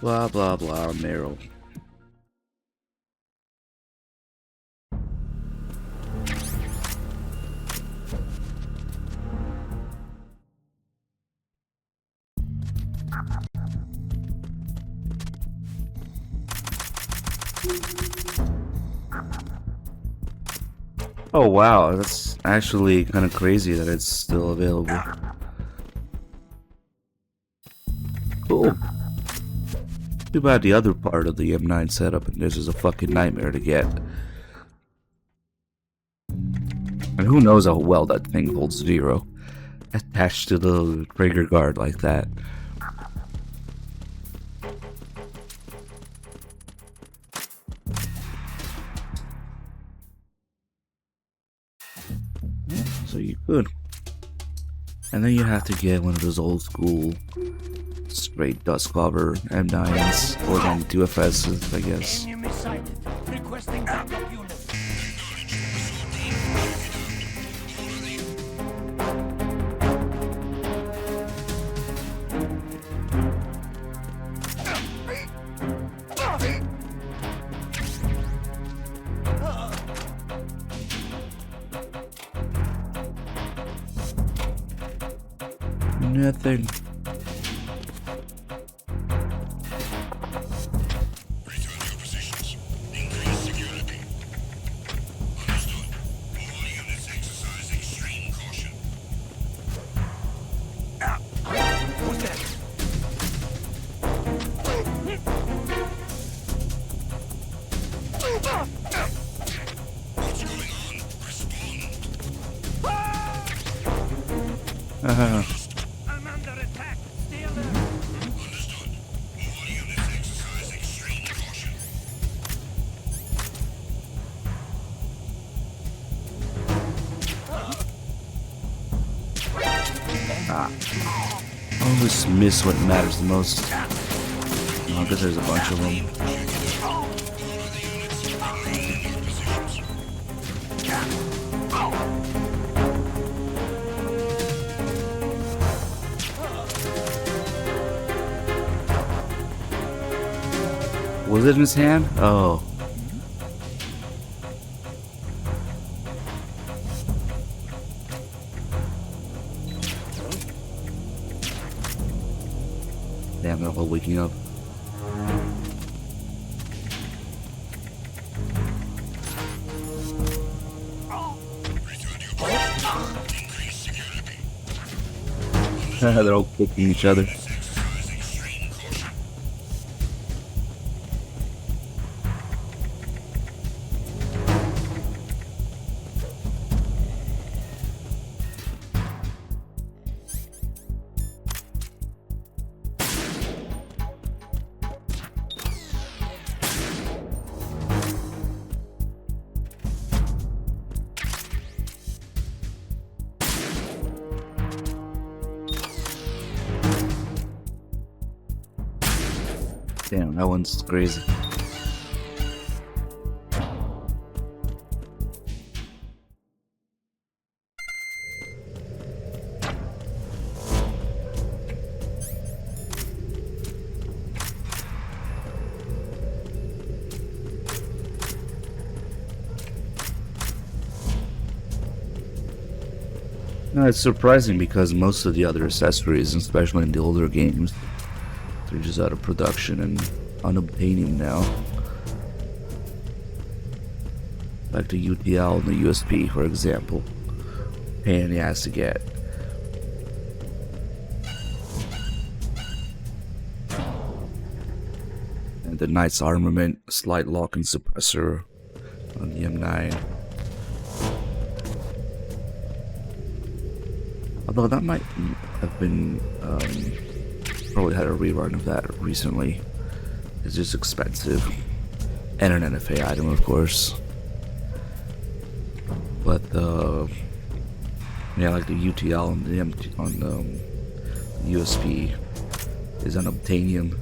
Blah blah blah, Meryl. Oh wow, that's actually kind of crazy that it's still available. Cool. Too bad the other part of the M9 setup and this is a fucking nightmare to get. And who knows how well that thing holds zero attached to the trigger guard like that. So you could. And then you have to get one of those old school straight dust cover M9s or then 2FSs, I guess. Enemy sighted. Requesting backup unit. Nothing. Return to your positions. Increase security. Understood. All units exercise extreme caution. Who's that? What's going on? Respond. I'm under attack. Stay alert. Understood. All units exercise extreme caution. I always miss what matters the most. Oh, because there's a bunch of them. Was it in his hand? Oh. Damn, they're all waking up. Return to your positions. Increase security. They're all kicking each other. Exercise extreme caution. Damn, that one's crazy. No, it's surprising because most of the other accessories, especially in the older games, they're just out of production and unobtainium now. Like the UTL and the USP, for example. Pain in the ass to get. And the Knight's Armament, Slight Lock and Suppressor on the M9. Although that might have been, probably had a rerun of that recently. It's just expensive. And an NFA item, of course. But, yeah, like the UTL and the on the USP is unobtainium.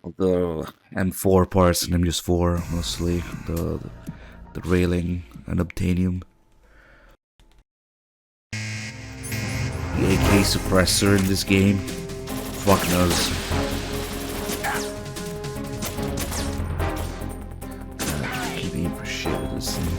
Although M4 parts and MGS2 mostly, the railing and obtainium. The AK suppressor in this game, fuck knows. Keep aiming for shit with this thing.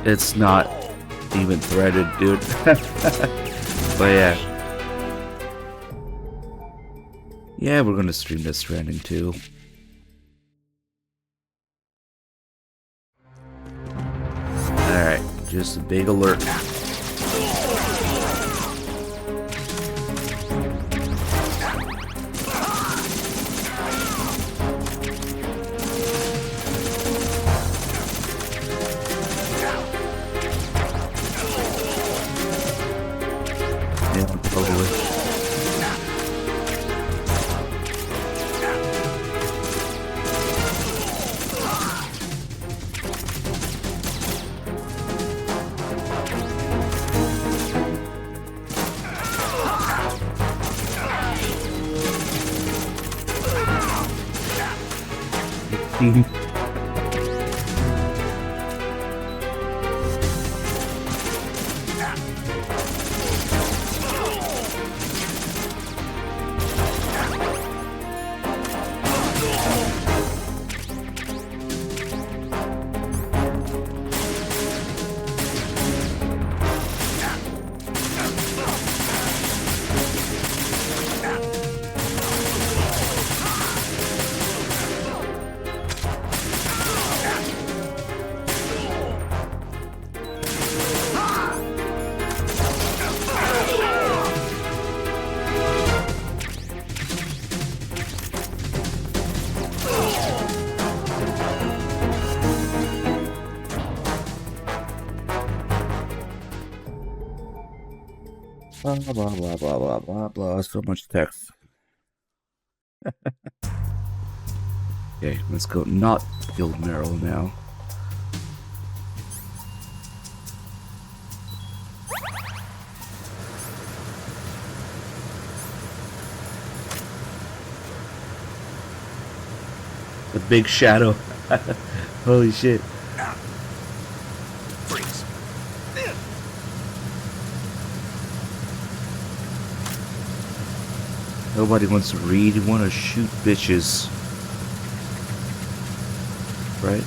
It's not even threaded, dude. But yeah. Yeah, we're gonna stream Death Stranding too. Alright, just a big alert. team. Blah blah blah blah blah blah blah. So much text. Okay, let's go. Not kill Meryl now. The big shadow. Holy shit. Freeze. Nobody wants to read, you want to shoot bitches. Right?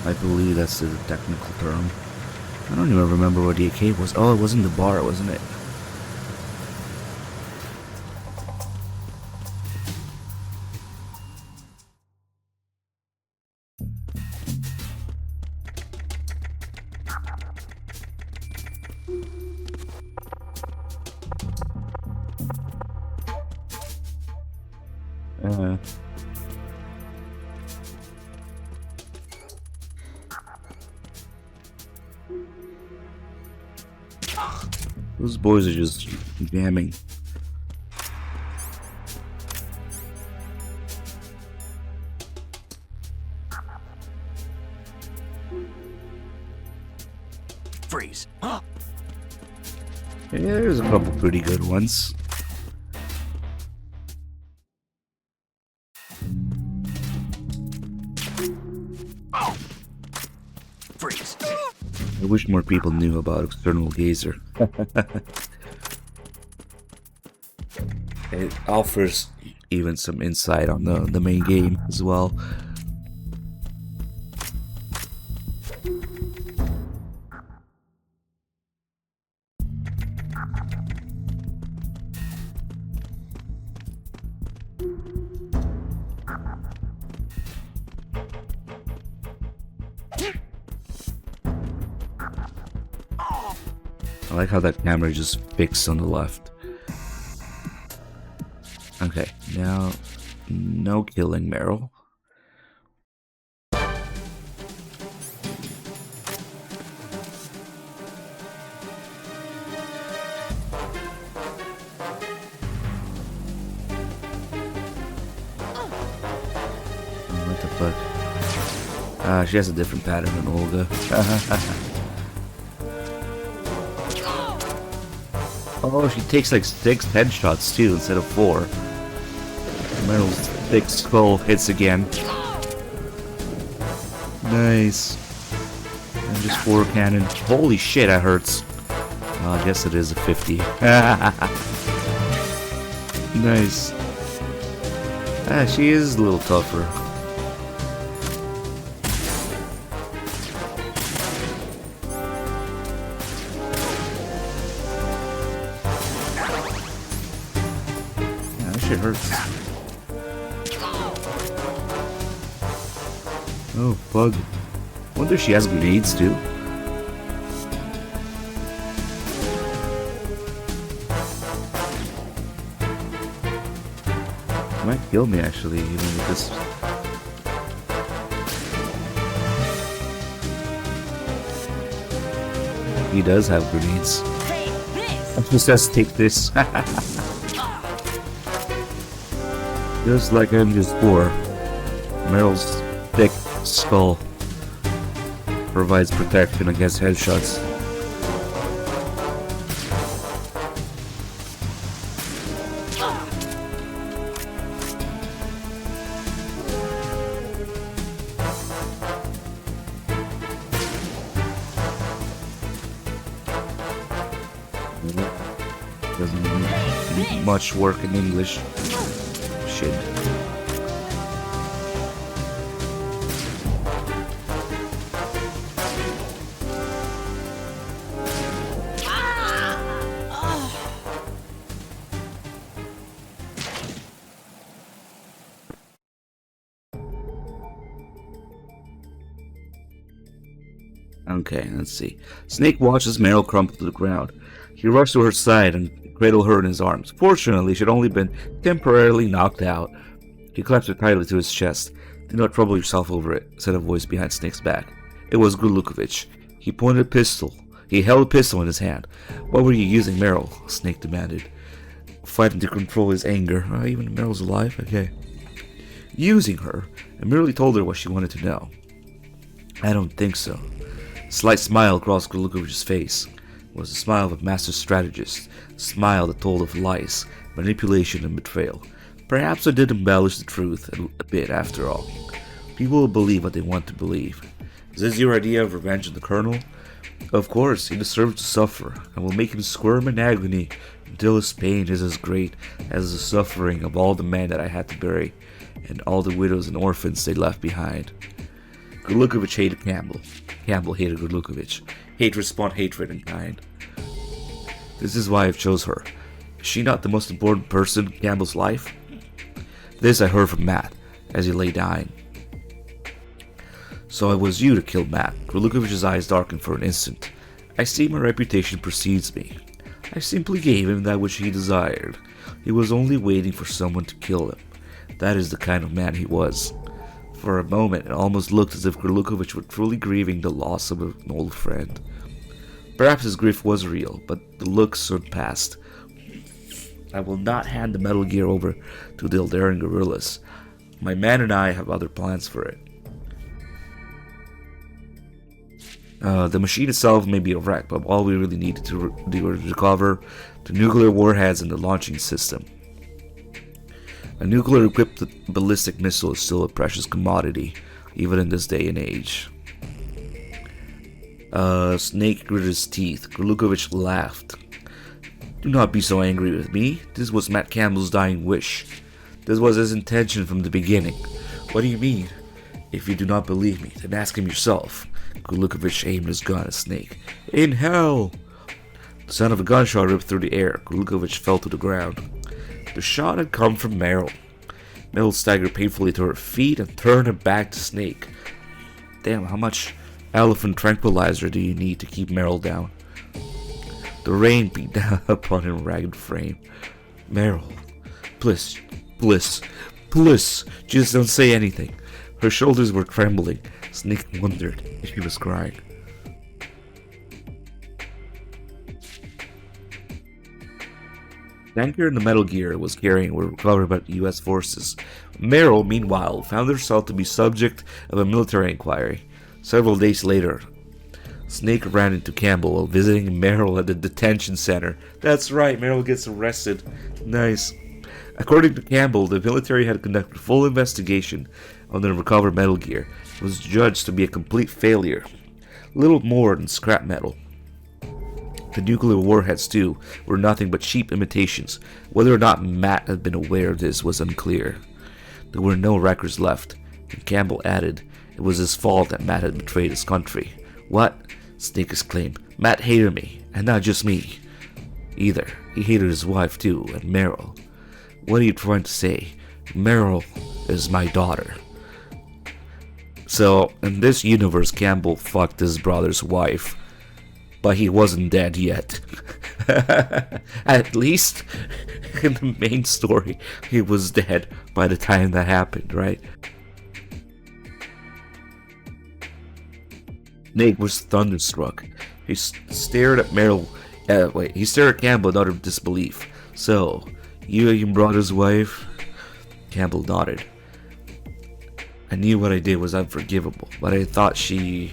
I believe that's the technical term. I don't even remember where the arcade was. Oh, it wasn't the bar, wasn't it? Those boys are just jamming. Freeze. Yeah, there's a couple pretty good ones. Freeze. I wish more people knew about External Gazer. It offers even some insight on the main game as well. I like how that camera just fixed on the left. Okay, now no killing Meryl. What the fuck? Ah, she has a different pattern than Olga. Oh, she takes like 6 headshots too instead of 4. Meryl's thick skull hits again. Nice. And just 4 cannon. Holy shit, that hurts. Oh, I guess it is a 50. Nice. Ah, she is a little tougher. It hurts. Oh, bug. Wonder if she has grenades too. Might kill me actually, even with this. He does have grenades. Take this! She says, take this. Just like MGS4, Meryl's thick skull provides protection against headshots. Doesn't need much work in English. Shit. Okay, let's see. Snake watches Meryl crumple to the ground. He rushed to her side and cradled her in his arms. Fortunately, she had only been temporarily knocked out. He clasped her tightly to his chest. "Do not trouble yourself over it," said a voice behind Snake's back. It was Grulukovich. He pointed a pistol. He held a pistol in his hand. "What were you using, Meryl?" Snake demanded, fighting to control his anger. Even Meryl's alive? Okay. Using her? I merely told her what she wanted to know. "I don't think so." A slight smile crossed Grulukovich's face. It was the smile of a master strategist, a smile that told of lies, manipulation, and betrayal. Perhaps I did embellish the truth a bit after all. People will believe what they want to believe. Is this your idea of revenge on the Colonel? Of course, he deserves to suffer. I will make him squirm in agony until his pain is as great as the suffering of all the men that I had to bury, and all the widows and orphans they left behind. Grulukovich hated Campbell. Campbell hated Grulukovich. Hatred spawned hatred in kind. This is why I've chose her. Is she not the most important person in Campbell's life? This I heard from Matt, as he lay dying. So it was you that killed Matt. Grulukovich's eyes darkened for an instant. I see my reputation precedes me. I simply gave him that which he desired. He was only waiting for someone to kill him. That is the kind of man he was. For a moment, it almost looked as if Grulukovich were truly grieving the loss of an old friend. Perhaps his grief was real, but the look soon passed. I will not hand the Metal Gear over to the Eldarian guerrillas. My man and I have other plans for it. The machine itself may be a wreck, but all we really need to do is recover the nuclear warheads and the launching system. A nuclear-equipped ballistic missile is still a precious commodity, even in this day and age. Snake gritted his teeth. Grulukovich laughed. Do not be so angry with me. This was Matt Campbell's dying wish. This was his intention from the beginning. What do you mean? If you do not believe me, then ask him yourself. Grulukovich aimed his gun at Snake. In hell! The sound of a gunshot ripped through the air. Grulukovich fell to the ground. The shot had come from Meryl. Meryl staggered painfully to her feet and turned her back to Snake. Damn, how much elephant tranquilizer do you need to keep Meryl down? The rain beat down upon her ragged frame. Meryl, please, just don't say anything. Her shoulders were trembling. Snake wondered if she was crying. The tanker in the Metal Gear was carrying were recovered by the U.S. forces. Meryl, meanwhile, found herself to be subject of a military inquiry. Several days later, Snake ran into Campbell while visiting Meryl at the detention center. That's right, Meryl gets arrested. Nice. According to Campbell, the military had conducted a full investigation on the recovered Metal Gear. It was judged to be a complete failure. Little more than scrap metal. The nuclear warheads, too, were nothing but cheap imitations. Whether or not Matt had been aware of this was unclear. There were no records left, and Campbell added it was his fault that Matt had betrayed his country. What? Snake exclaimed. Matt hated me, and not just me. Either. He hated his wife, too, and Meryl. What are you trying to say? Meryl is my daughter. So, in this universe, Campbell fucked his brother's wife. But he wasn't dead yet. At least, in the main story, he was dead by the time that happened, right? Snake was thunderstruck. He stared at Meryl Wait, he stared at Campbell in utter disbelief. So, you and your brother's wife? Campbell nodded. I knew what I did was unforgivable, but I thought He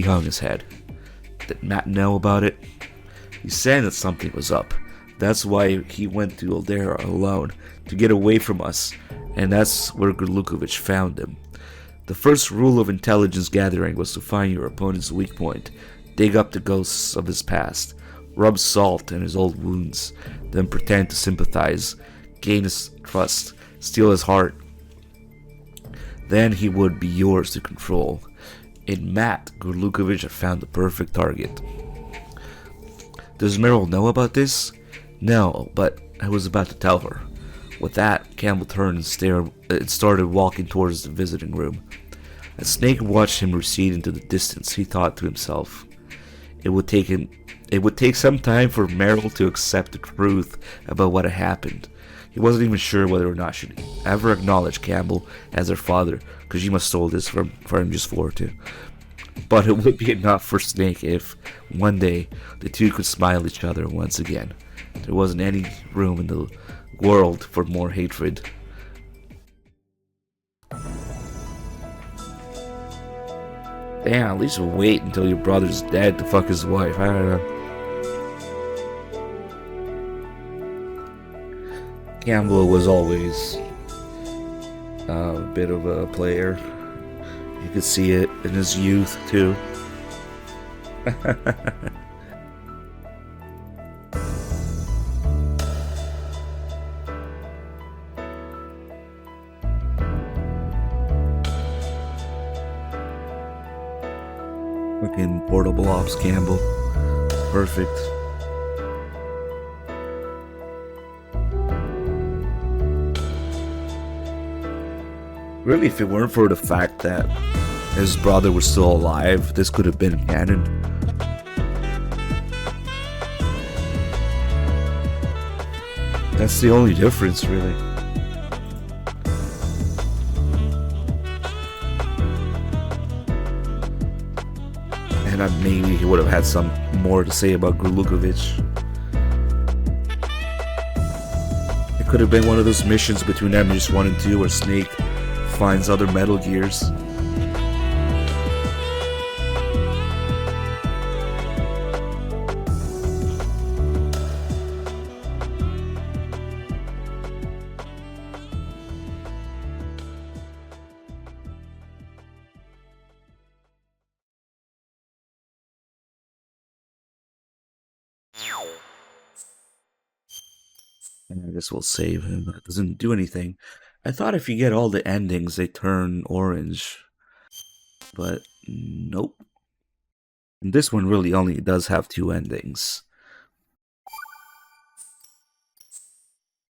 hung his head. Did Matt know about it? He said that something was up. That's why he went to Aldera alone, to get away from us, and that's where Gurlukovich found him. The first rule of intelligence gathering was to find your opponent's weak point, dig up the ghosts of his past, rub salt in his old wounds, then pretend to sympathize, gain his trust, steal his heart. Then he would be yours to control. In Matt, Gurlukovich had found the perfect target. Does Meryl know about this? No, but I was about to tell her. With that, Campbell turned and started walking towards the visiting room. As Snake watched him recede into the distance, he thought to himself, it would take some time for Meryl to accept the truth about what had happened. He wasn't even sure whether or not she'd ever acknowledge Campbell as her father, because she must stole this from MGS2 too. But it would be enough for Snake if, one day, the two could smile at each other once again. There wasn't any room in the world for more hatred. Damn, at least wait until your brother's dead to fuck his wife. I don't know. Campbell was always a bit of a player. You could see it in his youth, too. Fucking portable ops Campbell. Perfect. Really, if it weren't for the fact that his brother was still alive, this could have been canon. That's the only difference, really. And maybe he would have had some more to say about Gurlukovich. It could have been one of those missions between MGS1 and 2 where Snake finds other Metal Gears. And I guess we'll save him. That doesn't do anything. I thought if you get all the endings, they turn orange. But nope. And this one really only does have 2 endings.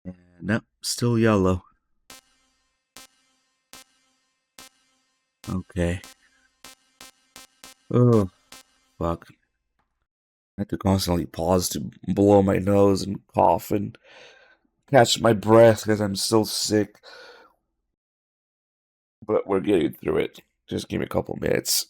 And nope, still yellow. Okay. Oh, fuck. I had to constantly pause to blow my nose and cough and catch my breath because I'm still sick. But we're getting through it. Just give me a couple minutes.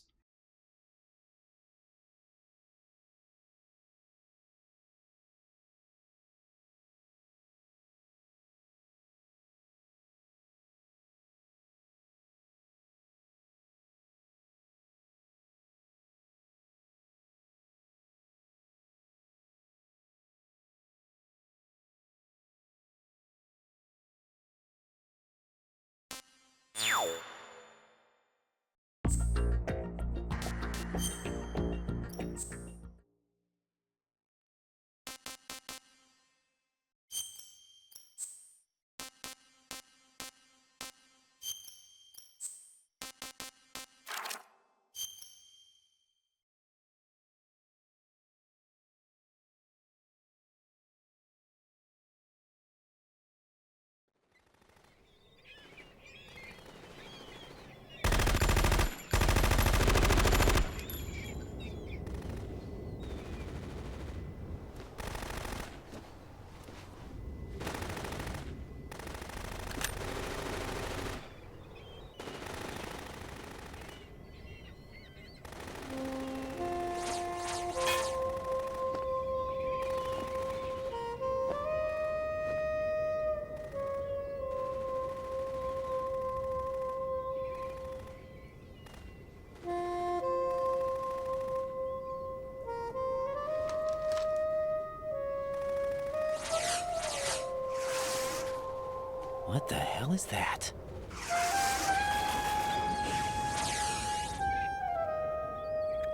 What the hell is that?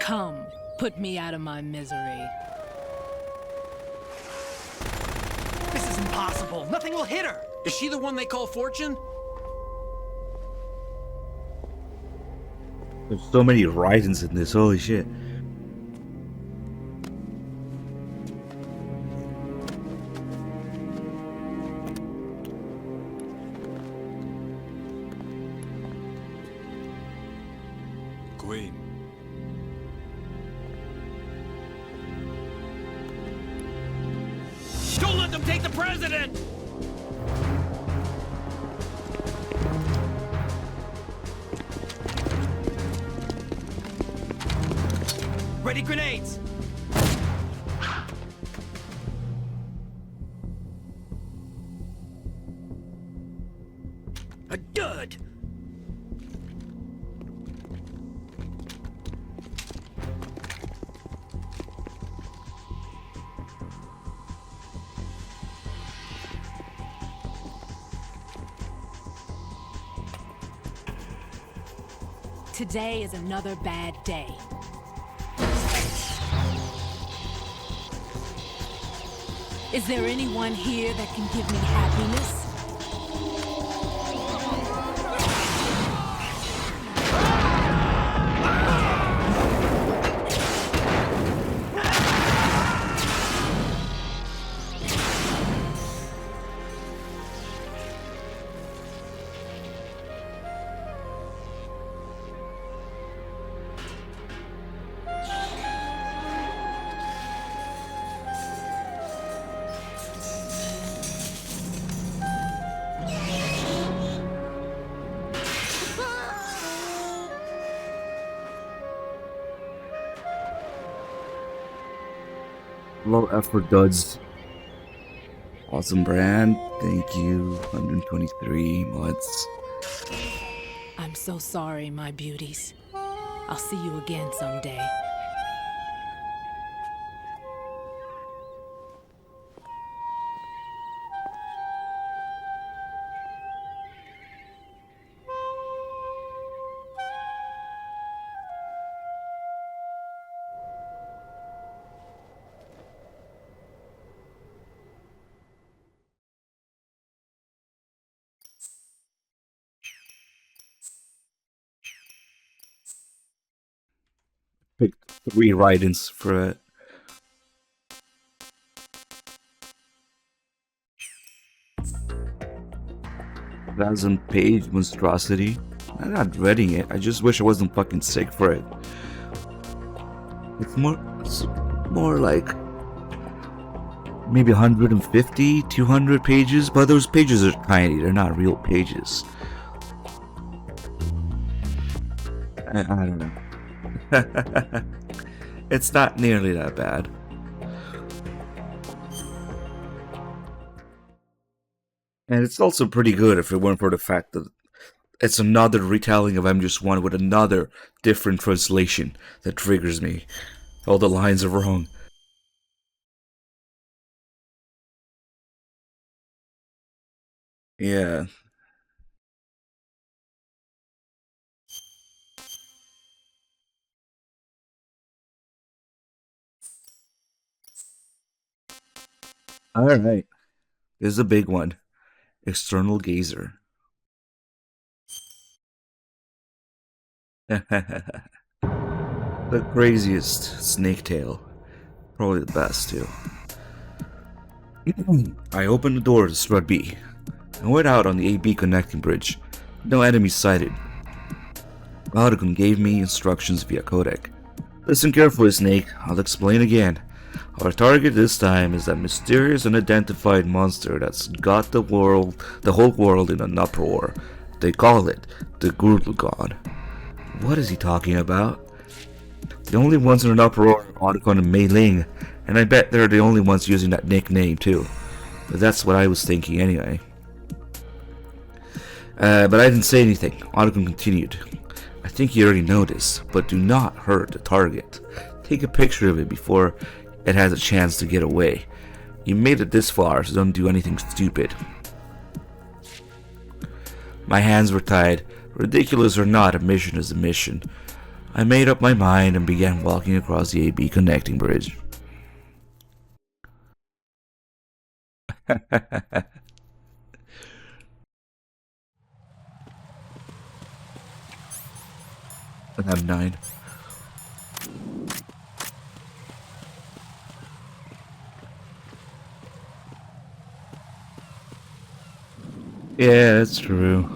Come, put me out of my misery. This is impossible. Nothing will hit her. Is she the one they call Fortune? There's so many writings in this, holy shit. Queen. Don't let them take the president! Ready grenades! A dud! Today is another bad day. Is there anyone here that can give me happiness? Low effort duds. Awesome brand. Thank you. 123 mods. I'm so sorry, my beauties. I'll see you again someday. Picked 3 write-ins for it. Page monstrosity. I'm not dreading it. I just wish I wasn't fucking sick for it. It's more like maybe 150, 200 pages, but those pages are tiny. They're not real pages. I don't know. It's not nearly that bad. And it's also pretty good if it weren't for the fact that it's another retelling of MGS1 with another different translation that triggers me. All the lines are wrong. Yeah. Alright. This is a big one. External gazer. The craziest snake tail. Probably the best too. I opened the door to Strut B and went out on the AB connecting bridge. No enemies sighted. Audicon gave me instructions via codec. Listen carefully, Snake. I'll explain again. Our target this time is that mysterious unidentified monster that's got the whole world in an uproar. They call it the Gurgl God. What is he talking about? The only ones in an uproar are Audicon and Mei Ling, and I bet they're the only ones using that nickname too. But that's what I was thinking anyway. But I didn't say anything. Audicon continued. I think you already know this, but do not hurt the target. Take a picture of it before it has a chance to get away. You made it this far, so don't do anything stupid. My hands were tied. Ridiculous or not, a mission is a mission. I made up my mind and began walking across the AB connecting bridge. I have 9. Yeah, that's true.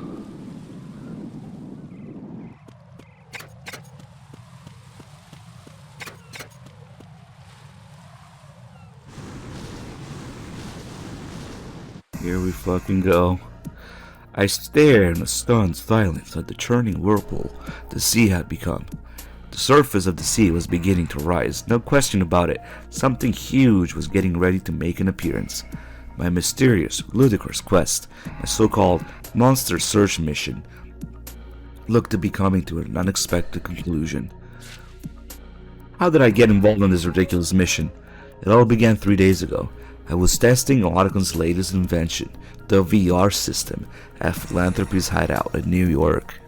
Here we fucking go. I stared in a stunned silence at the churning whirlpool the sea had become. The surface of the sea was beginning to rise, no question about it. Something huge was getting ready to make an appearance. My mysterious, ludicrous quest, my so-called monster search mission, looked to be coming to an unexpected conclusion. How did I get involved in this ridiculous mission? It all began 3 days ago. I was testing Otacons' latest invention, the VR system, at Philanthropy's hideout in New York.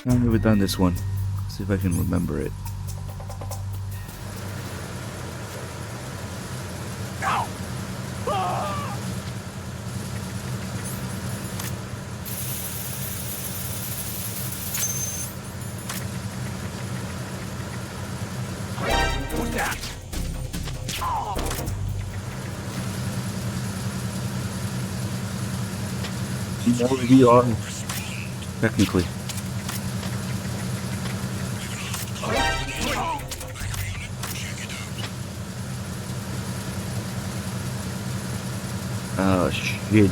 I've never done this one. Let's see if I can remember it. What's that? VR, technically. Oh shit.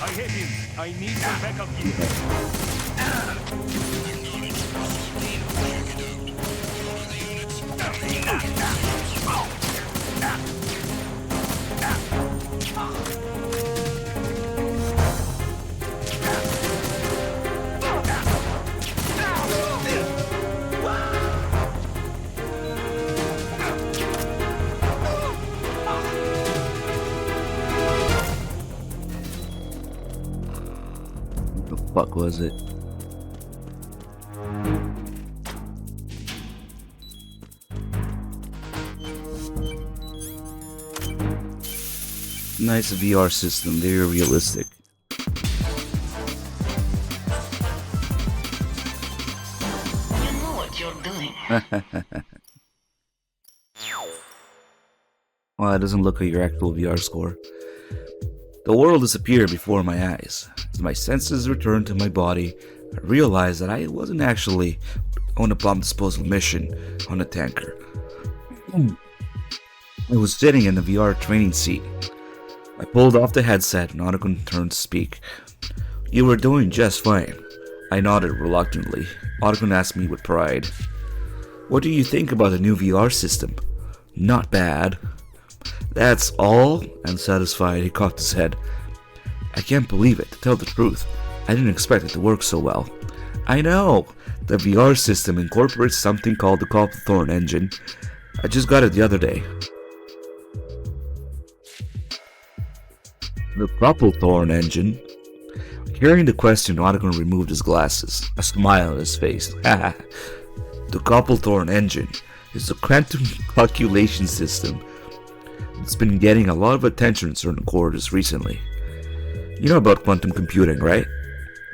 I hit him. I need some backup gear. What the fuck was it? Nice VR system, very realistic. You know what you're doing. Well, it doesn't look like your actual VR score. The world disappeared before my eyes. As my senses returned to my body, I realized that I wasn't actually on a bomb disposal mission on a tanker. I was sitting in the VR training seat. I pulled off the headset and Otacon turned to speak. "You were doing just fine." I nodded reluctantly. Otacon asked me with pride, "What do you think about the new VR system?" "Not bad." "That's all?" Unsatisfied, he cocked his head. "I can't believe it, to tell the truth. I didn't expect it to work so well." "I know. The VR system incorporates something called the Copplethorne engine. I just got it the other day." "The Copplethorne engine?" Hearing the question, Otacon removed his glasses, a smile on his face. "The Copplethorne engine is a quantum calculation system. It's been getting a lot of attention in certain quarters recently. You know about quantum computing, right?"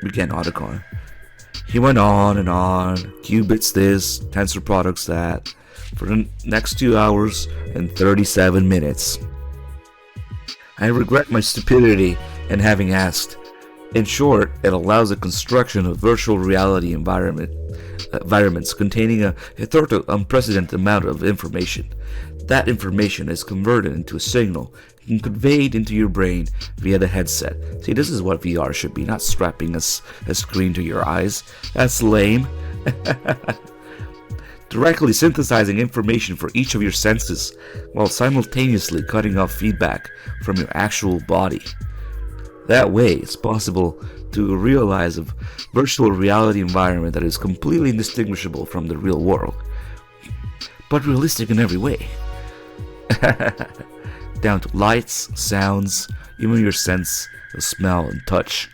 began Otacon. He went on and on, qubits this, tensor products that, for the next 2 hours and 37 minutes. I regret my stupidity in having asked. In short, it allows the construction of virtual reality environments containing a hitherto unprecedented amount of information. That information is converted into a signal and conveyed into your brain via the headset. See, this is what VR should be, not strapping a screen to your eyes. That's lame. directly synthesizing information for each of your senses while simultaneously cutting off feedback from your actual body. That way, it's possible to realize a virtual reality environment that is completely indistinguishable from the real world, but realistic in every way. Down to lights, sounds, even your sense of smell and touch.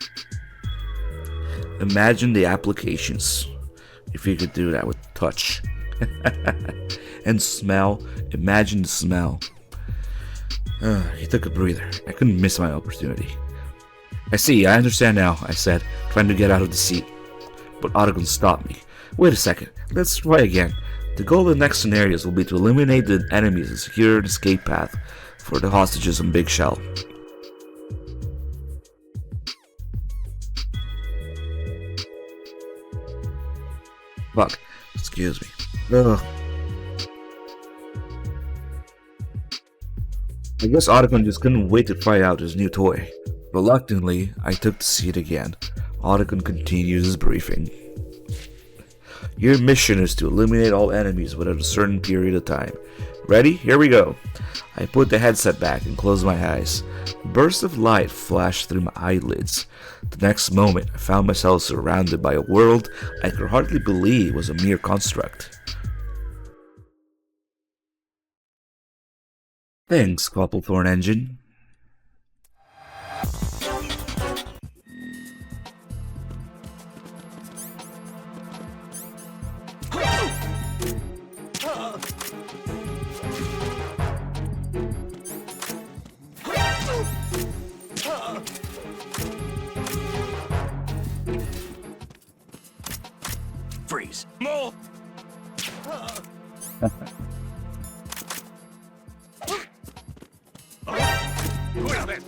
Imagine the applications if you could do that with touch. And smell, imagine the smell. He took a breather. I couldn't miss my opportunity. I understand now, I said, trying to get out of the seat. But Otacon stopped me. Wait a second, let's try again. The goal of the next scenarios will be to eliminate the enemies and secure an escape path for the hostages on Big Shell. Fuck, excuse me. Ugh. I guess Otacon just couldn't wait to try out his new toy. Reluctantly, I took the seat again. Otacon continued his briefing. Your mission is to eliminate all enemies within a certain period of time. Ready? Here we go. I put the headset back and closed my eyes. A burst of light flashed through my eyelids. The next moment, I found myself surrounded by a world I could hardly believe was a mere construct. Thanks, Copplethorne Engine. Freeze. More. Grab it.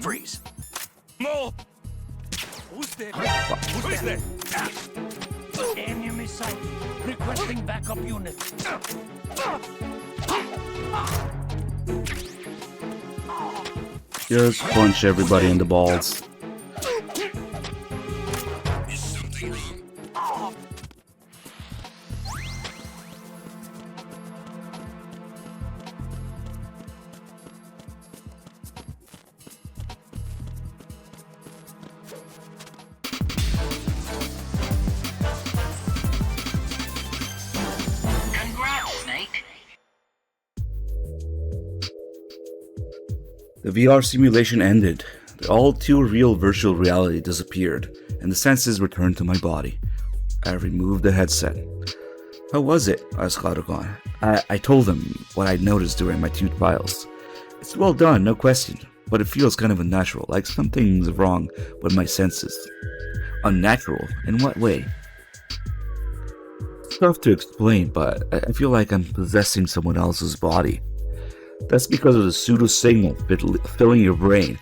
Freeze. More. Who's there? Who's there? Enemy sight. Requesting backup unit. Just punch everybody in the balls. Is something wrong? The VR simulation ended. The all-too-real virtual reality disappeared, and the senses returned to my body. I removed the headset. How was it? Asked Otacon. I told him what I'd noticed during my 2 trials. It's well done, no question, but it feels kind of unnatural, like something's wrong with my senses. Unnatural? In what way? It's tough to explain, but I feel like I'm possessing someone else's body. That's because of the pseudo-signal filling your brain.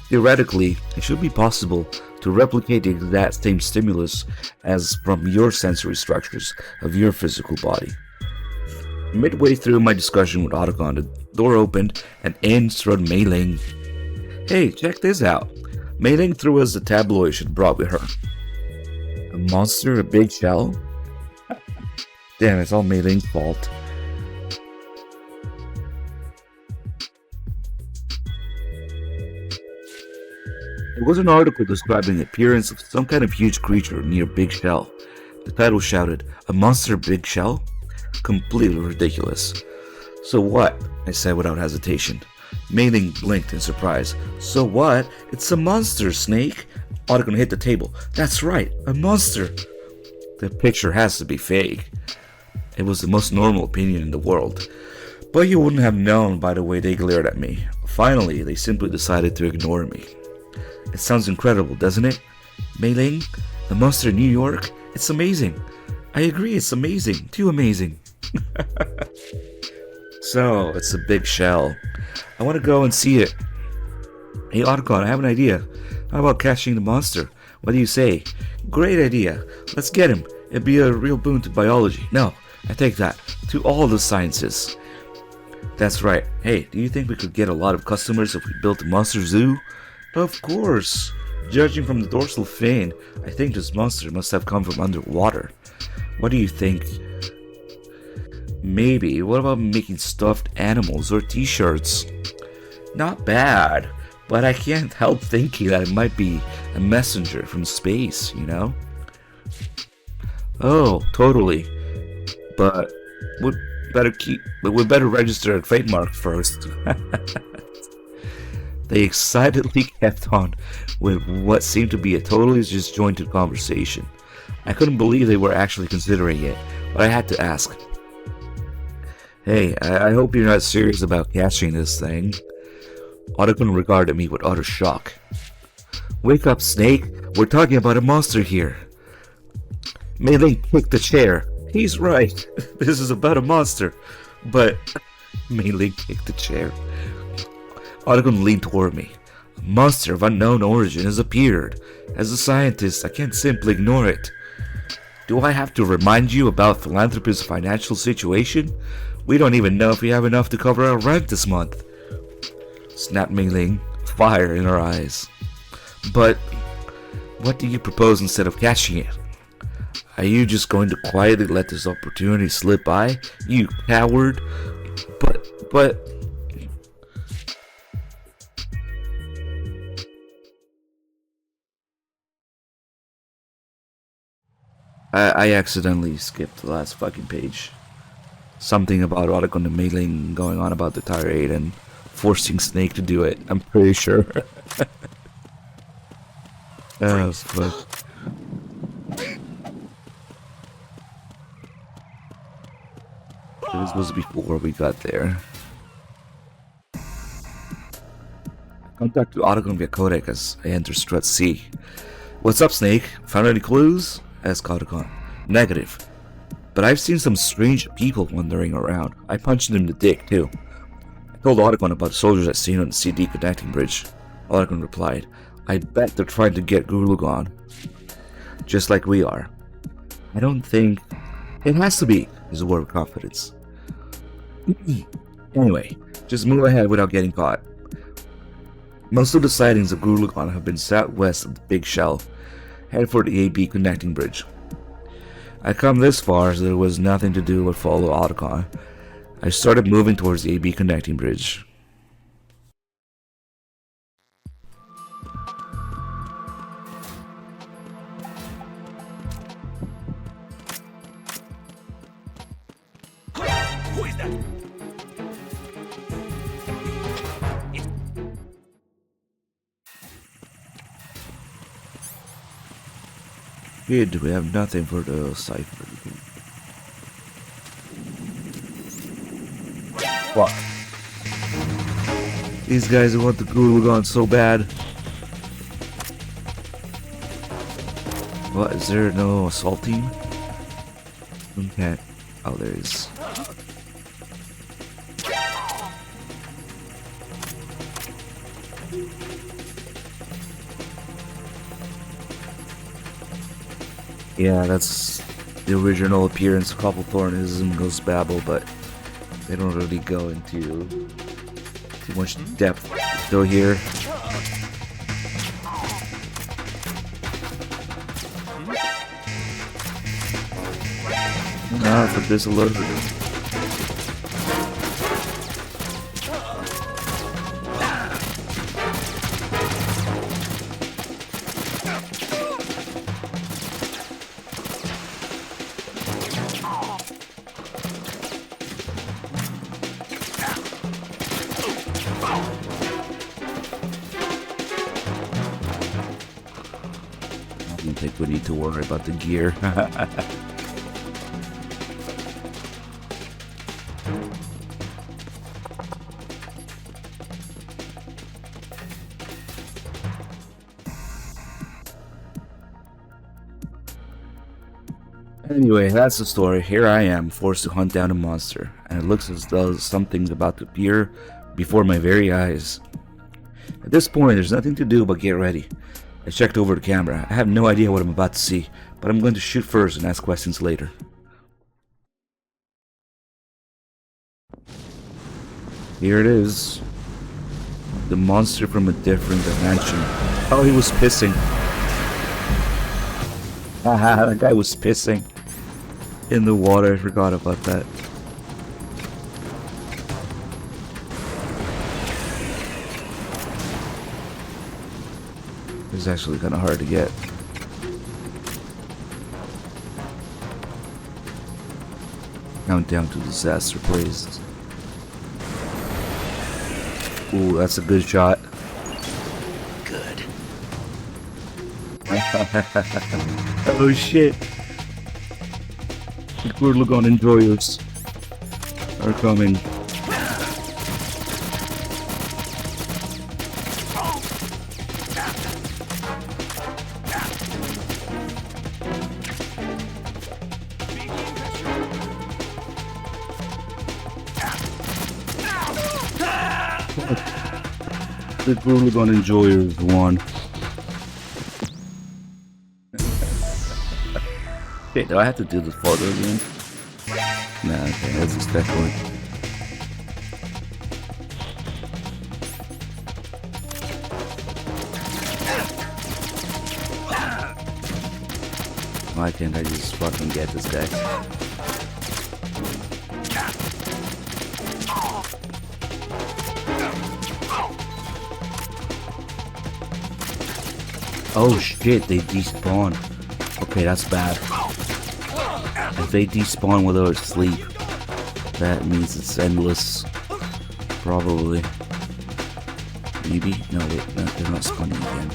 Theoretically, it should be possible to replicate the exact same stimulus as from your sensory structures of your physical body. Midway through my discussion with Otacon, the door opened and in strode Mei Ling. Hey, check this out. Mei Ling threw us the tabloid she'd brought with her. A monster, a big shell? Damn, it's all Mei Ling's fault. There was an article describing the appearance of some kind of huge creature near Big Shell. The title shouted, "A monster Big Shell?" Completely ridiculous. So what? I said without hesitation. Mei Ling blinked in surprise. So what? It's a monster, Snake. Otacon hit the table. That's right, a monster. The picture has to be fake. It was the most normal opinion in the world. But you wouldn't have known by the way they glared at me. Finally, they simply decided to ignore me. It sounds incredible, doesn't it? Mei Ling, the monster in New York? It's amazing. I agree, it's amazing. Too amazing. So, it's a big shell. I want to go and see it. Hey, Otacon, I have an idea. How about catching the monster? What do you say? Great idea. Let's get him. It'd be a real boon to biology. No, I take that. To all the sciences. That's right. Hey, do you think we could get a lot of customers if we built a monster zoo? Of course. Judging from the dorsal fin, I think this monster must have come from underwater. What do you think? Maybe. What about making stuffed animals or t-shirts? Not bad, but I can't help thinking that it might be a messenger from space, you know? Oh, totally. But we'd better register a trademark first. They excitedly kept on with what seemed to be a totally disjointed conversation. I couldn't believe they were actually considering it, but I had to ask. Hey, I hope you're not serious about catching this thing. Otacon regarded me with utter shock. Wake up, Snake. We're talking about a monster here. Mei Ling kicked the chair. He's right. This is about a monster. But Mei Ling kicked the chair. Otacon leaned toward me. A monster of unknown origin has appeared. As a scientist, I can't simply ignore it. Do I have to remind you about Philanthropist's financial situation? We don't even know if we have enough to cover our rent this month. Snapped Mei Ling, fire in her eyes. But what do you propose instead of catching it? Are you just going to quietly let this opportunity slip by? You coward. But... I accidentally skipped the last fucking page. Something about Otacon and Mei Ling going on about the tirade and forcing Snake to do it. I'm pretty sure. Oh, fuck. This was before we got there. I contacted Otacon via codec as I enter Strut C. What's up, Snake? Found any clues? Asked Otacon. Negative. But I've seen some strange people wandering around. I punched him in the dick, too. I told Otacon about the soldiers I'd seen on the CD connecting bridge. Otacon replied, I bet they're trying to get Gurlugon. Just like we are. I don't think... It has to be, is a word of confidence. Anyway, just move ahead without getting caught. Most of the sightings of Gurlugon have been southwest of the Big Shell. Head for the AB connecting bridge. I come this far, so there was nothing to do but follow Otacon. I started moving towards the AB connecting bridge. Who is that? Kid, we have nothing for the cipher. What? These guys want the Gurlugon so bad. What, is there no assault team? Okay. Oh, there is. Yeah, that's the original appearance of Cobblethorn is in Ghost Babel, but they don't really go into too much depth still here. Nah, but there's a load of it. I don't think we need to worry about the gear. Anyway, that's the story. Here I am, forced to hunt down a monster, and it looks as though something's about to appear before my very eyes. At this point, there's nothing to do but get ready. I checked over the camera. I have no idea what I'm about to see, but I'm going to shoot first and ask questions later. Here it is. The monster from a different dimension. Oh, he was pissing. Haha, that guy was pissing in the water. I forgot about that. It's actually kind of hard to get. Countdown to disaster, please. Ooh, that's a good shot. Good. Oh shit. The Gurlagon enjoyers are coming. The Gurlagon enjoyers won. Wait, do I have to do this photo again? Nah, okay, that's just that point. Why can't I just fucking get this guy? Oh shit, they despawn. Okay, that's bad. If they despawn while they're asleep, that means it's endless. Probably. Maybe? No, wait, no, they're not spawning again.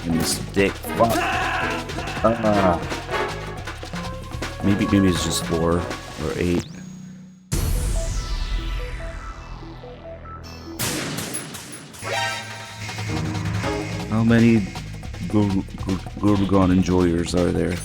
In this dick. Fuck. Maybe it's just 4 or 8. How many Gurlagon enjoyers are there?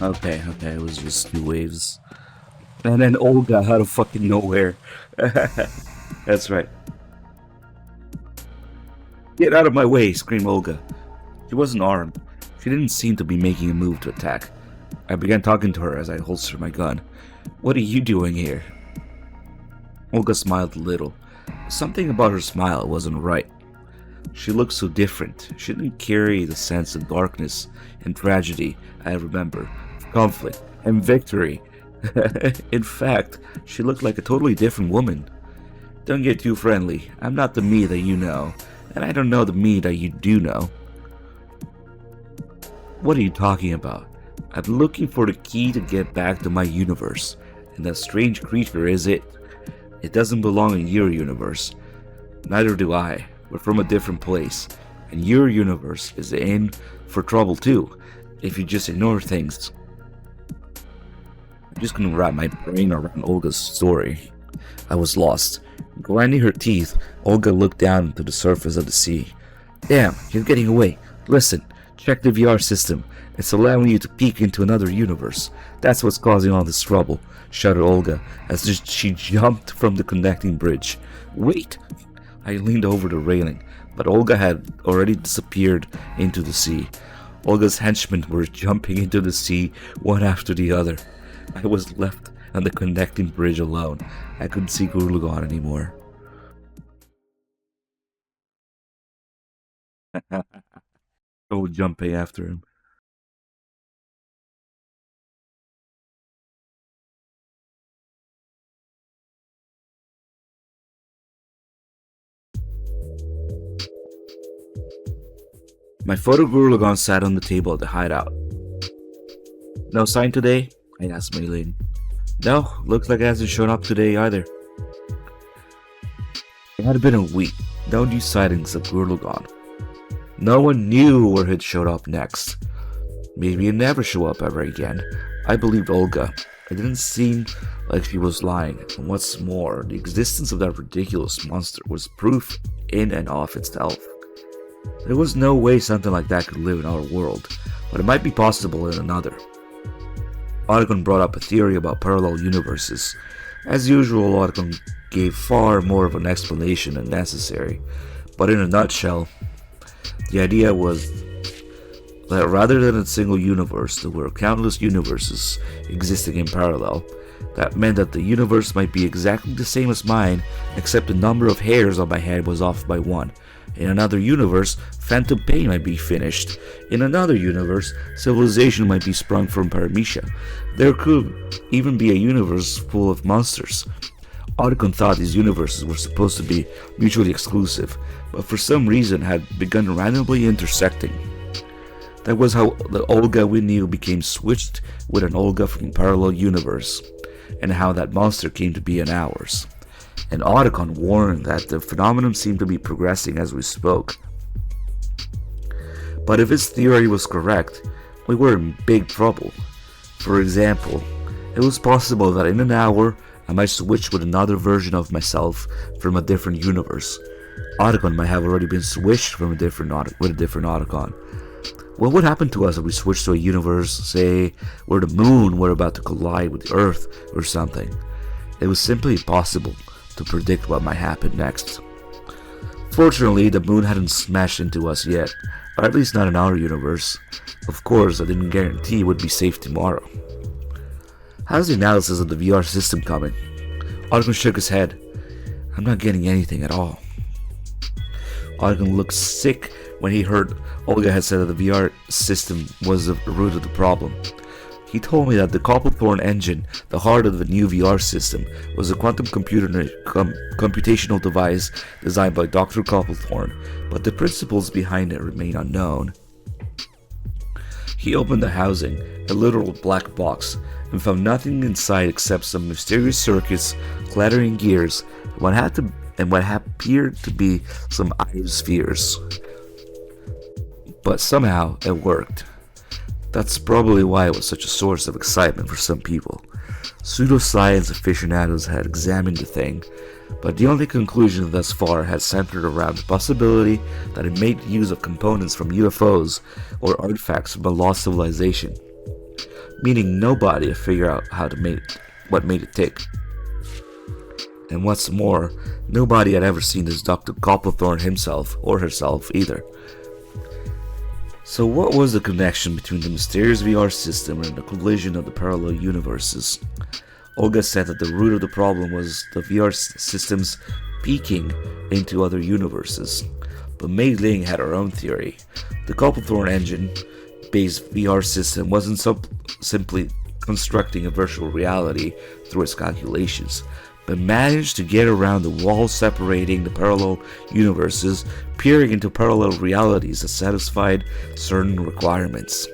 Okay, it was just 2 waves. And then Olga out of fucking nowhere. That's right. Get out of my way, screamed Olga. She wasn't armed. She didn't seem to be making a move to attack. I began talking to her as I holstered my gun. What are you doing here? Olga smiled a little. Something about her smile wasn't right. She looked so different. She didn't carry the sense of darkness and tragedy I remember, conflict and victory. In fact, she looked like a totally different woman. Don't get too friendly. I'm not the me that you know, and I don't know the me that you do know. What are you talking about? I'm looking for the key to get back to my universe, and that strange creature is it. It doesn't belong in your universe. Neither do I. We're from a different place, and your universe is in for trouble too, if you just ignore things. I'm just gonna wrap my brain around Olga's story. I was lost. Grinding her teeth, Olga looked down to the surface of the sea. Damn, you're getting away. Listen, check the VR system. It's allowing you to peek into another universe. That's what's causing all this trouble, shouted Olga as she jumped from the connecting bridge. Wait! I leaned over the railing, but Olga had already disappeared into the sea. Olga's henchmen were jumping into the sea one after the other. I was left on the connecting bridge alone. I couldn't see Gurlagon anymore. Oh, jumping after him. My photo Gurlagon sat on the table at the hideout. No sign today? I asked Maylene. No, looks like it hasn't shown up today either. It had been a week. No new sightings of Gurlagon. No one knew where he'd showed up next. Maybe he'd never show up ever again. I believed Olga. It didn't seem like she was lying, and what's more, the existence of that ridiculous monster was proof in and of itself. There was no way something like that could live in our world, but it might be possible in another. Otacon brought up a theory about parallel universes. As usual, Otacon gave far more of an explanation than necessary, but in a nutshell, the idea was that rather than a single universe, there were countless universes existing in parallel. That meant that the universe might be exactly the same as mine, except the number of hairs on my head was off by one. In another universe, phantom pain might be finished. In another universe, civilization might be sprung from Paramecia. There could even be a universe full of monsters. Otacon thought these universes were supposed to be mutually exclusive, but for some reason had begun randomly intersecting. That was how the Olga we knew became switched with an Olga from a parallel universe, and how that monster came to be in ours. And Otacon warned that the phenomenon seemed to be progressing as we spoke. But if his theory was correct, we were in big trouble. For example, it was possible that in an hour I might switch with another version of myself from a different universe. Otacon might have already been switched from a different Otacon. What would happen to us if we switched to a universe, say, where the moon were about to collide with the Earth or something? It was simply impossible to predict what might happen next. Fortunately, the moon hadn't smashed into us yet, or at least not in our universe. Of course, I didn't guarantee it would be safe tomorrow. How's the analysis of the VR system coming? Otacon shook his head. I'm not getting anything at all. Otacon looked sick when he heard Olga had said that the VR system was the root of the problem. He told me that the Copplethorne engine, the heart of the new VR system, was a quantum computational device designed by Dr. Copplethorne, but the principles behind it remain unknown. He opened the housing, a literal black box, and found nothing inside except some mysterious circuits, clattering gears, and what appeared to be some iospheres. But somehow it worked. That's probably why it was such a source of excitement for some people. Pseudoscience aficionados had examined the thing, but the only conclusion thus far had centered around the possibility that it made use of components from UFOs or artifacts from a lost civilization, meaning nobody had figured out what made it tick. And what's more, nobody had ever seen this Dr. Copplethorne himself or herself either. So what was the connection between the mysterious VR system and the collision of the parallel universes? Olga said that the root of the problem was the VR systems peeking into other universes, but Mei Ling had her own theory. The Copplethorne engine-based VR system wasn't simply constructing a virtual reality through its calculations, but managed to get around the wall separating the parallel universes, peering into parallel realities that satisfied certain requirements,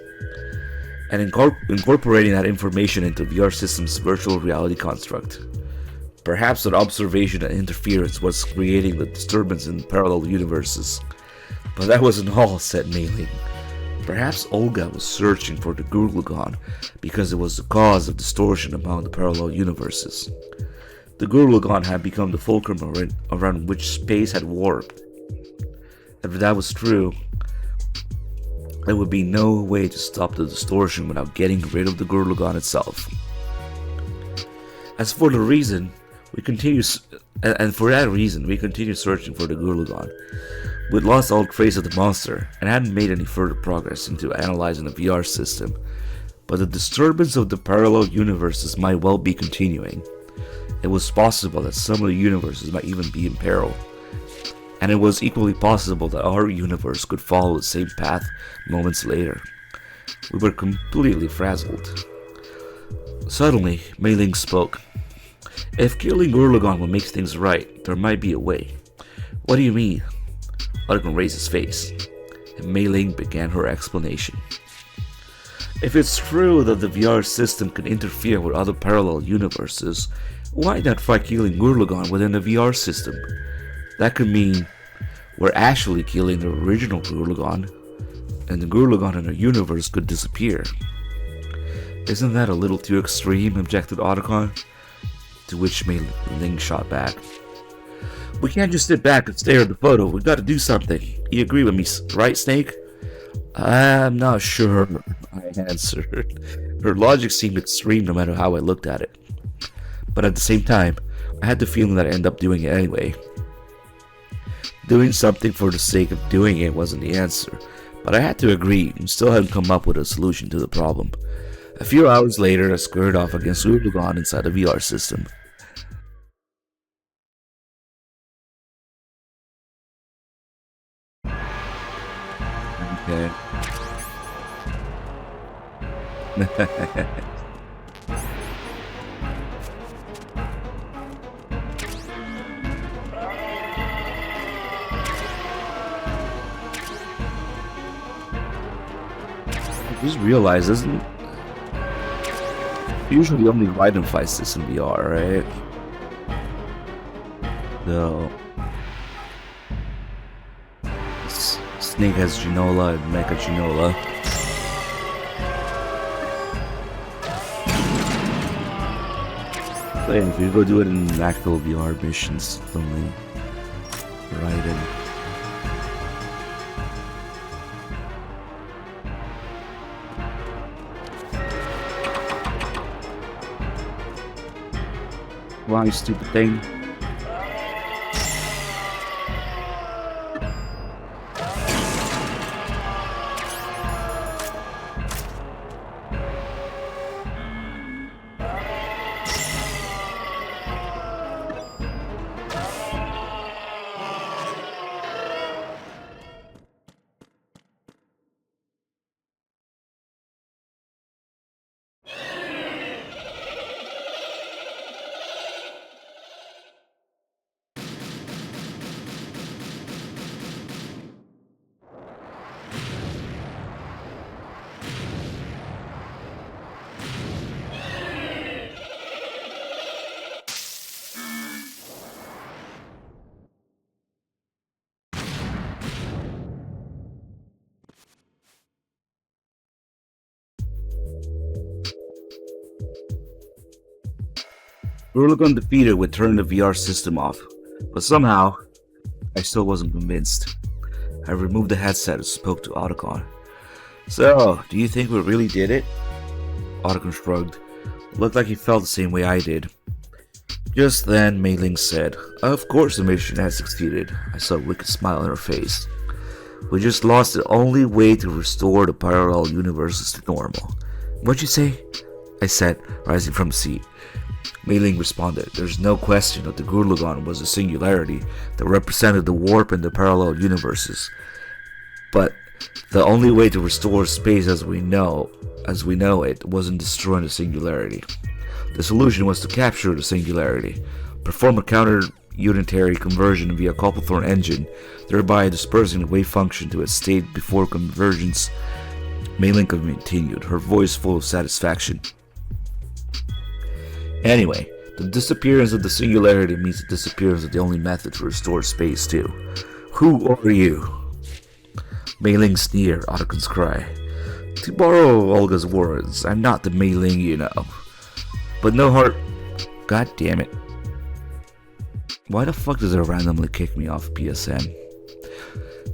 and incorporating that information into VR system's virtual reality construct. Perhaps that observation and interference was creating the disturbance in parallel universes. But that wasn't all, said Mei Ling. Perhaps Olga was searching for the Gurlagon because it was the cause of distortion among the parallel universes. The Gurlagon had become the fulcrum around which space had warped. If that was true, there would be no way to stop the distortion without getting rid of the Gurlagon itself. For that reason, we continue searching for the Gurlagon. We'd lost all trace of the monster and hadn't made any further progress into analyzing the VR system, but the disturbance of the parallel universes might well be continuing. It was possible that some of the universes might even be in peril, and it was equally possible that our universe could follow the same path moments later. We were completely frazzled. Suddenly, Mei Ling spoke. If killing Gurlagon will make things right, there might be a way. What do you mean? Otacon raised his face, and Mei Ling began her explanation. If it's true that the VR system can interfere with other parallel universes, why not try killing Gurlagon within the VR system? That could mean we're actually killing the original Gurlagon, and the Gurlagon in our universe could disappear. Isn't that a little too extreme? Objected Otacon. To which Mei Ling shot back. We can't just sit back and stare at the photo. We gotta do something. You agree with me, right, Snake? I'm not sure, I answered. Her logic seemed extreme no matter how I looked at it. But at the same time, I had the feeling that I'd end up doing it anyway. Doing something for the sake of doing it wasn't the answer, but I had to agree and still hadn't come up with a solution to the problem. A few hours later, I squared off against Urlugon inside the VR system. Okay. I just realized, isn't usually only Raiden fights this in VR, right? No. Snake has Ginola and Mecha Ginola. So yeah, if you go do it in actual VR missions, only Raiden. Why, stupid thing? Urlugon defeated would turn the VR system off, but somehow, I still wasn't convinced. I removed the headset and spoke to Otacon. So, do you think we really did it? Otacon shrugged. Looked like he felt the same way I did. Just then, Mei Ling said, Of course the mission has succeeded. I saw a wicked smile on her face. We just lost the only way to restore the parallel universes to normal. What'd you say? I said, rising from the seat. Mei Ling responded, There's no question that the Gurlugon was a singularity that represented the warp in the parallel universes. But the only way to restore space as we know it wasn't destroying the singularity. The solution was to capture the singularity, perform a counter-unitary conversion via Couplethorne engine, thereby dispersing the wave function to its state before convergence. Mei Ling continued, her voice full of satisfaction. Anyway, the disappearance of the singularity means the disappearance of the only method to restore space too. Who are you? Mei Ling sneered, Otacon's cry. To borrow Olga's words, I'm not the Mei Ling you know. But no heart... God damn it. Why the fuck does it randomly kick me off PSN?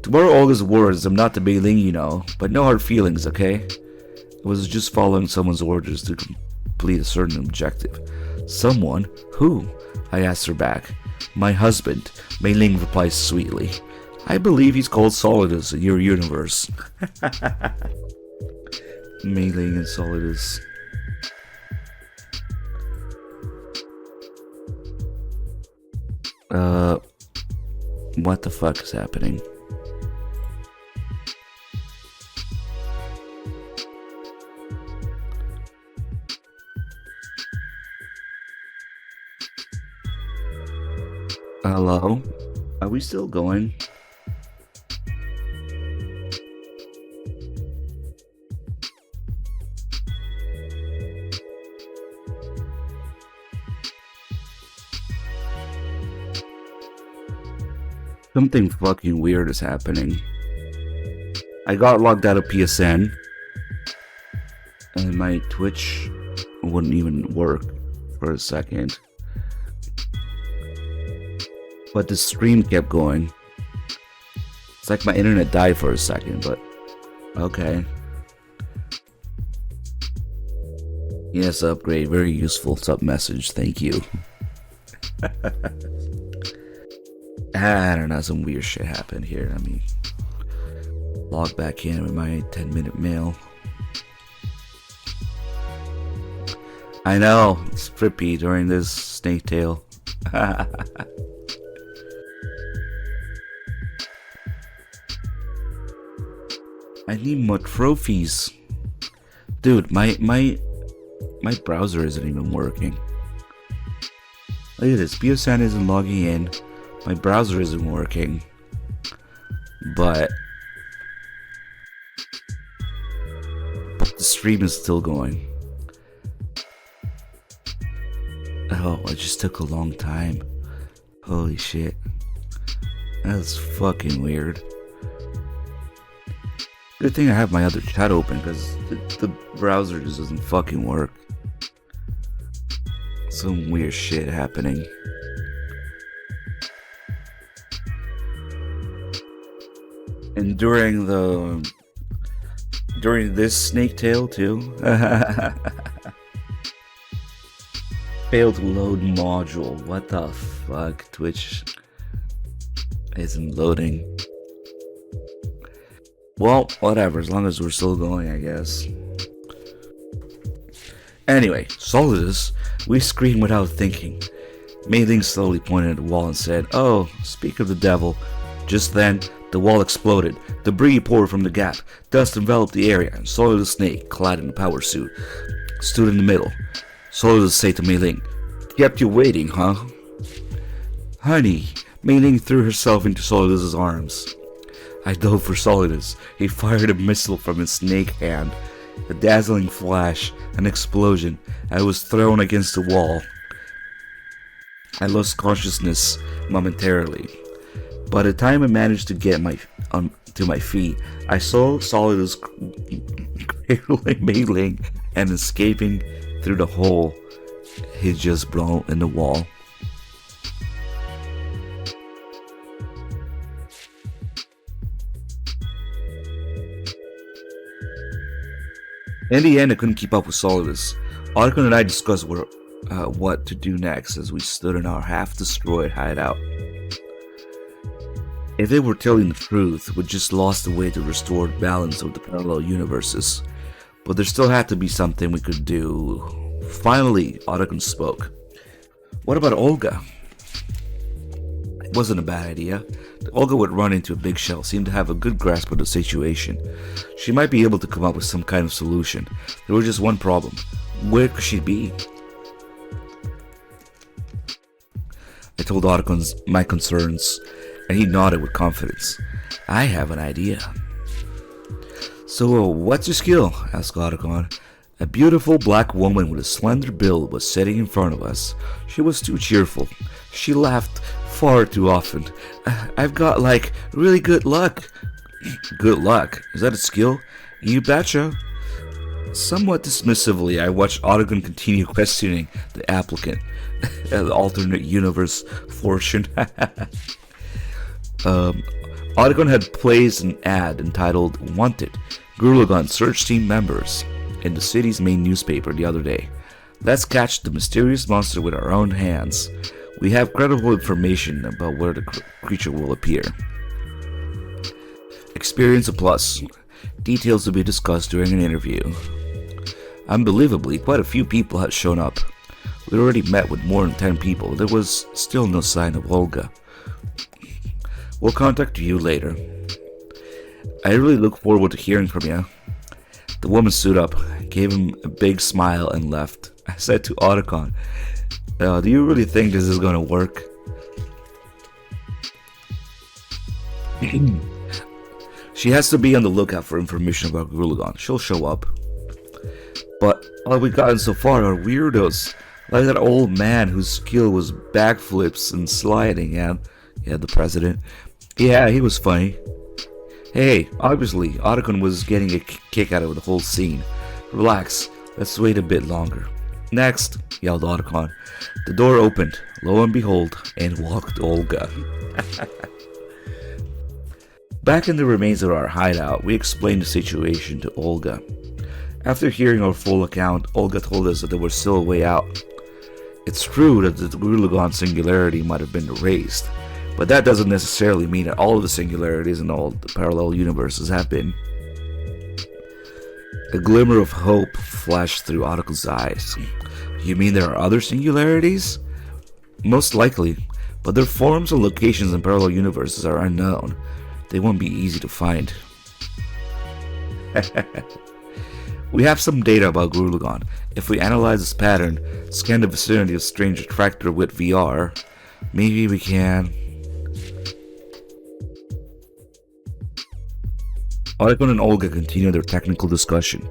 To borrow Olga's words, I'm not the Mei Ling you know, but no hard feelings, okay? I was just following someone's orders to complete a certain objective. Someone? Who? I asked her back. My husband, Mei Ling replies sweetly. I believe he's called Solidus in your universe. Mei Ling and Solidus. What the fuck is happening? Hello? Are we still going? Something fucking weird is happening. I got logged out of PSN. and my Twitch wouldn't even work for a second. But the stream kept going. It's like my internet died for a second, but okay. Yes, upgrade, very useful sub message, thank you. I don't know, some weird shit happened here. Let me log back in with my 10-minute mail. I know, it's trippy during this snake tail. I need more trophies. Dude, my browser isn't even working. Look at this, BSN isn't logging in. My browser isn't working. But the stream is still going. Oh, it just took a long time. Holy shit. That's fucking weird. Good thing I have my other chat open, because the browser just doesn't fucking work. Some weird shit happening. And during this snake tail too. Failed to load module. What the fuck? Twitch isn't loading. Well, whatever, as long as we're still going, I guess. Anyway, Solidus, we screamed without thinking. Mei-Ling slowly pointed at the wall and said, "Oh, speak of the devil." Just then, the wall exploded. Debris poured from the gap. Dust enveloped the area, and Solidus Snake, clad in a power suit, stood in the middle. Solidus said to Mei-Ling, "Kept you waiting, huh?" "Honey." Mei-Ling threw herself into Solidus' arms. I dove for Solidus. He fired a missile from his snake hand. A dazzling flash, an explosion. I was thrown against the wall. I lost consciousness momentarily. By the time I managed to get to my feet, I saw Solidus cradling Mei-Ling and escaping through the hole he'd just blown in the wall. In the end, I couldn't keep up with Solidus. Otacon and I discussed what to do next as we stood in our half-destroyed hideout. If they were telling the truth, we just lost the way to restore balance of the parallel universes. But there still had to be something we could do. Finally, Otacon spoke. "What about Olga?" It wasn't a bad idea. Olga would run into a big shell, seemed to have a good grasp of the situation. She might be able to come up with some kind of solution. There was just one problem. Where could she be? I told Otacon my concerns, and he nodded with confidence. "I have an idea." "So, what's your skill?" asked Otacon. A beautiful black woman with a slender build was sitting in front of us. She was too cheerful. She laughed far too often. "I've got, like, really good luck." "Good luck? Is that a skill?" "You betcha." Somewhat dismissively, I watched Otacon continue questioning the applicant. The alternate universe fortune. Otacon had placed an ad entitled "Wanted, Gurlagon Search Team Members" in the city's main newspaper the other day. Let's catch the mysterious monster with our own hands. We have credible information about where the creature will appear. Experience a plus. Details to be discussed during an interview. Unbelievably, quite a few people had shown up. We'd already met with more than 10 people. There was still no sign of Olga. We'll contact you later. I really look forward to hearing from you. The woman stood up, gave him a big smile, and left. I said to Otacon, "Do you really think this is gonna work?" "She has to be on the lookout for information about Gurlagon. She'll show up." "But all we've gotten so far are weirdos. Like that old man whose skill was backflips and sliding, and the president. Yeah, he was funny." Hey, obviously, Otacon was getting a kick out of the whole scene. Relax, let's wait a bit longer. Next, yelled Otacon. The door opened, lo and behold, and walked Olga. Back in the remains of our hideout, we explained the situation to Olga. After hearing our full account, Olga told us that there was still a way out. It's true that the Gurlagon singularity might have been erased, but that doesn't necessarily mean that all of the singularities in all the parallel universes have been. A glimmer of hope flashed through Otacon's eyes. You mean there are other singularities? Most likely, but their forms and locations in parallel universes are unknown. They won't be easy to find. We have some data about Gurlagon. If we analyze this pattern, scan the vicinity of Strange Attractor with VR, maybe we can... Otacon and Olga continued their technical discussion.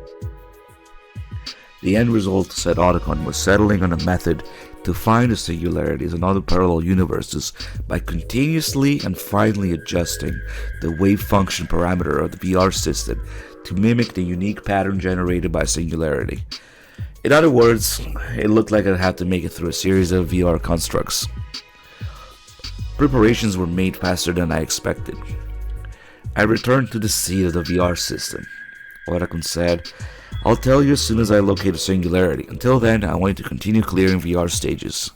The end result, said Otacon, was settling on a method to find the singularities in other parallel universes by continuously and finally adjusting the wave function parameter of the VR system to mimic the unique pattern generated by singularity. In other words, it looked like I'd have to make it through a series of VR constructs. Preparations were made faster than I expected. I returned to the seat of the VR system. Otacon said, I'll tell you as soon as I locate a singularity. Until then, I want you to continue clearing VR stages.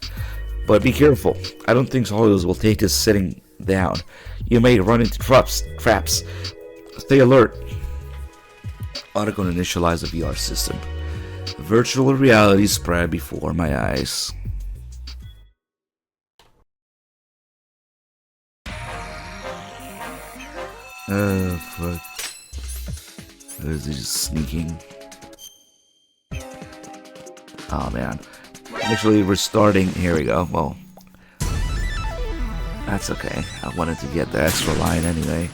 But be careful. I don't think Solidus will take this sitting down. You may run into traps. Stay alert. Otacon initialized the VR system. Virtual reality spread before my eyes. Oh, fuck. Is he just sneaking? Oh, man. Actually, we're starting. Here we go. Well, that's okay. I wanted to get the extra line anyway.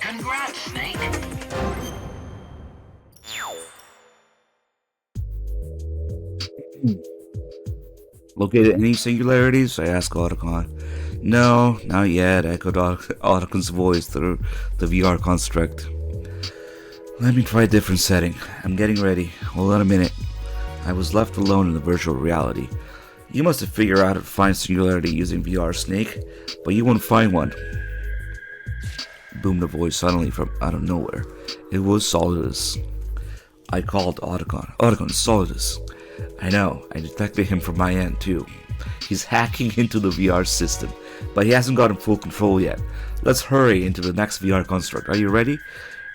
Congrats, Snake. Located any singularities? I asked Otacon. No, not yet, echoed Otacon's voice through the VR construct. Let me try a different setting. I'm getting ready. Hold on a minute. I was left alone in the virtual reality. You must have figured out how to find singularity using VR, Snake, but you won't find one. Boomed a voice suddenly from out of nowhere. It was Solidus. I called Otacon. Otacon, Solidus. I know, I detected him from my end too. He's hacking into the VR system, but he hasn't gotten full control yet. Let's hurry into the next VR construct. Are you ready?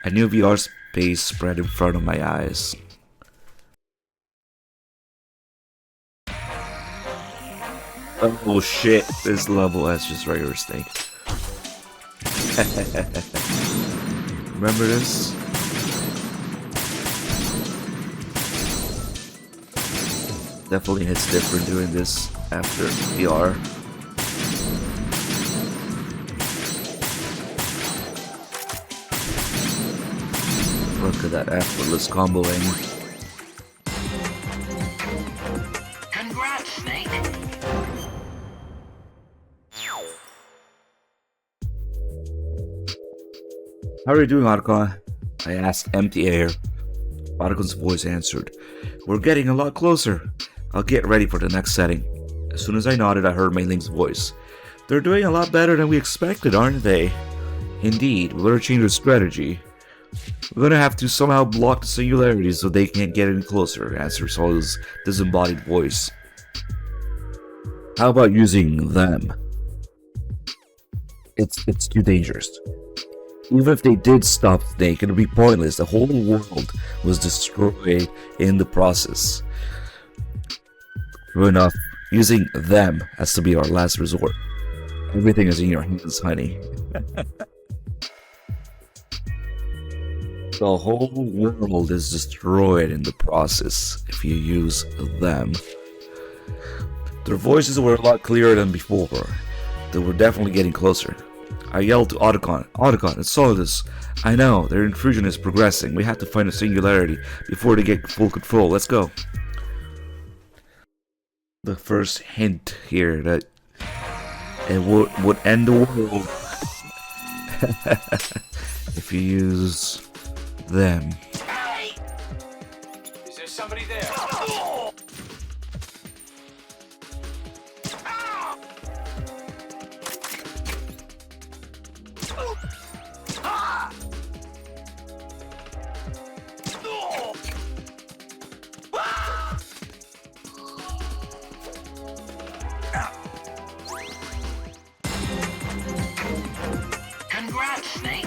A new VR space spread in front of my eyes. Oh shit, this level has just regular Snake. Remember this? Definitely hits different doing this after VR. Look at that effortless comboing. Congrats, Snake. How are you doing, Otacon? I asked empty air. Otacon's voice answered. We're getting a lot closer. I'll get ready for the next setting. As soon as I nodded, I heard Mei Ling's voice. They're doing a lot better than we expected, aren't they? Indeed, we better change our strategy. We're gonna have to somehow block the singularities so they can't get any closer, answered Sol's disembodied voice. How about using them? It's too dangerous. Even if they did stop Snake, it would be pointless. The whole world was destroyed in the process. True enough, using them has to be our last resort. Everything is in your hands, honey. The whole world is destroyed in the process if you use them. Their voices were a lot clearer than before. They were definitely getting closer. I yelled to Otacon. Otacon, it's Solidus. I know, their intrusion is progressing. We have to find a singularity before they get full control. Let's go. The first hint here that it would end the world if you use them. Is there somebody there? Congrats, Snake.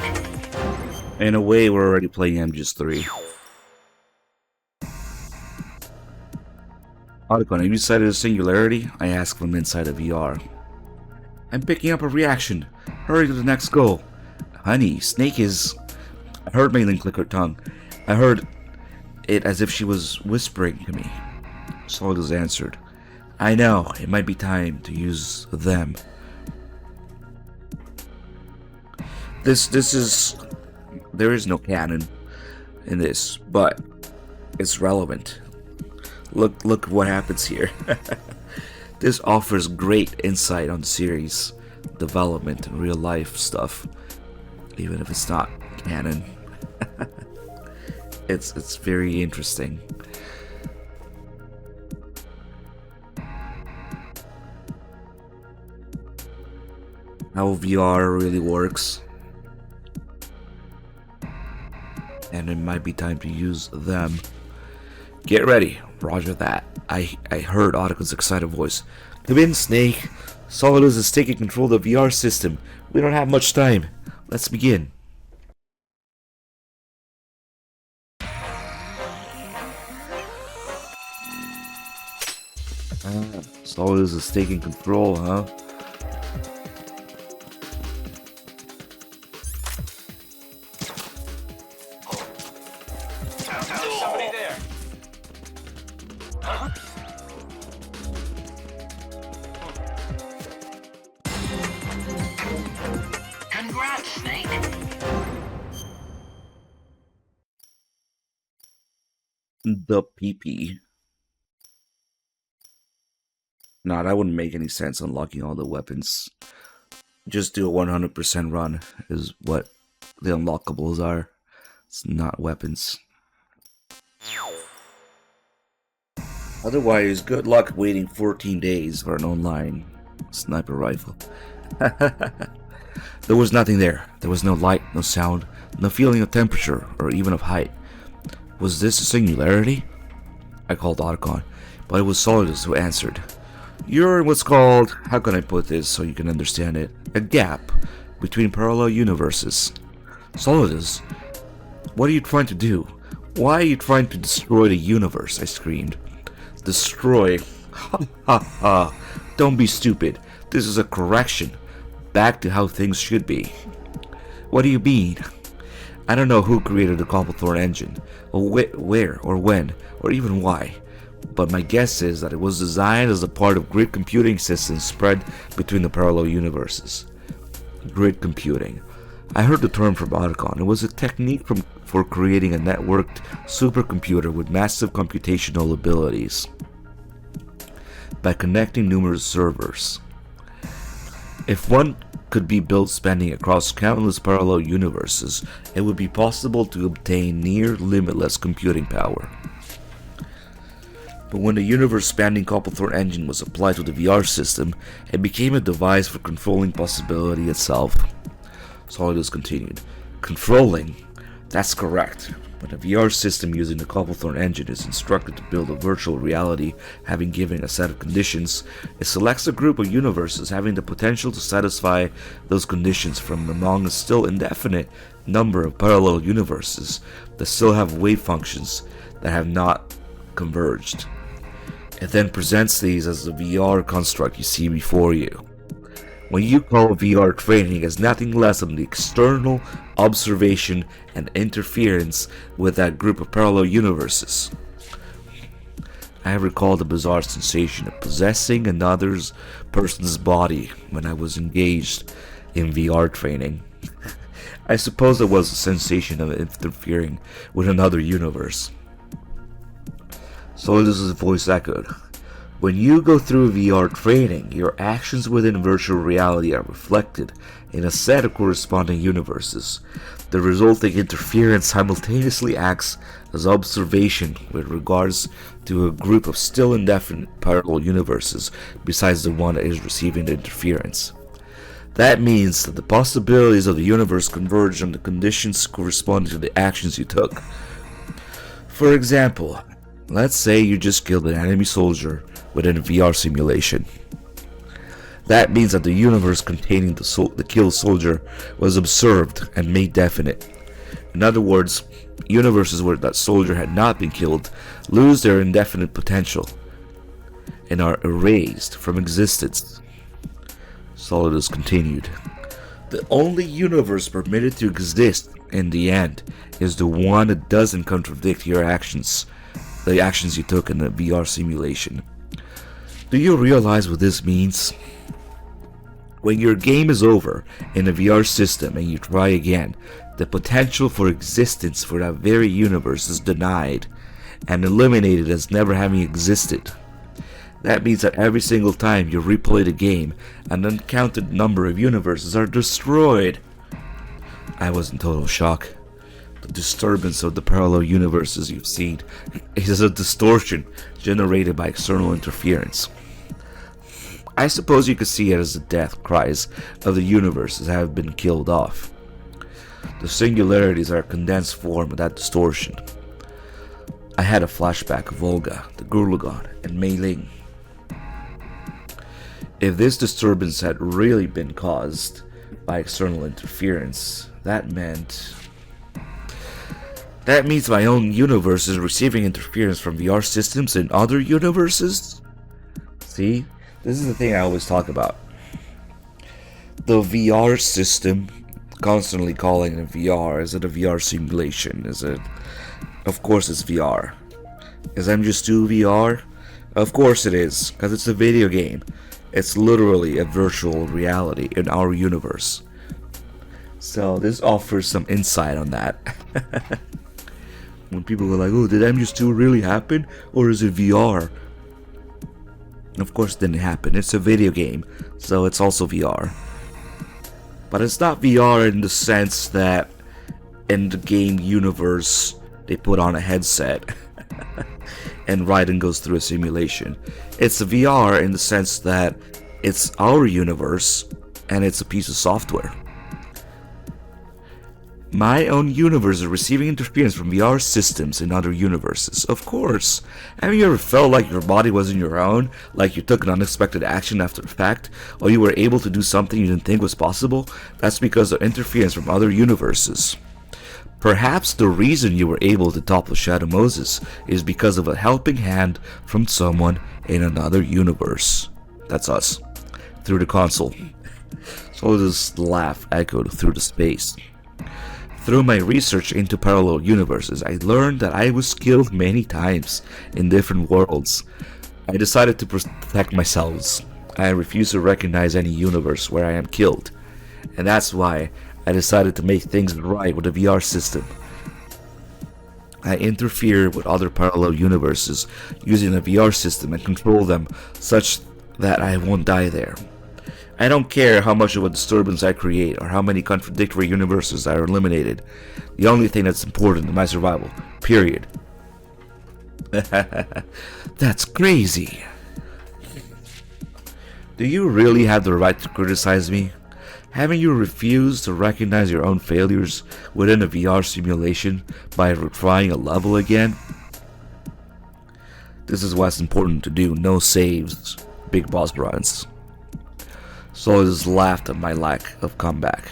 In a way, we're already playing MGS3. Otacon, have you sighted a singularity? I asked from inside the VR. I'm picking up a reaction. Hurry to the next goal. Honey, Snake is... I heard Maylin click her tongue. I heard it as if she was whispering to me. Solidus answered. I know, it might be time to use them. This is... There is no canon in this, but it's relevant. Look what happens here. This offers great insight on the series development and real life stuff, even if it's not canon. It's very interesting. How VR really works. And it might be time to use them. Get ready. Roger that. I heard Otacon's excited voice. Come in, Snake. Solidus is taking control of the VR system. We don't have much time. Let's begin. Solidus is taking control, huh? Somebody there. Congrats, Snake. The PP. Nah, that wouldn't make any sense unlocking all the weapons. Just do a 100% run is what the unlockables are. It's not weapons. Otherwise, good luck waiting 14 days for an online sniper rifle. There was nothing there. There was no light, no sound, no feeling of temperature, or even of height. Was this a singularity? I called Otacon, but it was Solidus who answered. You're in what's called, how can I put this so you can understand it, a gap between parallel universes. Solidus, what are you trying to do? Why are you trying to destroy the universe? I screamed. Destroy? Ha ha ha. Don't be stupid. This is a correction. Back to how things should be. What do you mean? I don't know who created the Copplethorne engine, or where, or when, or even why. But my guess is that it was designed as a part of grid computing systems spread between the parallel universes. Grid computing. I heard the term from Otacon. It was a technique for creating a networked supercomputer with massive computational abilities by connecting numerous servers. If one could be built spanning across countless parallel universes, it would be possible to obtain near limitless computing power. But when the universe-spanning Copplethorne engine was applied to the VR system, it became a device for controlling possibility itself. Solidus continued. Controlling? That's correct. When a VR system using the Copplethorne engine is instructed to build a virtual reality having given a set of conditions, it selects a group of universes having the potential to satisfy those conditions from among a still indefinite number of parallel universes that still have wave functions that have not converged. It then presents these as the VR construct you see before you. When you call VR training as nothing less than the external observation and interference with that group of parallel universes. I recall the bizarre sensation of possessing another person's body when I was engaged in VR training. I suppose it was a sensation of interfering with another universe. So this is voice echoed. When you go through VR training, your actions within virtual reality are reflected in a set of corresponding universes. The resulting interference simultaneously acts as observation with regards to a group of still indefinite parallel universes besides the one that is receiving the interference. That means that the possibilities of the universe converge on the conditions corresponding to the actions you took. For example, let's say you just killed an enemy soldier within a VR simulation. That means that the universe containing the killed soldier was observed and made definite. In other words, universes where that soldier had not been killed lose their indefinite potential and are erased from existence. Solidus continued. The only universe permitted to exist in the end is the one that doesn't contradict your actions, the actions you took in the VR simulation. Do you realize what this means? When your game is over in a VR system and you try again, the potential for existence for that very universe is denied and eliminated as never having existed. That means that every single time you replay the game, an uncounted number of universes are destroyed. I was in total shock. The disturbance of the parallel universes you've seen is a distortion generated by external interference. I suppose you could see it as the death cries of the universes that have been killed off. The singularities are a condensed form of that distortion. I had a flashback of Olga, the Gurlagon, and Mei Ling. If this disturbance had really been caused by external interference, that means my own universe is receiving interference from VR systems in other universes? See? This is the thing I always talk about. The VR system, constantly calling it VR. Is it a VR simulation? Is it? Of course it's VR. Is MGS2 VR? Of course it is, because it's a video game. It's literally a virtual reality in our universe. So this offers some insight on that. When people are like, oh, did MGS2 really happen? Or is it VR? Of course it didn't happen. It's a video game, so it's also VR. But it's not VR in the sense that in the game universe they put on a headset and Raiden goes through a simulation. It's a VR in the sense that it's our universe and it's a piece of software. My own universe is receiving interference from VR systems in other universes. Of course. Have you ever felt like your body wasn't your own? Like you took an unexpected action after the fact? Or you were able to do something you didn't think was possible? That's because of interference from other universes. Perhaps the reason you were able to topple Shadow Moses is because of a helping hand from someone in another universe. That's us. Through the console. So this laugh echoed through the space. Through my research into parallel universes, I learned that I was killed many times in different worlds. I decided to protect myself. I refuse to recognize any universe where I am killed. And that's why I decided to make things right with the VR system. I interfere with other parallel universes using a VR system and control them such that I won't die there. I don't care how much of a disturbance I create or how many contradictory universes are eliminated. The only thing that's important is my survival. Period. That's crazy. Do you really have the right to criticize me? Haven't you refused to recognize your own failures within a VR simulation by retrying a level again? This is what's important to do. No saves. Big boss runs. Solidus laughed at my lack of comeback.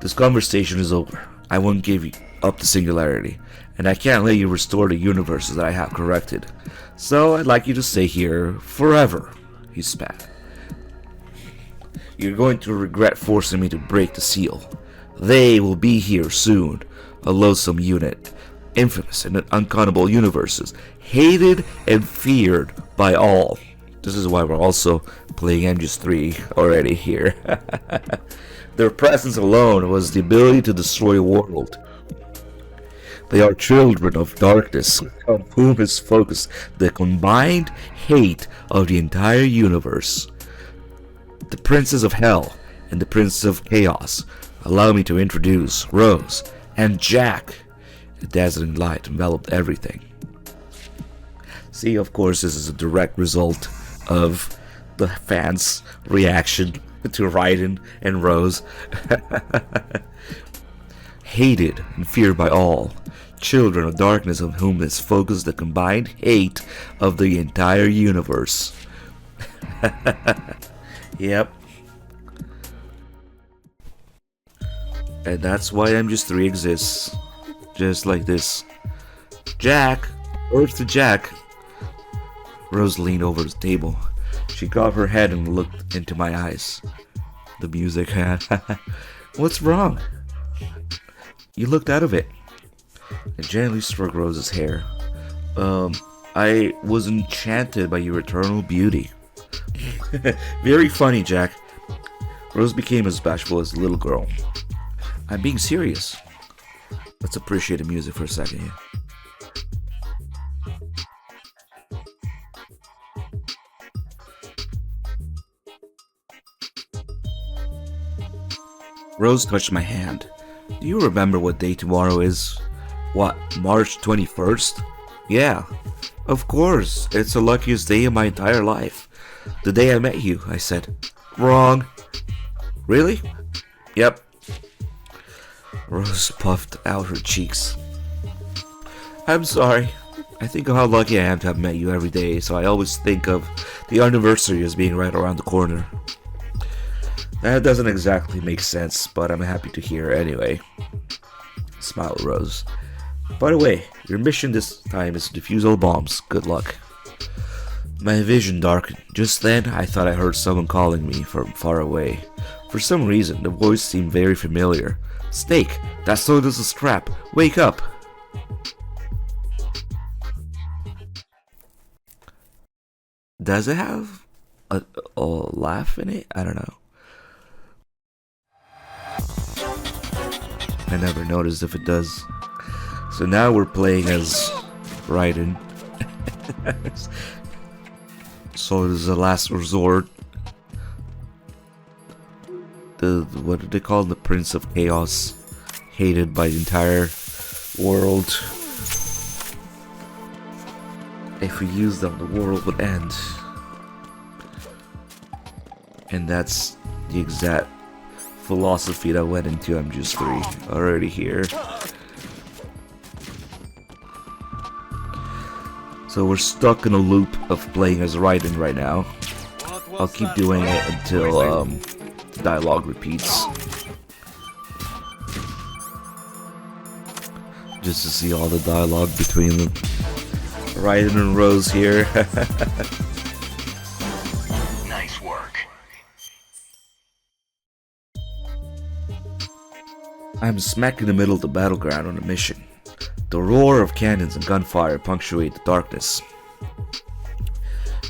This conversation is over. I won't give up the singularity, and I can't let you restore the universes that I have corrected. So I'd like you to stay here forever, he spat. You're going to regret forcing me to break the seal. They will be here soon, a loathsome unit, infamous in uncountable universes, hated and feared by all. This is why we're also playing MGS3 already here. Their presence alone was the ability to destroy a world. They are children of darkness, on whom is focused the combined hate of the entire universe. The Princes of Hell and the Princes of Chaos. Allow me to introduce Rose and Jack. A dazzling light enveloped everything. See, of course, this is a direct result of the fans' reaction to Raiden and Rose. Hated and feared by all. Children of darkness on whom is focused the combined hate of the entire universe. Yep. And that's why MGS3 exists. Just like this. Jack! Where's the Jack? Rose leaned over the table. She got her head and looked into my eyes. The music had. What's wrong? You looked out of it. I gently stroked Rose's hair. I was enchanted by your eternal beauty. Very funny, Jack. Rose became as bashful as a little girl. I'm being serious. Let's appreciate the music for a second here. Rose touched my hand. Do you remember what day tomorrow is? What, March 21st? Yeah, of course. It's the luckiest day of my entire life. The day I met you, I said. Wrong. Really? Yep. Rose puffed out her cheeks. I'm sorry. I think of how lucky I am to have met you every day, so I always think of the anniversary as being right around the corner. That doesn't exactly make sense, but I'm happy to hear anyway. Smiled Rose. By the way, your mission this time is to defuse all bombs. Good luck. My vision darkened. Just then, I thought I heard someone calling me from far away. For some reason, the voice seemed very familiar. Snake, that soda's a scrap. Wake up! Does it have a laugh in it? I don't know. I never noticed if it does. So now we're playing as Raiden. So this is the last resort. What do they call the Prince of Chaos? Hated by the entire world. If we use them, the world would end. And that's the exact philosophy that went into MGS3 already here. So we're stuck in a loop of playing as Raiden right now. I'll keep doing it until the dialogue repeats. Just to see all the dialogue between them. Raiden and Rose here. Nice work. I'm smack in the middle of the battleground on a mission. The roar of cannons and gunfire punctuate the darkness.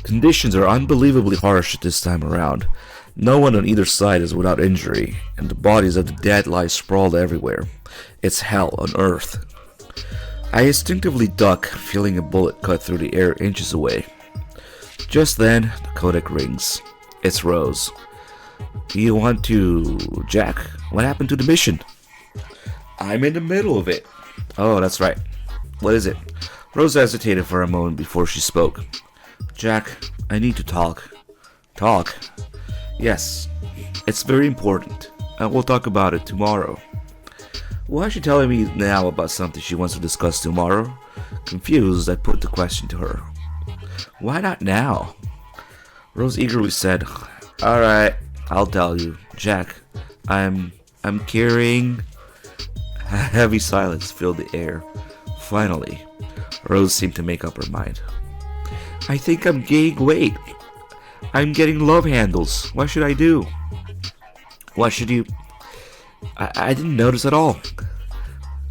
Conditions are unbelievably harsh at this time around. No one on either side is without injury, and the bodies of the dead lie sprawled everywhere. It's hell on Earth. I instinctively duck, feeling a bullet cut through the air inches away. Just then, the codec rings. It's Rose. Do you want to... Jack, what happened to the mission? I'm in the middle of it. Oh, that's right. What is it? Rose hesitated for a moment before she spoke. Jack, I need to talk. Talk? Yes. It's very important. And we'll talk about it tomorrow. Why is she telling me now about something she wants to discuss tomorrow? Confused, I put the question to her. Why not now? Rose eagerly said, Alright, I'll tell you. Jack, I'm carrying... A heavy silence filled the air. Finally, Rose seemed to make up her mind. I think I'm gaining weight. I'm getting love handles. What should I do? What should you... I didn't notice at all.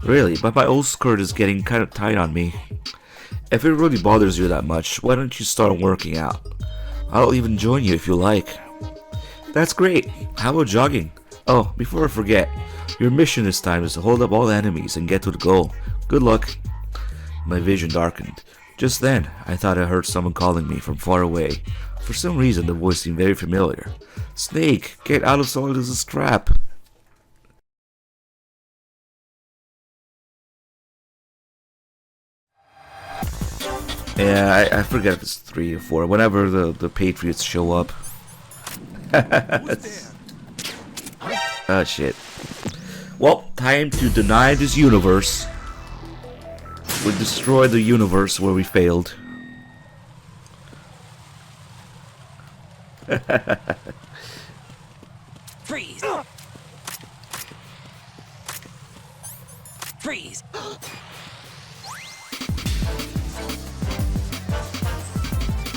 Really, but my old skirt is getting kind of tight on me. If it really bothers you that much, why don't you start working out? I'll even join you if you like. That's great. How about jogging? Oh, before I forget, your mission this time is to hold up all enemies and get to the goal. Good luck. My vision darkened. Just then, I thought I heard someone calling me from far away. For some reason, the voice seemed very familiar. Snake, get out of Solidus's trap. Yeah, I forget if it's 3 or 4. Whenever the Patriots show up. Oh shit. Well, time to deny this universe. We destroy the universe where we failed. Freeze! Freeze!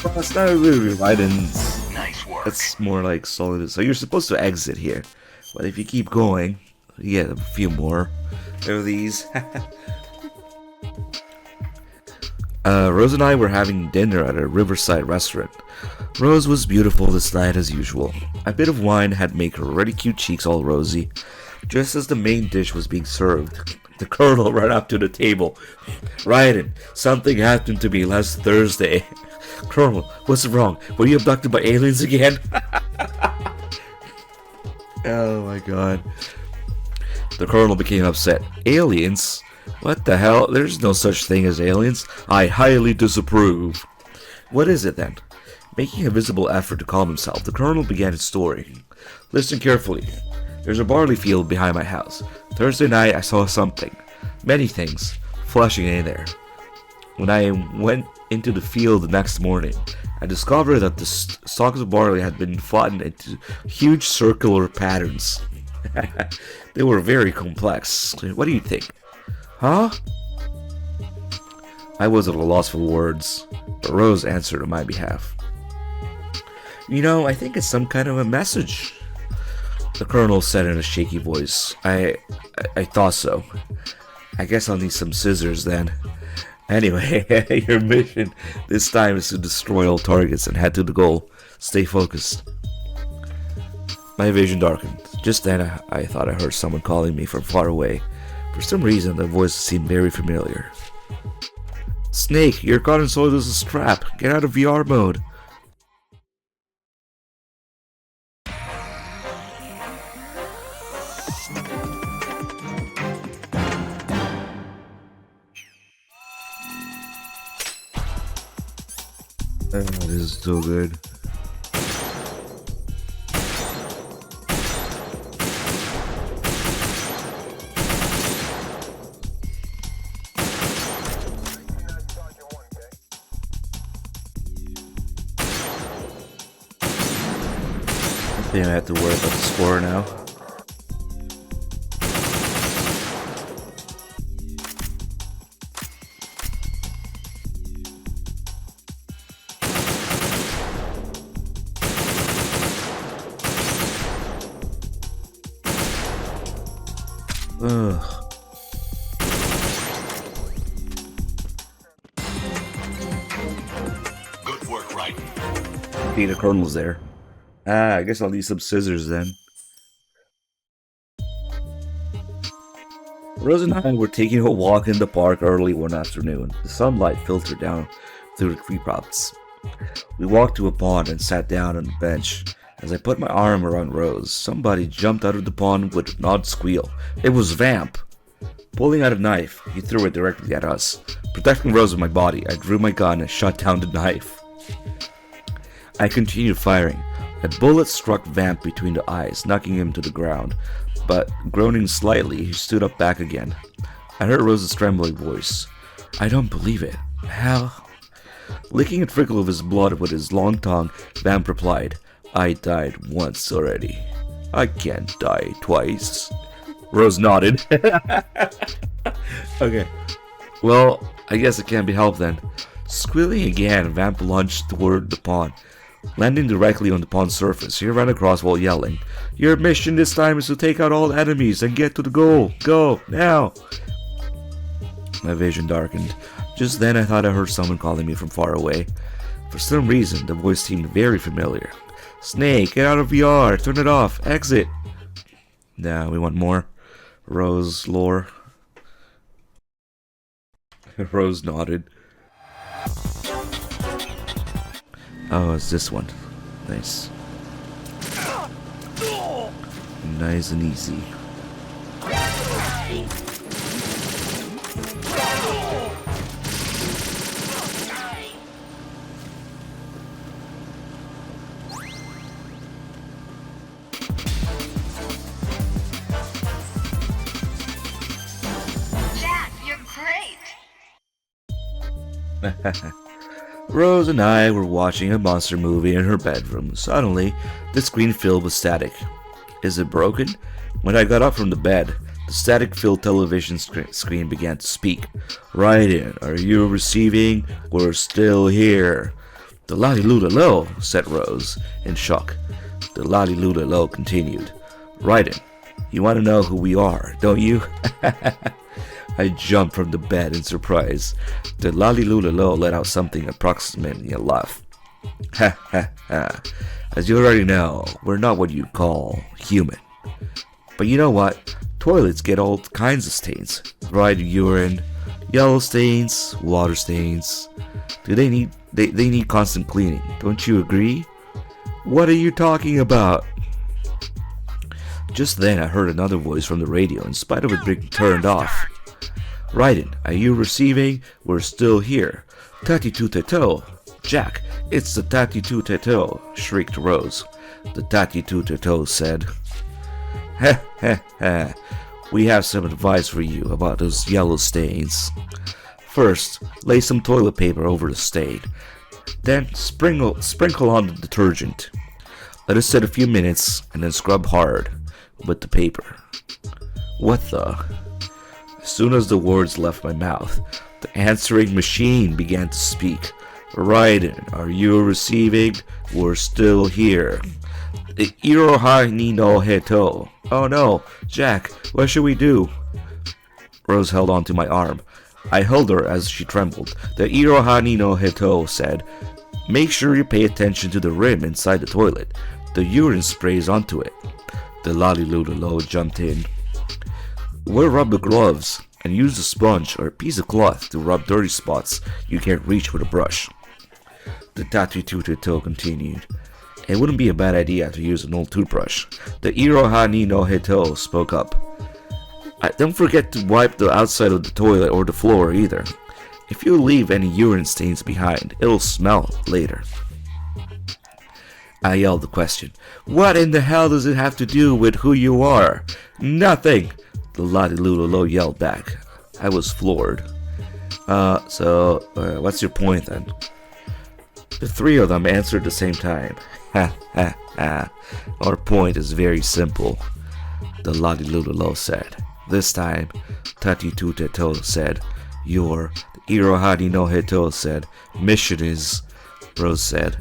Well, it's not really Raiden's. Nice work. It's more like Solidus. So you're supposed to exit here. But if you keep going, you get a few more of these. Rose and I were having dinner at a riverside restaurant. Rose was beautiful this night as usual. A bit of wine had made her already cute cheeks all rosy. Just as the main dish was being served, the colonel ran up to the table. Raiden, something happened to me last Thursday. Colonel, what's wrong? Were you abducted by aliens again? Oh my god. The colonel became upset. Aliens? What the hell? There's no such thing as aliens. I highly disapprove. What is it then? Making a visible effort to calm himself, the colonel began his story. Listen carefully. There's a barley field behind my house. Thursday night I saw something. Many things. Flashing in there. When I went into the field the next morning, I discovered that the stalks of barley had been flattened into huge circular patterns. They were very complex. What do you think? Huh? I was at a loss for words, but Rose answered on my behalf. You know, I think it's some kind of a message, the colonel said in a shaky voice. I thought so. I guess I'll need some scissors then. Anyway, your mission this time is to destroy all targets and head to the goal. Stay focused. My vision darkened. Just then, I thought I heard someone calling me from far away. For some reason, the voice seemed very familiar. Snake, you're caught in Solidus' trap. Get out of VR mode. Oh, this is so good. I think I have to worry about the score now. Ugh. Good work, Raiden. Okay, the colonel's there. I guess I'll need some scissors then. Rose and I were taking a walk in the park early one afternoon. The sunlight filtered down through the tree props. We walked to a pond and sat down on the bench. As I put my arm around Rose, somebody jumped out of the pond with an odd squeal. It was Vamp. Pulling out a knife, he threw it directly at us. Protecting Rose with my body, I drew my gun and shot down the knife. I continued firing. A bullet struck Vamp between the eyes, knocking him to the ground. But, groaning slightly, he stood up back again. I heard Rose's trembling voice. I don't believe it. How? Licking a trickle of his blood with his long tongue, Vamp replied, I died once already. I can't die twice. Rose nodded. Okay. Well, I guess it can't be helped then. Squealing again, Vamp lunged toward the pond. Landing directly on the pond's surface, he ran across while yelling, Your mission this time is to take out all enemies and get to the goal. Go, now! My vision darkened. Just then I thought I heard someone calling me from far away. For some reason, the voice seemed very familiar. Snake, get out of VR, turn it off, exit! Now we want more. Rose lore. Rose nodded. Oh, it's this one. Nice. Nice and easy. Jack, you're great. Rose and I were watching a monster movie in her bedroom. Suddenly, the screen filled with static. Is it broken? When I got up from the bed, the static-filled television screen began to speak. Right in. Are you receiving? We're still here. The lolly-loo-la-lo, said Rose, in shock. The lolly-loo-la-lo continued. Right in. You want to know who we are, don't you? I jumped from the bed in surprise. The lolly-loo-la-lo let out something approximating a laugh. Ha ha ha. As you already know, we're not what you'd call human. But you know what? Toilets get all kinds of stains. Dried urine, yellow stains, water stains. They need constant cleaning. Don't you agree? What are you talking about? Just then I heard another voice from the radio in spite of it being turned off. Raiden, are you receiving? We're still here. Tati-tu-te-to. Jack, it's the Tati-tu-te-to, shrieked Rose. The Tati-tu-te-to said, Ha ha ha. We have some advice for you about those yellow stains. First, lay some toilet paper over the stain. Then sprinkle on the detergent. Let it sit a few minutes and then scrub hard with the paper. What the? As soon as the words left my mouth, the answering machine began to speak. Raiden, are you receiving? We're still here. Iroha ni no heto. Oh no, Jack, what should we do? Rose held onto my arm. I held her as she trembled. The Iroha ni no heto said, make sure you pay attention to the rim inside the toilet. The urine sprays onto it. The lolly-loo-la-lo jumped in. Wear rubber gloves and use a sponge or a piece of cloth to rub dirty spots you can't reach with a brush. The Tati-tu-te-to continued. It wouldn't be a bad idea to use an old toothbrush. The Iroha ni no heto spoke up. Don't forget to wipe the outside of the toilet or the floor either. If you leave any urine stains behind, it'll smell later. I yelled the question. What in the hell does it have to do with who you are? Nothing! The lolly-loo-la-lo yelled back. I was floored. What's your point then? The three of them answered at the same time. Ha ha ha. Our point is very simple, the lolly-loo-la-lo said. This time, Tati-tu-te-to said, your, the Iroha ni no heto said, mission is, Rose said,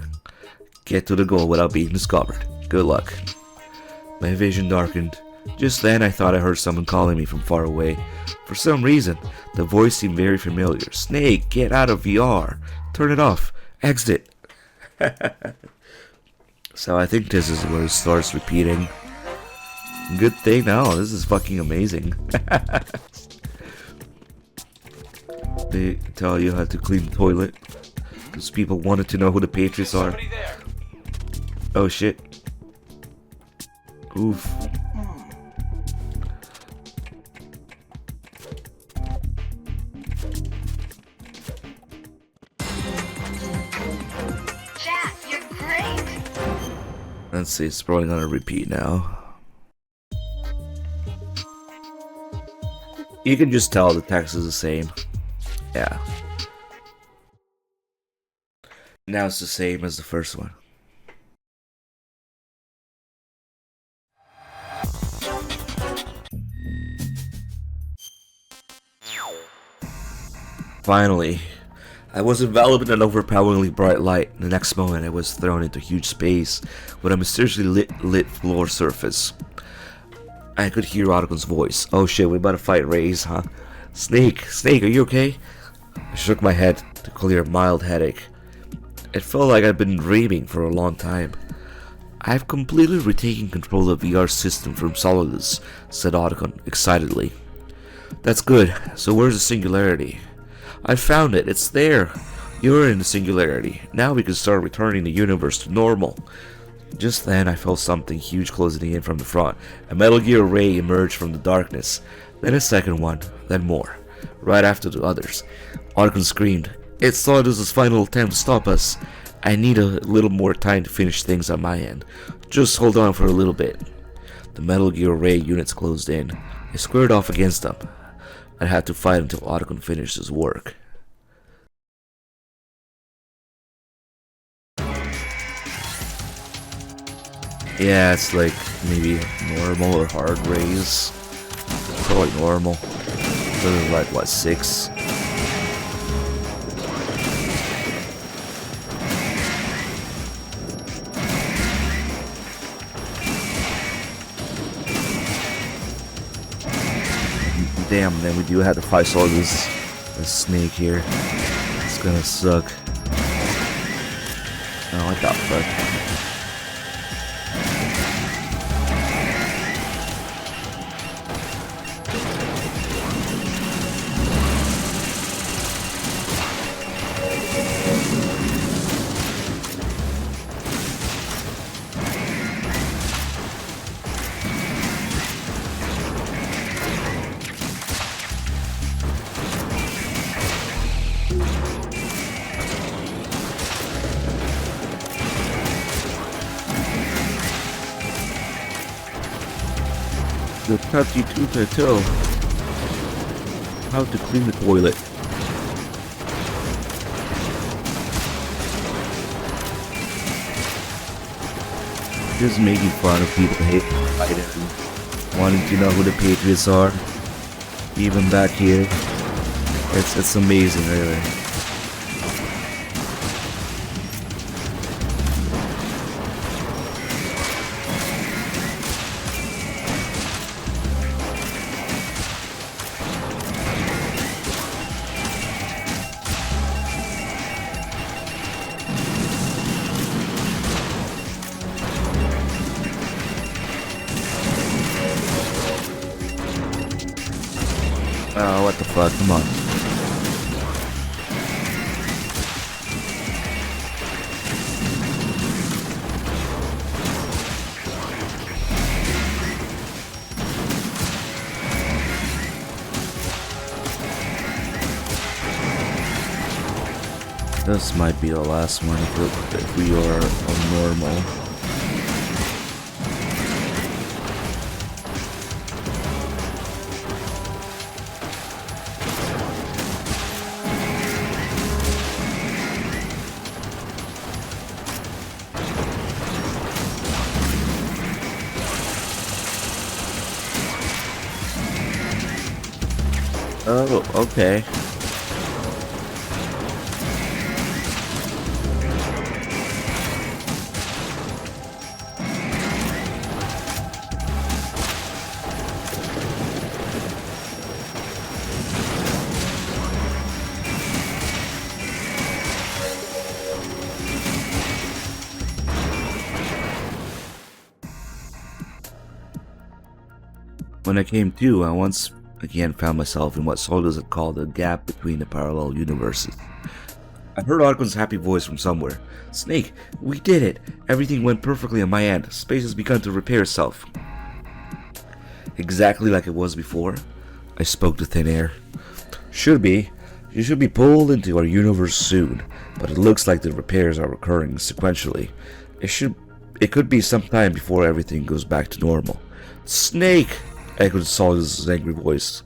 get to the goal without being discovered. Good luck. My vision darkened. Just then I thought I heard someone calling me from far away. For some reason, the voice seemed very familiar. Snake, get out of VR. Turn it off. Exit. So I think this is where it starts repeating. Good thing now, this is fucking amazing. They tell you how to clean the toilet because people wanted to know who the Patriots are. Oh shit. Oof. Jack, you're great. Let's see, it's probably gonna repeat now. You can just tell the text is the same. Yeah. Now it's the same as the first one. Finally, I was enveloped in an overpoweringly bright light. The next moment, I was thrown into huge space with a mysteriously lit floor surface. I could hear Ottocon's voice. Oh shit, we about to fight Rays, huh? Snake, are you okay? I shook my head to clear a mild headache. It felt like I'd been dreaming for a long time. I've completely retaken control of the VR system from Solidus, said Otacon excitedly. That's good. So where's the singularity? I found it. It's there. You're in the singularity. Now we can start returning the universe to normal. Just then I felt something huge closing in from the front. A Metal Gear ray emerged from the darkness. Then a second one. Then more. Right after the others. Otacon screamed. It's Solidus' final attempt to stop us. I need a little more time to finish things on my end. Just hold on for a little bit. The Metal Gear ray units closed in. I squared off against them. I had to fight until Otacon finished his work. Yeah, it's like maybe normal or hard rays. Probably normal. So there's like what, 6? Damn, then we do have to fight all this snake here. It's gonna suck. Oh, what the fuck? The touchy tooth I tell. How to clean the toilet. Just making fun of people hating Biden, wanting to know who the Patriots are. Even back here. It's amazing, really. Oh, what the fuck, come on. This might be the last one if we are on normal. Oh, okay. When I came to, I once again found myself in what Soldiers had called a gap between the parallel universes. I heard Otcon's happy voice from somewhere. Snake, we did it! Everything went perfectly on my end. Space has begun to repair itself. Exactly like it was before. I spoke to thin air. Should be. You should be pulled into our universe soon, but it looks like the repairs are occurring sequentially. It could be some time before everything goes back to normal. Snake! Echoed Solidus' angry voice.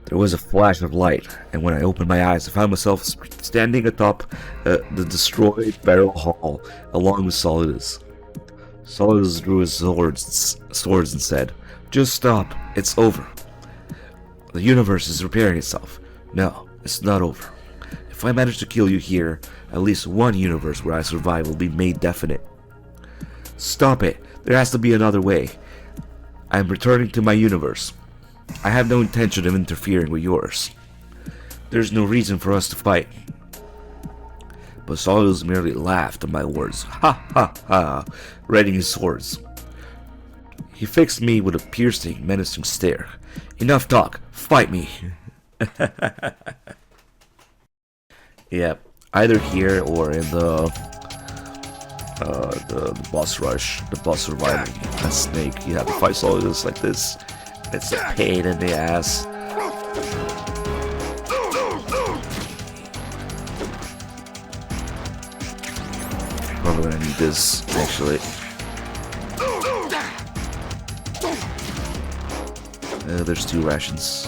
There was a flash of light, and when I opened my eyes, I found myself standing atop the destroyed barrel hall, along with Solidus. Solidus drew his swords and said, "Just stop. It's over. The universe is repairing itself. No, it's not over. If I manage to kill you here, at least one universe where I survive will be made definite. Stop it. There has to be another way. I am returning to my universe. I have no intention of interfering with yours. There's no reason for us to fight. but Solidus merely laughed at my words. Ha ha ha, readying his swords. He fixed me with a piercing, menacing stare. Enough talk, fight me. Yeah, either here or in the boss rush, the boss survival. A snake, you have to fight Solidus like this. It's a pain in the ass. Probably gonna need this, actually. There's 2 rations.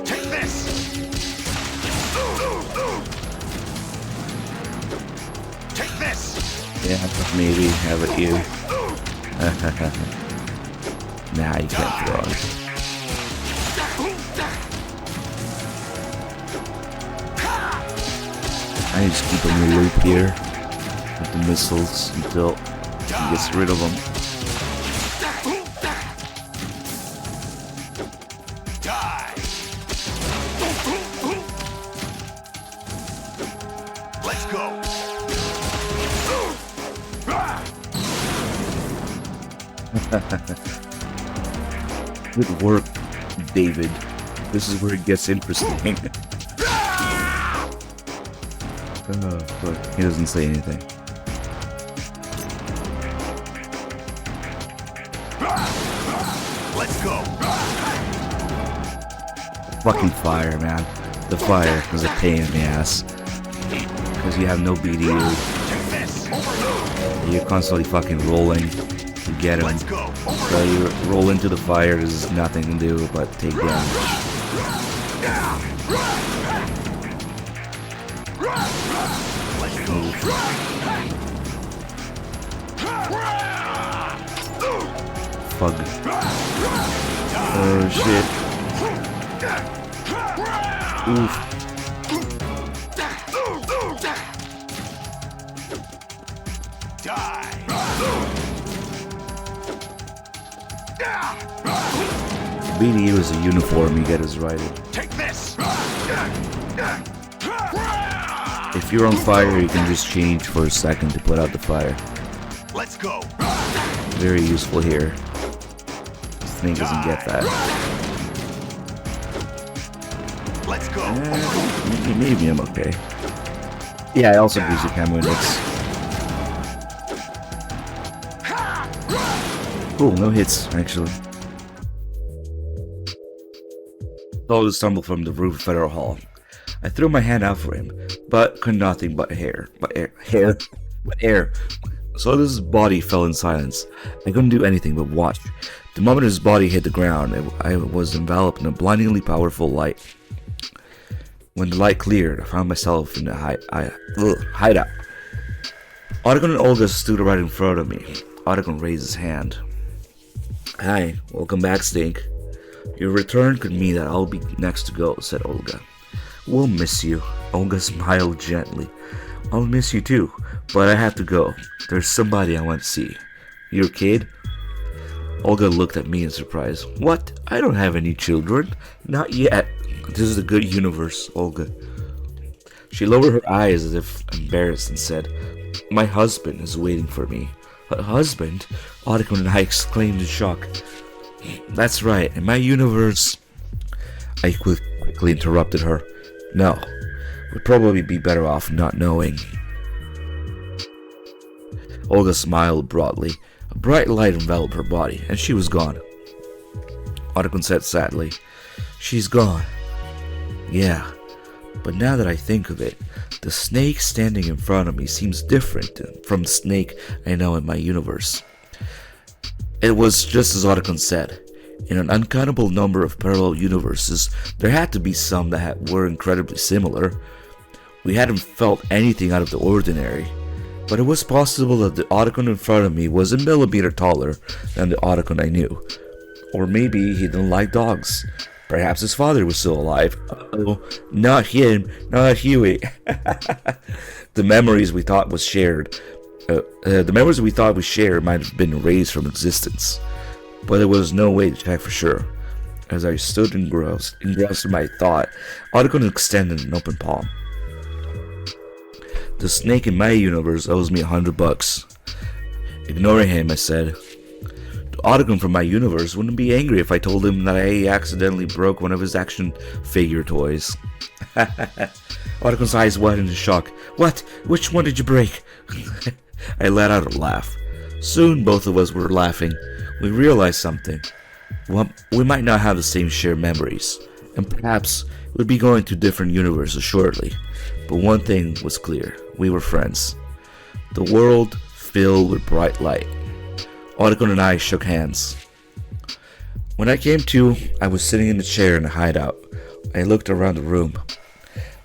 Take this! Take this! Yeah, maybe have it you. Nah, you can't throw it. I just keep him in the loop here with the missiles until he gets rid of them. Die! Let's go! Good work, David. This is where it gets interesting. But he doesn't say anything. Let's go! Fucking fire, man. The fire is a pain in the ass. Because you have no BDU. Take this! You're constantly fucking rolling to get him. Let's go! So you roll into the fire, there's nothing to do but take damage. Fug. Oh shit. Oof. Die! BDU is a uniform you get as righted. Take this! If you're on fire, you can just change for a second to put out the fire. Let's go! Very useful here. Snake doesn't get that. Let's go! Maybe I'm okay. Yeah, I also use your camo index. Cool, no hits, actually. Solidus stumbled from the roof of Federal Hall. I threw my hand out for him, but could nothing but air. Solidus' body fell in silence. I couldn't do anything but watch. The moment his body hit the ground, I was enveloped in a blindingly powerful light. When the light cleared, I found myself in a hideout. Otacon and Olga stood right in front of me. Otacon raised his hand. Hi, welcome back, Stink. Your return could mean that I'll be next to go, said Olga. We'll miss you. Olga smiled gently. I'll miss you too, but I have to go. There's somebody I want to see. Your kid? Olga looked at me in surprise. What? I don't have any children. Not yet. This is a good universe, Olga. She lowered her eyes as if embarrassed and said, My husband is waiting for me. A husband? Otacon and I exclaimed in shock. That's right, in my universe... I quickly interrupted her. No, we'd probably be better off not knowing. Olga smiled broadly. A bright light enveloped her body, and she was gone. Otacon said sadly, She's gone. Yeah, but now that I think of it, the snake standing in front of me seems different from the snake I know in my universe. It was just as Otacon said. In an uncountable number of parallel universes, there had to be some that were incredibly similar. We hadn't felt anything out of the ordinary, but it was possible that the Otacon in front of me was a millimeter taller than the Otacon I knew. Or maybe he didn't like dogs. Perhaps his father was still alive. Uh-oh, not him, not Huey. The memories we thought was shared. The memories we thought we shared might have been erased from existence, but there was no way to check for sure. As I stood engrossed in my thought, Otacon extended an open palm. The snake in my universe owes me $100. Ignoring him, I said, the Otacon from my universe wouldn't be angry if I told him that I accidentally broke one of his action figure toys. Otacon's eyes widened in shock. What? Which one did you break? I let out a laugh. Soon both of us were laughing. We realized something. Well, we might not have the same shared memories, and perhaps we'd be going to different universes shortly. But one thing was clear. We were friends. The world filled with bright light. Otacon and I shook hands. When I came to, I was sitting in a chair in a hideout. I looked around the room.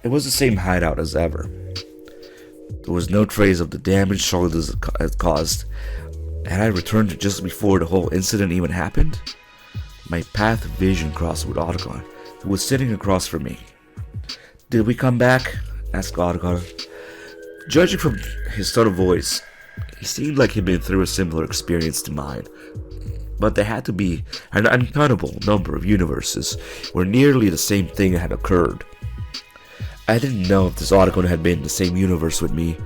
It was the same hideout as ever. There was no trace of the damage Charlotte had caused. Had I returned to just before the whole incident even happened? My path of vision crossed with Otacon, who was sitting across from me. Did we come back? Asked Otacon. Judging from his tone of voice, he seemed like he'd been through a similar experience to mine. But there had to be an uncountable number of universes where nearly the same thing had occurred. I didn't know if this Otacon had been in the same universe with me,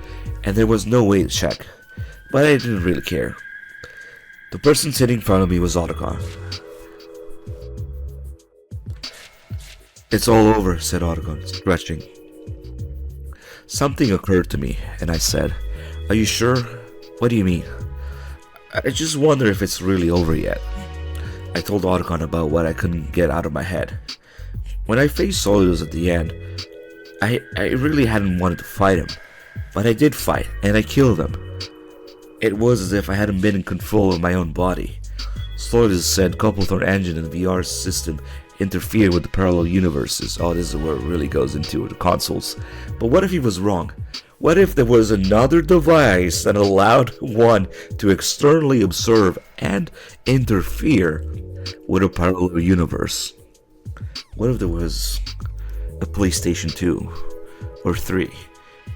and there was no way to check, but I didn't really care. The person sitting in front of me was Otacon. It's all over, said Otacon, stretching. Something occurred to me, and I said, Are you sure? What do you mean? I just wonder if it's really over yet. I told Otacon about what I couldn't get out of my head. When I faced Solidus at the end, I really hadn't wanted to fight him, but I did fight, and I killed him. It was as if I hadn't been in control of my own body. Solidus said Couplethorne engine and the VR system interfere with the parallel universes. Oh, this is where it really goes into the consoles. But what if he was wrong? What if there was another device that allowed one to externally observe and interfere with a parallel universe? What if there was a PlayStation 2 or 3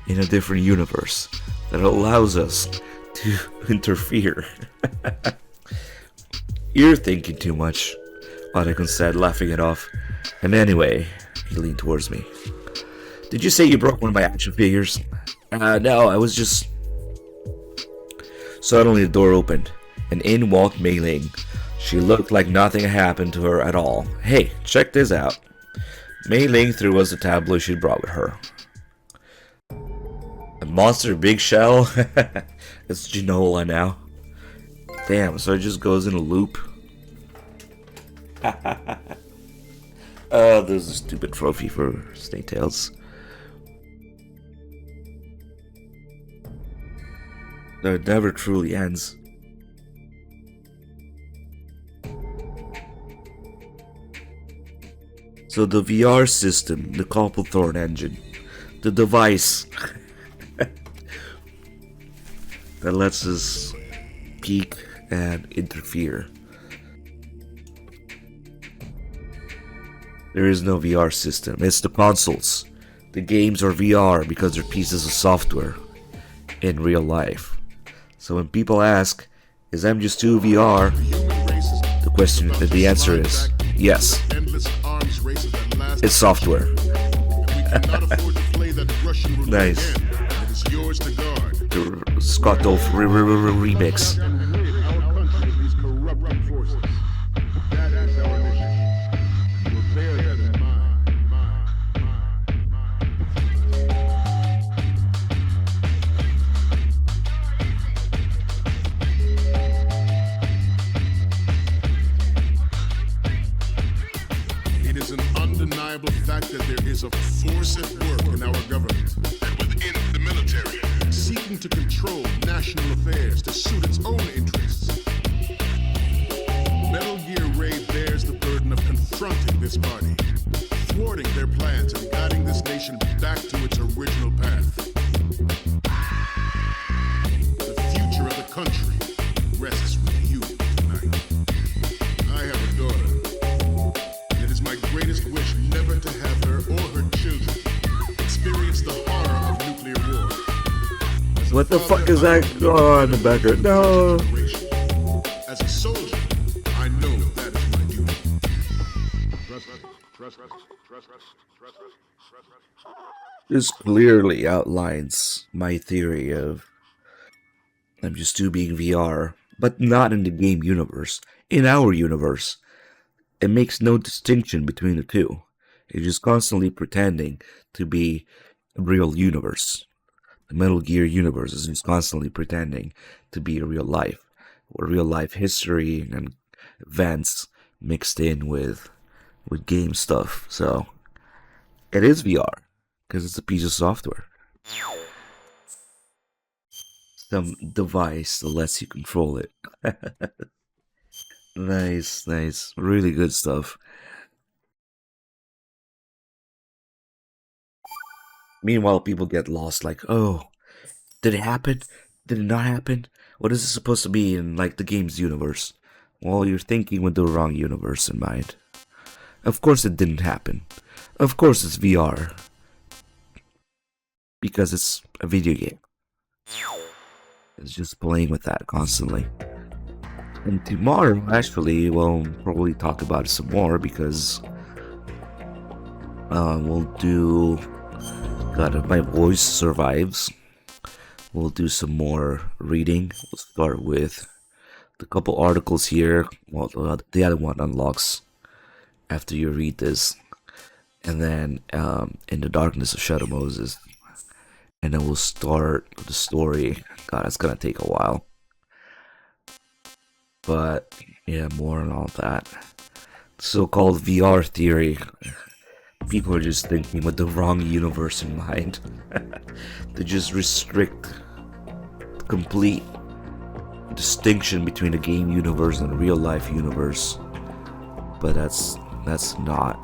in a different universe that allows us to interfere? You're thinking too much, Otacon said, laughing it off. And anyway, he leaned towards me. Did you say you broke one of my action figures? No, I was just... Suddenly the door opened, and in walked Mei Ling. She looked like nothing happened to her at all. Hey, check this out. Mei Ling threw us the tableau she brought with her. A monster big shell? It's Genola now. Damn, so it just goes in a loop. Oh, there's a stupid trophy for Snake Tails. No, it never truly ends. So the VR system, the Couplethorne engine, the device that lets us peek and interfere. There is no VR system, it's the consoles. The games are VR because they're pieces of software in real life. So when people ask, is MGS2 VR? The answer is yes. It's software. Nice. The Scott Dolph remix. Fact that there is a force at work in our government and within the military, seeking to control national affairs to suit its own interests. Metal Gear Raid bears the burden of confronting this party, thwarting their plans and guiding this nation back to its original path. The future of the country rests with you tonight. I have a daughter. It is my great What the fuck is that? Oh, in the background. No. As a soldier, I know that is my duty. This clearly outlines my theory of MGS2 being VR, but not in the game universe. In our universe, it makes no distinction between the two. It's just constantly pretending to be a real universe. The Metal Gear universe is just constantly pretending to be a real life, or real life history and events mixed in with game stuff. So it is VR because it's a piece of software. Some device that lets you control it. Nice, nice, really good stuff. Meanwhile, people get lost, like, oh, did it happen? Did it not happen? What is it supposed to be in, like, the game's universe? Well, you're thinking with the wrong universe in mind. Of course it didn't happen. Of course it's VR. Because it's a video game. It's just playing with that constantly. And tomorrow, actually, we'll probably talk about it some more because we'll do... God, if my voice survives, we'll do some more reading. We'll start with the couple articles here. Well, the other one unlocks after you read this. And then In the Darkness of Shadow Moses. And then we'll start the story. God, it's gonna take a while. But, yeah, more on all that. So-called VR theory. People are just thinking with the wrong universe in mind. They just restrict complete distinction between a game universe and a real life universe. But that's not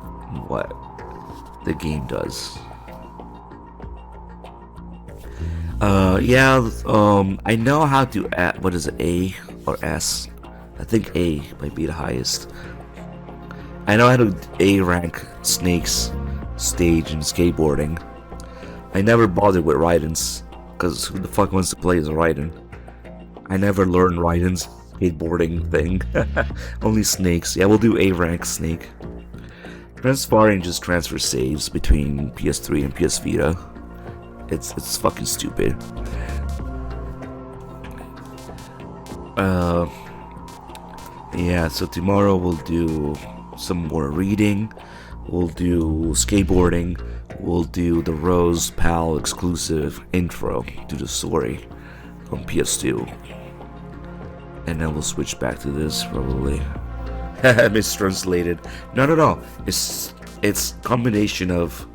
what the game does. I know how to add, what is it, A or S? I think A might be the highest. I know how to A rank Snake's stage in skateboarding. I never bothered with Raiden's, because who the fuck wants to play as Raiden? I never learned Raiden's skateboarding thing. Only Snake's. Yeah, we'll do A rank Snake. Transferring just transfer saves between PS3 and PS Vita. It's fucking stupid. Yeah, so tomorrow we'll do some more reading, we'll do skateboarding, we'll do the Rose Pal exclusive intro to the story from PS2. And then we'll switch back to this probably. Mistranslated. No. It's combination of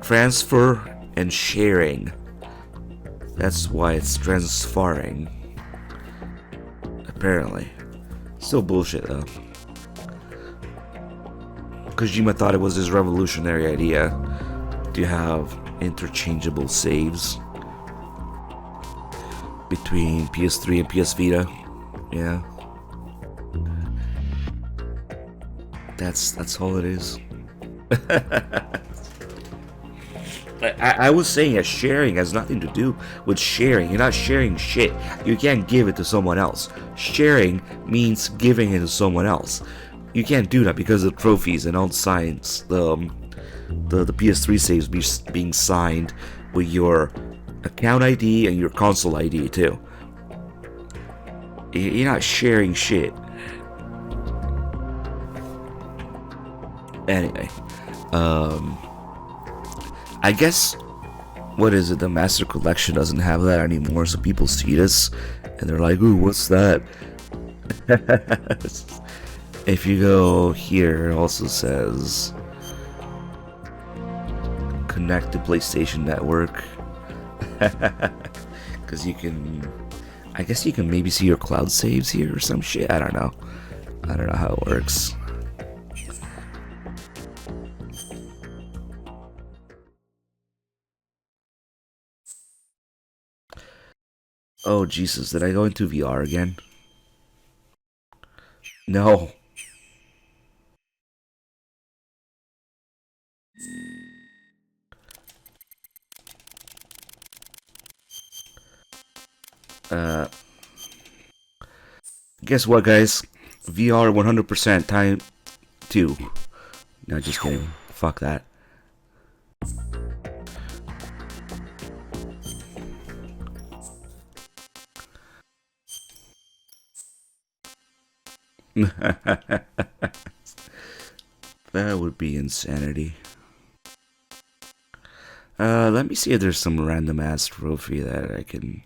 transfer and sharing. That's why it's transferring. Apparently. Still bullshit though. Kojima thought it was his revolutionary idea to have interchangeable saves between PS3 and PS Vita. Yeah. That's all it is. I was saying that sharing has nothing to do with sharing. You're not sharing shit. You can't give it to someone else. Sharing means giving it to someone else. You can't do that because of trophies and all the signs. The PS3 saves being signed with your account ID and your console ID too. You're not sharing shit. Anyway, I guess, what is it, the Master Collection doesn't have that anymore, so people see this and they're like, ooh, what's that? If you go here, it also says connect to PlayStation Network. Because you can, I guess you can maybe see your cloud saves here or some shit. I don't know how it works. Oh Jesus, did I go into VR again? No. Guess what, guys? VR 100% time 2. No, just kidding. Fuck that. That would be insanity. Let me see if there's some random ass trophy that I can.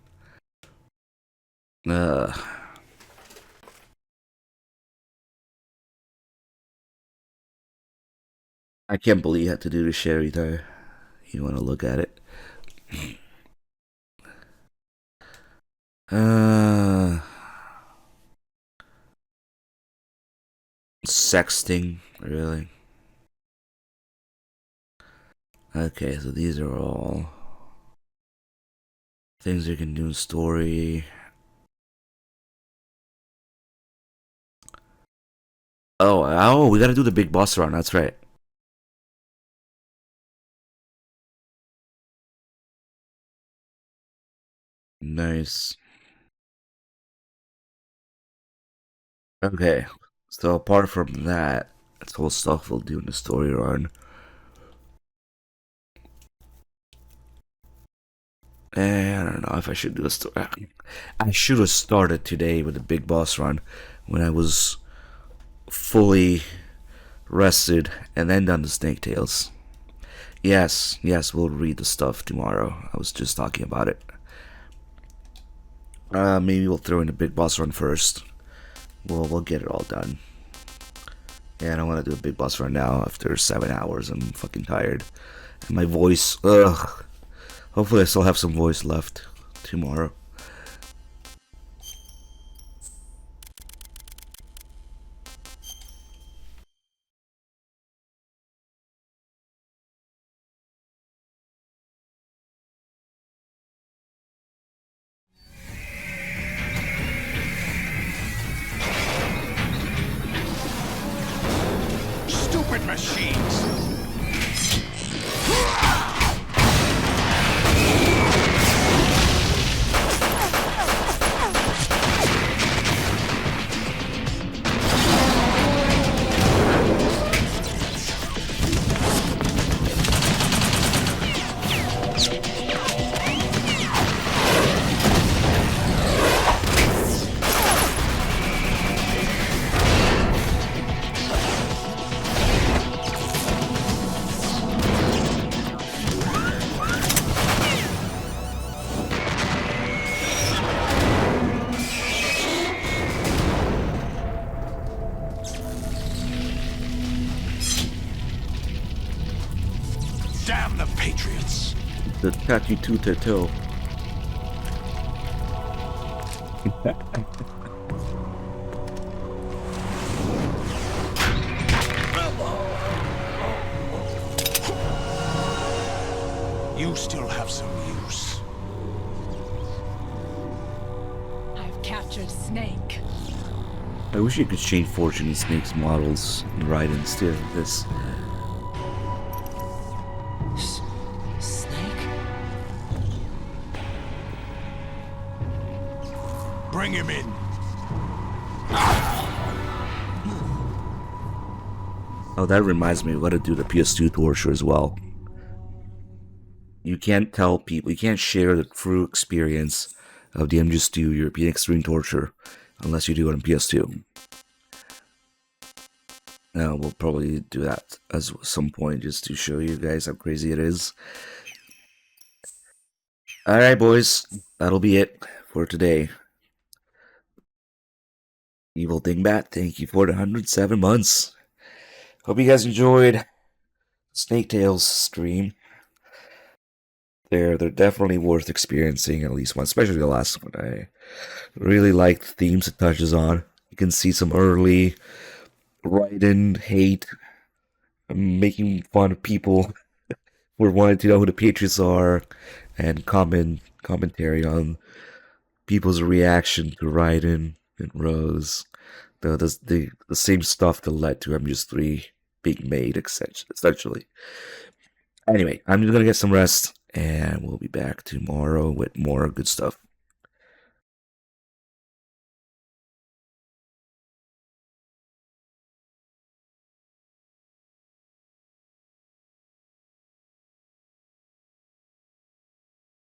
I can't believe you had to do this shit every time you want to look at it. Sexting, really? Okay, so these are all things you can do in story. Oh, we gotta do the big boss run, that's right. Nice. Okay, so apart from that, that's all stuff we'll do in the story run. And I don't know if I should do a story. I should have started today with the big boss run when I was fully rested and then done the snake tails. Yes, we'll read the stuff tomorrow. I was just talking about it. Maybe we'll throw in the big boss run first. We'll get it all done. Yeah, I don't want to do a big boss run now after 7 hours. I'm fucking tired. And my voice, ugh. Hopefully I still have some voice left tomorrow. Stupid machines! Damn the Patriots! The tattoo toe. You still have some use. I've captured Snake. I wish you could change Fortune and Snake's models and ride instead of this. Snake? Bring him in. Oh, that reminds me, we gotta do the PS2 torture as well. You can't tell people, you can't share the true experience of the MGS2 European Extreme Torture unless you do it on PS2. Now, we'll probably do that at some point just to show you guys how crazy it is. Alright, boys, that'll be it for today. Evil Dingbat, thank you for the 107 months. Hope you guys enjoyed Snake Tales stream. They're definitely worth experiencing at least once, especially the last one. I really like the themes it touches on. You can see some early write-in hate, making fun of people for wanting to know who the Patriots are, and commentary on people's reaction to Raiden and Rose. The same stuff that led to MGS3 being made, essentially. Anyway, I'm just gonna get some rest, and we'll be back tomorrow with more good stuff.